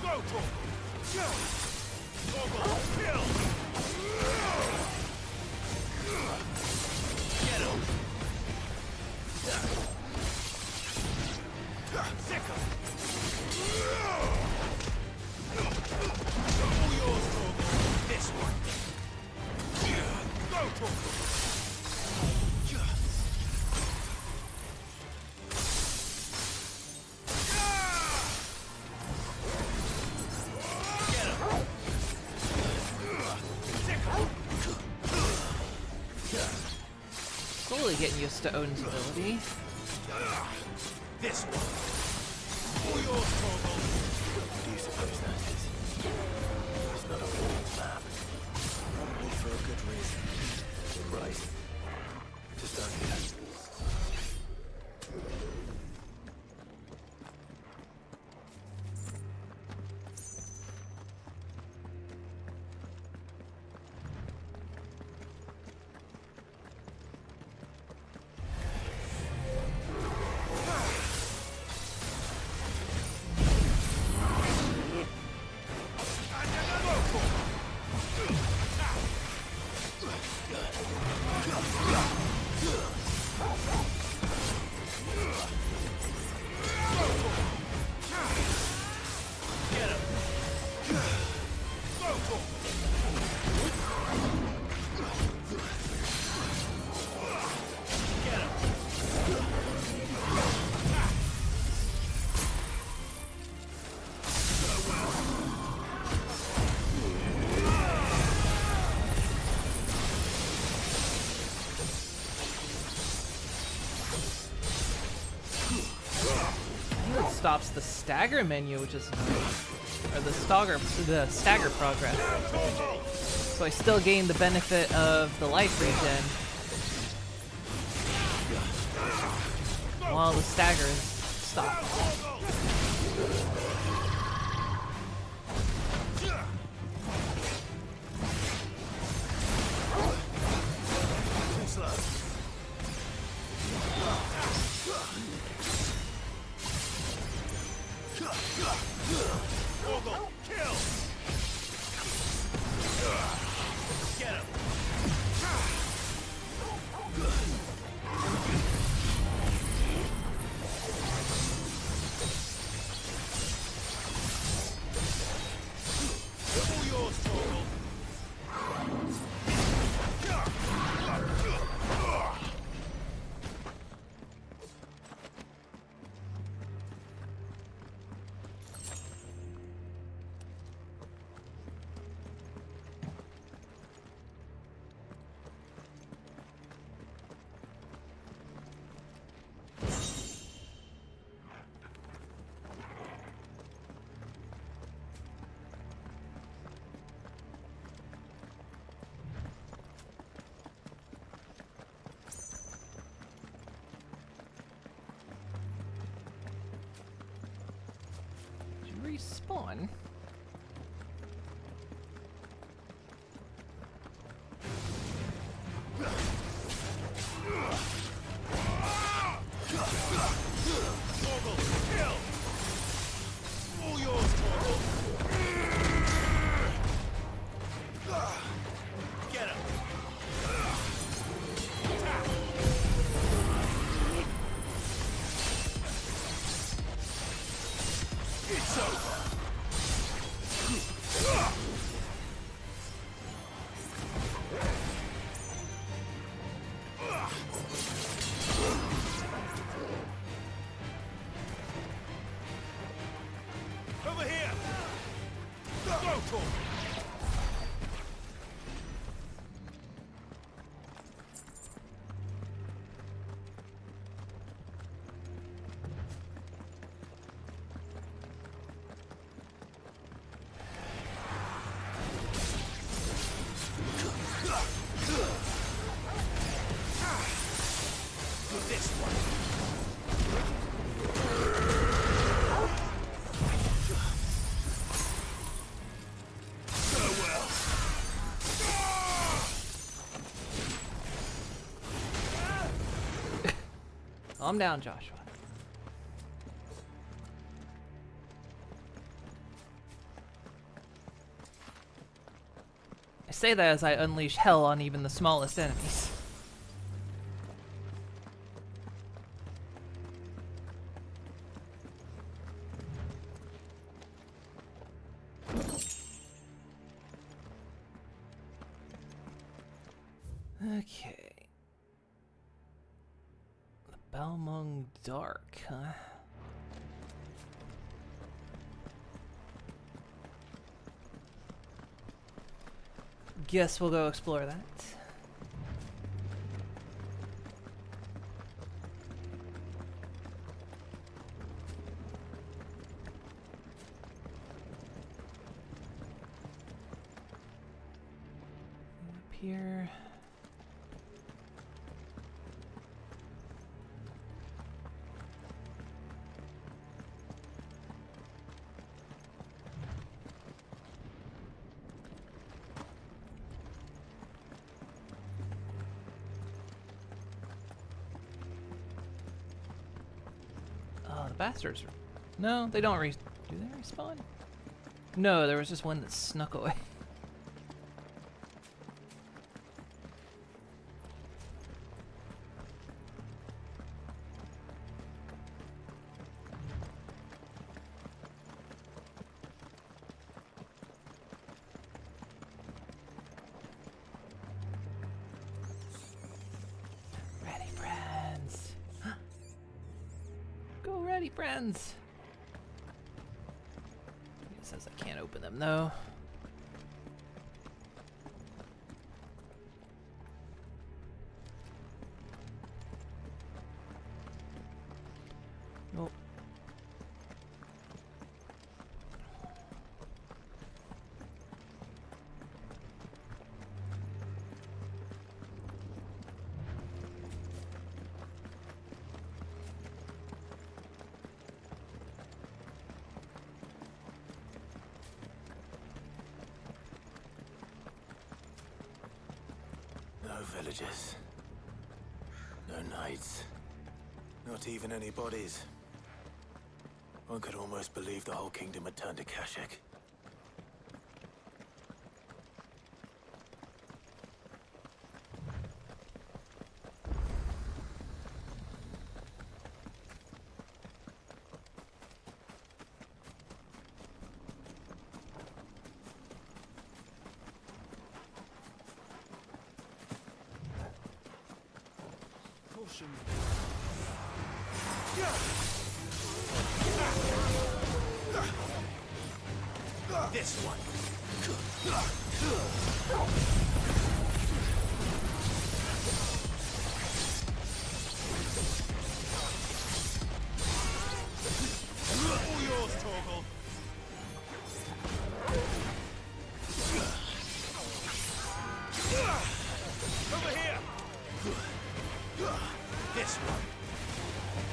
Go, Torvald! Torvald, kill! Get him! Sick him! All yours, Torvald! This one! Go, Torvald! Slowly getting used to Odin's ability. This one. All yours, Torvald. What do you suppose that is? Stops the stagger menu, which is nice. Or the stagger progress. So I still gain the benefit of the life regen while the stagger is stopped. Respawn. Calm down, Joshua. I say that as I unleash hell on even the smallest enemies. Okay. Balmung Dark, huh? Guess we'll go explore that. Up here. Bastards. No, they don't do they respawn? No, there was just one that snuck away. Alrighty, friends. It says I can't open them though. Nope. No villagers. No knights. Not even any bodies. One could almost believe the whole kingdom had turned to Kashik. Caution. This one. All yours, Torgal. Over here. This one.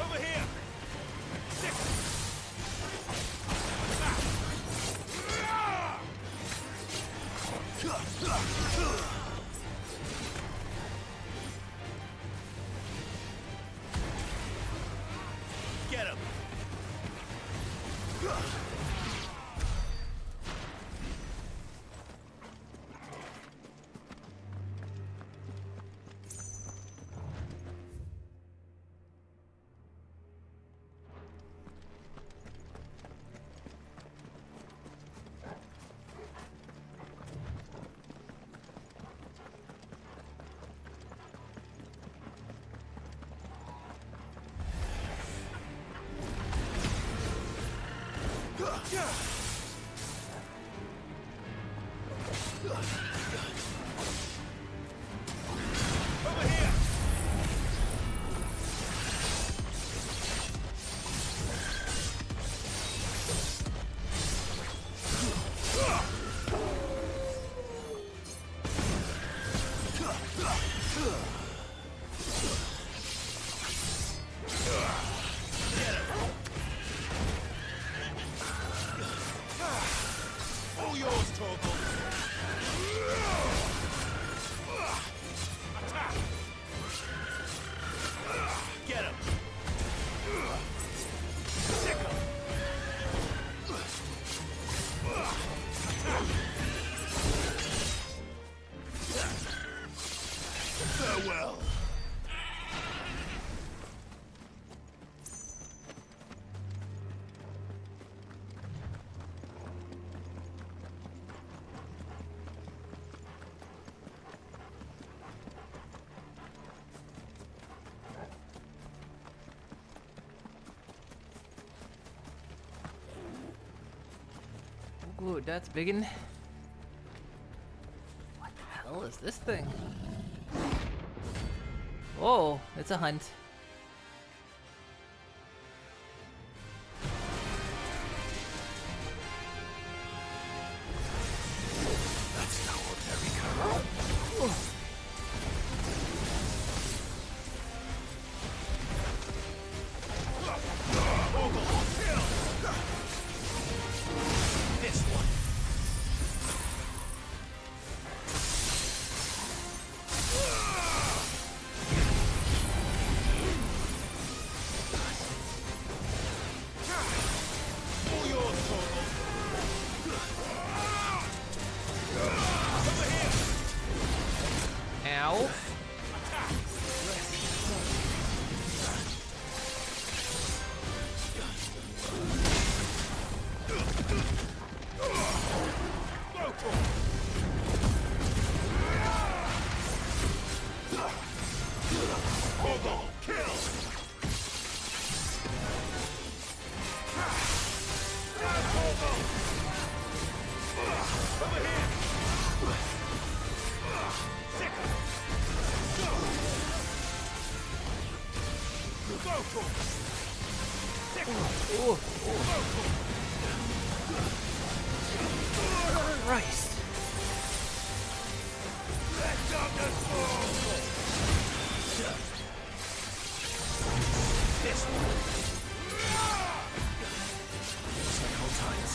Over here. Get him. All yours, Torgal. Attack. Get him. Sick him. Farewell. Good, that's biggin'. What the hell is this thing? Oh, it's a hunt. That's no ordinary carol. This one. All yours, Torgal. Over here. Ow. Christ. This one. Stay hold tight.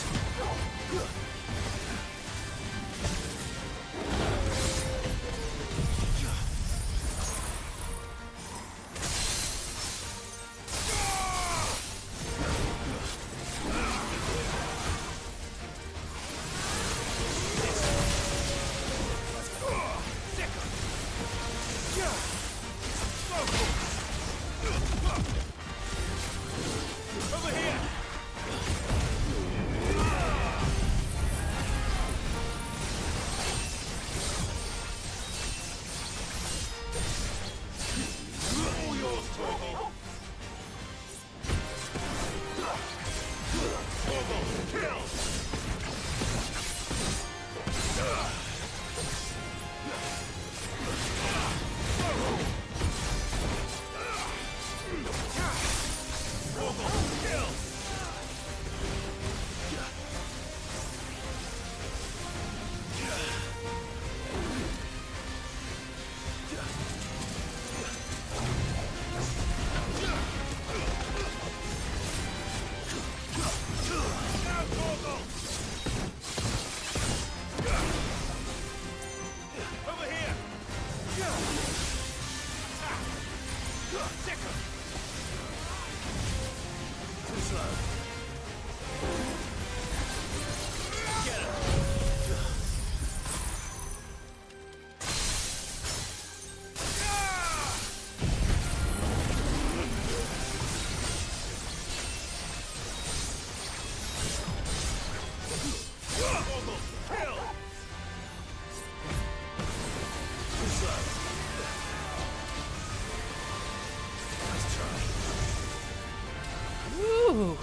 Ooh.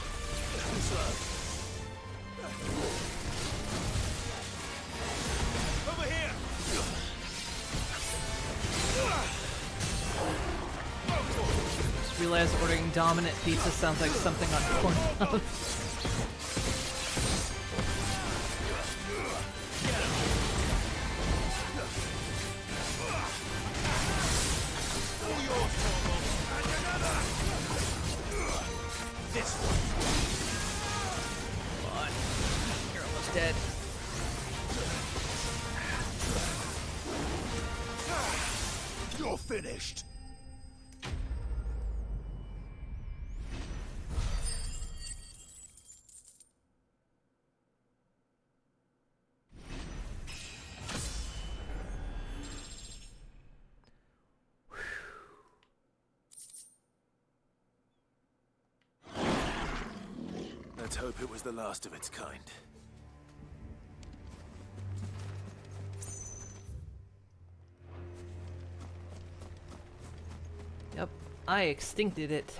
Over here. Just realized ordering dominant pizza sounds like something on Pornhub. This one. Come on. You're almost dead. You're finished. Let's hope it was the last of its kind. Yep, I extincted it.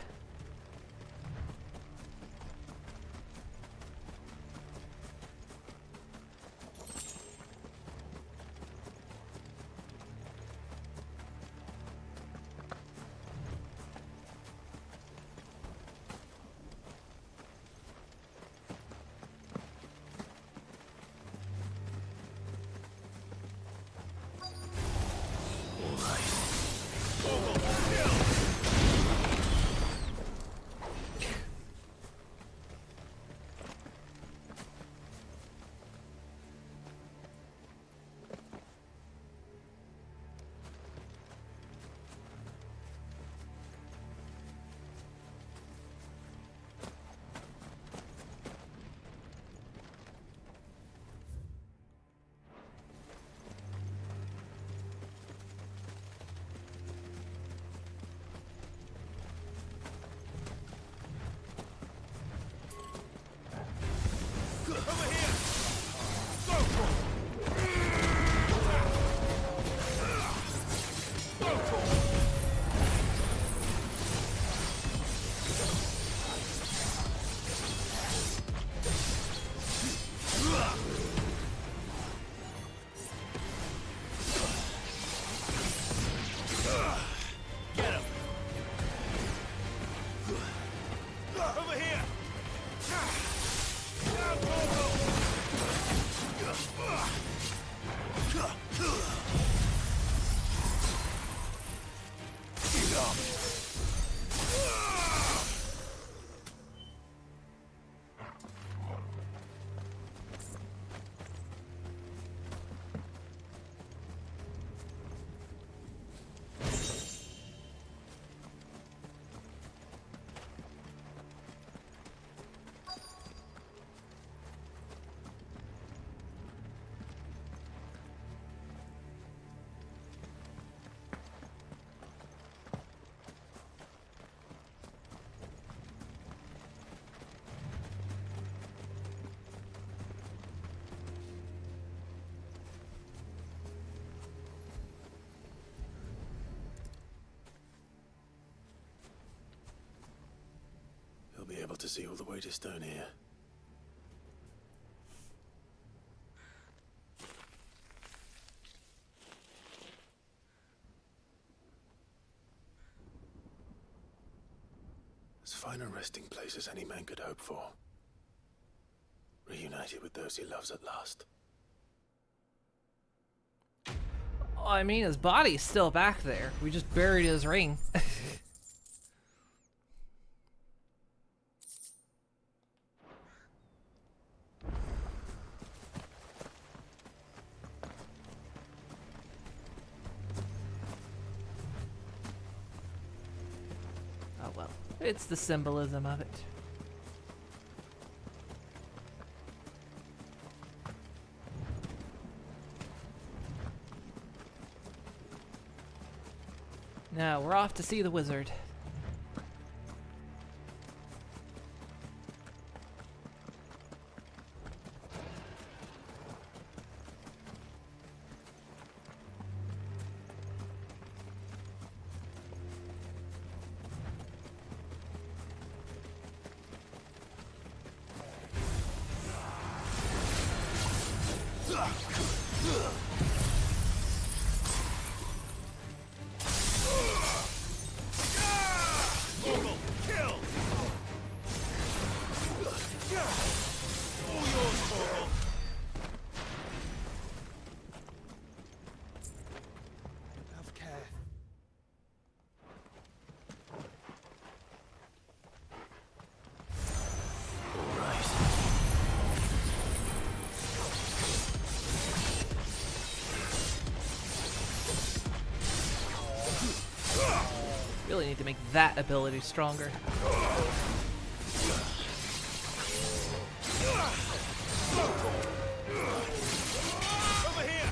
see all the way to Stone here. As fine a resting place as any man could hope for. Reunited with those he loves at last. I mean, his body's still back there. We just buried his ring. Oh well, it's the symbolism of it. Now, we're off to see the wizard. Really need to make that ability stronger. Over here!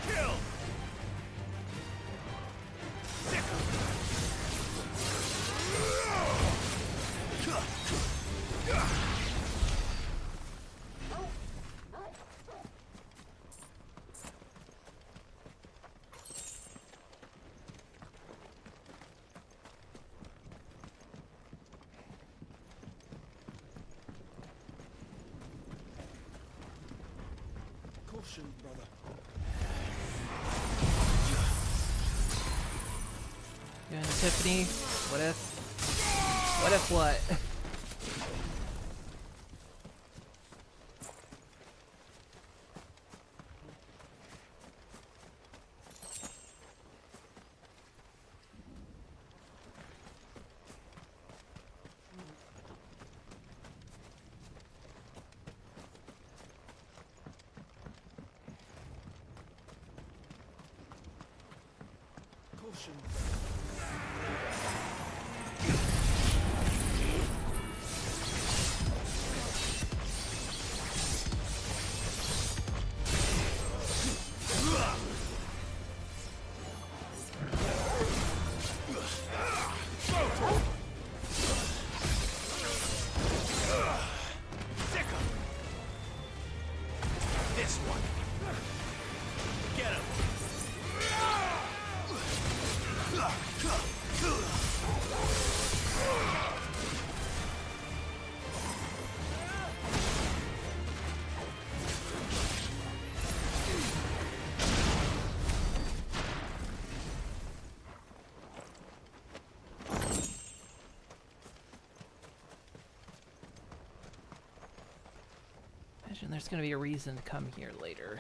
Kill! Caution, brother. Yeah, Tiffany, what if? What if what? Caution. This one. Get him. Imagine there's gonna be a reason to come here later.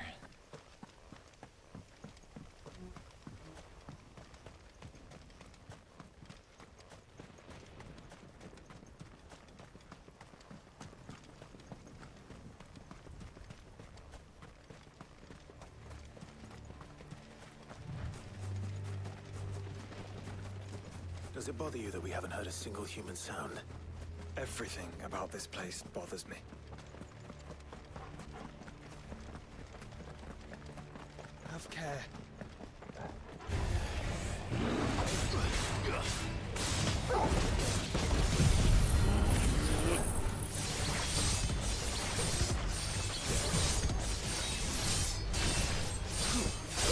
Does it bother you that we haven't heard a single human sound? Everything about this place bothers me. Have care.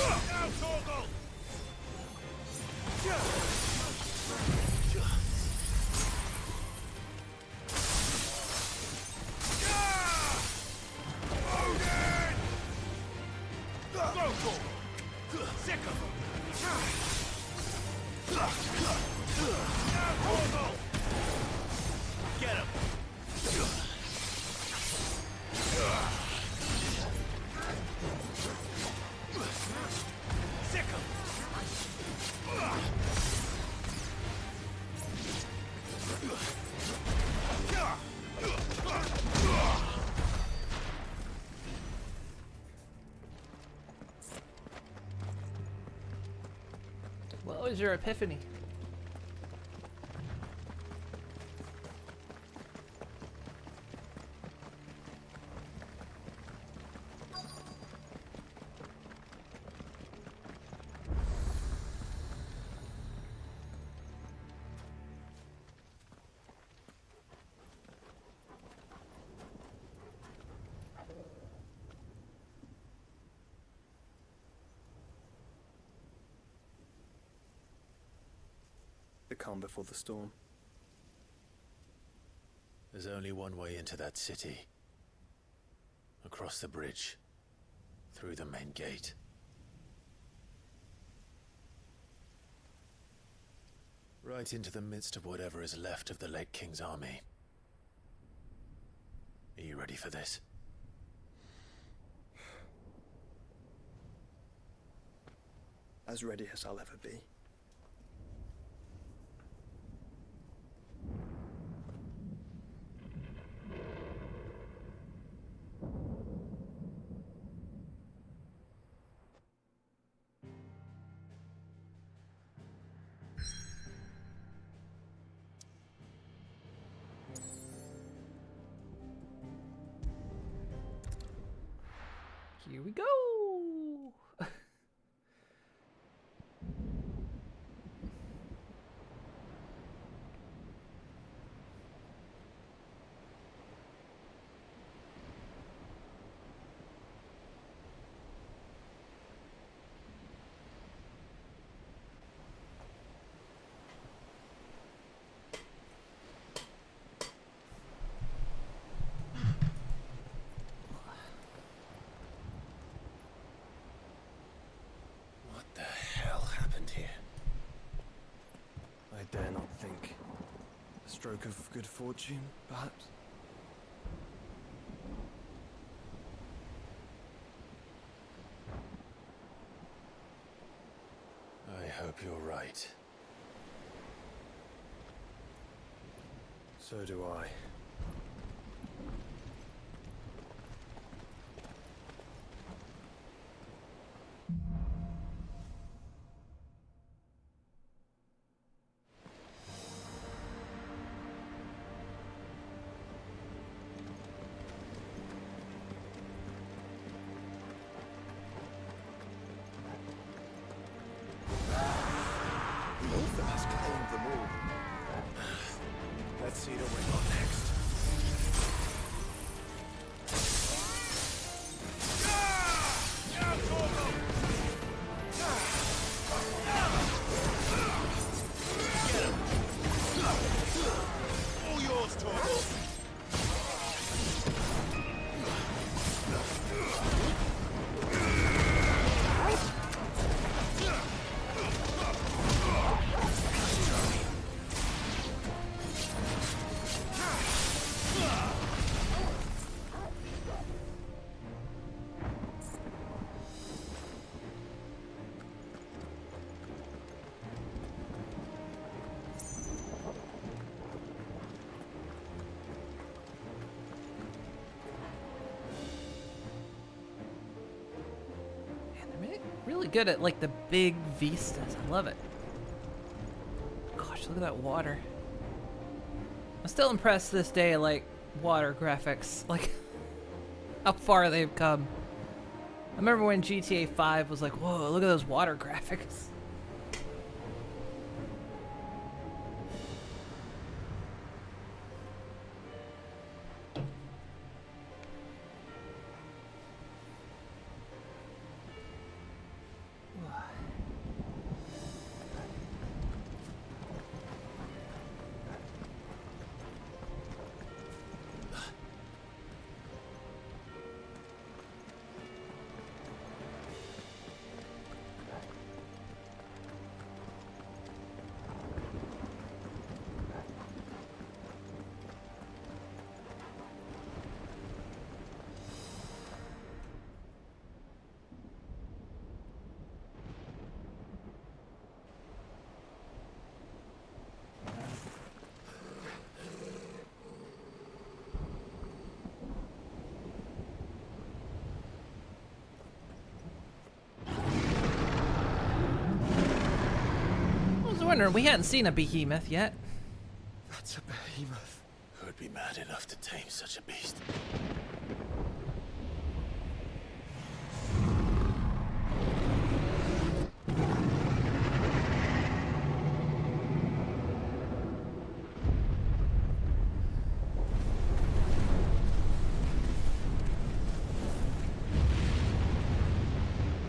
Now, Torgal! Sick of them! Get him! Sick 'em! What was your epiphany? The calm before the storm. There's only one way into that city. Across the bridge. Through the main gate. Right into the midst of whatever is left of the late King's army. Are you ready for this? As ready as I'll ever be. Here we go. What the hell happened here? I dare not think. A stroke of good fortune, perhaps? I hope you're right. So do I. Lothar has claimed them all. Let's see what we got next. All yours, Torgal. Really good at like the big vistas. I love it. Gosh, look at that water. I'm still impressed this day, like water graphics, like how far they've come. I remember when GTA 5 was like, whoa, look at those water graphics. wondering, we hadn't seen a behemoth yet. That's a behemoth. Who'd be mad enough to tame such a beast?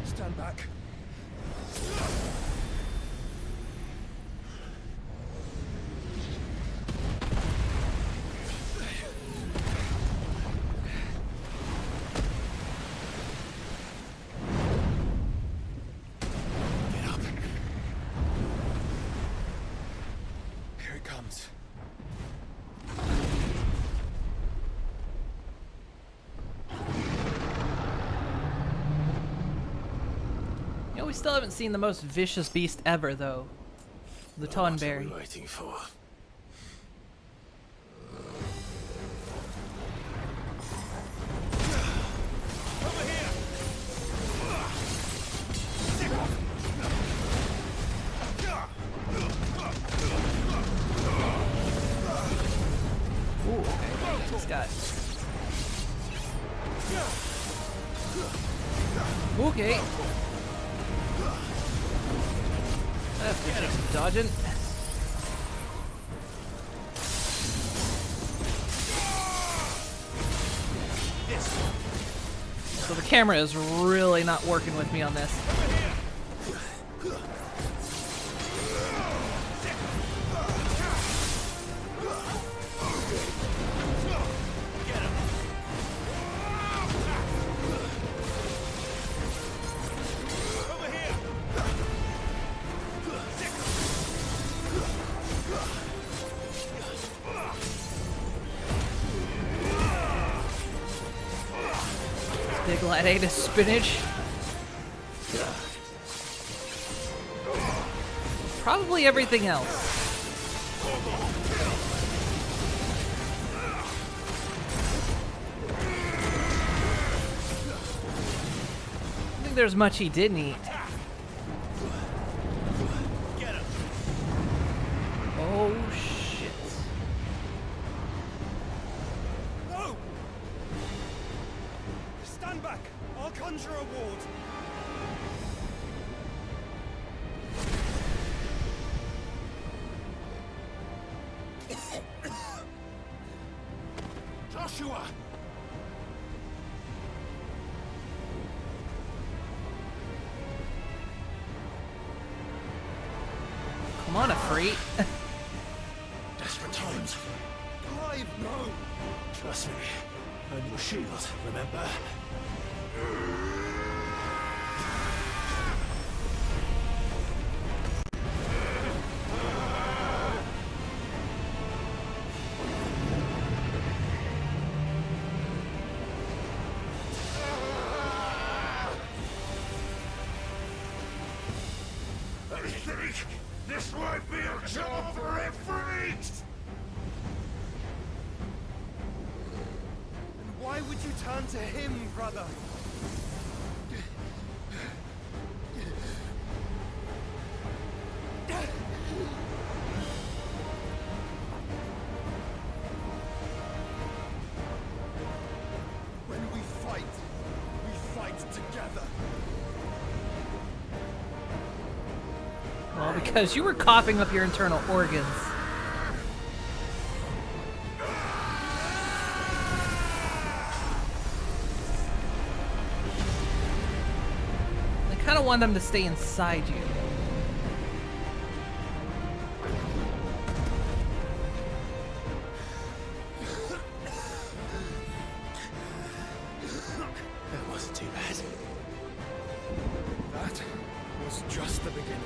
Stand back. Get up. Here it comes. You know, we still haven't seen the most vicious beast ever, though. The What are we Tonberry. waiting for? Ooh, okay. This guy. Okay. That's gonna take some dodging. So the camera is really not working with me on this. Big lad ate his spinach. Probably everything else. I don't think there's much he didn't eat. Oh shit. No! Stand back! I'll conjure a ward. Joshua! Come on, Afreet. Desperate times. Clive, no! Trust me. Earn your shield, remember? I think this might be a job for a freak! And why would you turn to him, brother? When we fight together. Well, because you were coughing up your internal organs. I kind of want them to stay inside you. That wasn't too bad. That was just the beginning.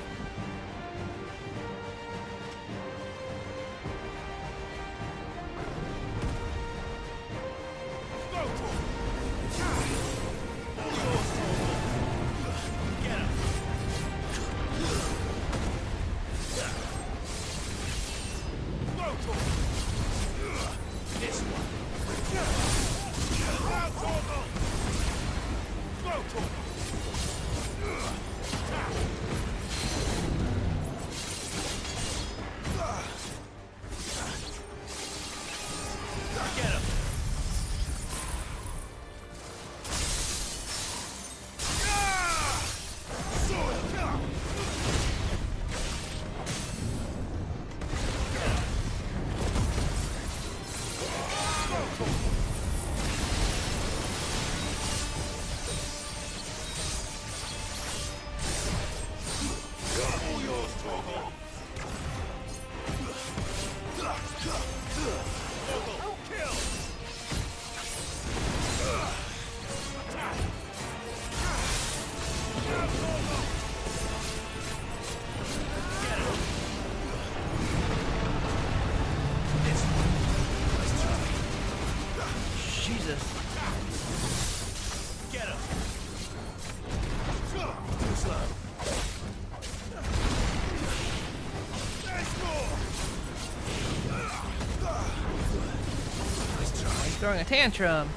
throwing a tantrum.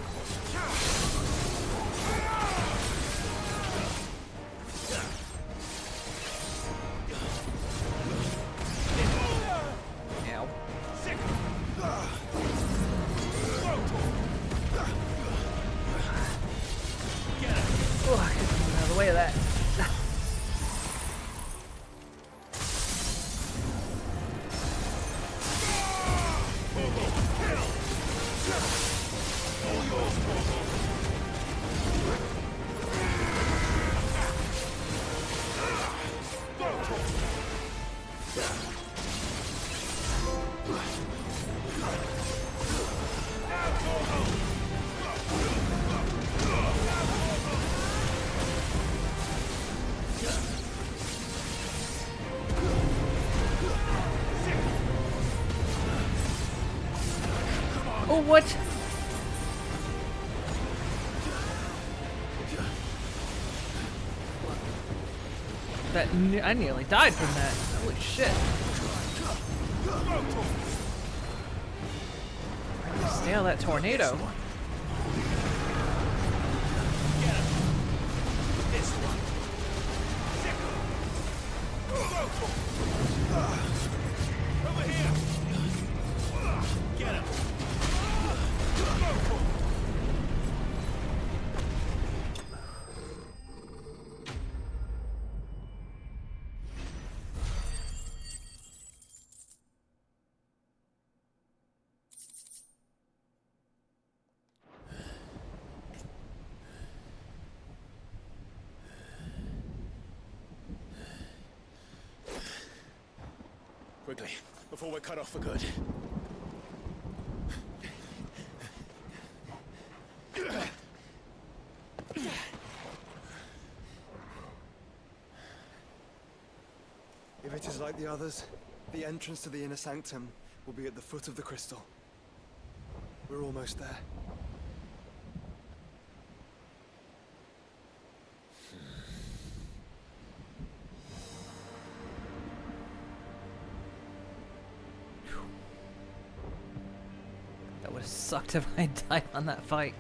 Ow. Oh, I couldn't get out of the way of that. Oh, what? I nearly died from that. Holy shit. Stay out of that tornado. Over here! Get him! Quickly, before we're cut off for good. If it is like the others, the entrance to the inner sanctum will be at the foot of the crystal. We're almost there. That would have sucked if I died on that fight.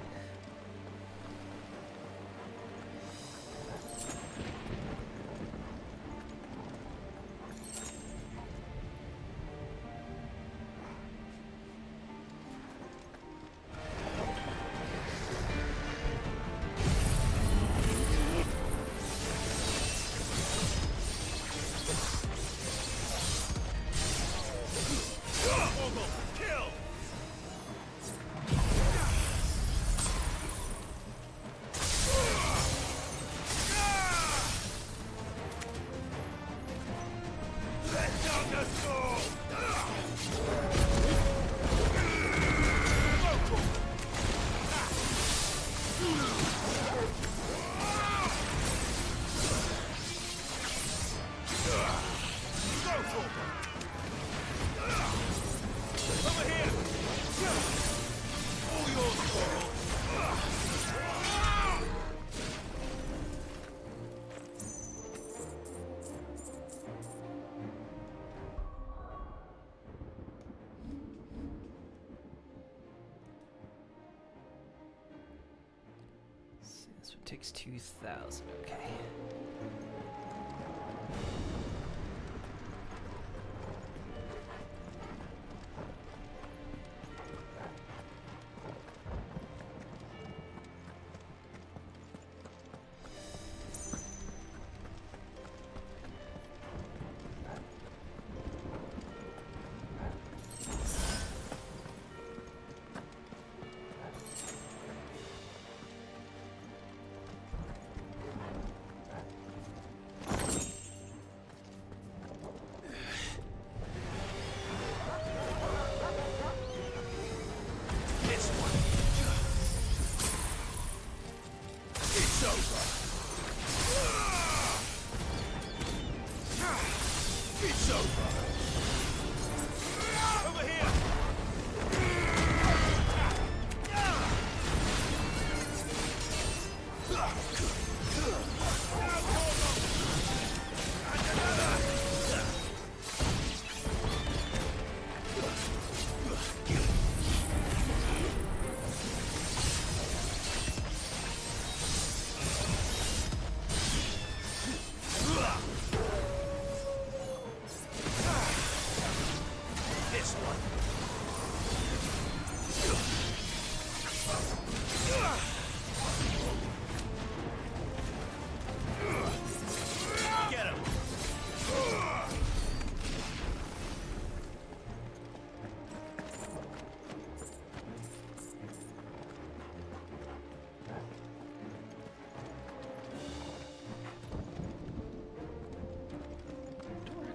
This one takes 2,000, okay.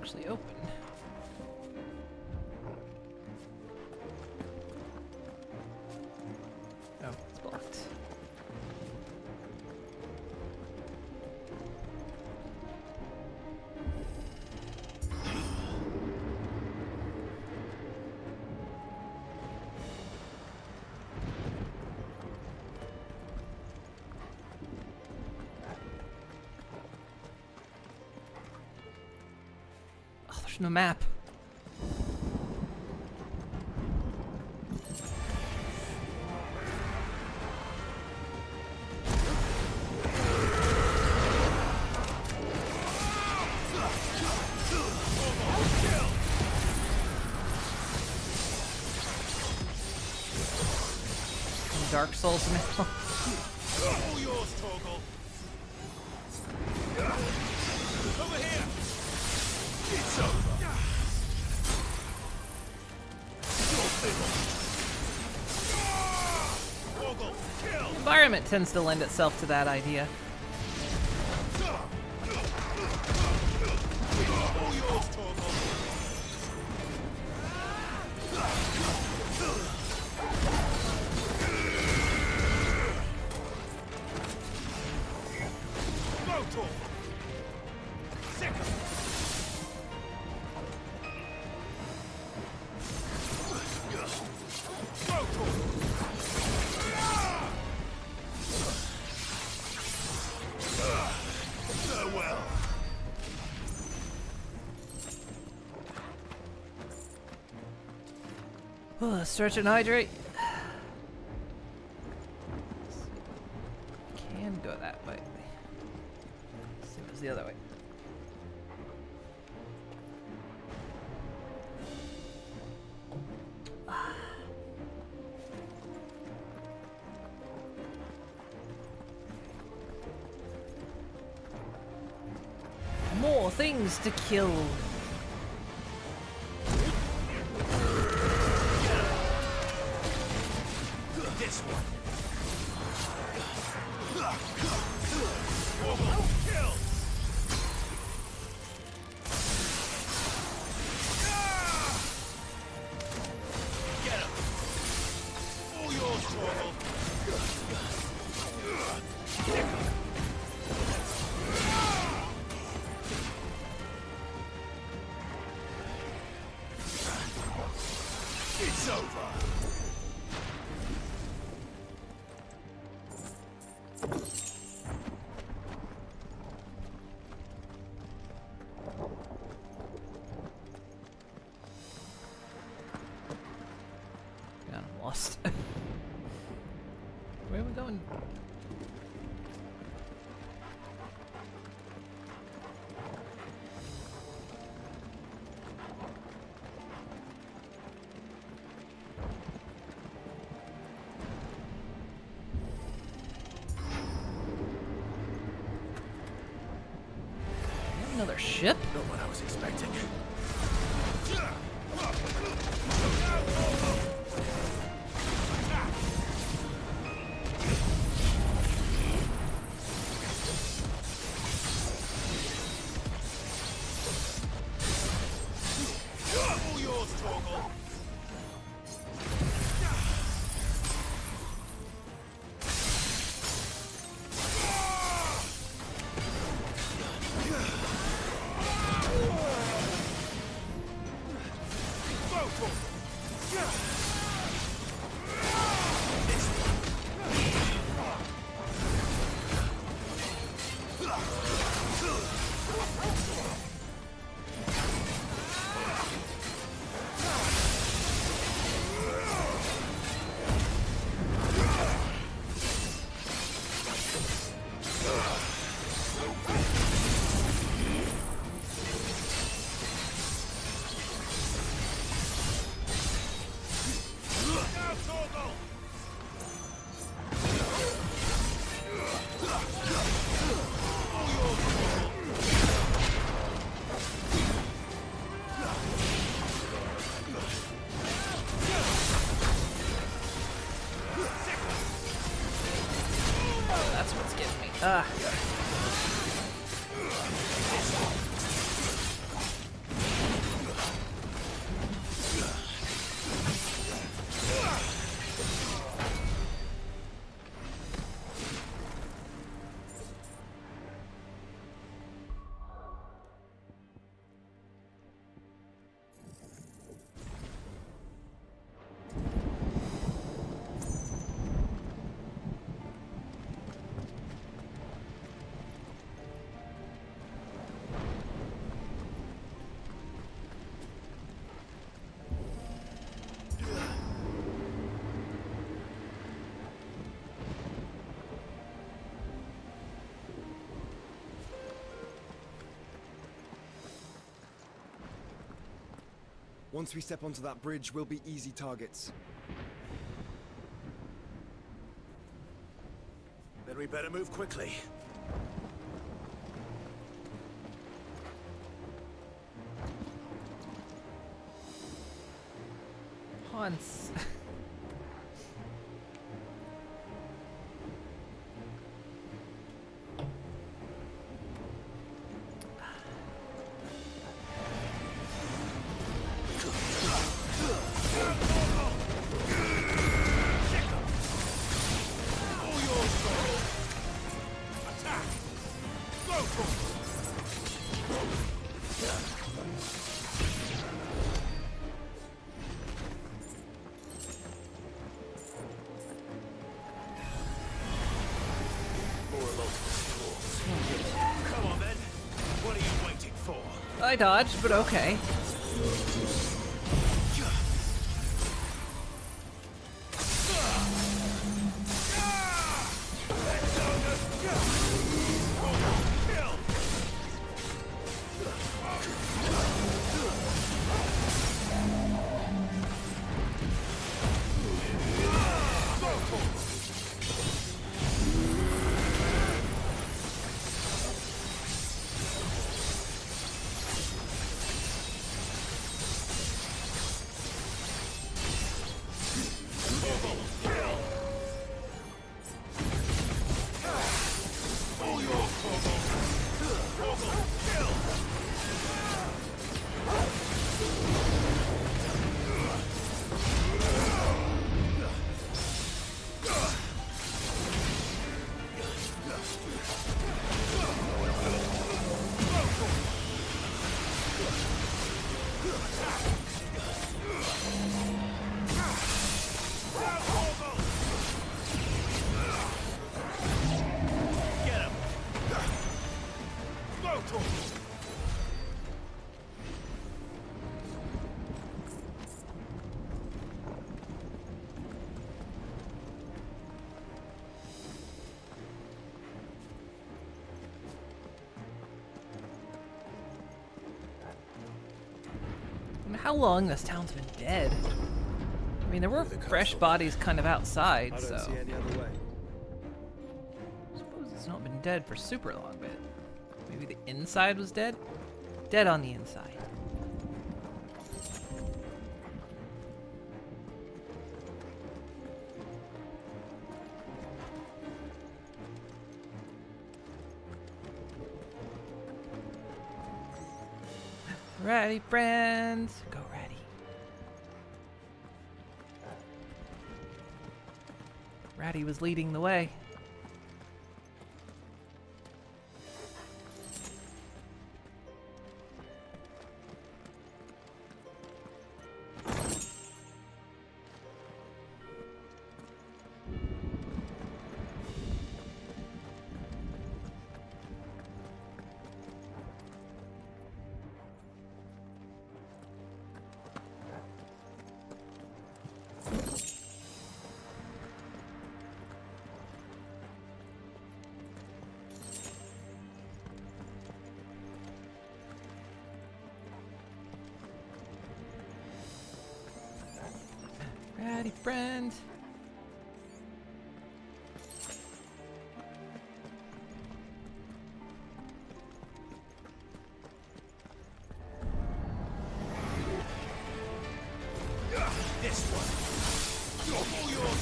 actually open. Oh, it's blocked. Oh, there's no map. Dark Souls now. All yours, Torgal. Over here. It's over. Torgal, kill. The environment tends to lend itself to that idea. All yours, Torgal. Stretch and hydrate. Can go that way. Let's see what's the other way. More things to kill. This one. Kill. Get him. All yours, Torgal. It's over. God, I'm lost. Where are we going? Another ship? Not what I was expecting. All yours, Torgal. That's what's getting me. Ah. Once we step onto that bridge, we'll be easy targets. Then we better move quickly. Hans. Come on then. What are you waiting for? I dodged, but okay. How long this town's been dead? I mean, there were fresh bodies kind of outside, I don't so see any other way. I suppose it's not been dead for super long, but maybe the inside was dead? Dead on the inside. Ready, friends? Go ready. Ratty was leading the way. Ready, friend? This one. All yours,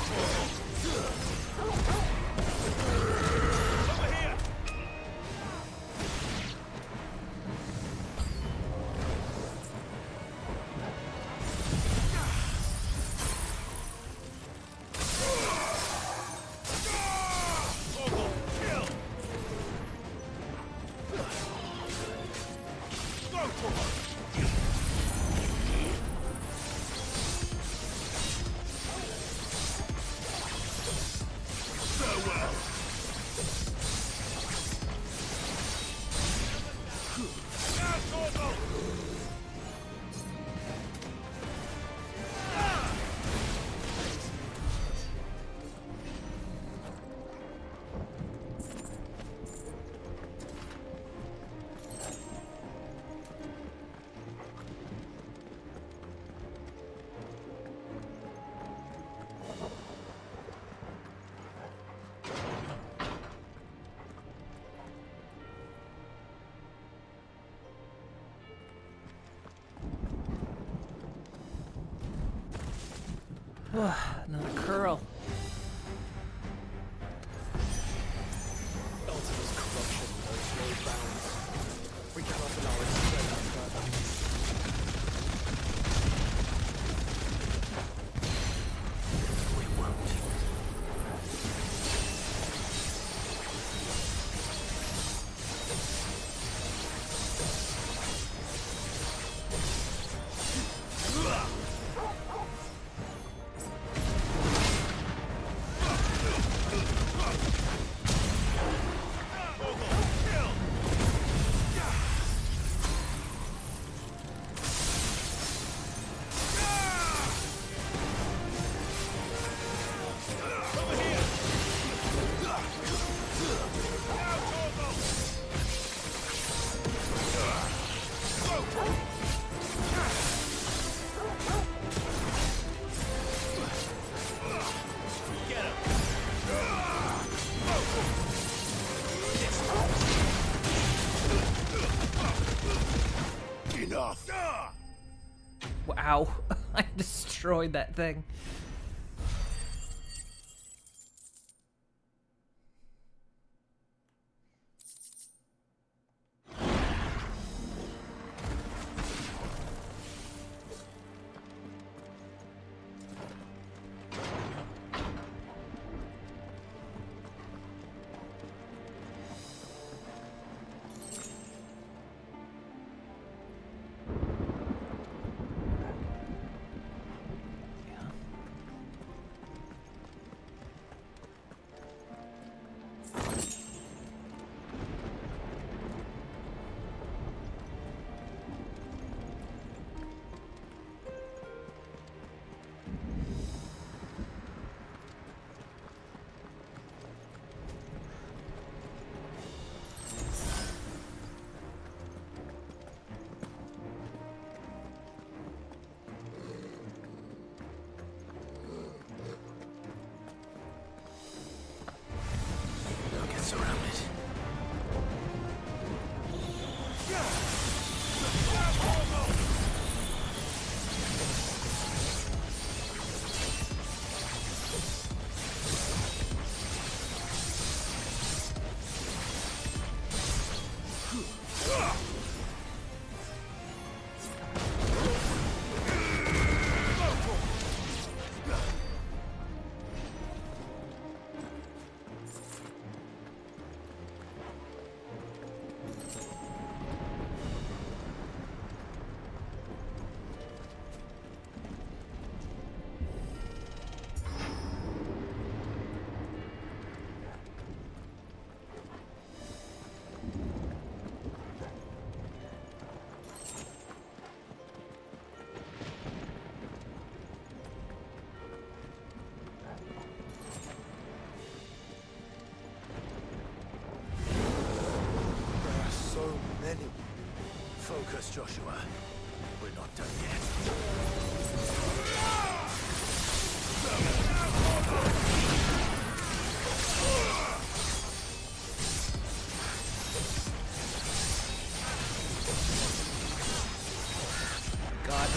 over here. Another curl. Ultima's corruption knows no bounds. We cannot allow it to spread out further. We won't. Wow. I destroyed that thing. Focus, Joshua. We're not done yet. God.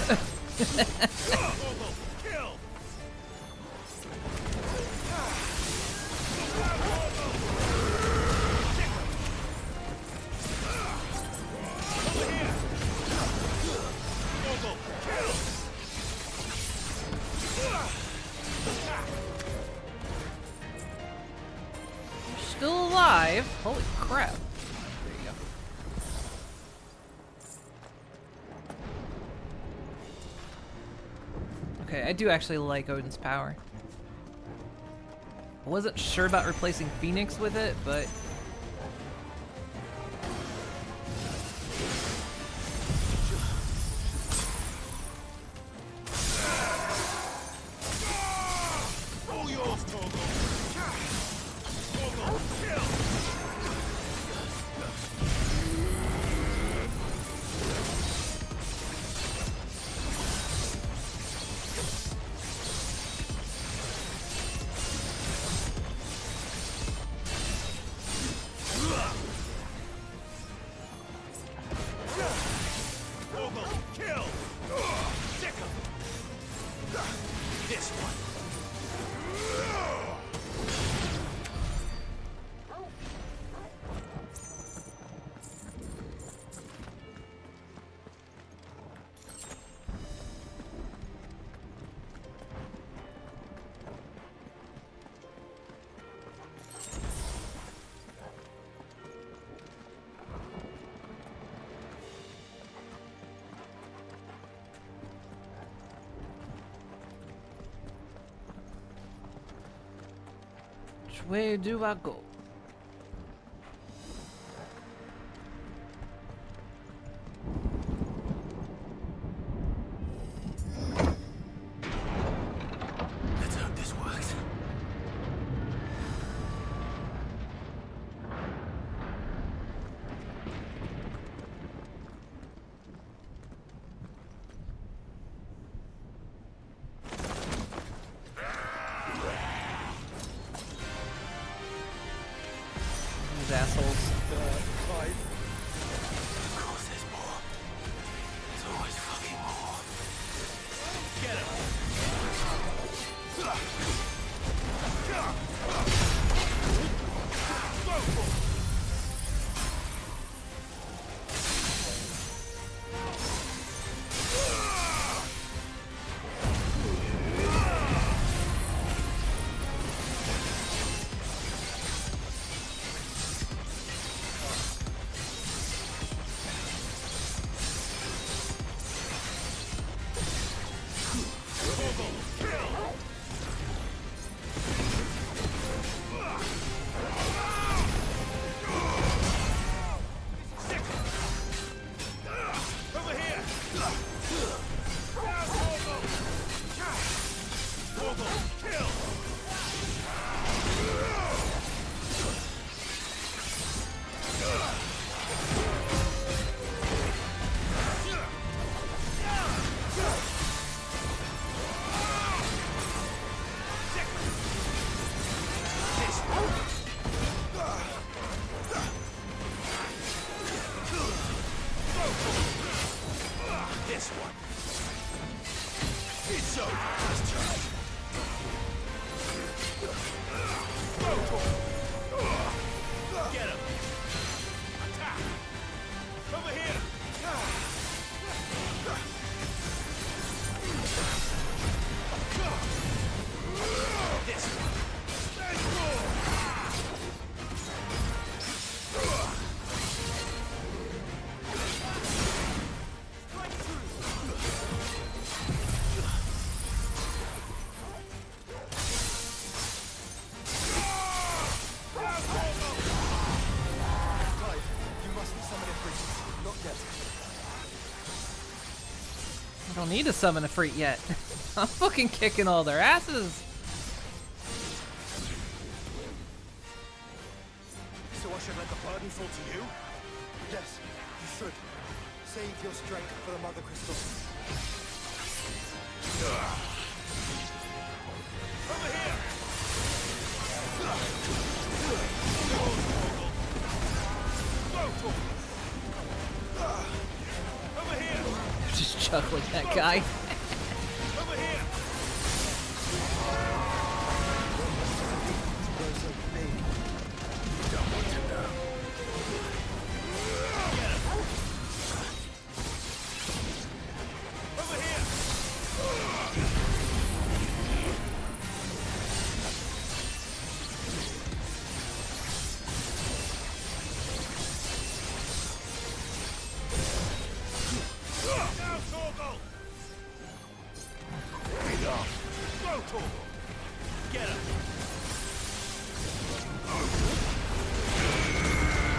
Still alive? Holy crap. There you go. Okay, I do actually like Odin's power. I wasn't sure about replacing Phoenix with it, but Which way do I go? Let's hope this works. These assholes. Of course there's more. There's always fucking more. Get him! This one. It's over. Let's try. Get him. Attack. Over here. This one. Let's I don't need to summon a freak yet. I'm fucking kicking all their asses. So I should let the burden fall to you? Yes, you should. Save your strength for the Mother Crystal. Over here! Over here! Just chuckling that guy. Over here! You don't want to know. Get him! Over here! Now, Torgal! Feed off! Go, Torgal! Get him!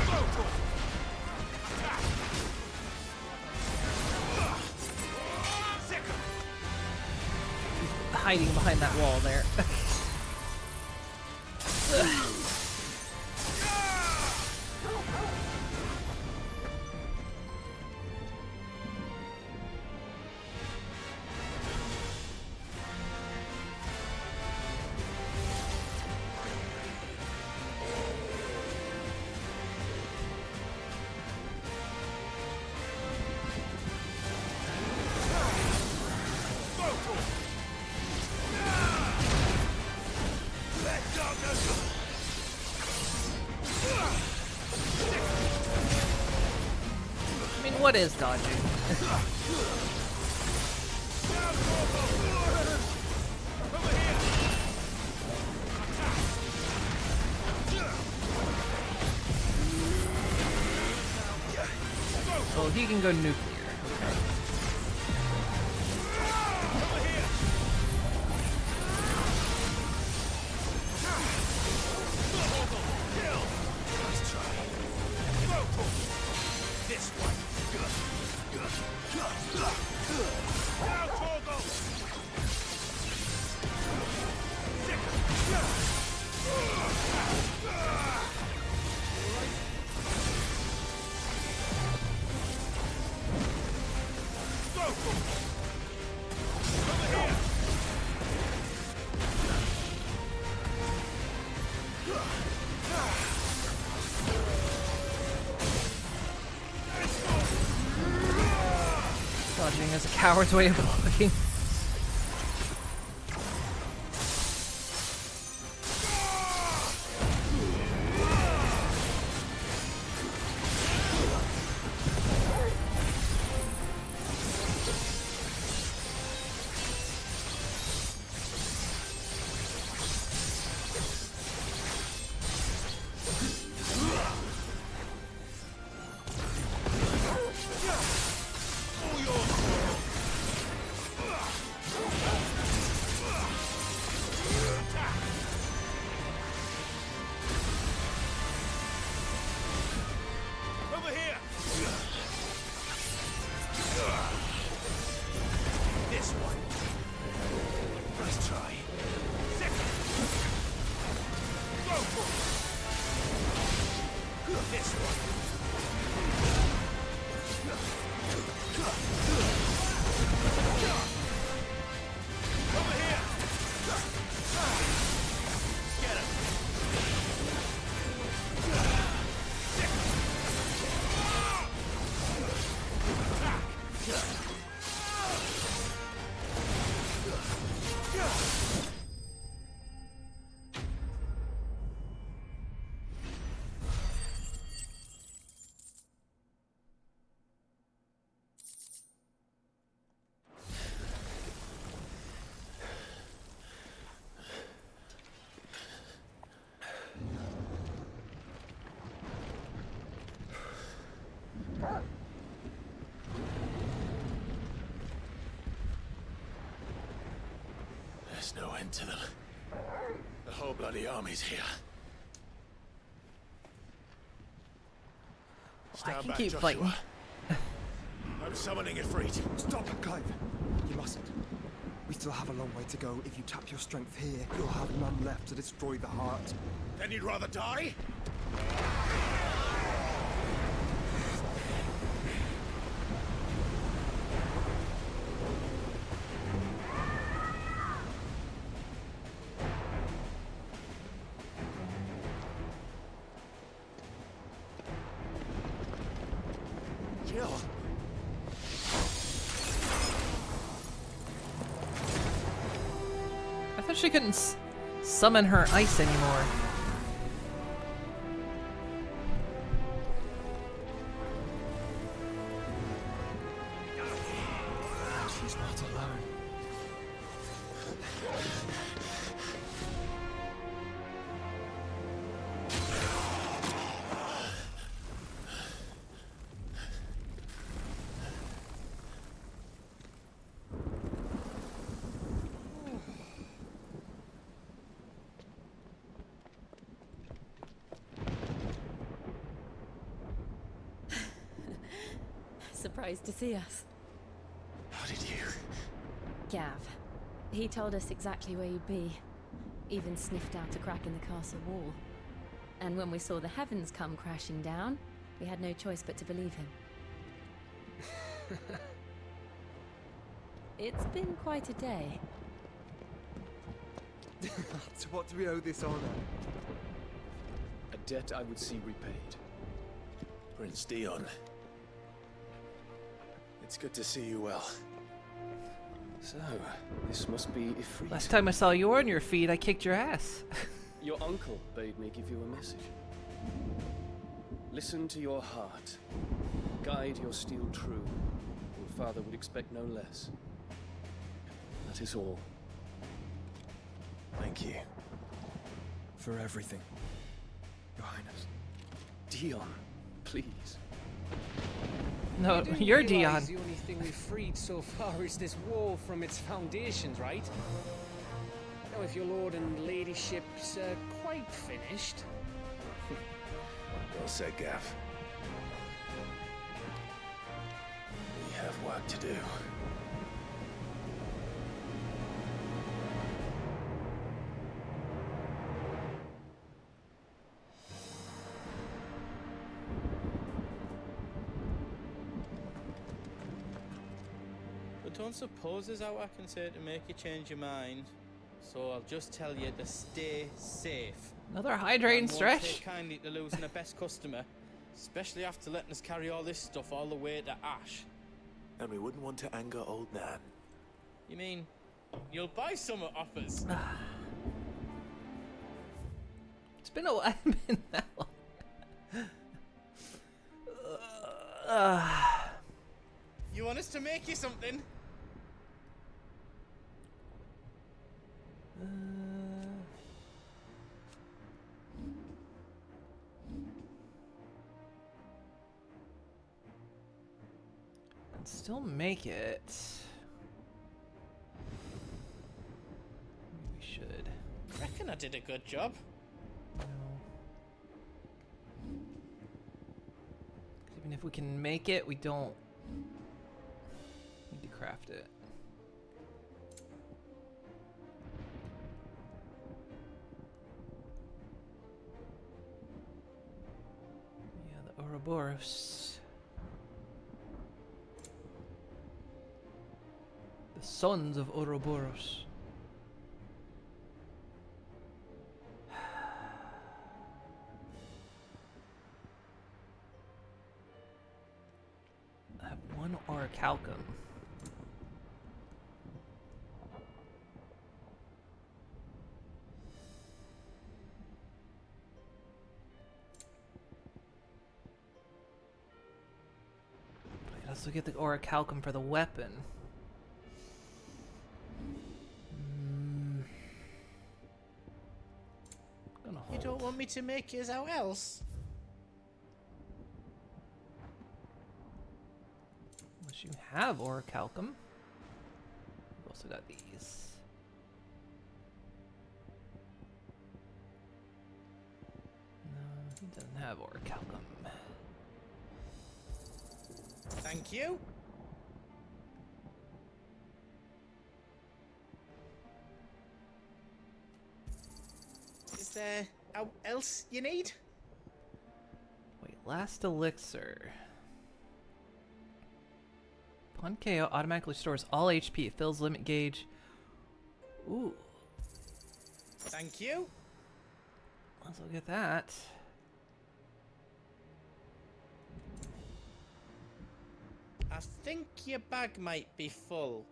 Go, Torgal! Attack! Sick him! Hiding behind that wall there. I mean, what is dodging? Well, he can go nuclear. dodging is a coward's way of walking. There's no end to them. The whole bloody army's here. I can keep Joshua. fighting. I'm summoning Ifrit. Stop, Clive. You mustn't. We still have a long way to go. If you tap your strength here, you'll have none left to destroy the heart. Then you'd rather die? Jill! I thought she couldn't summon her ice anymore. She's not alone. Surprised to see us. How did you? Gav. He told us exactly where you'd be. Even sniffed out a crack in the castle wall. And when we saw the heavens come crashing down, we had no choice but to believe him. It's been quite a day. To what do we owe this honor? A debt I would see repaid. Prince Dion. It's good to see you well. So, this must be Ifrit. Last time I saw you on your feet, I kicked your ass. Your uncle bade me give you a message. Listen to your heart. Guide your steel true. Your father would expect no less. That is all. Thank you. For everything, Your Highness. Dion, please. No, You do you're realise Dion. The only thing we've freed so far is this wall from its foundations, right? Now, if your lord and ladyship's quite finished. Well said, Gav. We have work to do. I don't suppose there's out I can say to make you change your mind. So I'll just tell you to stay safe. Another hydrating And won't stretch. take kindly to losing a best customer, especially after letting us carry all this stuff all the way to Ash. And we wouldn't want to anger old Nan. You mean you'll buy some off us? It's been a while. Been that long. You want us to make you something? Can still make it. Maybe we should. Reckon I did a good job. Even if we can make it, we don't need to craft it. Yeah, the Ouroboros. The sons of Ouroboros. One orichalcum. I can also get the orichalcum for the weapon. You don't want me to make yours out else? Unless you have orichalcum. We've also got these. No, he doesn't have orichalcum. Thank you. Is there else you need? Wait, last elixir. Upon KO, automatically stores all HP. It fills limit gauge. Ooh. Thank you. Might as well get that. I think your bag might be full.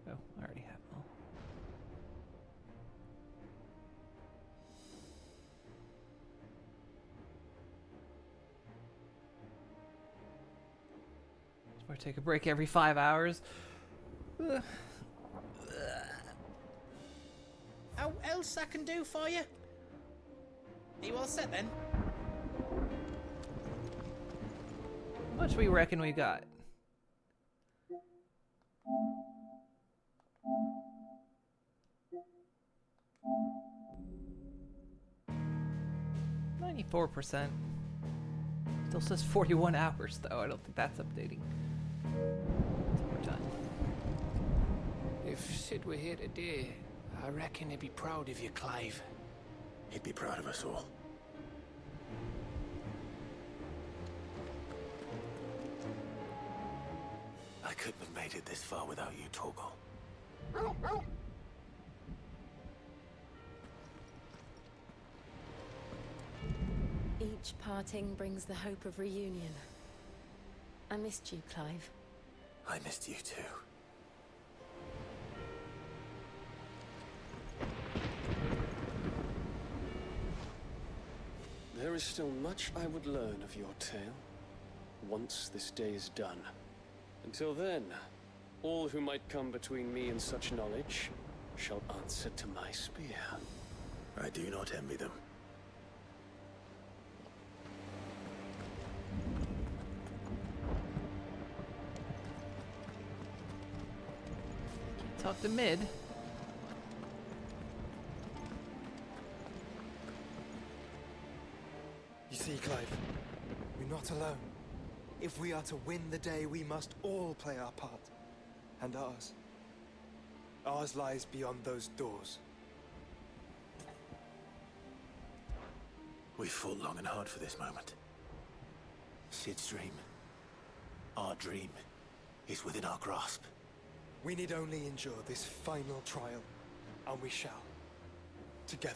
Oh, I already have all. Or take a break every 5 hours. How else I can do for you? Are you all set then? How much we reckon we got? %. Still says 41 hours though. I don't think that's updating. We're done. If Sid were here today, I reckon he'd be proud of you, Clive. He'd be proud of us all. I couldn't have made it this far without you, Torgal. Each parting brings the hope of reunion. I missed you, Clive. I missed you too. There is still much I would learn of your tale, once this day is done. Until then, all who might come between me and such knowledge shall answer to my spear. I do not envy them. Talk to mid. You see, Clive, we're not alone. If we are to win the day, we must all play our part. And ours. Ours lies beyond those doors. We fought long and hard for this moment. Sid's dream, our dream, is within our grasp. We need only endure this final trial, and we shall. Together.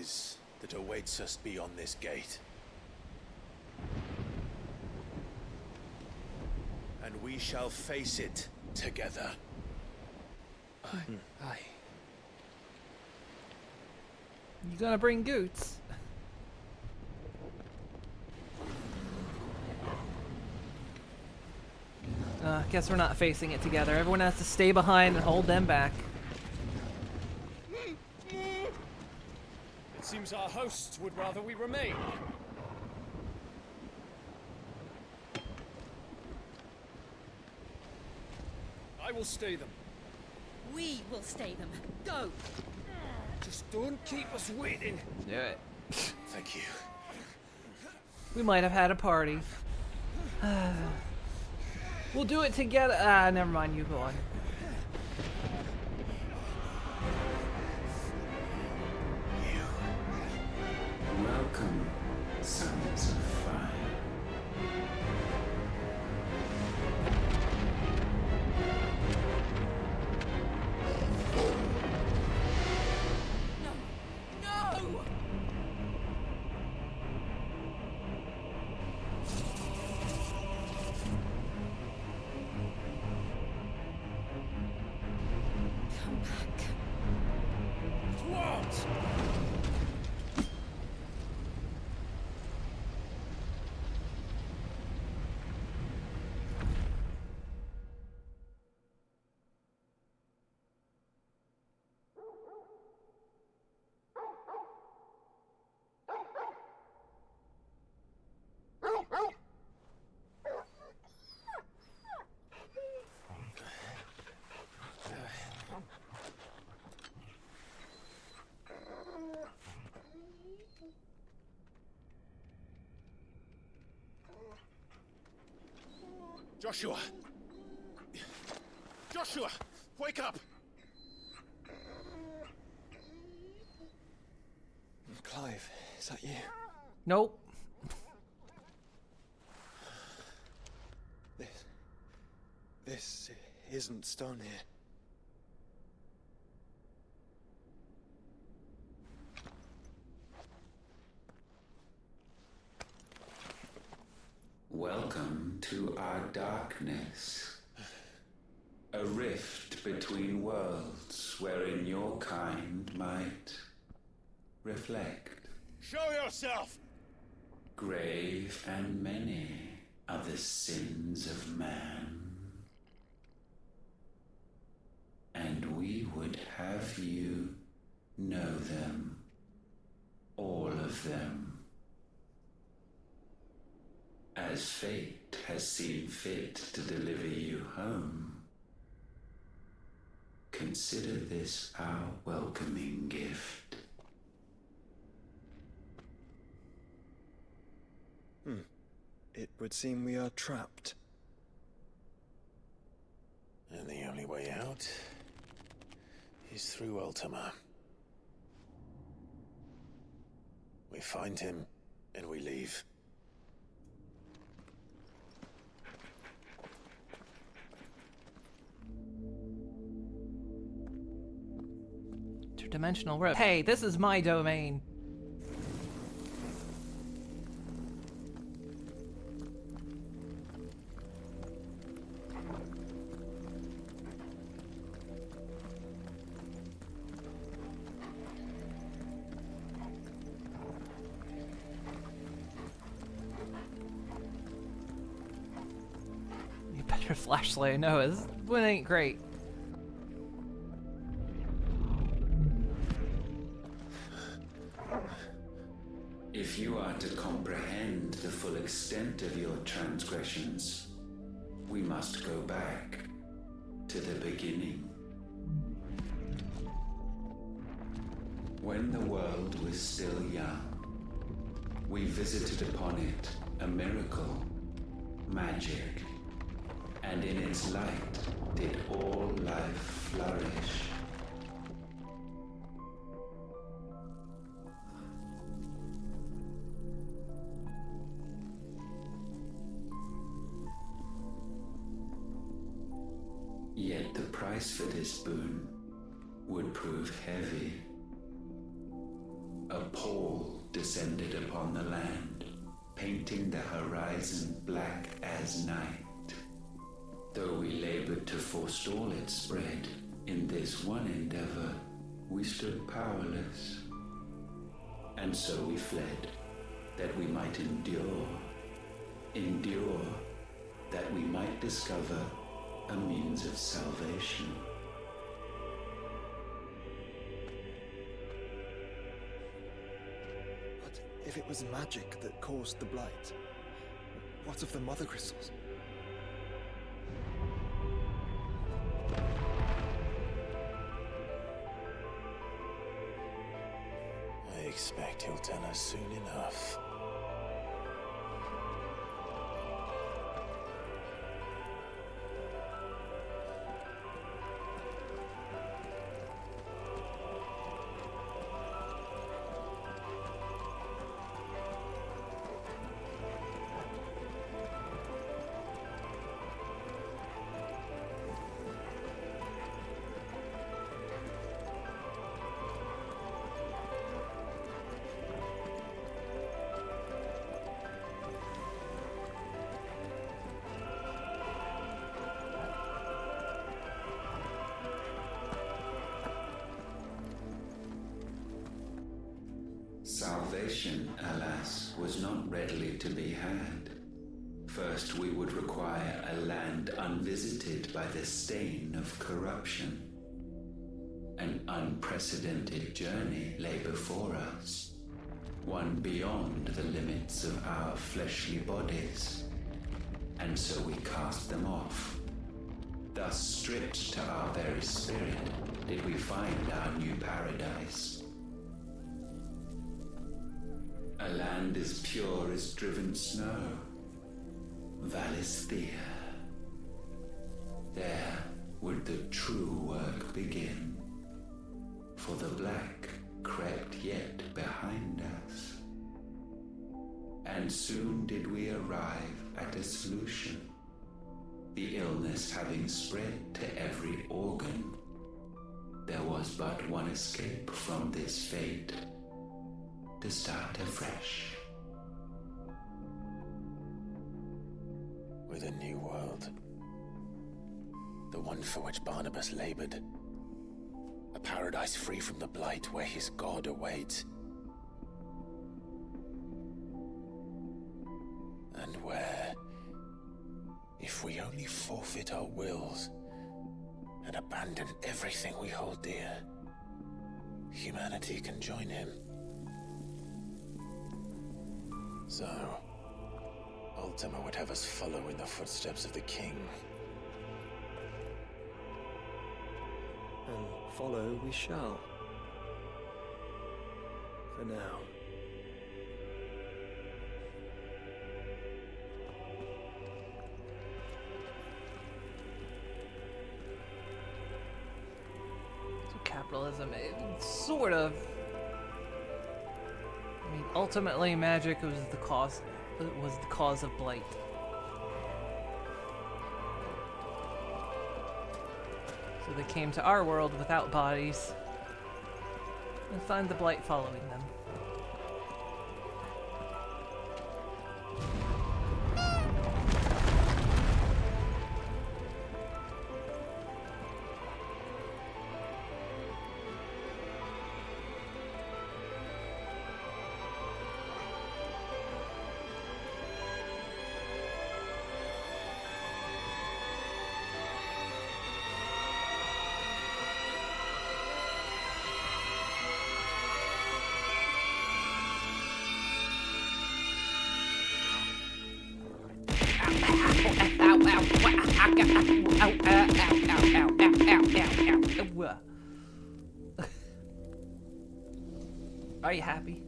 is that awaits us beyond this gate. And we shall face it together. Aye. You gonna bring Goots? Guess we're not facing it together. Everyone has to stay behind and hold them back. It seems our hosts would rather we remain. I will stay them. We will stay them. Go! Just don't keep us waiting. Do it. Thank you. We might have had a party. We'll do it together. Ah, never mind. You go on. Welcome, sons of fire. No! Come back. What? Joshua! Joshua! Wake up! Clive, is that you? Nope. This isn't Stone here. Welcome to our darkness. A rift between worlds wherein your kind might reflect. Show yourself! Grave and many are the sins of man. And we would have you know them. All of them. As fate has seen fit to deliver you home, consider this our welcoming gift. It would seem we are trapped. And the only way out is through Ultima. We find him, and we leave. Interdimensional rift. Hey, this is my domain. You better flashlight. No, this one ain't great. If you are to comprehend the full extent of your transgressions, we must go back to the beginning. When the world was still young, we visited upon it a miracle, magic, and in its light did all life flourish. Yet the price for this boon would prove heavy. A pall descended upon the land, painting the horizon black as night. Though we labored to forestall its spread, in this one endeavor, we stood powerless. And so we fled, that we might endure, that we might discover a means of salvation. But if it was magic that caused the blight, what of the mother crystals? I expect he'll tell us soon enough. Salvation, alas, was not readily to be had. First, we would require a land unvisited by the stain of corruption. An unprecedented journey lay before us, one beyond the limits of our fleshly bodies. And so we cast them off. Thus, stripped to our very spirit, did we find our new paradise. A land as pure as driven snow, Valisthea. There would the true work begin, for the black crept yet behind us. And soon did we arrive at a solution, the illness having spread to every organ. There was but one escape from this fate, to start afresh. With a new world. The one for which Barnabas labored. A paradise free from the blight where his God awaits. And where, if we only forfeit our wills and abandon everything we hold dear, humanity can join him. So, Ultima would have us follow in the footsteps of the king. And follow we shall. For now. So capitalism, sort of. I mean, ultimately, magic was the cause. Was the cause of blight. So they came to our world without bodies, and find the blight following them. Are you happy?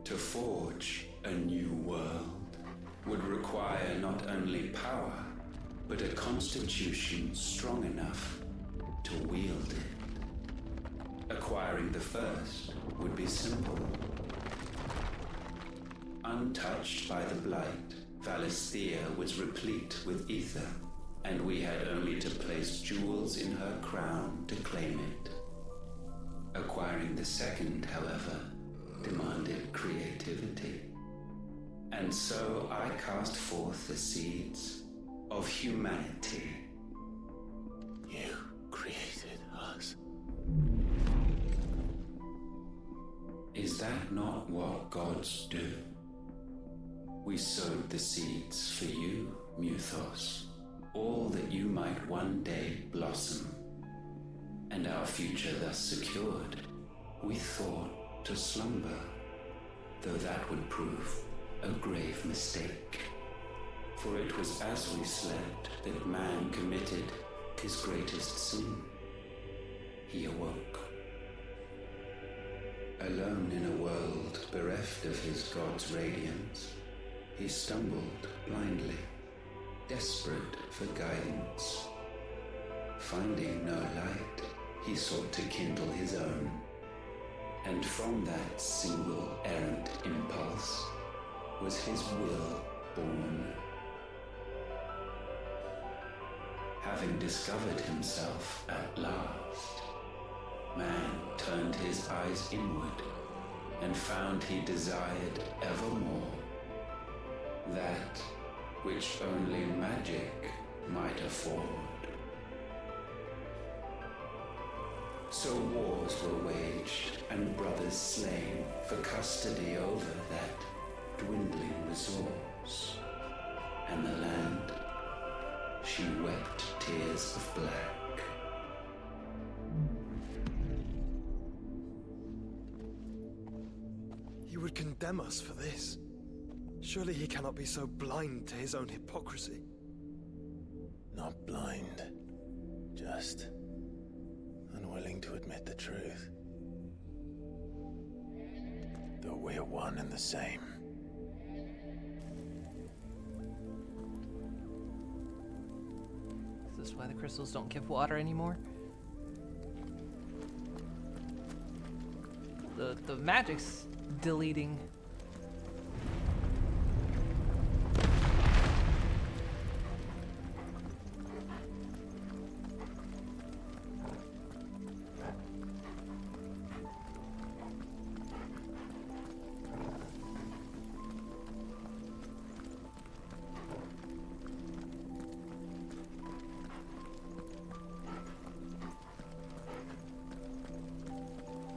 To forge a new world would require not only power, but a constitution strong enough to wield it. Acquiring the first would be simple. Untouched by the blight, Valisthea was replete with ether, and we had only to place jewels in her crown to claim it. Acquiring the second, however, demanded creativity. And so I cast forth the seeds of humanity. You created us. Is that not what gods do? We sowed the seeds for you, Muthos, all that you might one day blossom. And our future thus secured, we thought to slumber, though that would prove a grave mistake. For it was as we slept that man committed his greatest sin. He awoke. Alone in a world bereft of his god's radiance, he stumbled blindly, desperate for guidance. Finding no light, he sought to kindle his own. And from that single errant impulse was his will born. Having discovered himself at last, man turned his eyes inward and found he desired evermore that which only magic might afford. So wars were waged and brothers slain for custody over that dwindling resource. And the land, she wept tears of black. He would condemn us for this. Surely he cannot be so blind to his own hypocrisy. Not blind, just unwilling to admit the truth. Though we're one and the same. Is this why the crystals don't give water anymore? The magic's deleting.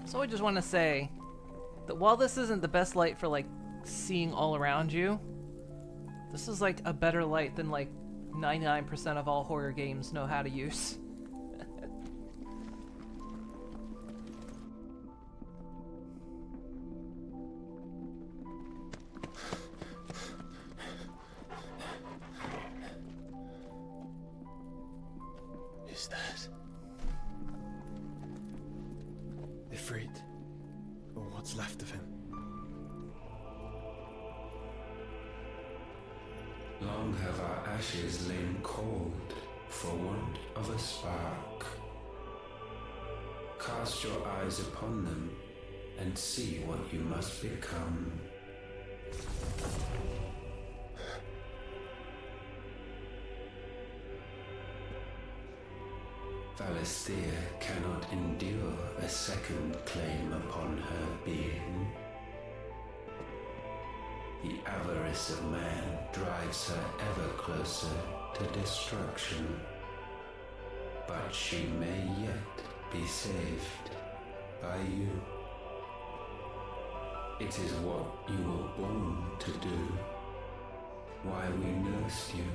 So I just want to say that while this isn't the best light for like seeing all around you, this is like a better light than like 99% of all horror games know how to use. Is that Ifrit, or what's left of him? Long have our ashes lain cold for want of a spark. Cast your eyes upon them and see what you must become. Valisthea cannot endure a second claim upon her being. The avarice of man drives her ever closer to destruction. But she may yet be saved by you. It is what you were born to do, why we nursed you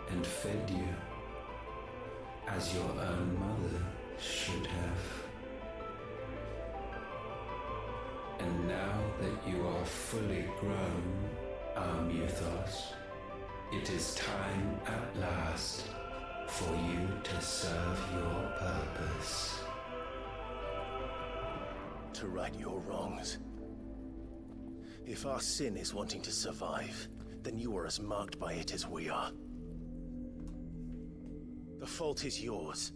and fed you, as your own mother should have. And now that you are fully grown, our Muthos, it is time at last for you to serve your purpose. to right your wrongs? If our sin is wanting to survive, then you are as marked by it as we are. The fault is yours.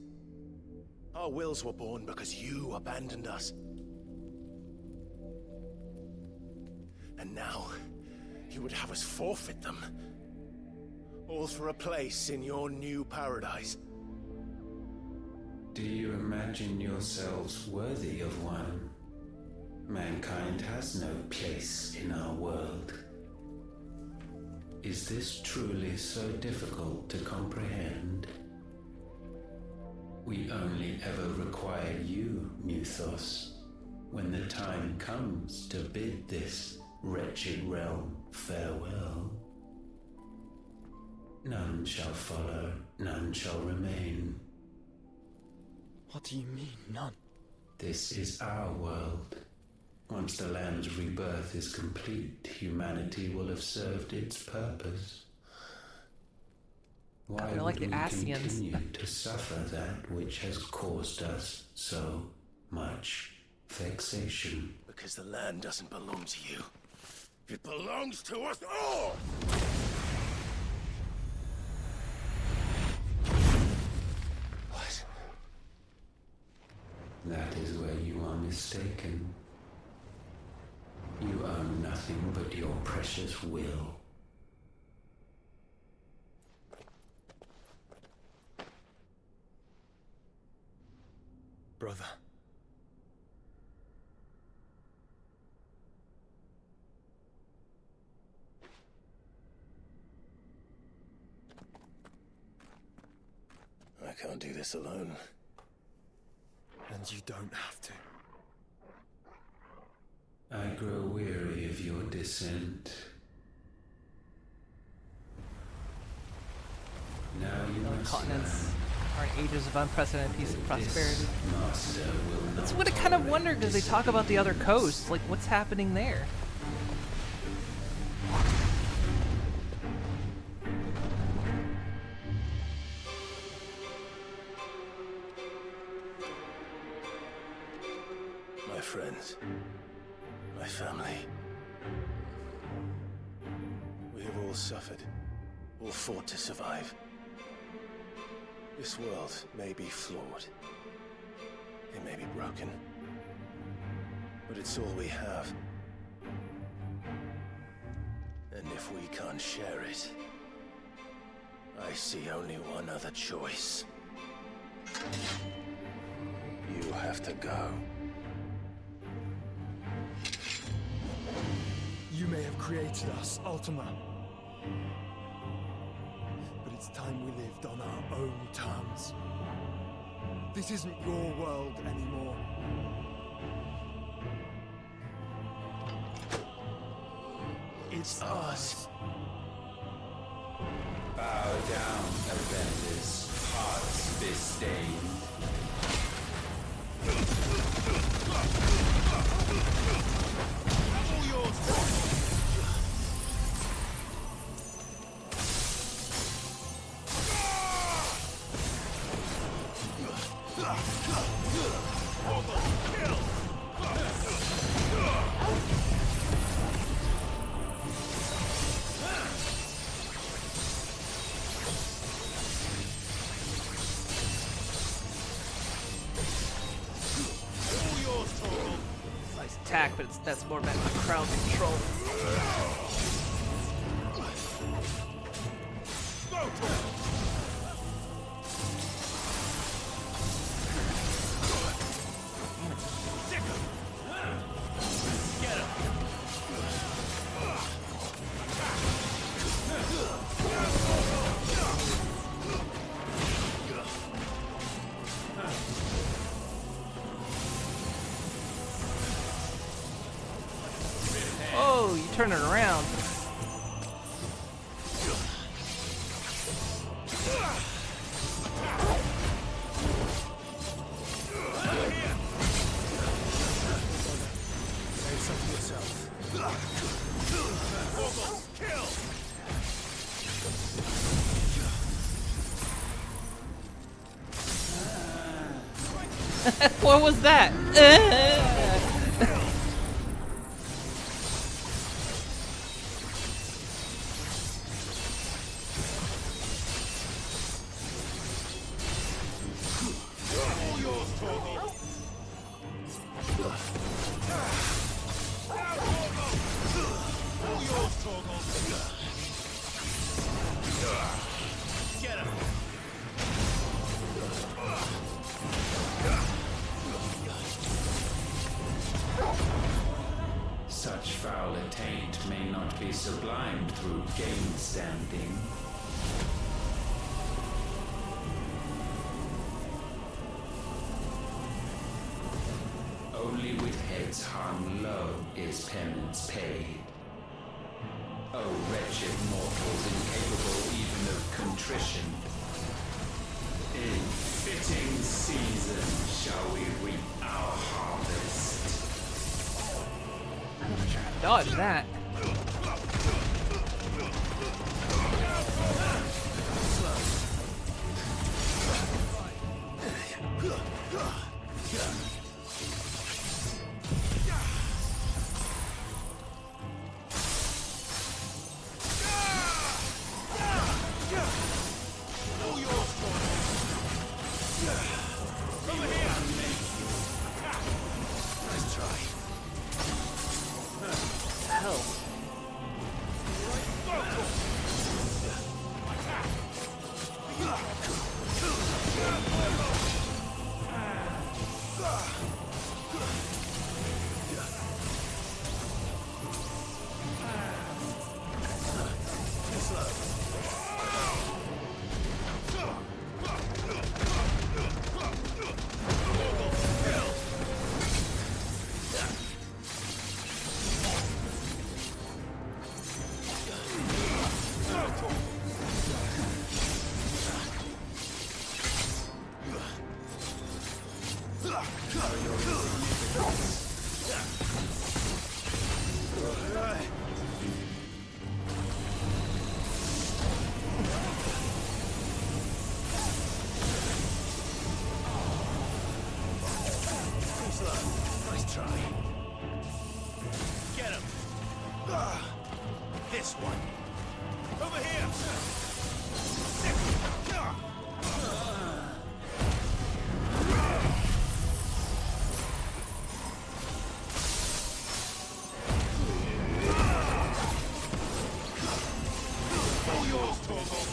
Our wills were born because you abandoned us. And now, you would have us forfeit them. All for a place in your new paradise. Do you imagine yourselves worthy of one? Mankind has no place in our world. Is this truly so difficult to comprehend? We only ever require you, Muthos, when the time comes to bid this wretched realm farewell. None shall follow, none shall remain. What do you mean, none? This is our world. Once the land's rebirth is complete, humanity will have served its purpose. Why They're like would the we Asians. continue to suffer that which has caused us so much vexation? Because the land doesn't belong to you. It belongs to us all! What? That is where you are mistaken. You own nothing but your precious will. Brother. I can't do this alone. And you don't have to. I grow weary of your dissent. Now you must Continents are in ages of unprecedented peace and prosperity. master will not. That's what I kind of wondered because they talk about the other coasts. Like, what's happening there? My friends, my family. We have all suffered, all fought to survive. This world may be flawed. It may be broken. But it's all we have. And if we can't share it, I see only one other choice. You have to go. You may have created us, Ultima. But it's time we lived on our own terms. This isn't your world anymore. It's ours. Bow down, offenders, hearts disdained. Nice attack, but that's more about the crowd control. Oh, you turn it around. Say something yourself. What was that? cannot be sublimed through game standing. Only with heads hung low is penance paid. O wretched mortals incapable even of contrition, in fitting season shall we reap our harvest. I'm gonna try to dodge that. Nice try. Get him. This one. Over here. All yours, Torgal.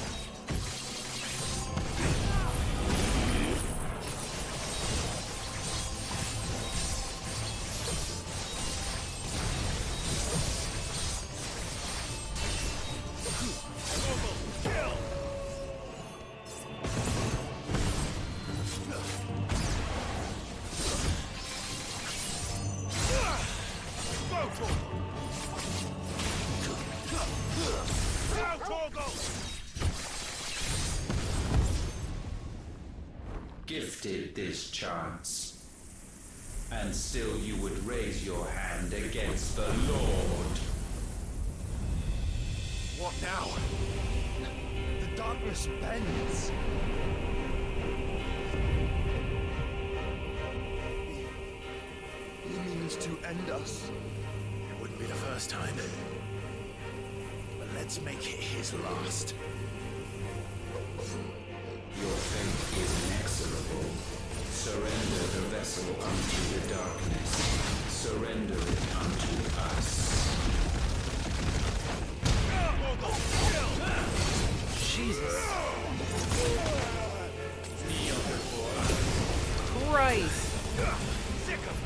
Gifted this chance, and still you would raise your hand against the Lord. What now? The darkness bends. He means to end us. It wouldn't be the first time. But let's make it his last. Your fate is inexorable. Surrender the vessel unto the darkness. Surrender it unto us. Jesus. Kneel before us. Christ. Sick of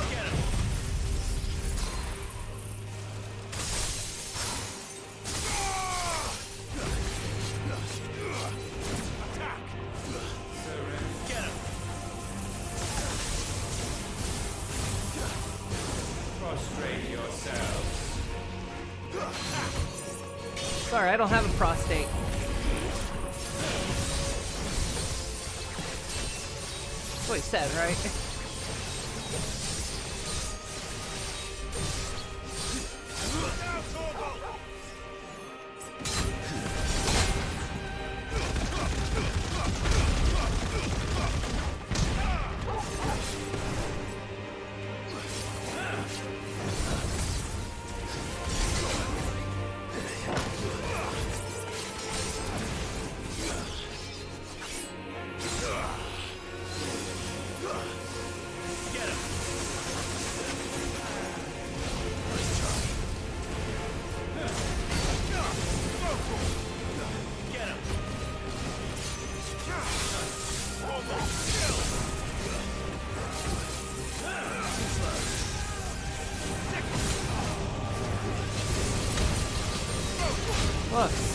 Get him. Attack. Get him. Prostrate yourselves. Sorry, I don't have a prostate. That's what he said, right?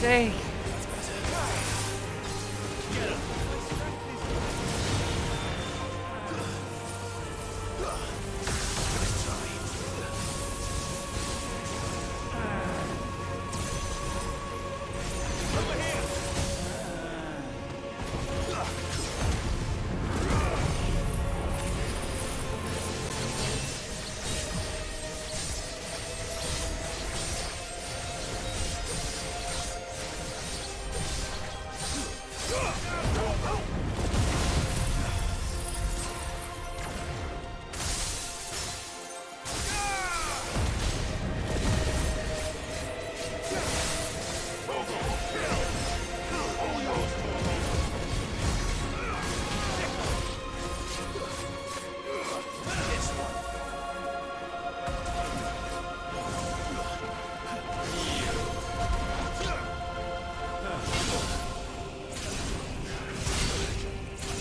sake.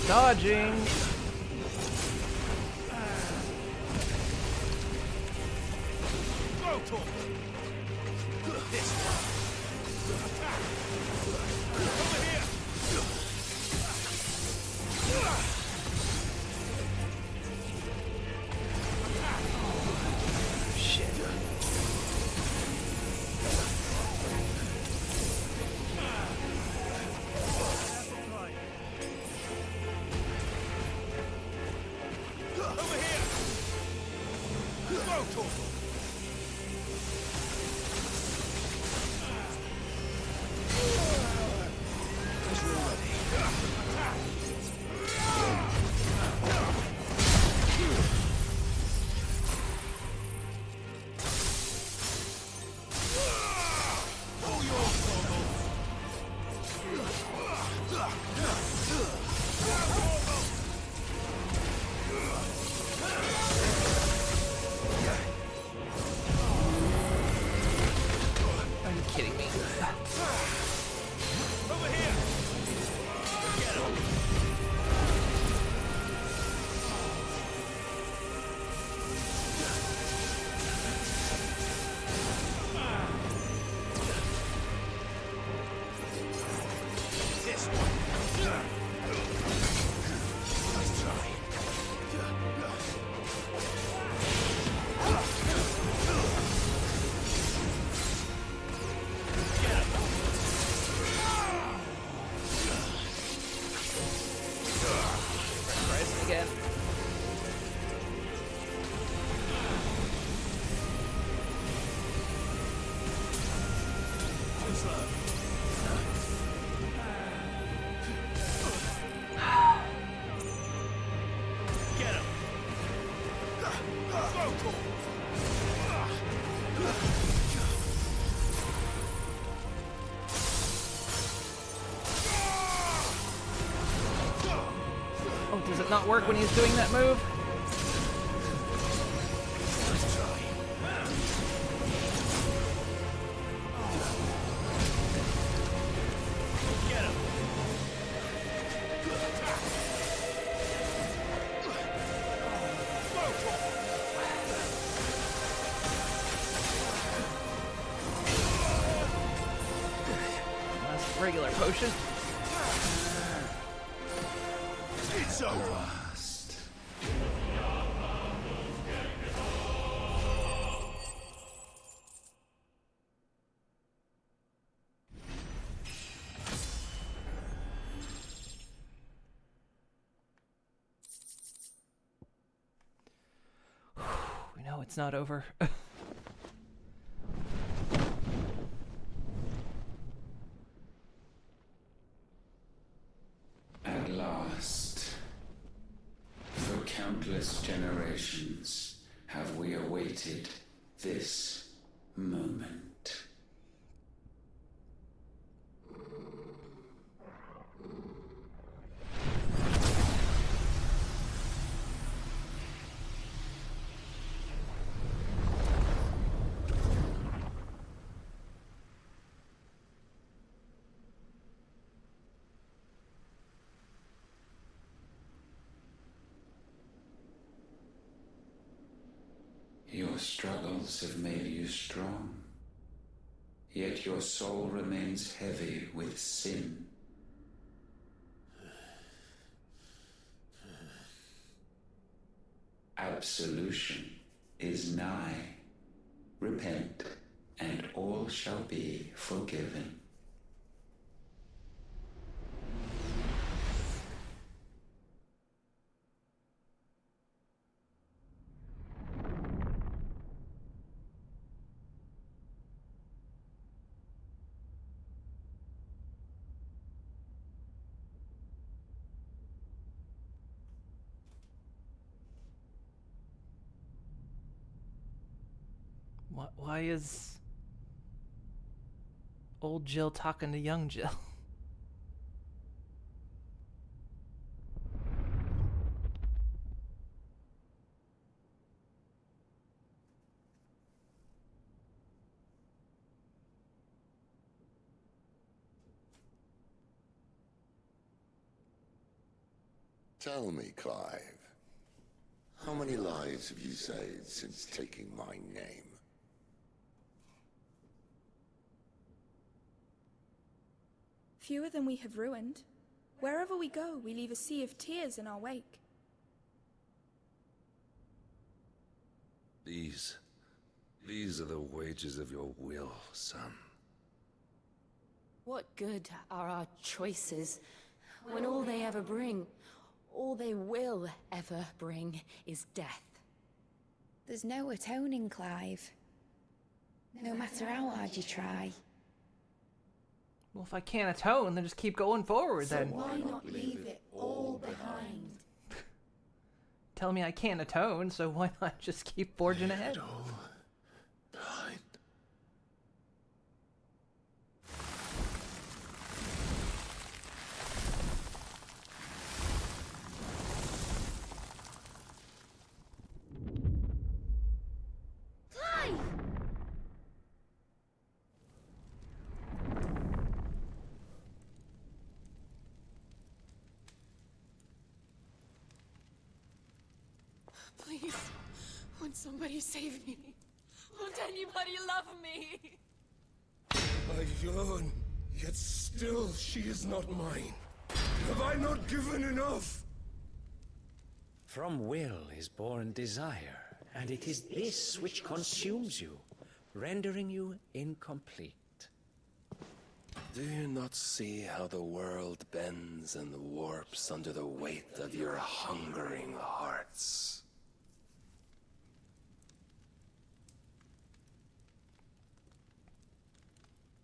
Dodging. Does it not work when he's doing that move? That's regular potion. It's over. We know it's not over. At last, for countless generations, have we awaited this moment. Your struggles have made you strong. yet your soul remains heavy with sin. Absolution is nigh. Repent, and all shall be forgiven. Why is old Jill talking to young Jill? Tell me, Clive, how many lives have you saved since taking my name? Fewer than we have ruined. Wherever we go, we leave a sea of tears in our wake. These are the wages of your will, son. What good are our choices when all they ever bring, all they will ever bring, is death? There's no atoning, Clive. No matter how hard you try. Well, if I can't atone, then just keep going forward, then. Why not leave it all behind? Tell me I can't atone, so why not just keep forging ahead? Please, won't somebody save me? Won't anybody love me? I yearn, yet still she is not mine. Have I not given enough? From will is born desire, and it is this which consumes you, rendering you incomplete. Do you not see how the world bends and warps under the weight of your hungering hearts?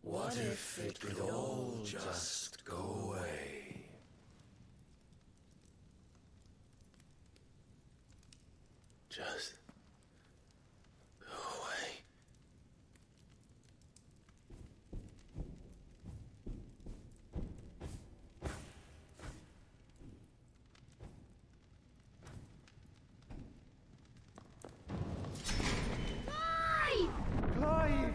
What if it could all just go away? Just go away. Clive!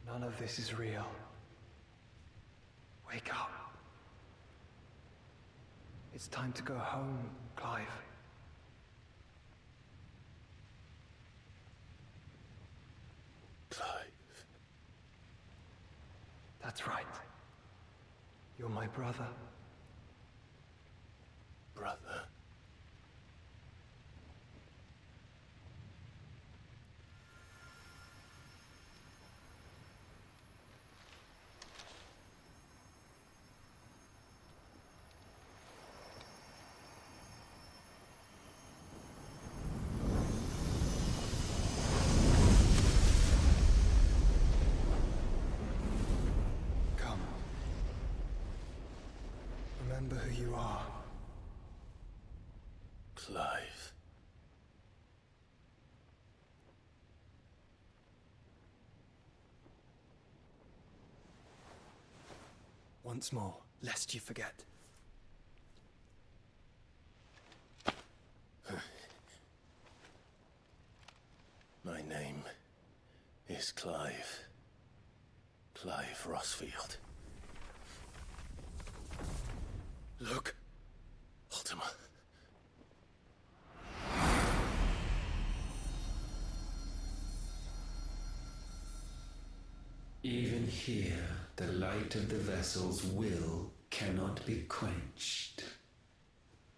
None of this is real. Wake up. It's time to go home, Clive. Clive. That's right. You're my brother. Brother. Come. Remember who you are. Clive. once more, lest you forget. My name is Clive. Clive Rossfield. Look, Ultima. Even here, the light of the vessel's will cannot be quenched.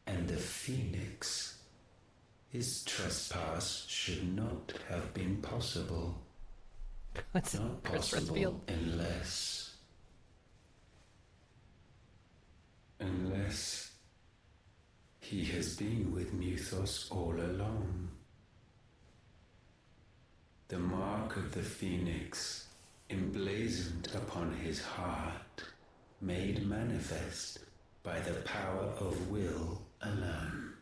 And the Phoenix, his trespass should not have been possible. What's not Chris possible Redfield? unless he has been with Muthos all along. The mark of the Phoenix, emblazoned upon his heart, made manifest by the power of will alone.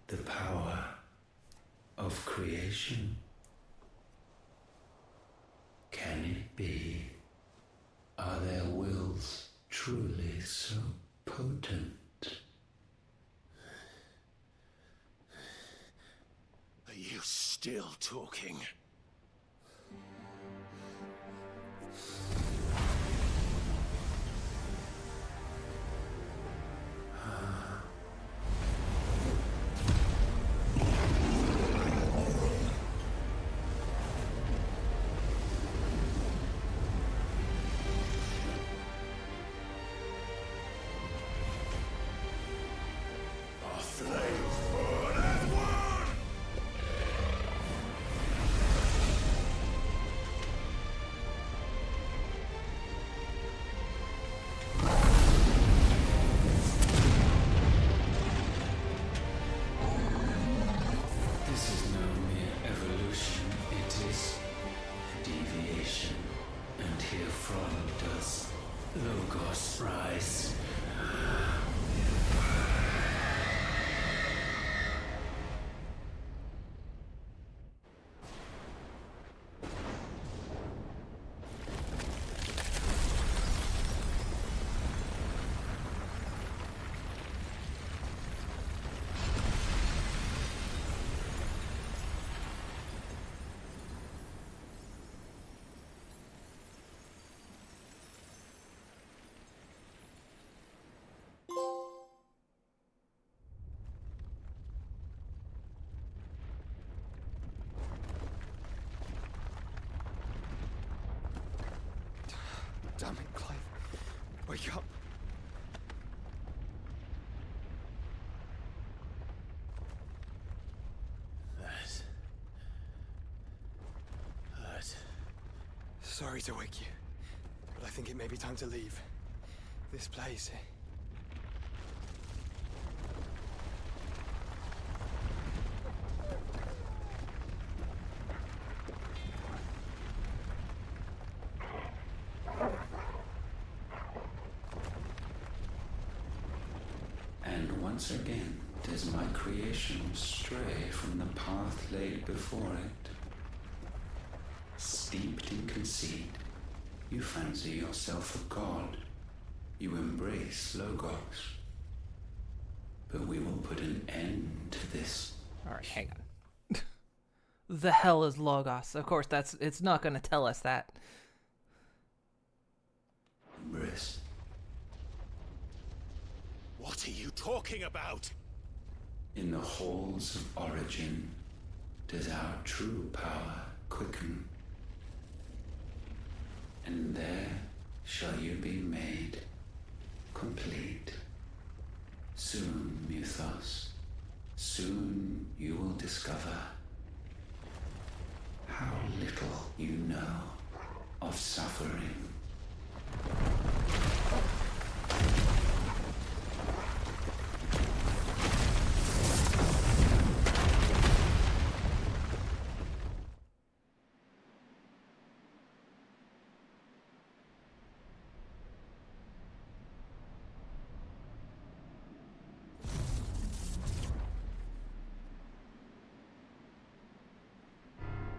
The power of creation. Can it be? Are their wills truly so potent? Are you still talking? Damn it, Clive. Wake up. That hurt. Sorry to wake you, but I think it may be time to leave. This place. Once again does my creation stray from the path laid before it. Steeped in conceit, you fancy yourself a god. You embrace Logos. But we will put an end to this. Alright, hang on. The hell is Logos? Of course, it's not going to tell us that. Embrace. What are you talking about? In the halls of origin does our true power quicken. And there shall you be made complete. Soon, Muthos, soon you will discover how little you know of suffering.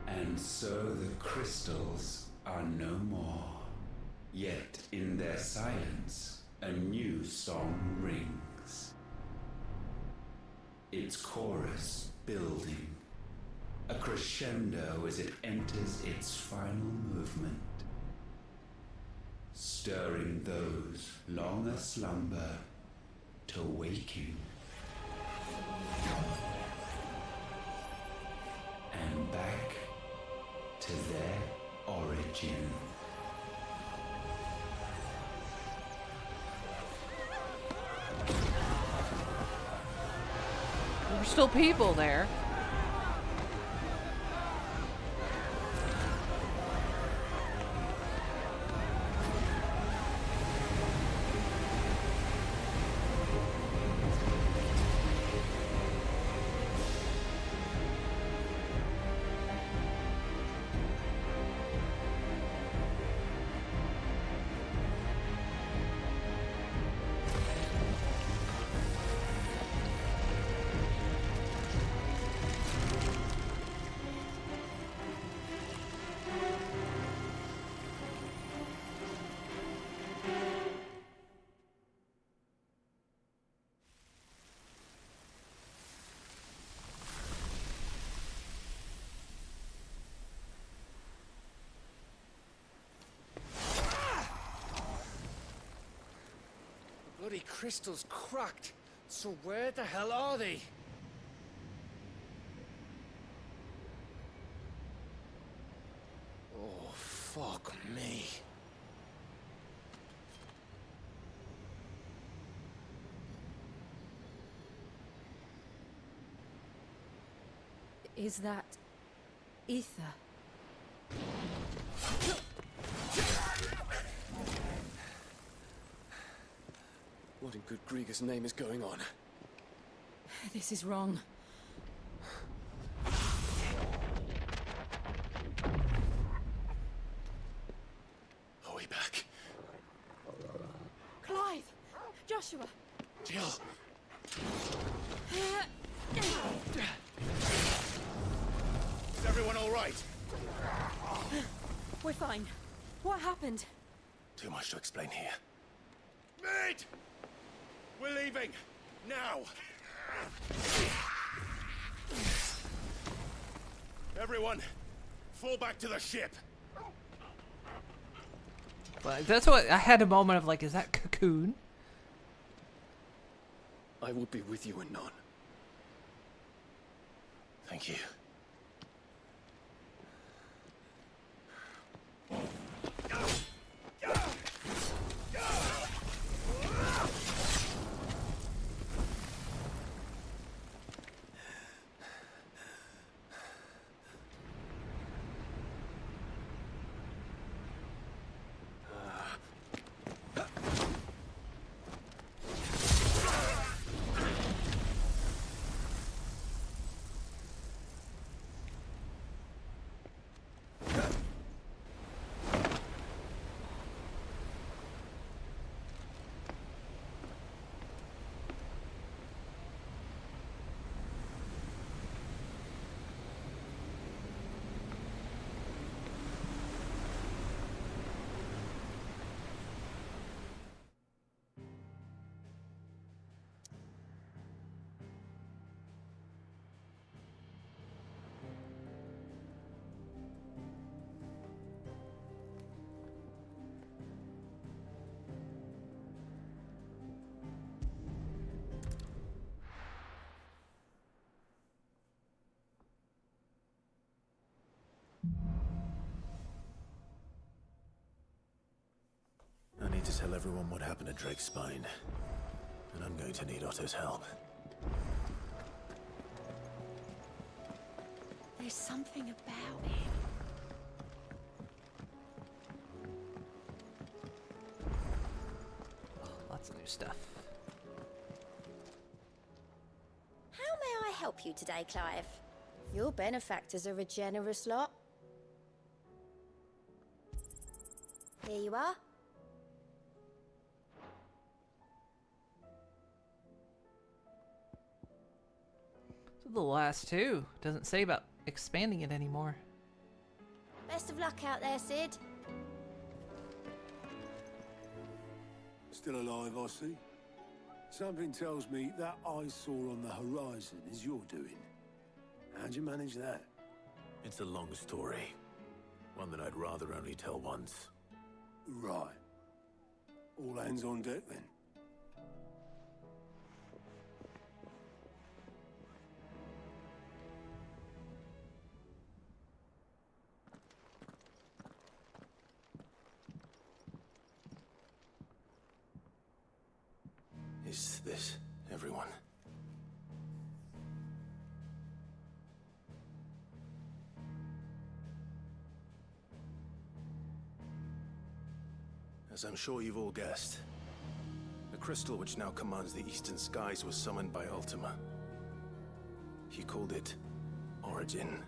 And so the crystals are no more. Yet in their silence, a new song rings. Its chorus building, a crescendo as it enters its final movement, stirring those long aslumber to waking. And back to their origin. There's still people there. Bloody crystal's cracked. So where the hell are they? Oh, fuck me. Is that ether? What in good Grieger's name is going on? This is wrong. Are we back? Clive! Joshua! Jill! Is everyone all right? We're fine. What happened? Too much to explain here. Mate! We're leaving! Now! Everyone, fall back to the ship! But that's what I had a moment of like, is that Cocoon? I will be with you anon. Thank you. I need to tell everyone what happened to Drake's spine. And I'm going to need Otto's help. There's something about him. Lots of new stuff. How may I help you today, Clive? Your benefactors are a generous lot. Here you are. So the last two doesn't say about expanding it anymore. Best of luck out there, Sid. Still alive, I see. Something tells me that eyesore on the horizon is your doing. How'd you manage that? It's a long story. One that I'd rather only tell once. Right. All hands on deck, then. Is this everyone? As I'm sure you've all guessed, the crystal which now commands the eastern skies was summoned by Ultima. He called it Origin.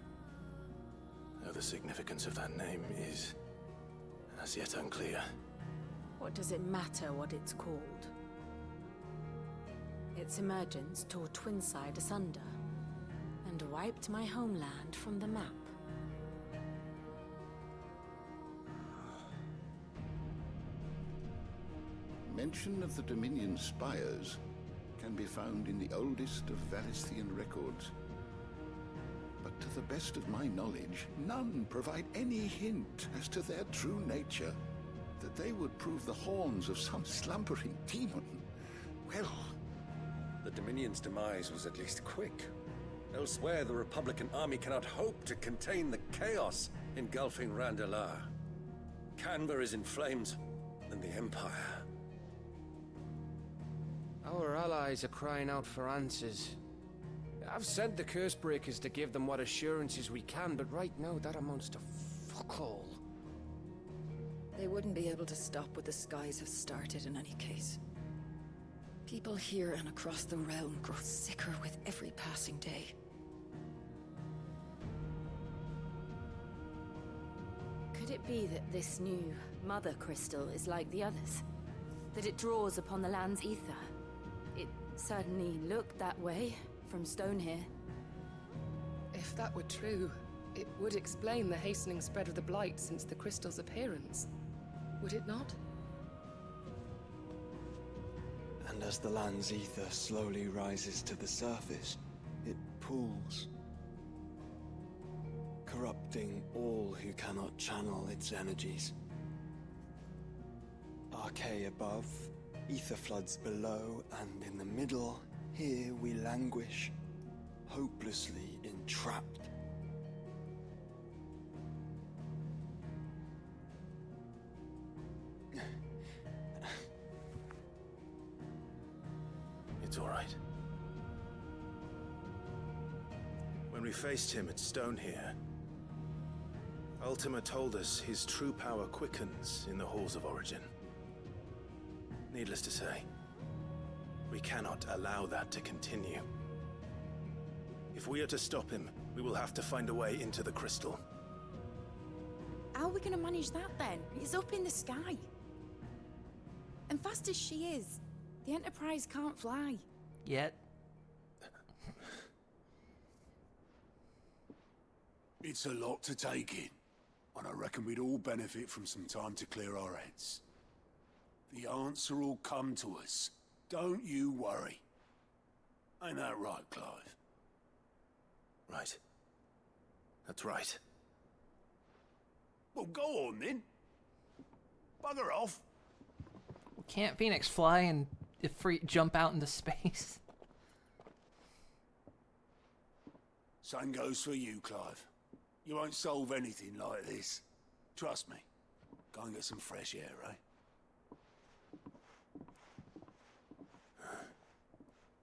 Though the significance of that name is as yet unclear. What does it matter what it's called? Its emergence tore Twinside asunder, and wiped my homeland from the map. Mention of the Dominion spires can be found in the oldest of Variscian records. But to the best of my knowledge, none provide any hint as to their true nature. That they would prove the horns of some slumbering demon. Well, the Dominion's demise was at least quick. Elsewhere, the Republican army cannot hope to contain the chaos engulfing Randalar. Canberra is in flames, and the Empire. Our allies are crying out for answers. I've sent the curse breakers to give them what assurances we can, but right now that amounts to fuck all. They wouldn't be able to stop what the skies have started in any case. People here and across the realm grow sicker with every passing day. Could it be that this new Mother Crystal is like the others? That it draws upon the land's ether? It certainly looked that way from stone here. If that were true, it would explain the hastening spread of the Blight since the crystal's appearance. Would it not? And as the land's ether slowly rises to the surface, it pools, corrupting all who cannot channel its energies. Archaea above, ether floods below, and in the middle, here we languish, hopelessly entrapped. It's all right. When we faced him at Stone here, Ultima told us his true power quickens in the halls of Origin. Needless to say, we cannot allow that to continue. If we are to stop him, we will have to find a way into the crystal. How are we gonna manage that then? It's up in the sky. And fast as she is, the Enterprise can't fly. Yet. It's a lot to take in, and I reckon we'd all benefit from some time to clear our heads. The answer will come to us. Don't you worry. Ain't that right, Clive? Right. That's right. Well, go on then. Bugger off. Can't Phoenix fly and jump out into space? Same goes for you, Clive. You won't solve anything like this. Trust me. Go and get some fresh air, eh?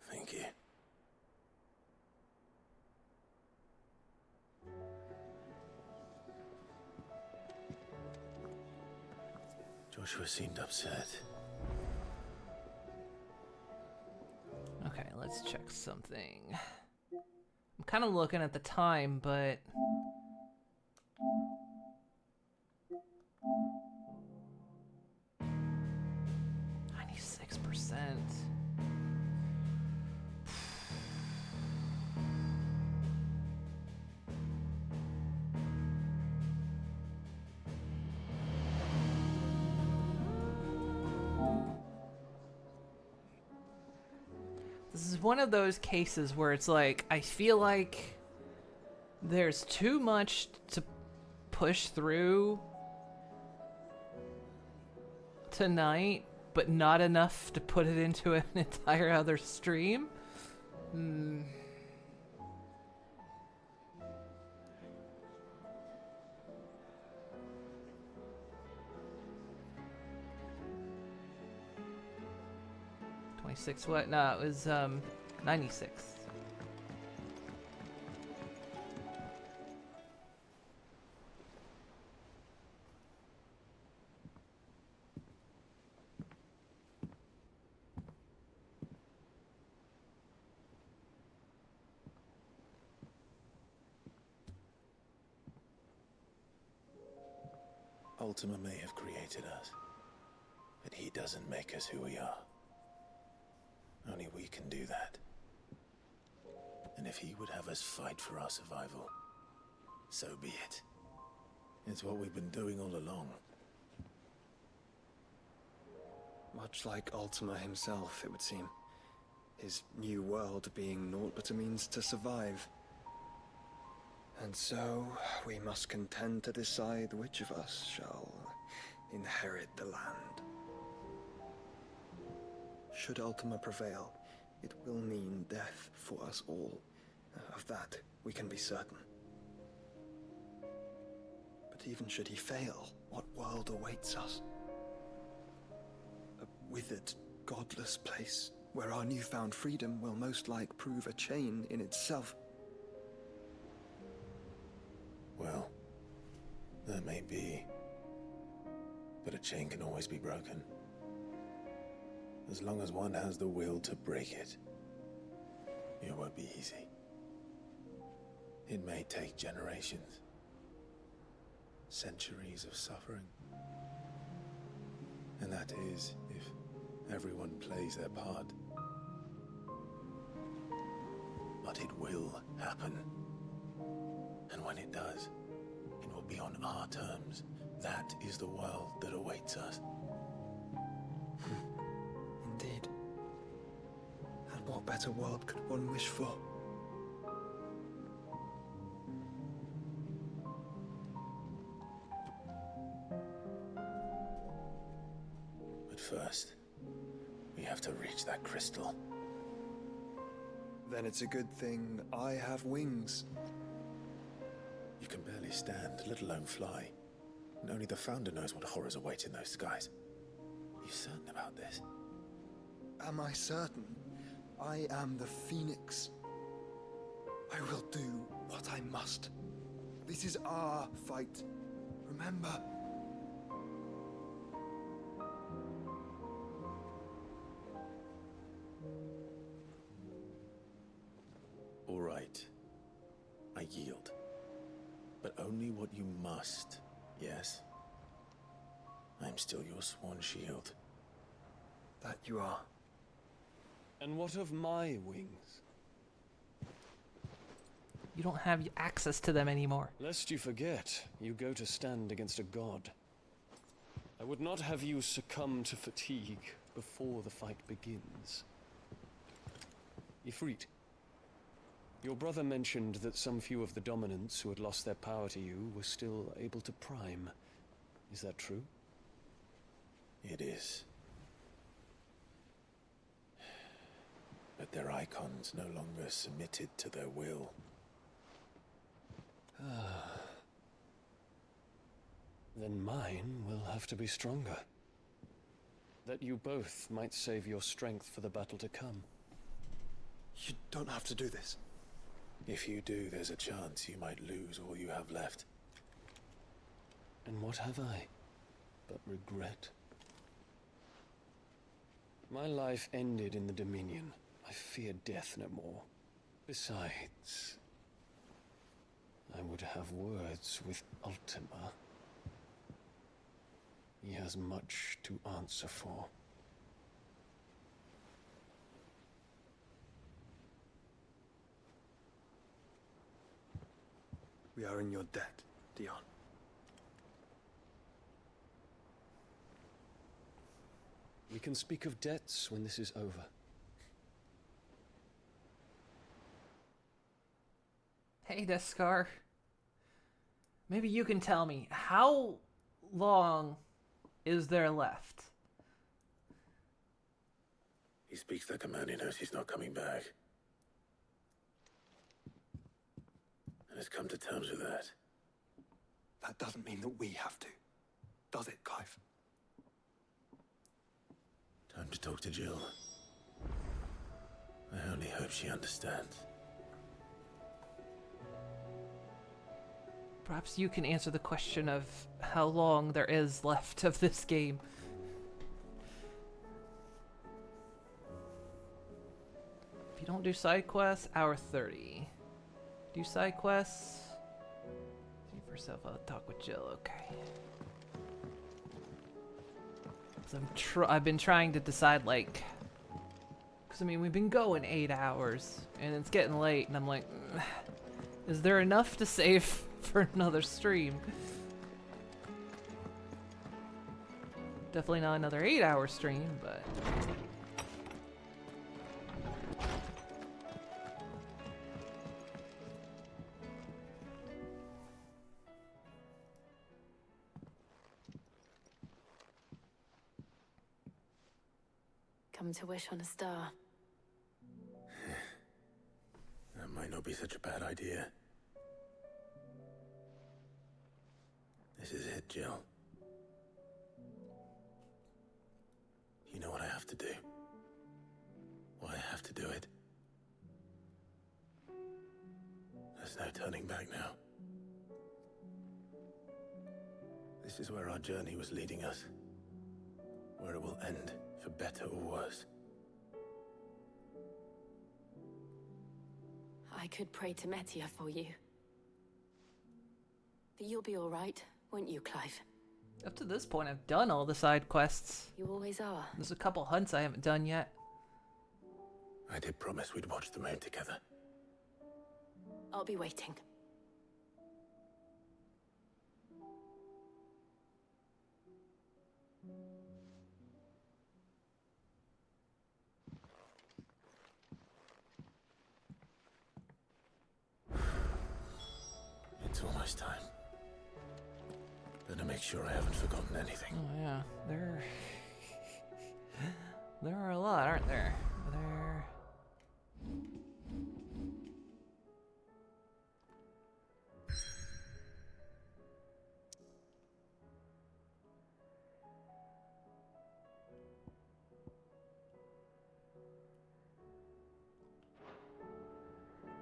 Thank you. Joshua seemed upset. Okay, let's check something. I'm kind of looking at the time, but... %. it's one of those cases where it's like, I feel like there's too much to push through tonight, but not enough to put it into an entire other stream. 26 what? No, it was 96. Ultima may have created us, but he doesn't make us who we are. Only we can do that. And if he would have us fight for our survival, so be it. It's what we've been doing all along. Much like Ultima himself, it would seem. His new world being naught but a means to survive. And so, we must contend to decide which of us shall inherit the land. Should Ultima prevail, it will mean death for us all. Of that, we can be certain. But even should he fail, what world awaits us? A withered, godless place, where our newfound freedom will most like prove a chain in itself. Well, that may be, but a chain can always be broken. As long as one has the will to break it, it won't be easy. It may take generations, centuries of suffering. And that is if everyone plays their part. But it will happen. And when it does, it will be on our terms. That is the world that awaits us. Indeed. And what better world could one wish for? But first, we have to reach that crystal. Then it's a good thing I have wings. You can barely stand, let alone fly. And only the Founder knows what horrors await in those skies. Are you certain about this? Am I certain? I am the Phoenix. I will do what I must. This is our fight. Remember? All right. I yield. But only what you must, yes? I'm still your sworn shield. That you are. And what of my wings? You don't have access to them anymore. Lest you forget, you go to stand against a god. I would not have you succumb to fatigue before the fight begins. Ifrit, your brother mentioned that some few of the dominants who had lost their power to you were still able to prime. Is that true? It is. But their icons no longer submitted to their will. Then mine will have to be stronger. That you both might save your strength for the battle to come. You don't have to do this. If you do, there's a chance you might lose all you have left. And what have I but regret? My life ended in the Dominion. I fear death no more. Besides, I would have words with Ultima. He has much to answer for. We are in your debt, Dion. We can speak of debts when this is over. Hey, Deskar. Maybe you can tell me, how long is there left? He speaks like a man who knows he's not coming back. And has come to terms with that. That doesn't mean that we have to, does it, Clive? Time to talk to Jill. I only hope she understands. Perhaps you can answer the question of how long there is left of this game. If you don't do side quests, hour 30. Do side quests. See for yourself. I'll talk with Jill. Okay. So I've been trying to decide, like, because I mean we've been going 8 hours and it's getting late, and I'm like, is there enough to save for another stream? Definitely not another 8-hour stream, but. Come to wish on a star. That might not be such a bad idea. This is it, Jill. You know what I have to do. Why I have to do it. There's no turning back now. This is where our journey was leading us. Where it will end, for better or worse. I could pray to Metia for you. But you'll be all right, won't you, Clive? Up to this point, I've done all the side quests. You always are. There's a couple hunts I haven't done yet. I did promise we'd watch the moon together. I'll be waiting. It's almost time. Better make sure I haven't forgotten anything. Oh yeah, there are a lot, aren't there?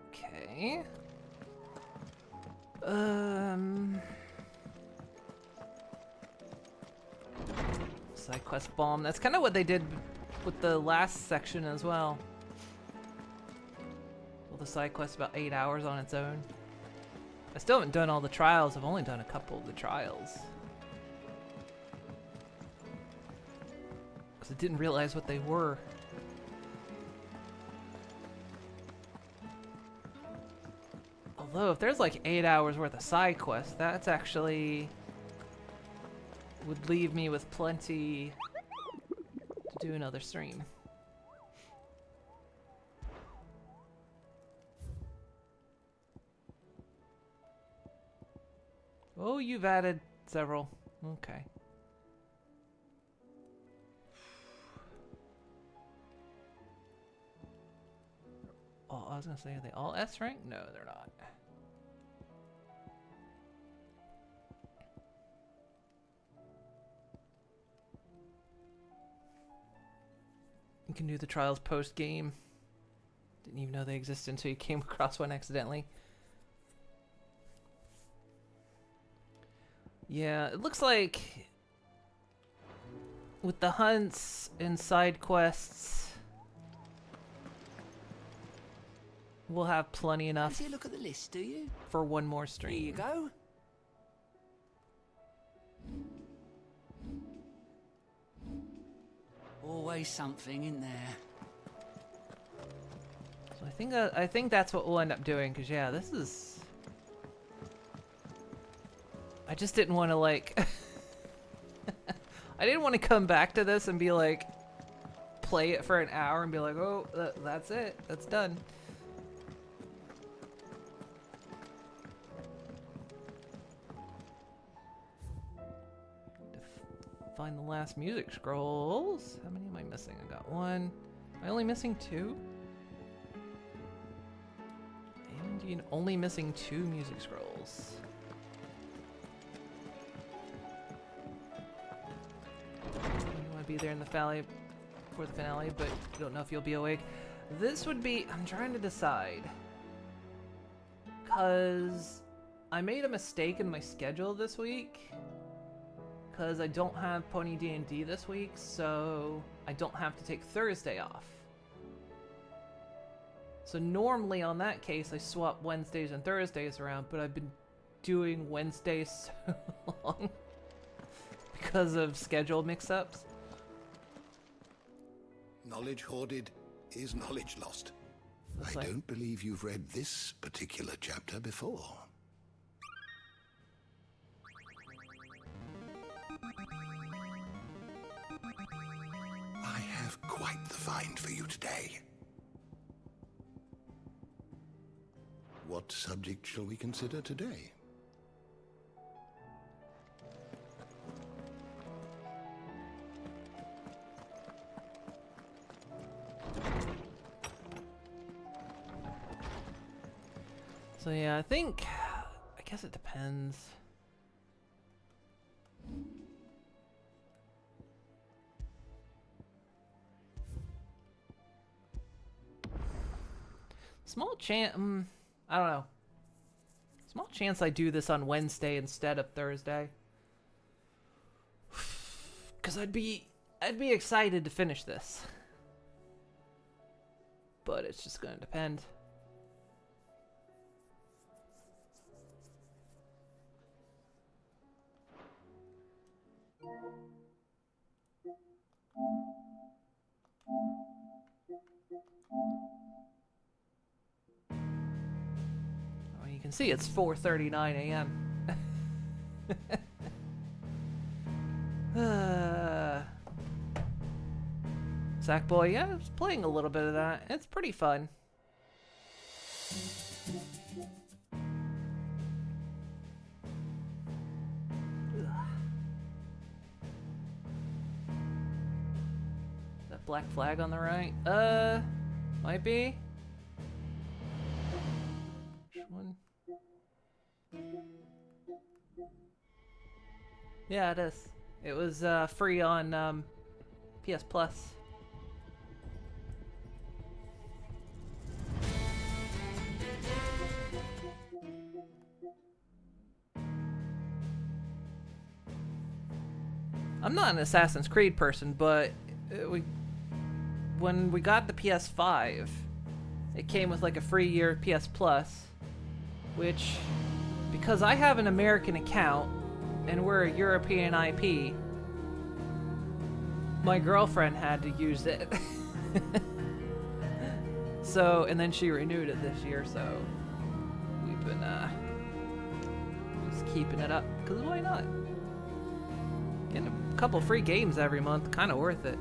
Okay. Side quest bomb. That's kind of what they did with the last section as well. Well, the side quest about 8 hours on its own. I still haven't done all the trials. I've only done a couple of the trials. Because I didn't realize what they were. Although, if there's like 8 hours worth of side quests, that's actually would leave me with plenty to do another stream. Oh, you've added several. Okay. Oh, I was gonna say, are they all S rank? No, they're not. You can do the trials post game. Didn't even know they existed until you came across one accidentally. Yeah, it looks like with the hunts and side quests, we'll have plenty enough. Fancy a look at the list, do you? For one more stream. Here you go. Always something in there. So I think that's what we'll end up doing, because yeah, this is. I just didn't want to like. I didn't want to come back to this and be like, play it for an hour and be like, oh, that's it, that's done. find the last music scrolls. How many am I missing? I got one. Am I only missing two? And indeed, only missing 2 music scrolls. You want to be there in the finale for the finale, but you don't know if you'll be awake. This would be... I'm trying to decide. Because I made a mistake in my schedule this week. Because I don't have Pony D&D this week, so I don't have to take Thursday off. So normally on that case, I swap Wednesdays and Thursdays around, but I've been doing Wednesdays so long because of schedule mix-ups. Knowledge hoarded is knowledge lost. Looks I like... don't believe you've read this particular chapter before. I have quite the find for you today. What subject shall we consider today? So yeah, I guess it depends. Small chance, I don't know. Small chance I do this on Wednesday instead of Thursday. Cause I'd be excited to finish this. But it's just gonna depend. You can see it's 4:39 a.m. Sackboy, yeah, I was playing a little bit of that. It's pretty fun. That black flag on the right? Might be. Which one? Yeah, it is. It was free on PS Plus. I'm not an Assassin's Creed person, but when we got the PS5, it came with like a free year of PS Plus, which, because I have an American account and we're a European IP, my girlfriend had to use it. So, and then she renewed it this year, so we've been just keeping it up, because why not? Getting a couple free games every month, kind of worth it.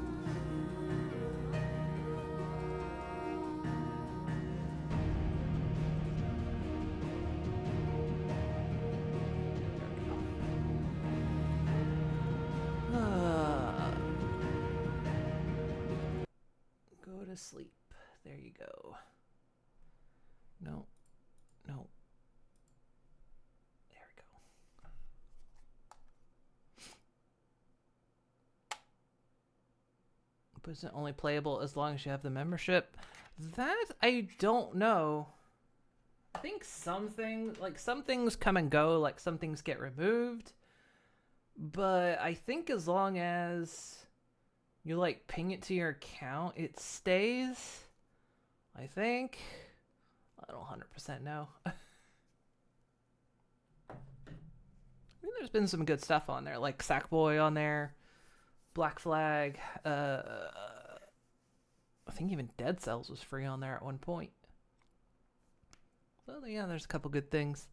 Go to sleep. There you go. No. No. There we go. But is it only playable as long as you have the membership? That I don't know. I think some things come and go, like some things get removed. But I think as long as you like ping it to your account, it stays. I think. I don't 100% know. I mean, there's been some good stuff on there, like Sackboy on there, Black Flag. I think even Dead Cells was free on there at one point. So yeah, there's a couple good things.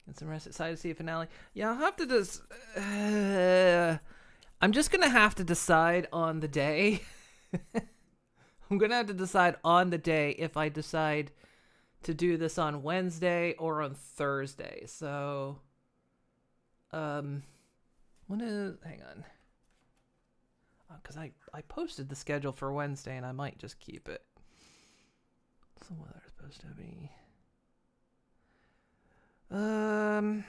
Get some rest, excited to see a finale. Yeah, I'll have to just... I'm just going to have to decide on the day. I'm going to have to decide on the day if I decide to do this on Wednesday or on Thursday. So When is, hang on. Because I posted the schedule for Wednesday and I might just keep it. So what are supposed to be? It'll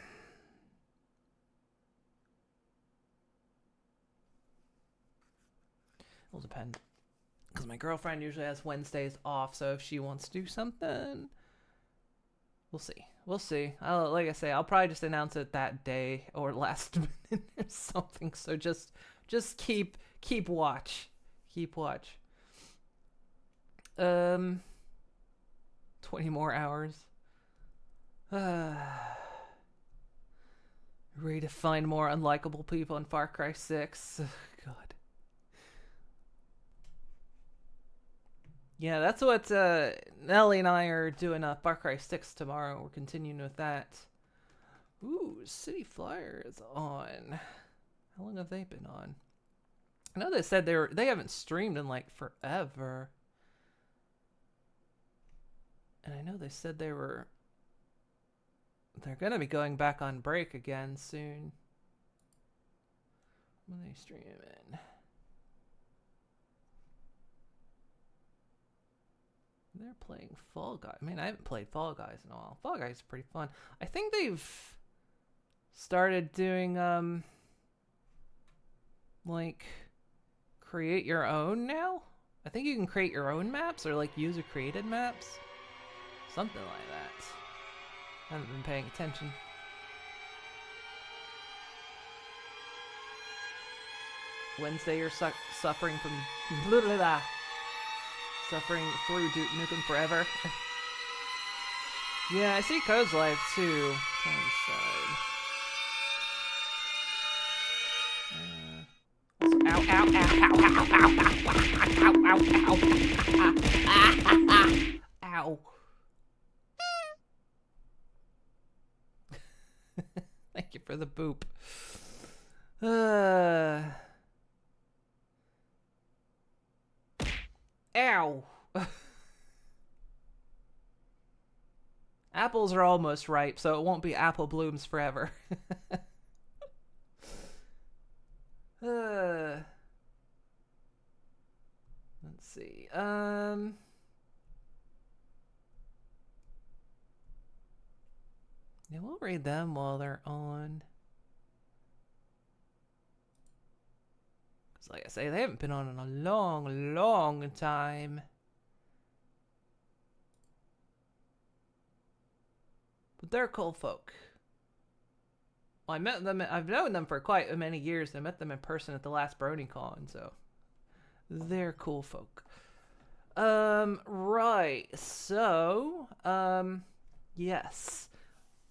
depend. Because my girlfriend usually has Wednesdays off, so if she wants to do something, we'll see. We'll see. Like I say, I'll probably just announce it that day or last minute or something. So just keep watch. Keep watch. 20 more hours. Ready to find more unlikable people in Far Cry 6. God. Yeah, that's what Nelly and I are doing Far Cry 6 tomorrow. We're continuing with that. Ooh, City Flyer is on. How long have they been on? I know they said they haven't streamed in like forever. And I know they said they're gonna be going back on break again soon. When they stream in. They're playing Fall Guys. I mean, I haven't played Fall Guys in a while. Fall Guys is pretty fun. I think they've started doing like create your own now. I think you can create your own maps or like user created maps. Something like that. I haven't been paying attention. Wednesday, you're suffering from blah, blah, blah. Suffering through Duke Nukem Forever. Yeah, I see Code's live too. Ow, ow, ow, ow, ow, ow, ow, ow, ow, ow. Thank you for the boop. Ow. Apples are almost ripe, so it won't be apple blooms forever. Let's see. Yeah, we'll read them while they're on. Because like I say, they haven't been on in a long, long time. But they're cool folk. Well, I met them. I've known them for quite many years. I met them in person at the last BronyCon, so they're cool folk. Right. So, yes,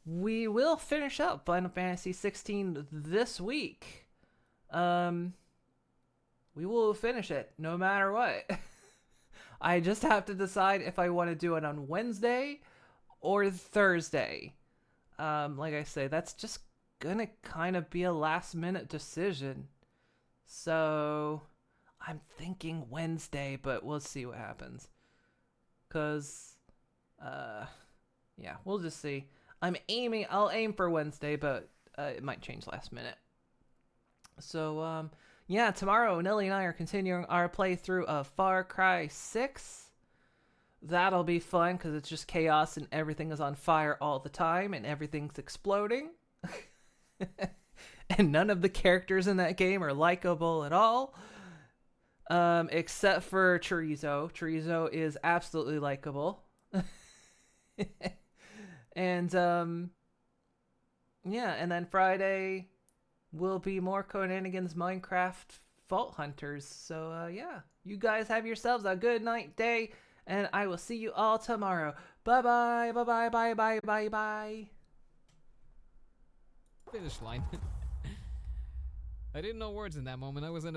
we will finish up Final Fantasy 16 this week. We will finish it no matter what. I just have to decide if I want to do it on Wednesday or Thursday. Like I say, that's just gonna kind of be a last minute decision. So I'm thinking Wednesday, but we'll see what happens. Cause yeah, we'll just see. I'll aim for Wednesday, but it might change last minute. So yeah, tomorrow Nelly and I are continuing our playthrough of Far Cry 6. That'll be fun because it's just chaos and everything is on fire all the time and everything's exploding. And none of the characters in that game are likable at all. Except for Chorizo. Chorizo is absolutely likable. And yeah, and then Friday will be more Conanigan's Minecraft Vault Hunters. So yeah, you guys have yourselves a good night, day, and I will see you all tomorrow. Bye-bye, bye-bye, bye-bye, bye-bye. Finish line. I didn't know words in that moment. I was in a